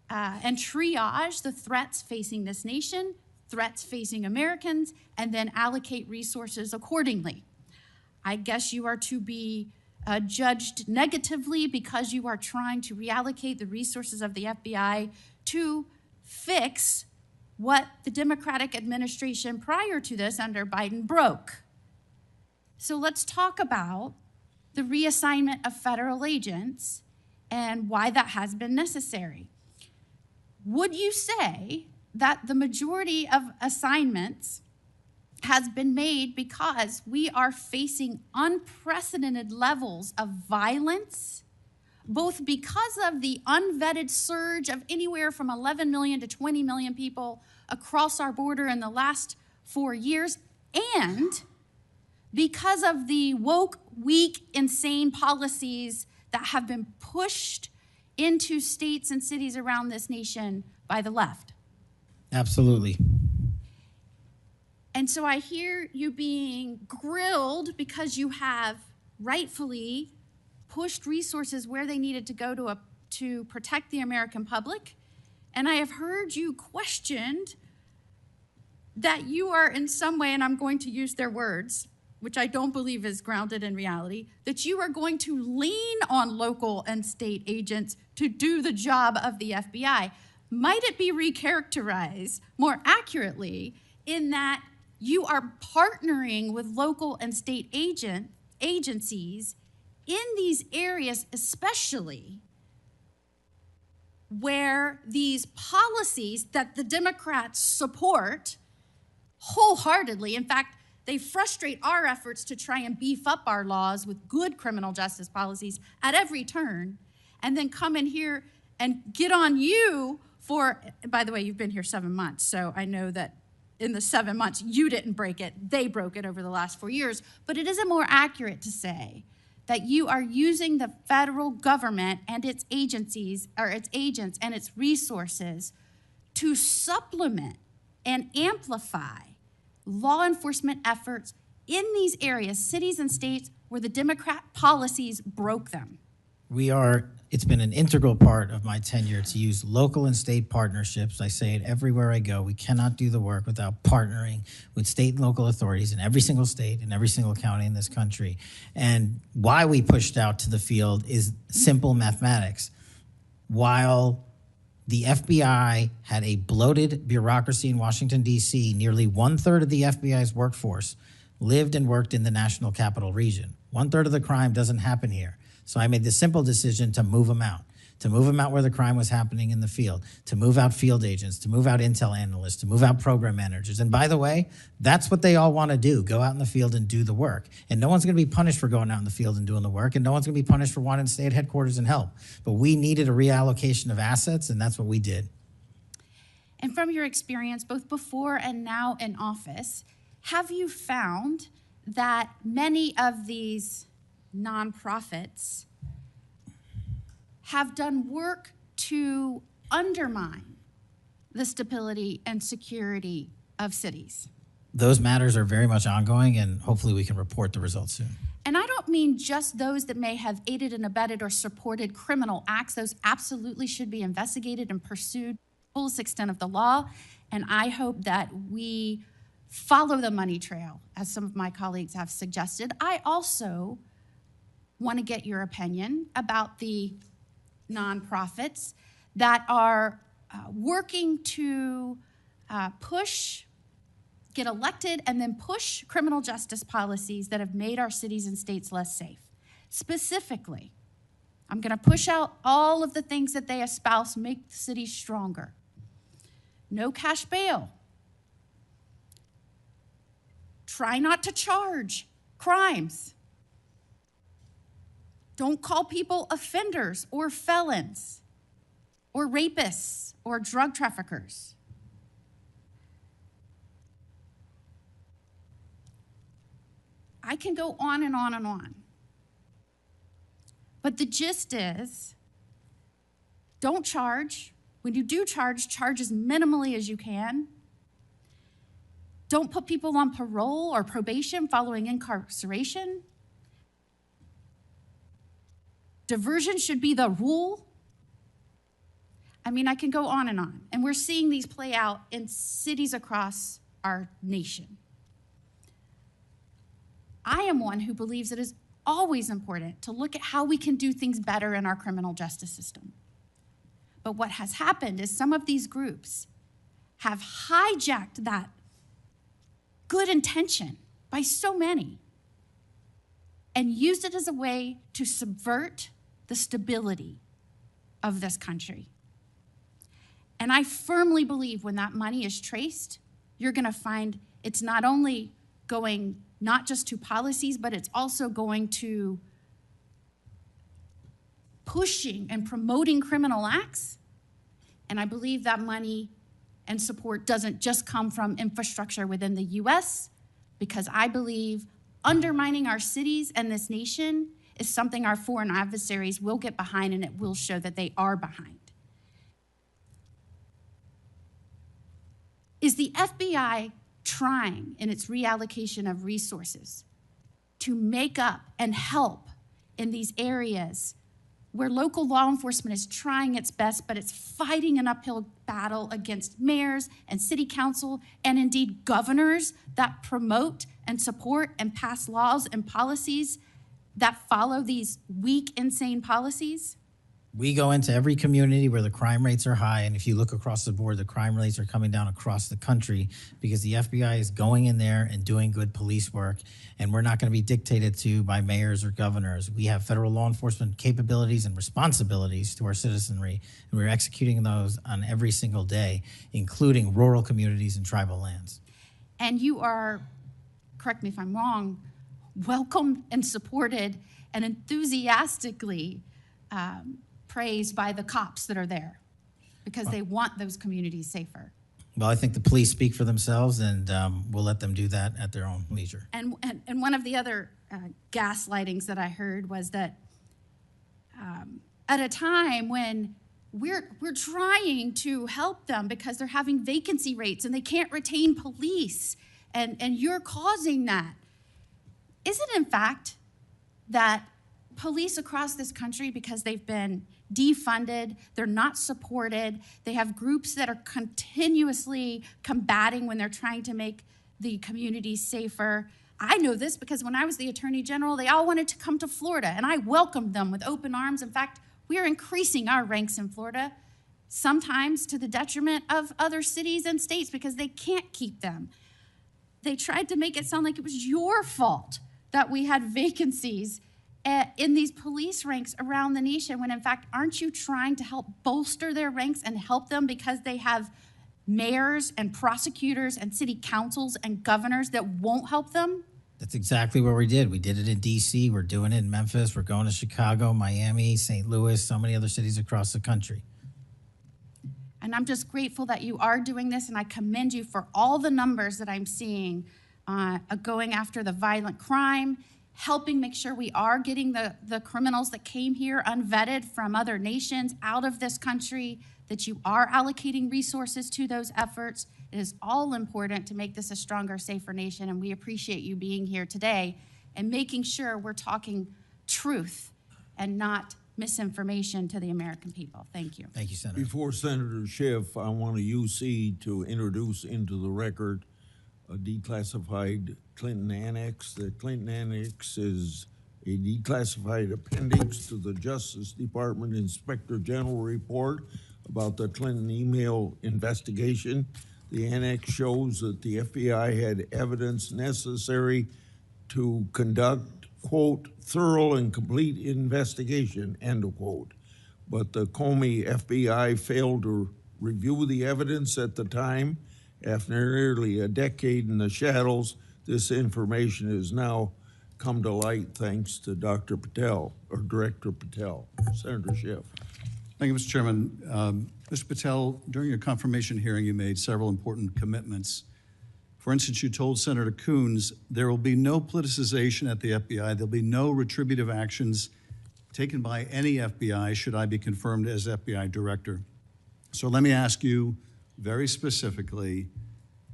and triage the threats facing this nation, threats facing Americans, and then allocate resources accordingly. I guess you are to be judged negatively because you are trying to reallocate the resources of the FBI to fix what the Democratic administration prior to this under Biden broke. So let's talk about the reassignment of federal agents and why that has been necessary. Would you say that the majority of assignments has been made because we are facing unprecedented levels of violence, both because of the unvetted surge of anywhere from 11 million to 20 million people across our border in the last 4 years, and because of the woke, weak, insane policies that have been pushed into states and cities around this nation by the left? Absolutely. And so I hear you being grilled because you have rightfully pushed resources where they needed to go to protect the American public. And I have heard you questioned that you are in some way, and I'm going to use their words, which I don't believe is grounded in reality, that you are going to lean on local and state agents to do the job of the FBI. Might it be recharacterized more accurately in that you are partnering with local and state agencies in these areas, especially where these policies that the Democrats support wholeheartedly, in fact, they frustrate our efforts to try and beef up our laws with good criminal justice policies at every turn, and then come in here and get on you for, by the way, you've been here 7 months, so I know that in the 7 months, you didn't break it, they broke it over the last 4 years, but it isn't more accurate to say that you are using the federal government and its agencies, or its agents and its resources to supplement and amplify law enforcement efforts in these areas, cities and states, where the Democrat policies broke them. It's been an integral part of my tenure to use local and state partnerships. I say it everywhere I go. We cannot do the work without partnering with state and local authorities in every single state and every single county in this country. And why we pushed out to the field is simple mathematics. While the FBI had a bloated bureaucracy in Washington, D.C., nearly 1/3 of the FBI's workforce lived and worked in the national capital region. 1/3 of the crime doesn't happen here. So I made the simple decision to move them out where the crime was happening in the field, to move out field agents, to move out intel analysts, to move out program managers. And by the way, that's what they all want to do, go out in the field and do the work. And no one's going to be punished for going out in the field and doing the work, and no one's going to be punished for wanting to stay at headquarters and help. But we needed a reallocation of assets, and that's what we did. And from your experience, both before and now in office, have you found that many of these nonprofits have done work to undermine the stability and security of cities? Those matters are very much ongoing, and hopefully we can report the results soon. And I don't mean just those that may have aided and abetted or supported criminal acts. Those absolutely should be investigated and pursued to the fullest extent of the law. And I hope that we follow the money trail, as some of my colleagues have suggested. I also want to get your opinion about the nonprofits that are working to get elected and then push criminal justice policies that have made our cities and states less safe. Specifically, I'm going to push out all of the things that they espouse make the cities stronger. No cash bail. Try not to charge crimes. Don't call people offenders or felons or rapists or drug traffickers. I can go on and on and on. But the gist is, don't charge. When you do charge, charge as minimally as you can. Don't put people on parole or probation following incarceration. Diversion should be the rule. I mean, I can go on. And we're seeing these play out in cities across our nation. I am one who believes it is always important to look at how we can do things better in our criminal justice system. But what has happened is some of these groups have hijacked that good intention by so many and used it as a way to subvert the stability of this country. And I firmly believe when that money is traced, you're going to find it's not only going not just to policies, but it's also going to pushing and promoting criminal acts. And I believe that money and support doesn't just come from infrastructure within the US, because I believe undermining our cities and this nation is something our foreign adversaries will get behind, and it will show that they are behind. Is the FBI trying in its reallocation of resources to make up and help in these areas where local law enforcement is trying its best, but it's fighting an uphill battle against mayors and city council and indeed governors that promote and support and pass laws and policies that follow these weak, insane policies? We go into every community where the crime rates are high, and if you look across the board, the crime rates are coming down across the country because the FBI is going in there and doing good police work, and we're not going to be dictated to by mayors or governors. We have federal law enforcement capabilities and responsibilities to our citizenry, and we're executing those on every single day, including rural communities and tribal lands. And you are, correct me if I'm wrong, welcomed and supported and enthusiastically praised by the cops that are there because they want those communities safer. Well, I think the police speak for themselves, and we'll let them do that at their own leisure. And one of the other gaslightings that I heard was that at a time when we're trying to help them because they're having vacancy rates and they can't retain police, and you're causing that. Is it in fact that police across this country, because they've been defunded, they're not supported, they have groups that are continuously combating when they're trying to make the communities safer? I know this because when I was the Attorney General, they all wanted to come to Florida, and I welcomed them with open arms. In fact, we are increasing our ranks in Florida, sometimes to the detriment of other cities and states because they can't keep them. They tried to make it sound like it was your fault that we had vacancies in these police ranks around the nation, when in fact, aren't you trying to help bolster their ranks and help them because they have mayors and prosecutors and city councils and governors that won't help them? That's exactly what we did. We did it in DC, we're doing it in Memphis, we're going to Chicago, Miami, St. Louis, so many other cities across the country. And I'm just grateful that you are doing this, and I commend you for all the numbers that I'm seeing going after the violent crime, helping make sure we are getting the criminals that came here unvetted from other nations out of this country, that you are allocating resources to those efforts. It is all important to make this a stronger, safer nation, and we appreciate you being here today and making sure we're talking truth and not misinformation to the American people. Thank you. Thank you, Senator. Before Senator Schiff, I want a UC to introduce into the record a declassified Clinton Annex. The Clinton Annex is a declassified appendix to the Justice Department Inspector General report about the Clinton email investigation. The annex shows that the FBI had evidence necessary to conduct, quote, thorough and complete investigation, end of quote. But the Comey FBI failed to review the evidence at the time. After nearly a decade in the shadows, this information has now come to light thanks to Dr. Patel, or Director Patel. Senator Schiff. Thank you, Mr. Chairman. Mr. Patel, during your confirmation hearing, you made several important commitments. For instance, you told Senator Coons there will be no politicization at the FBI. There'll be no retributive actions taken by any FBI should I be confirmed as FBI director. So let me ask you very specifically,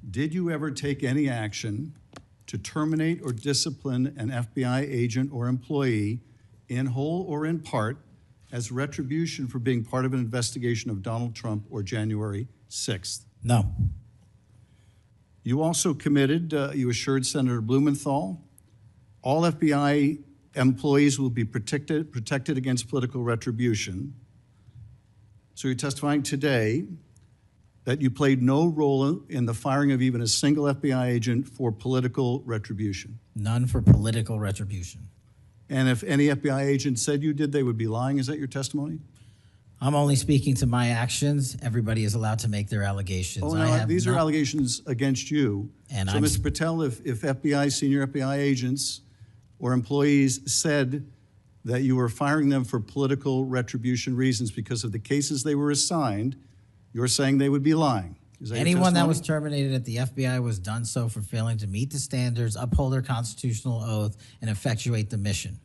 did you ever take any action to terminate or discipline an FBI agent or employee in whole or in part as retribution for being part of an investigation of Donald Trump or January 6th? No. You also committed, you assured Senator Blumenthal, all FBI employees will be protected against political retribution. So you're testifying today that you played no role in the firing of even a single FBI agent for political retribution. None for political retribution. And if any FBI agent said you did, they would be lying. Is that your testimony? I'm only speaking to my actions. Everybody is allowed to make their allegations. Oh, no, these are allegations against you. And so, Mr. Patel, if FBI, senior FBI agents or employees said that you were firing them for political retribution reasons because of the cases they were assigned, you're saying they would be lying. Is that anyone that was terminated at the FBI was done so for failing to meet the standards, uphold their constitutional oath, and effectuate the mission.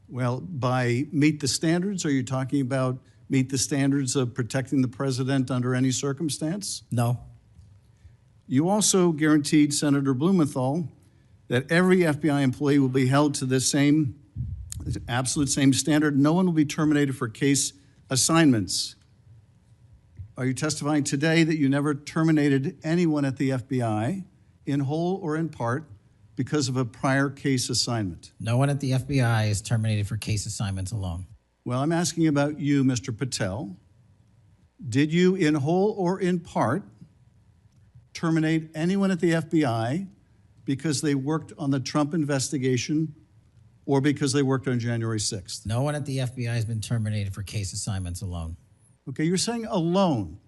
Well, by meet the standards, are you talking about meet the standards of protecting the president under any circumstance? No. You also guaranteed Senator Blumenthal that every FBI employee will be held to the same, absolute same standard. No one will be terminated for case assignments. Are you testifying today that you never terminated anyone at the FBI in whole or in part because of a prior case assignment? No one at the FBI is terminated for case assignments alone. Well, I'm asking about you, Mr. Patel. Did you, in whole or in part, terminate anyone at the FBI because they worked on the Trump investigation or because they worked on January 6th? No one at the FBI has been terminated for case assignments alone. Okay, you're saying alone.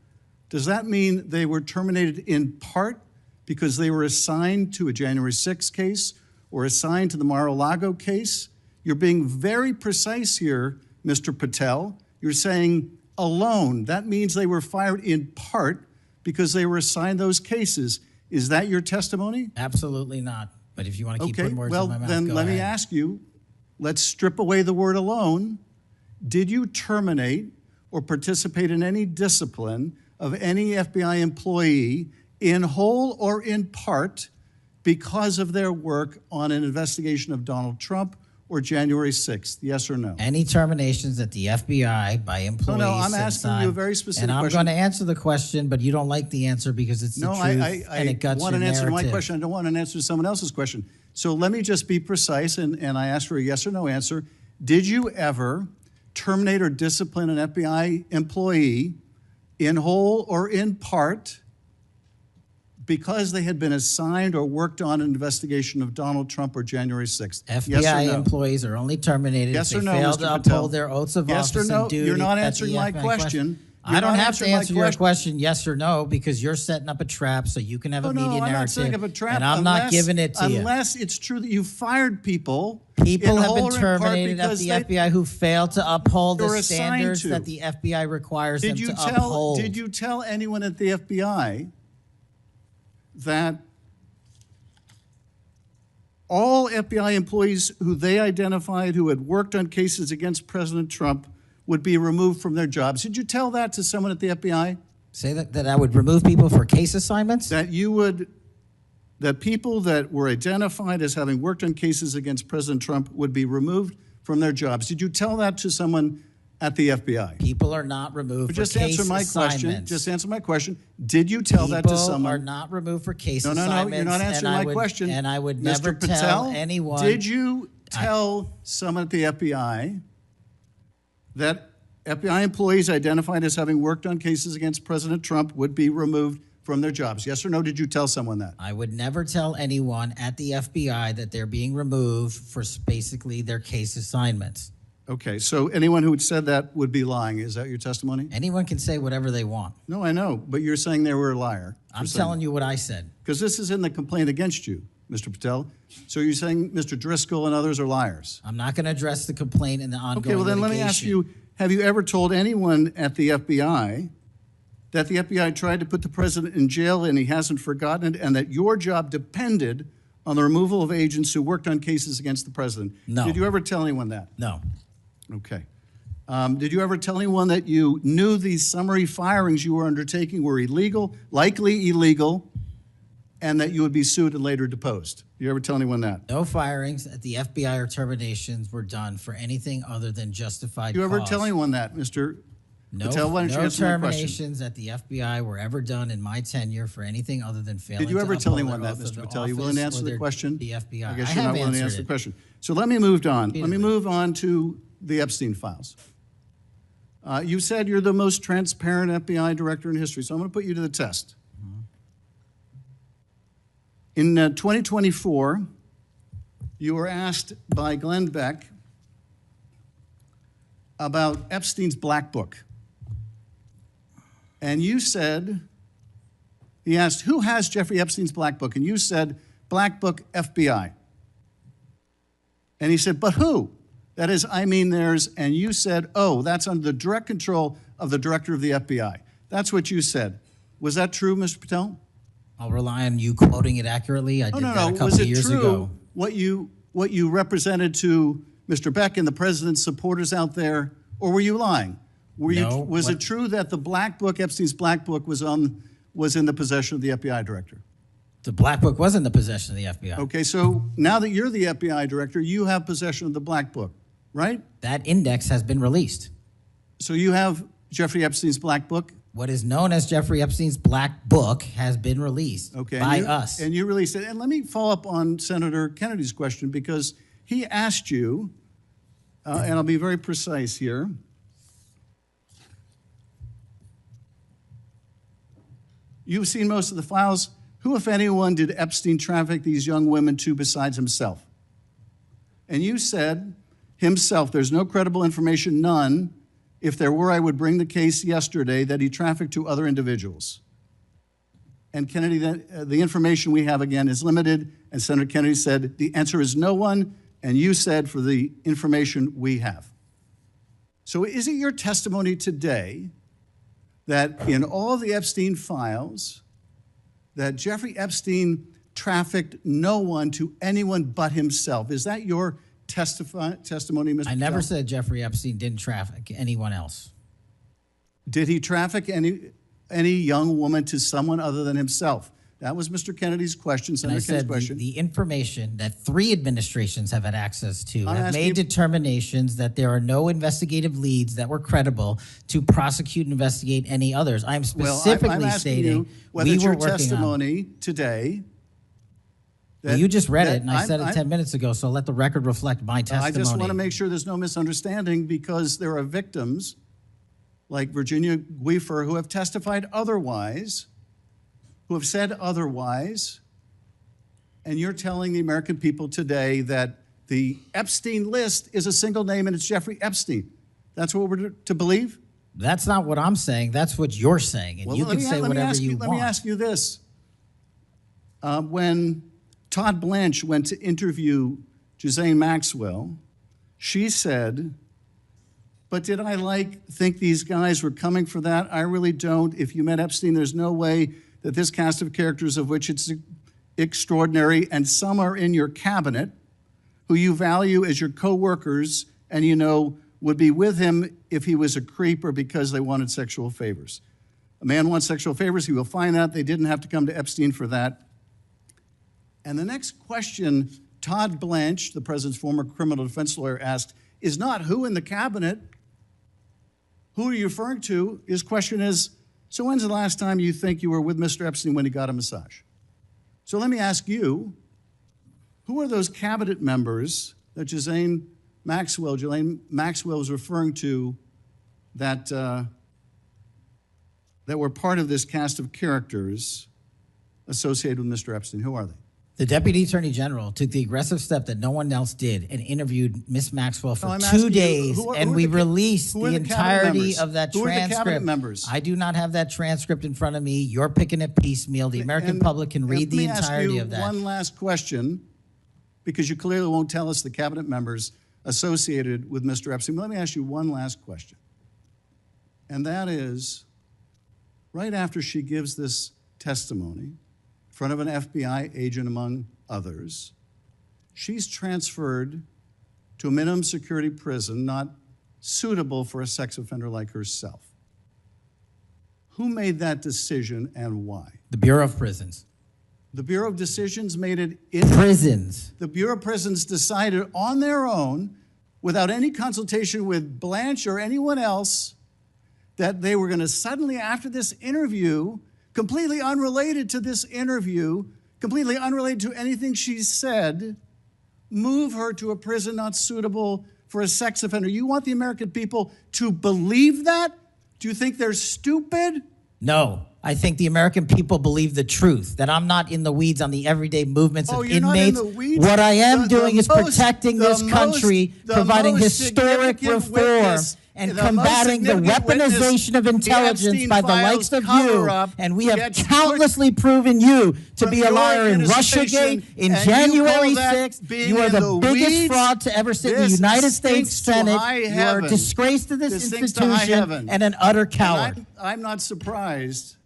Does that mean they were terminated in part because they were assigned to a January 6th case or assigned to the Mar-a-Lago case? You're being very precise here, Mr. Patel. You're saying alone. That means they were fired in part because they were assigned those cases. Is that your testimony? Absolutely not. But if you want to keep putting words in my mouth, then let me ask you, let's strip away the word alone. Did you terminate or participate in any discipline of any FBI employee in whole or in part because of their work on an investigation of Donald Trump or January 6th? Yes or no? Any terminations at the FBI by employees. No, I'm since asking you a very specific And I'm question. going to answer the question, but you don't like the answer because it's the No, truth I and it guts want your an answer to my narrative. question. I don't want an answer to someone else's question. So let me just be precise, and I ask for a yes or no answer. Did you ever terminate or discipline an FBI employee in whole or in part because they had been assigned or worked on an investigation of Donald Trump or January 6th? FBI yes or no? employees are only terminated Yes if or they no, fail Mr. to Patel? uphold their oaths of Yes or office no? and duty. You're not at the answering my FBI question. I don't not have answering to my answer your question yes or no because you're setting up a trap so you can have a media I'm narrative. not setting up a trap. And I'm not giving it to you. Unless it's true that you fired people. People in have whole been or in part terminated at because the they- FBI who failed to uphold You're the assigned standards to. that the FBI requires them to Did uphold. you tell anyone at the FBI that all FBI employees who they identified who had worked on cases against President Trump would be removed from their jobs? Did you tell that to someone at the FBI? Say that I would remove people for case assignments? That people that were identified as having worked on cases against President Trump would be removed from their jobs. Did you tell that to someone at the FBI? People are not removed But for just case answer my assignments. question. Just answer my question. Did you tell that to People someone? are not removed for case No, assignments. you're not answering my question. And I would Mr. never Patel, tell anyone. Did you tell someone at the FBI that FBI employees identified as having worked on cases against President Trump would be removed from their jobs? Yes or no? Did you tell someone that? I would never tell anyone at the FBI that they're being removed for basically their case assignments. Okay, so anyone who had said that would be lying. Is that your testimony? Anyone can say whatever they want. No, I know, but you're saying they were a liar. I'm telling you what I said. Because this is in the complaint against you, Mr. Patel. So you're saying Mr. Driscoll and others are liars? I'm not going to address the complaint in the ongoing Okay, well then let me ask you, have you ever told anyone at the FBI that the FBI tried to put the president in jail and he hasn't forgotten it, and that your job depended on the removal of agents who worked on cases against the president? No. Did you ever tell anyone that? No. Okay. Did you ever tell anyone that you knew these summary firings you were undertaking were illegal, likely illegal, and that you would be sued and later deposed? Did you ever tell anyone that? No firings at the FBI or terminations were done for anything other than justified Did you ever cause. tell anyone that, Mr. No, Patel? Why don't you no answer my question? terminations at the FBI were ever done in my tenure for anything other than failing Did you to ever tell uphold anyone their that, oath Mr. of Patel? You willing to office answer or the question? The FBI. I guess I you're have not willing to answered answer the it. question. So let me move on. Let me Repeatedly. move on to the Epstein files. You said you're the most transparent FBI director in history, so I'm going to put you to the test. In 2024, you were asked by Glenn Beck about Epstein's Black Book. And you said, he asked, who has Jeffrey Epstein's Black Book? And you said, Black Book, FBI. And he said, but who? That is, I mean theirs. And you said, oh, that's under the direct control of the director of the FBI. That's what you said. Was that true, Mr. Patel? I'll rely on you quoting it accurately. I did that a couple Was of it years true ago. what you represented to Mr. Beck and the president's supporters out there, or were you lying? Was it true that the Black Book, Epstein's Black Book, was in the possession of the FBI director? The Black Book was in the possession of the FBI. Okay, so now that you're the FBI director, you have possession of the Black Book, right? That index has been released. So you have Jeffrey Epstein's Black Book? What is known as Jeffrey Epstein's Black Book has been released by us. And you released it. And let me follow up on Senator Kennedy's question, because he asked you, and I'll be very precise here. You've seen most of the files. Who, if anyone, did Epstein traffic these young women to besides himself? And you said, himself, there's no credible information, none. If there were, I would bring the case yesterday that he trafficked to other individuals. And Kennedy, the information we have, again, is limited. And Senator Kennedy said, the answer is no one. And you said, for the information we have. So is it your testimony today that in all the Epstein files, that Jeffrey Epstein trafficked no one to anyone but himself? Is that your testimony, Mr. I never Patel? said Jeffrey Epstein didn't traffic anyone else. Did he traffic any young woman to someone other than himself? That was Mr. Kennedy's question, And Senator I Kennedy's said question. the information that 3 administrations have had access to I'm have asking made you- determinations that there are no investigative leads that were credible to prosecute and investigate any others. I'm specifically I'm asking stating you whether we it's were your working on. testimony today. Well, you just read that it, and I said it I'm- 10 minutes ago, so let the record reflect my I testimony. just want to make sure there's no misunderstanding because there are victims like Virginia Guifer who have testified otherwise, who have said otherwise, and you're telling the American people today that the Epstein list is a single name and it's Jeffrey Epstein. That's what we're to believe? That's not what I'm saying. That's what you're saying, and Well, you let can me- say let me whatever ask you Let want. me ask you this. When Todd Blanche went to interview Ghislaine Maxwell, she said, but did I think these guys were coming for that? I really don't. If you met Epstein, there's no way that this cast of characters, of which it's extraordinary, and some are in your cabinet, who you value as your co-workers, and you know would be with him if he was a creep or because they wanted sexual favors. A man wants sexual favors, he will find out. They didn't have to come to Epstein for that. And the next question Todd Blanche, the president's former criminal defense lawyer, asked is not who in the cabinet, who are you referring to? His question is, so when's the last time you think you were with Mr. Epstein when he got a massage? So let me ask you, who are those cabinet members that Ghislaine Maxwell was referring to that, that were part of this cast of characters associated with Mr. Epstein? Who are they? The Deputy Attorney General took the aggressive step that no one else did and interviewed Miss Maxwell for I'm 2 asking you, days, who are and the we ca- released who the are the cabinet entirety members? of that Who are the cabinet transcript. members? I do not have that transcript in front of me. You're picking it piecemeal. The American public can read the entirety of that. One last question, because you clearly won't tell us the cabinet members associated with Mr. Epstein. Let me ask you one last question. And that is, right after she gives this testimony in front of an FBI agent, among others, she's transferred to a minimum security prison not suitable for a sex offender like herself. Who made that decision and why? The Bureau of Prisons. The Bureau of Decisions made it in Prisons. The Bureau of Prisons decided on their own, without any consultation with Blanche or anyone else, that they were going to suddenly, after this interview, completely unrelated to this interview, completely unrelated to anything she said, move her to a prison not suitable for a sex offender. You want the American people to believe that? Do you think they're stupid? No. I think the American people believe the truth, that I'm not in the weeds on the everyday movements of you're not in inmates. the weeds? What I am The doing is most- protecting the this country, most- the providing most historic significant reform, witness- and the most combating the significant weaponization of witness, the intelligence Epstein by the files likes of you. cover-up And we have gets countlessly proven you to from be a your liar in administration, Russiagate, in and you January call that 6th. being You are in the the biggest weeds? fraud to ever sit in the This United States stinks to Senate. high You are a heaven. disgrace to this This stinks to high institution heaven. and an utter And coward. I'm not surprised.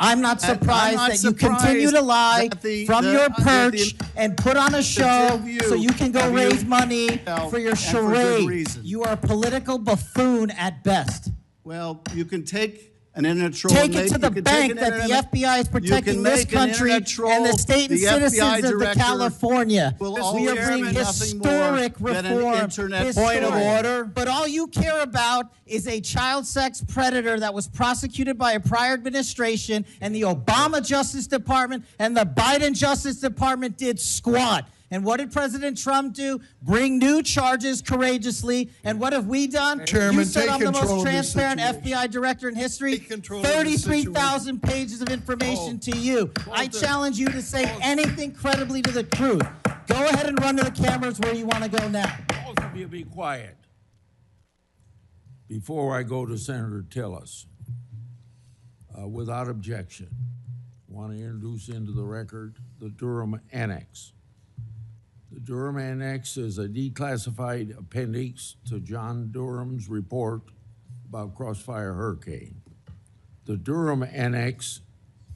I'm not And I'm surprised not that you continue to surprised lie that the- from the- your that the- perch and put on a show view so you can go of you raise money for your and for good charade. reason. You are a political buffoon at best. Well, you can take an internet troll. Take and it make- to you the can bank take that an the internet- FBI is you protecting can this make an country internet troll, and the state and the FBI citizens of director California. will We are always bringing be nothing historic more than an reform. internet Point of troll. order. But all you care about is a child sex predator that was prosecuted by a prior administration, and the Obama Justice Department and the Biden Justice Department did squat. And what did President Trump do? Bring new charges courageously. And what have we done? Chairman, You said take I'm the control most of this transparent situation. FBI director in history. control of this 33,000 pages of information to you. I challenge you to say anything credibly to the truth. Go ahead and run to the cameras where you want to go now. Both of you be quiet. Before I go to Senator Tillis, without objection, I want to introduce into the record the Durham Annex. The Durham Annex is a declassified appendix to John Durham's report about Crossfire Hurricane. The Durham Annex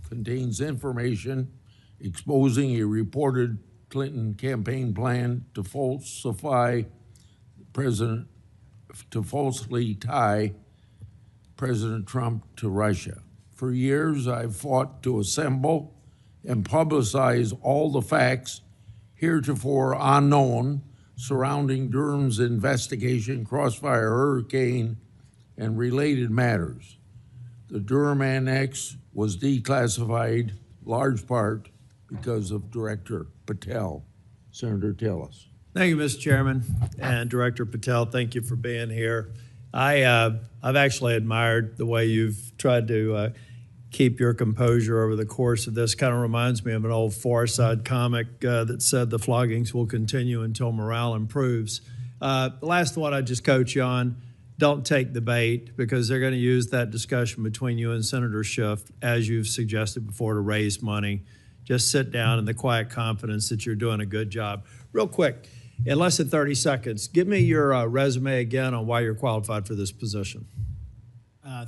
contains information exposing a reported Clinton campaign plan to falsely tie President Trump to Russia. For years, I've fought to assemble and publicize all the facts heretofore unknown surrounding Durham's investigation, Crossfire Hurricane, and related matters. The Durham Annex was declassified, large part because of Director Patel. Senator, tell us. Thank you, Mr. Chairman, and Director Patel, thank you for being here. I've actually admired the way you've tried to keep your composure over the course of this. Kind of reminds me of an old Far Side comic that said the floggings will continue until morale improves. The last one I just coach you on, don't take the bait, because they're going to use that discussion between you and Senator Schiff, as you've suggested before, to raise money. Just sit down in the quiet confidence that you're doing a good job. Real quick, in less than 30 seconds, give me your resume again on why you're qualified for this position.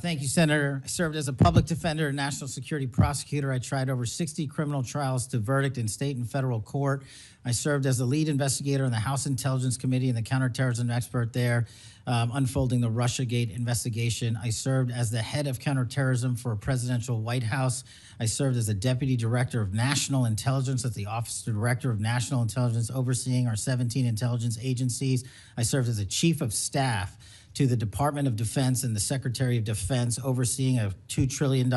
Thank you, Senator. I served as a public defender and national security prosecutor. I tried over 60 criminal trials to verdict in state and federal court. I served as the lead investigator in the House Intelligence Committee and the counterterrorism expert there, unfolding the Russiagate investigation. I served as the head of counterterrorism for a presidential White House. I served as a deputy director of national intelligence at the Office of Director of National Intelligence, overseeing our 17 intelligence agencies. I served as a chief of staff to the Department of Defense and the Secretary of Defense, overseeing a $2 trillion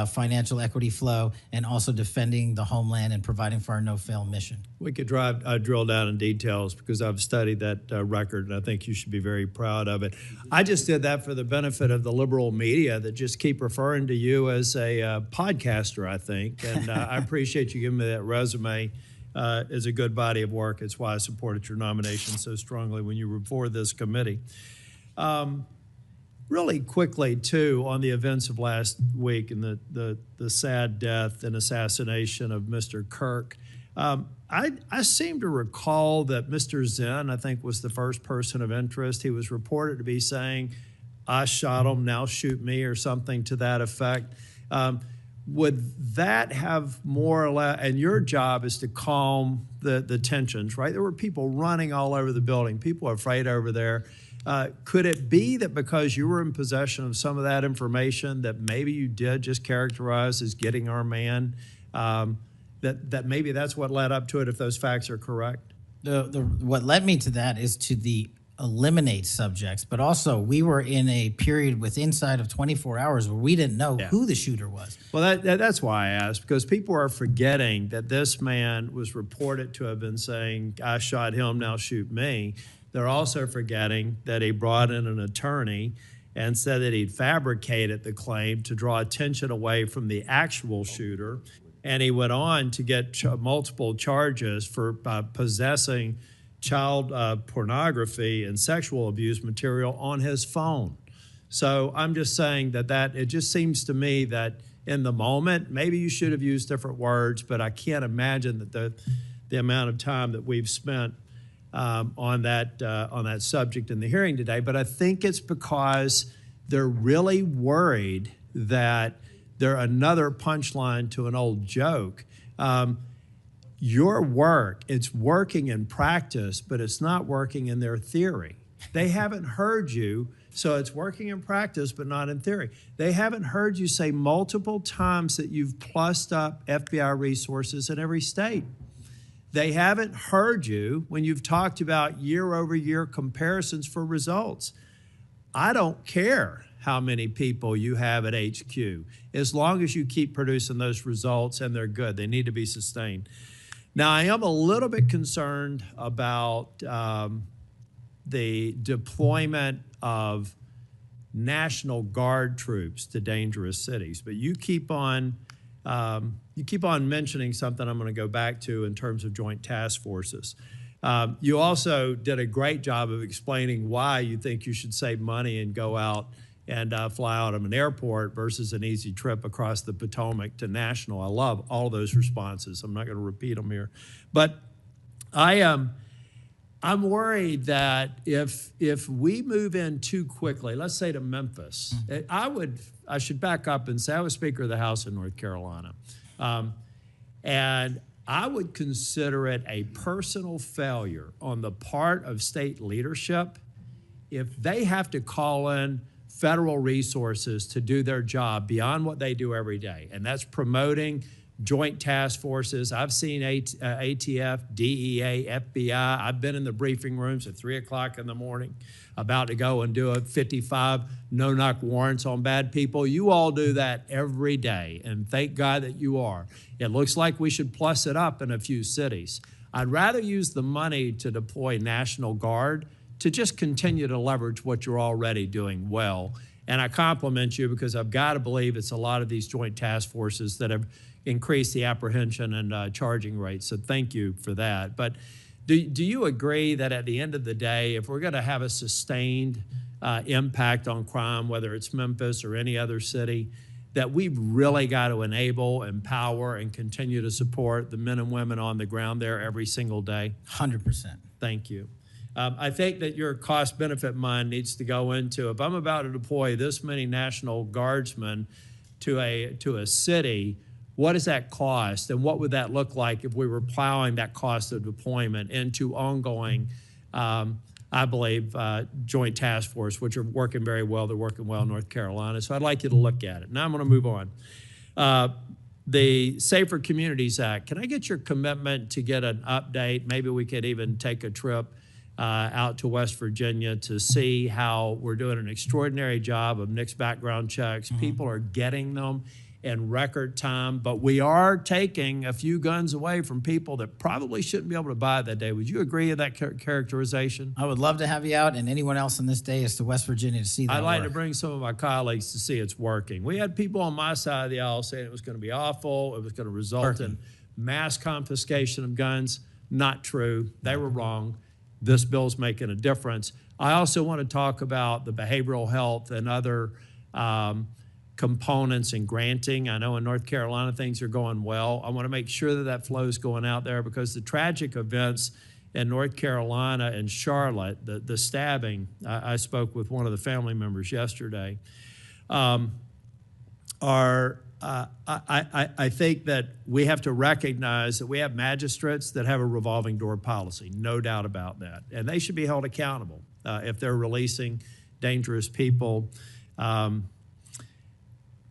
financial equity flow, and also defending the homeland and providing for our no-fail mission. We could drill down in details, because I've studied that record, and I think you should be very proud of it. I just did that for the benefit of the liberal media that just keep referring to you as a podcaster, I think, and I appreciate you giving me that resume. It's a good body of work. It's why I supported your nomination so strongly when you were before this committee. Really quickly, too, on the events of last week and the sad death and assassination of Mr. Kirk, I seem to recall that Mr. Zen, I think, was the first person of interest. He was reported to be saying, "I shot him, now shoot me," or something to that effect. Would that have more or less, and your job is to calm the tensions, right? There were people running all over the building. People are afraid over there. Could it be that because you were in possession of some of that information that maybe you did just characterize as getting our man, that maybe that's what led up to it, if those facts are correct? What led me to that is to the eliminate subjects, but also we were in a period with inside of 24 hours where we didn't know who the shooter was. Well, that's why I asked, because people are forgetting that this man was reported to have been saying, "I shot him, now shoot me." They're also forgetting that he brought in an attorney and said that he'd fabricated the claim to draw attention away from the actual shooter. And he went on to get multiple charges for possessing child pornography and sexual abuse material on his phone. So I'm just saying that it just seems to me that in the moment, maybe you should have used different words, but I can't imagine that the amount of time that we've spent on that subject in the hearing today. But I think it's because they're really worried that they're another punchline to an old joke. Your work, it's working in practice, but it's not working in their theory. They haven't heard you, so it's working in practice, but not in theory. They haven't heard you say multiple times that you've plussed up FBI resources in every state. They haven't heard you when you've talked about year-over-year comparisons for results. I don't care how many people you have at HQ, as long as you keep producing those results and they're good. They need to be sustained. Now, I am a little bit concerned about the deployment of National Guard troops to dangerous cities, but you keep on mentioning something I'm going to go back to in terms of joint task forces. You also did a great job of explaining why you think you should save money and go out and fly out of an airport versus an easy trip across the Potomac to National. I love all those responses. I'm not going to repeat them here. But I'm worried that if we move in too quickly, let's say to Memphis, I should back up and say I was Speaker of the House in North Carolina. And I would consider it a personal failure on the part of state leadership if they have to call in federal resources to do their job beyond what they do every day, and that's promoting joint task forces. I've seen ATF, DEA, FBI. I've been in the briefing rooms at 3 o'clock in the morning about to go and do a 55 no-knock warrants on bad people. You all do that every day, and thank God that you are. It looks like we should plus it up in a few cities. I'd rather use the money to deploy National Guard to just continue to leverage what you're already doing well. And I compliment you because I've got to believe it's a lot of these joint task forces that have increased the apprehension and charging rates. So thank you for that. But do you agree that at the end of the day, if we're going to have a sustained impact on crime, whether it's Memphis or any other city, that we've really got to enable, empower, and continue to support the men and women on the ground there every single day? 100%. Thank you. I think that your cost-benefit mind needs to go into, if I'm about to deploy this many National Guardsmen to a city, what does that cost? And what would that look like if we were plowing that cost of deployment into ongoing, I believe, joint task force, which are working very well. They're working well in North Carolina. So I'd like you to look at it. Now I'm going to move on. The Safer Communities Act, can I get your commitment to get an update? Maybe we could even take a trip out to West Virginia to see how we're doing an extraordinary job of NICS background checks. People are getting them in record time, but we are taking a few guns away from people that probably shouldn't be able to buy it that day. Would you agree with that characterization? I would love to have you out and anyone else in this day is to West Virginia to see that I'd like work. to bring some of my colleagues to see it's working. We had people on my side of the aisle saying it was going to be awful, it was going to result in mass confiscation of guns. Not true. They were wrong. This bill's making a difference. I also want to talk about the behavioral health and other components in granting. I know in North Carolina things are going well. I want to make sure that that flow is going out there because the tragic events in North Carolina and Charlotte, the stabbing, I spoke with one of the family members yesterday, I think that we have to recognize that we have magistrates that have a revolving door policy, no doubt about that. And they should be held accountable if they're releasing dangerous people.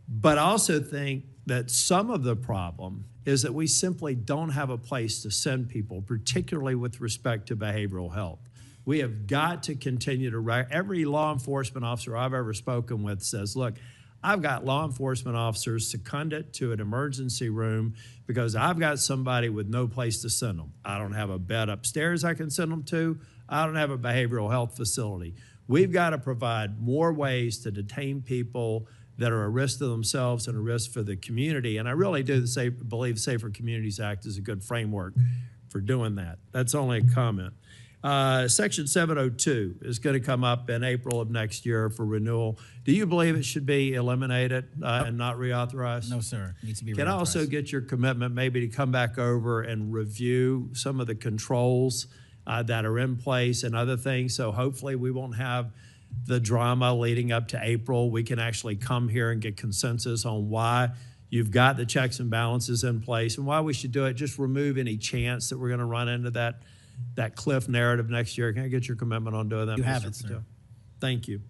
But I also think that some of the problem is that we simply don't have a place to send people, particularly with respect to behavioral health. We have got to continue to, every law enforcement officer I've ever spoken with says, look, I've got law enforcement officers seconded to an emergency room because I've got somebody with no place to send them. I don't have a bed upstairs I can send them to. I don't have a behavioral health facility. We've got to provide more ways to detain people that are a risk to themselves and a risk for the community. And I really do believe the Safer Communities Act is a good framework for doing that. That's only a comment. Section 702 is going to come up in April of next year for renewal. Do you believe it should be eliminated and not reauthorized? No, sir. It needs to be Can I reauthorized. also get your commitment maybe to come back over and review some of the controls that are in place and other things? So hopefully we won't have the drama leading up to April. We can actually come here and get consensus on why you've got the checks and balances in place and why we should do it. Just remove any chance that we're going to run into that cliff narrative next year. Can I get your commitment on doing that? You have Mr. it, sir. Patel? Thank you.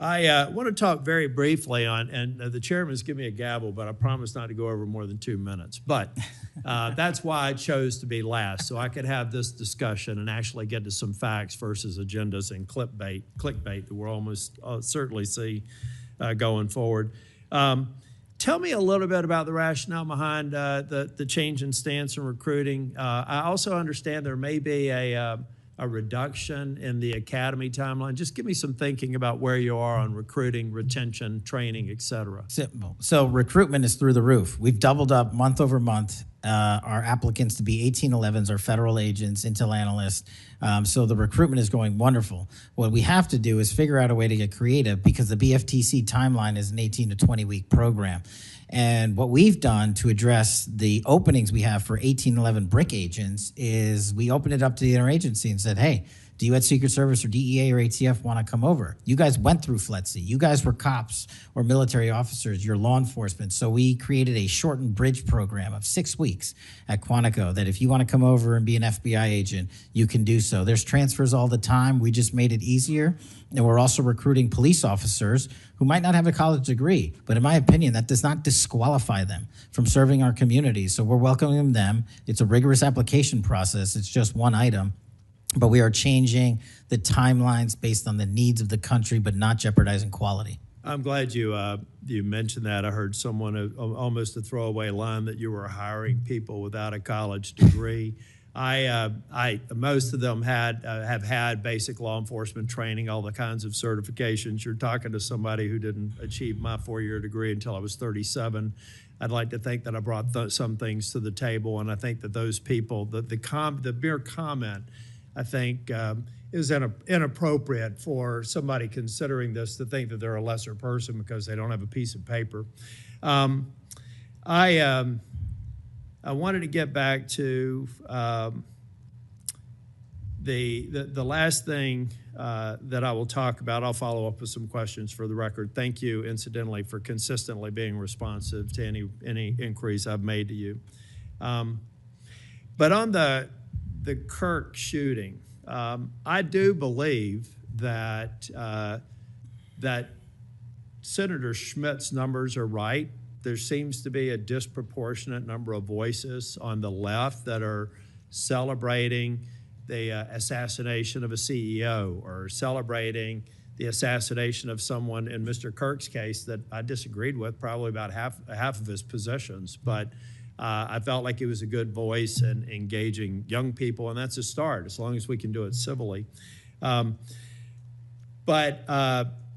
I want to talk very briefly on, and the chairman's given me a gavel, but I promise not to go over more than 2 minutes. But that's why I chose to be last, so I could have this discussion and actually get to some facts versus agendas and clickbait that we'll almost certainly see going forward. Tell me a little bit about the rationale behind the change in stance in recruiting. I also understand there may be a reduction in the academy timeline. Just give me some thinking about where you are on recruiting, retention, training, et cetera. Simple. So recruitment is through the roof. We've doubled up month over month our applicants to be 1811s, our federal agents, intel analysts. So the recruitment is going wonderful. What we have to do is figure out a way to get creative because the BFTC timeline is an 18 to 20 week program. And what we've done to address the openings we have for 1811 brick agents is we opened it up to the interagency and said, hey, Do you at Secret Service or DEA or ATF want to come over? You guys went through FLETC. You guys were cops or military officers. You're law enforcement. So we created a shortened bridge program of 6 weeks at Quantico that if you want to come over and be an FBI agent, you can do so. There's transfers all the time. We just made it easier. And we're also recruiting police officers who might not have a college degree, but in my opinion, that does not disqualify them from serving our community. So we're welcoming them. It's a rigorous application process. It's just one item, but we are changing the timelines based on the needs of the country, but not jeopardizing quality. I'm glad you mentioned that. I heard someone almost a throwaway line that you were hiring people without a college degree. Most of them have had basic law enforcement training, all the kinds of certifications. You're talking to somebody who didn't achieve my 4-year degree until I was 37. I'd like to think that I brought some things to the table, and I think that those people, the mere comment, I think, is inappropriate for somebody considering this to think that they're a lesser person because they don't have a piece of paper. I wanted to get back to the last thing that I will talk about. I'll follow up with some questions for the record. Thank you, incidentally, for consistently being responsive to any inquiries I've made to you. But on the Kirk shooting, I do believe that that Senator Schmitt's numbers are right. There seems to be a disproportionate number of voices on the left that are celebrating the assassination of a CEO or celebrating the assassination of someone in Mr. Kirk's case that I disagreed with probably about half of his positions. But I felt like it was a good voice and engaging young people, and that's a start as long as we can do it civilly.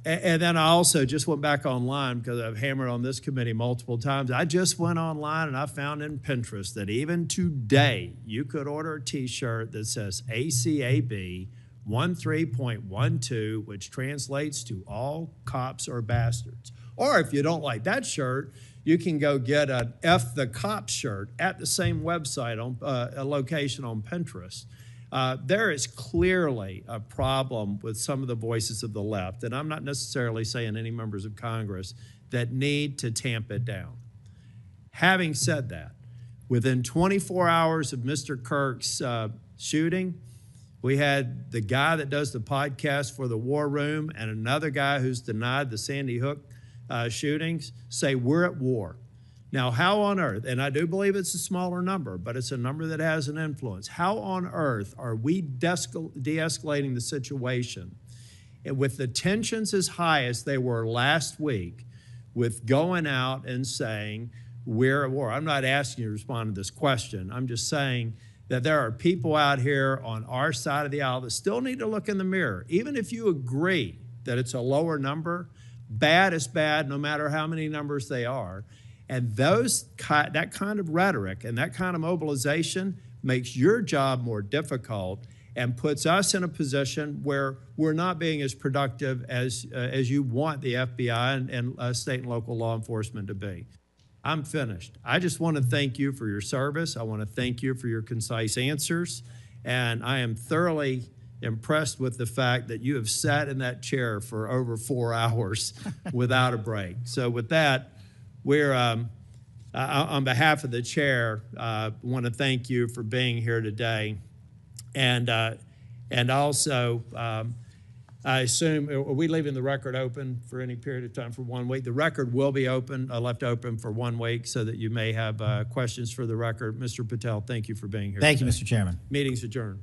And then I also just went back online because I've hammered on this committee multiple times. I just went online and I found in Pinterest that even today you could order a t-shirt that says ACAB 13.12, which translates to all cops are bastards. Or if you don't like that shirt, you can go get an F the Cop shirt at the same website, on a location on Pinterest. There is clearly a problem with some of the voices of the left, and I'm not necessarily saying any members of Congress, that need to tamp it down. Having said that, within 24 hours of Mr. Kirk's shooting, we had the guy that does the podcast for the War Room and another guy who's denied the Sandy Hook shootings say we're at war. Now, how on earth, and I do believe it's a smaller number, but it's a number that has an influence. How on earth are we de-escalating the situation and with the tensions as high as they were last week with going out and saying we're at war? I'm not asking you to respond to this question. I'm just saying that there are people out here on our side of the aisle that still need to look in the mirror. Even if you agree that it's a lower number, bad is bad no matter how many numbers they are. And that kind of rhetoric and that kind of mobilization makes your job more difficult and puts us in a position where we're not being as productive as you want the FBI and state and local law enforcement to be. I'm finished. I just want to thank you for your service. I want to thank you for your concise answers. And I am thoroughly impressed with the fact that you have sat in that chair for over 4 hours without a break. So with that, we're, on behalf of the chair, want to thank you for being here today. And also, I assume, are we leaving the record open for any period of time for 1 week? The record will be open, left open for 1 week so that you may have questions for the record. Mr. Patel, thank you for being here Thank today. you, Mr. Chairman. Meeting's adjourned.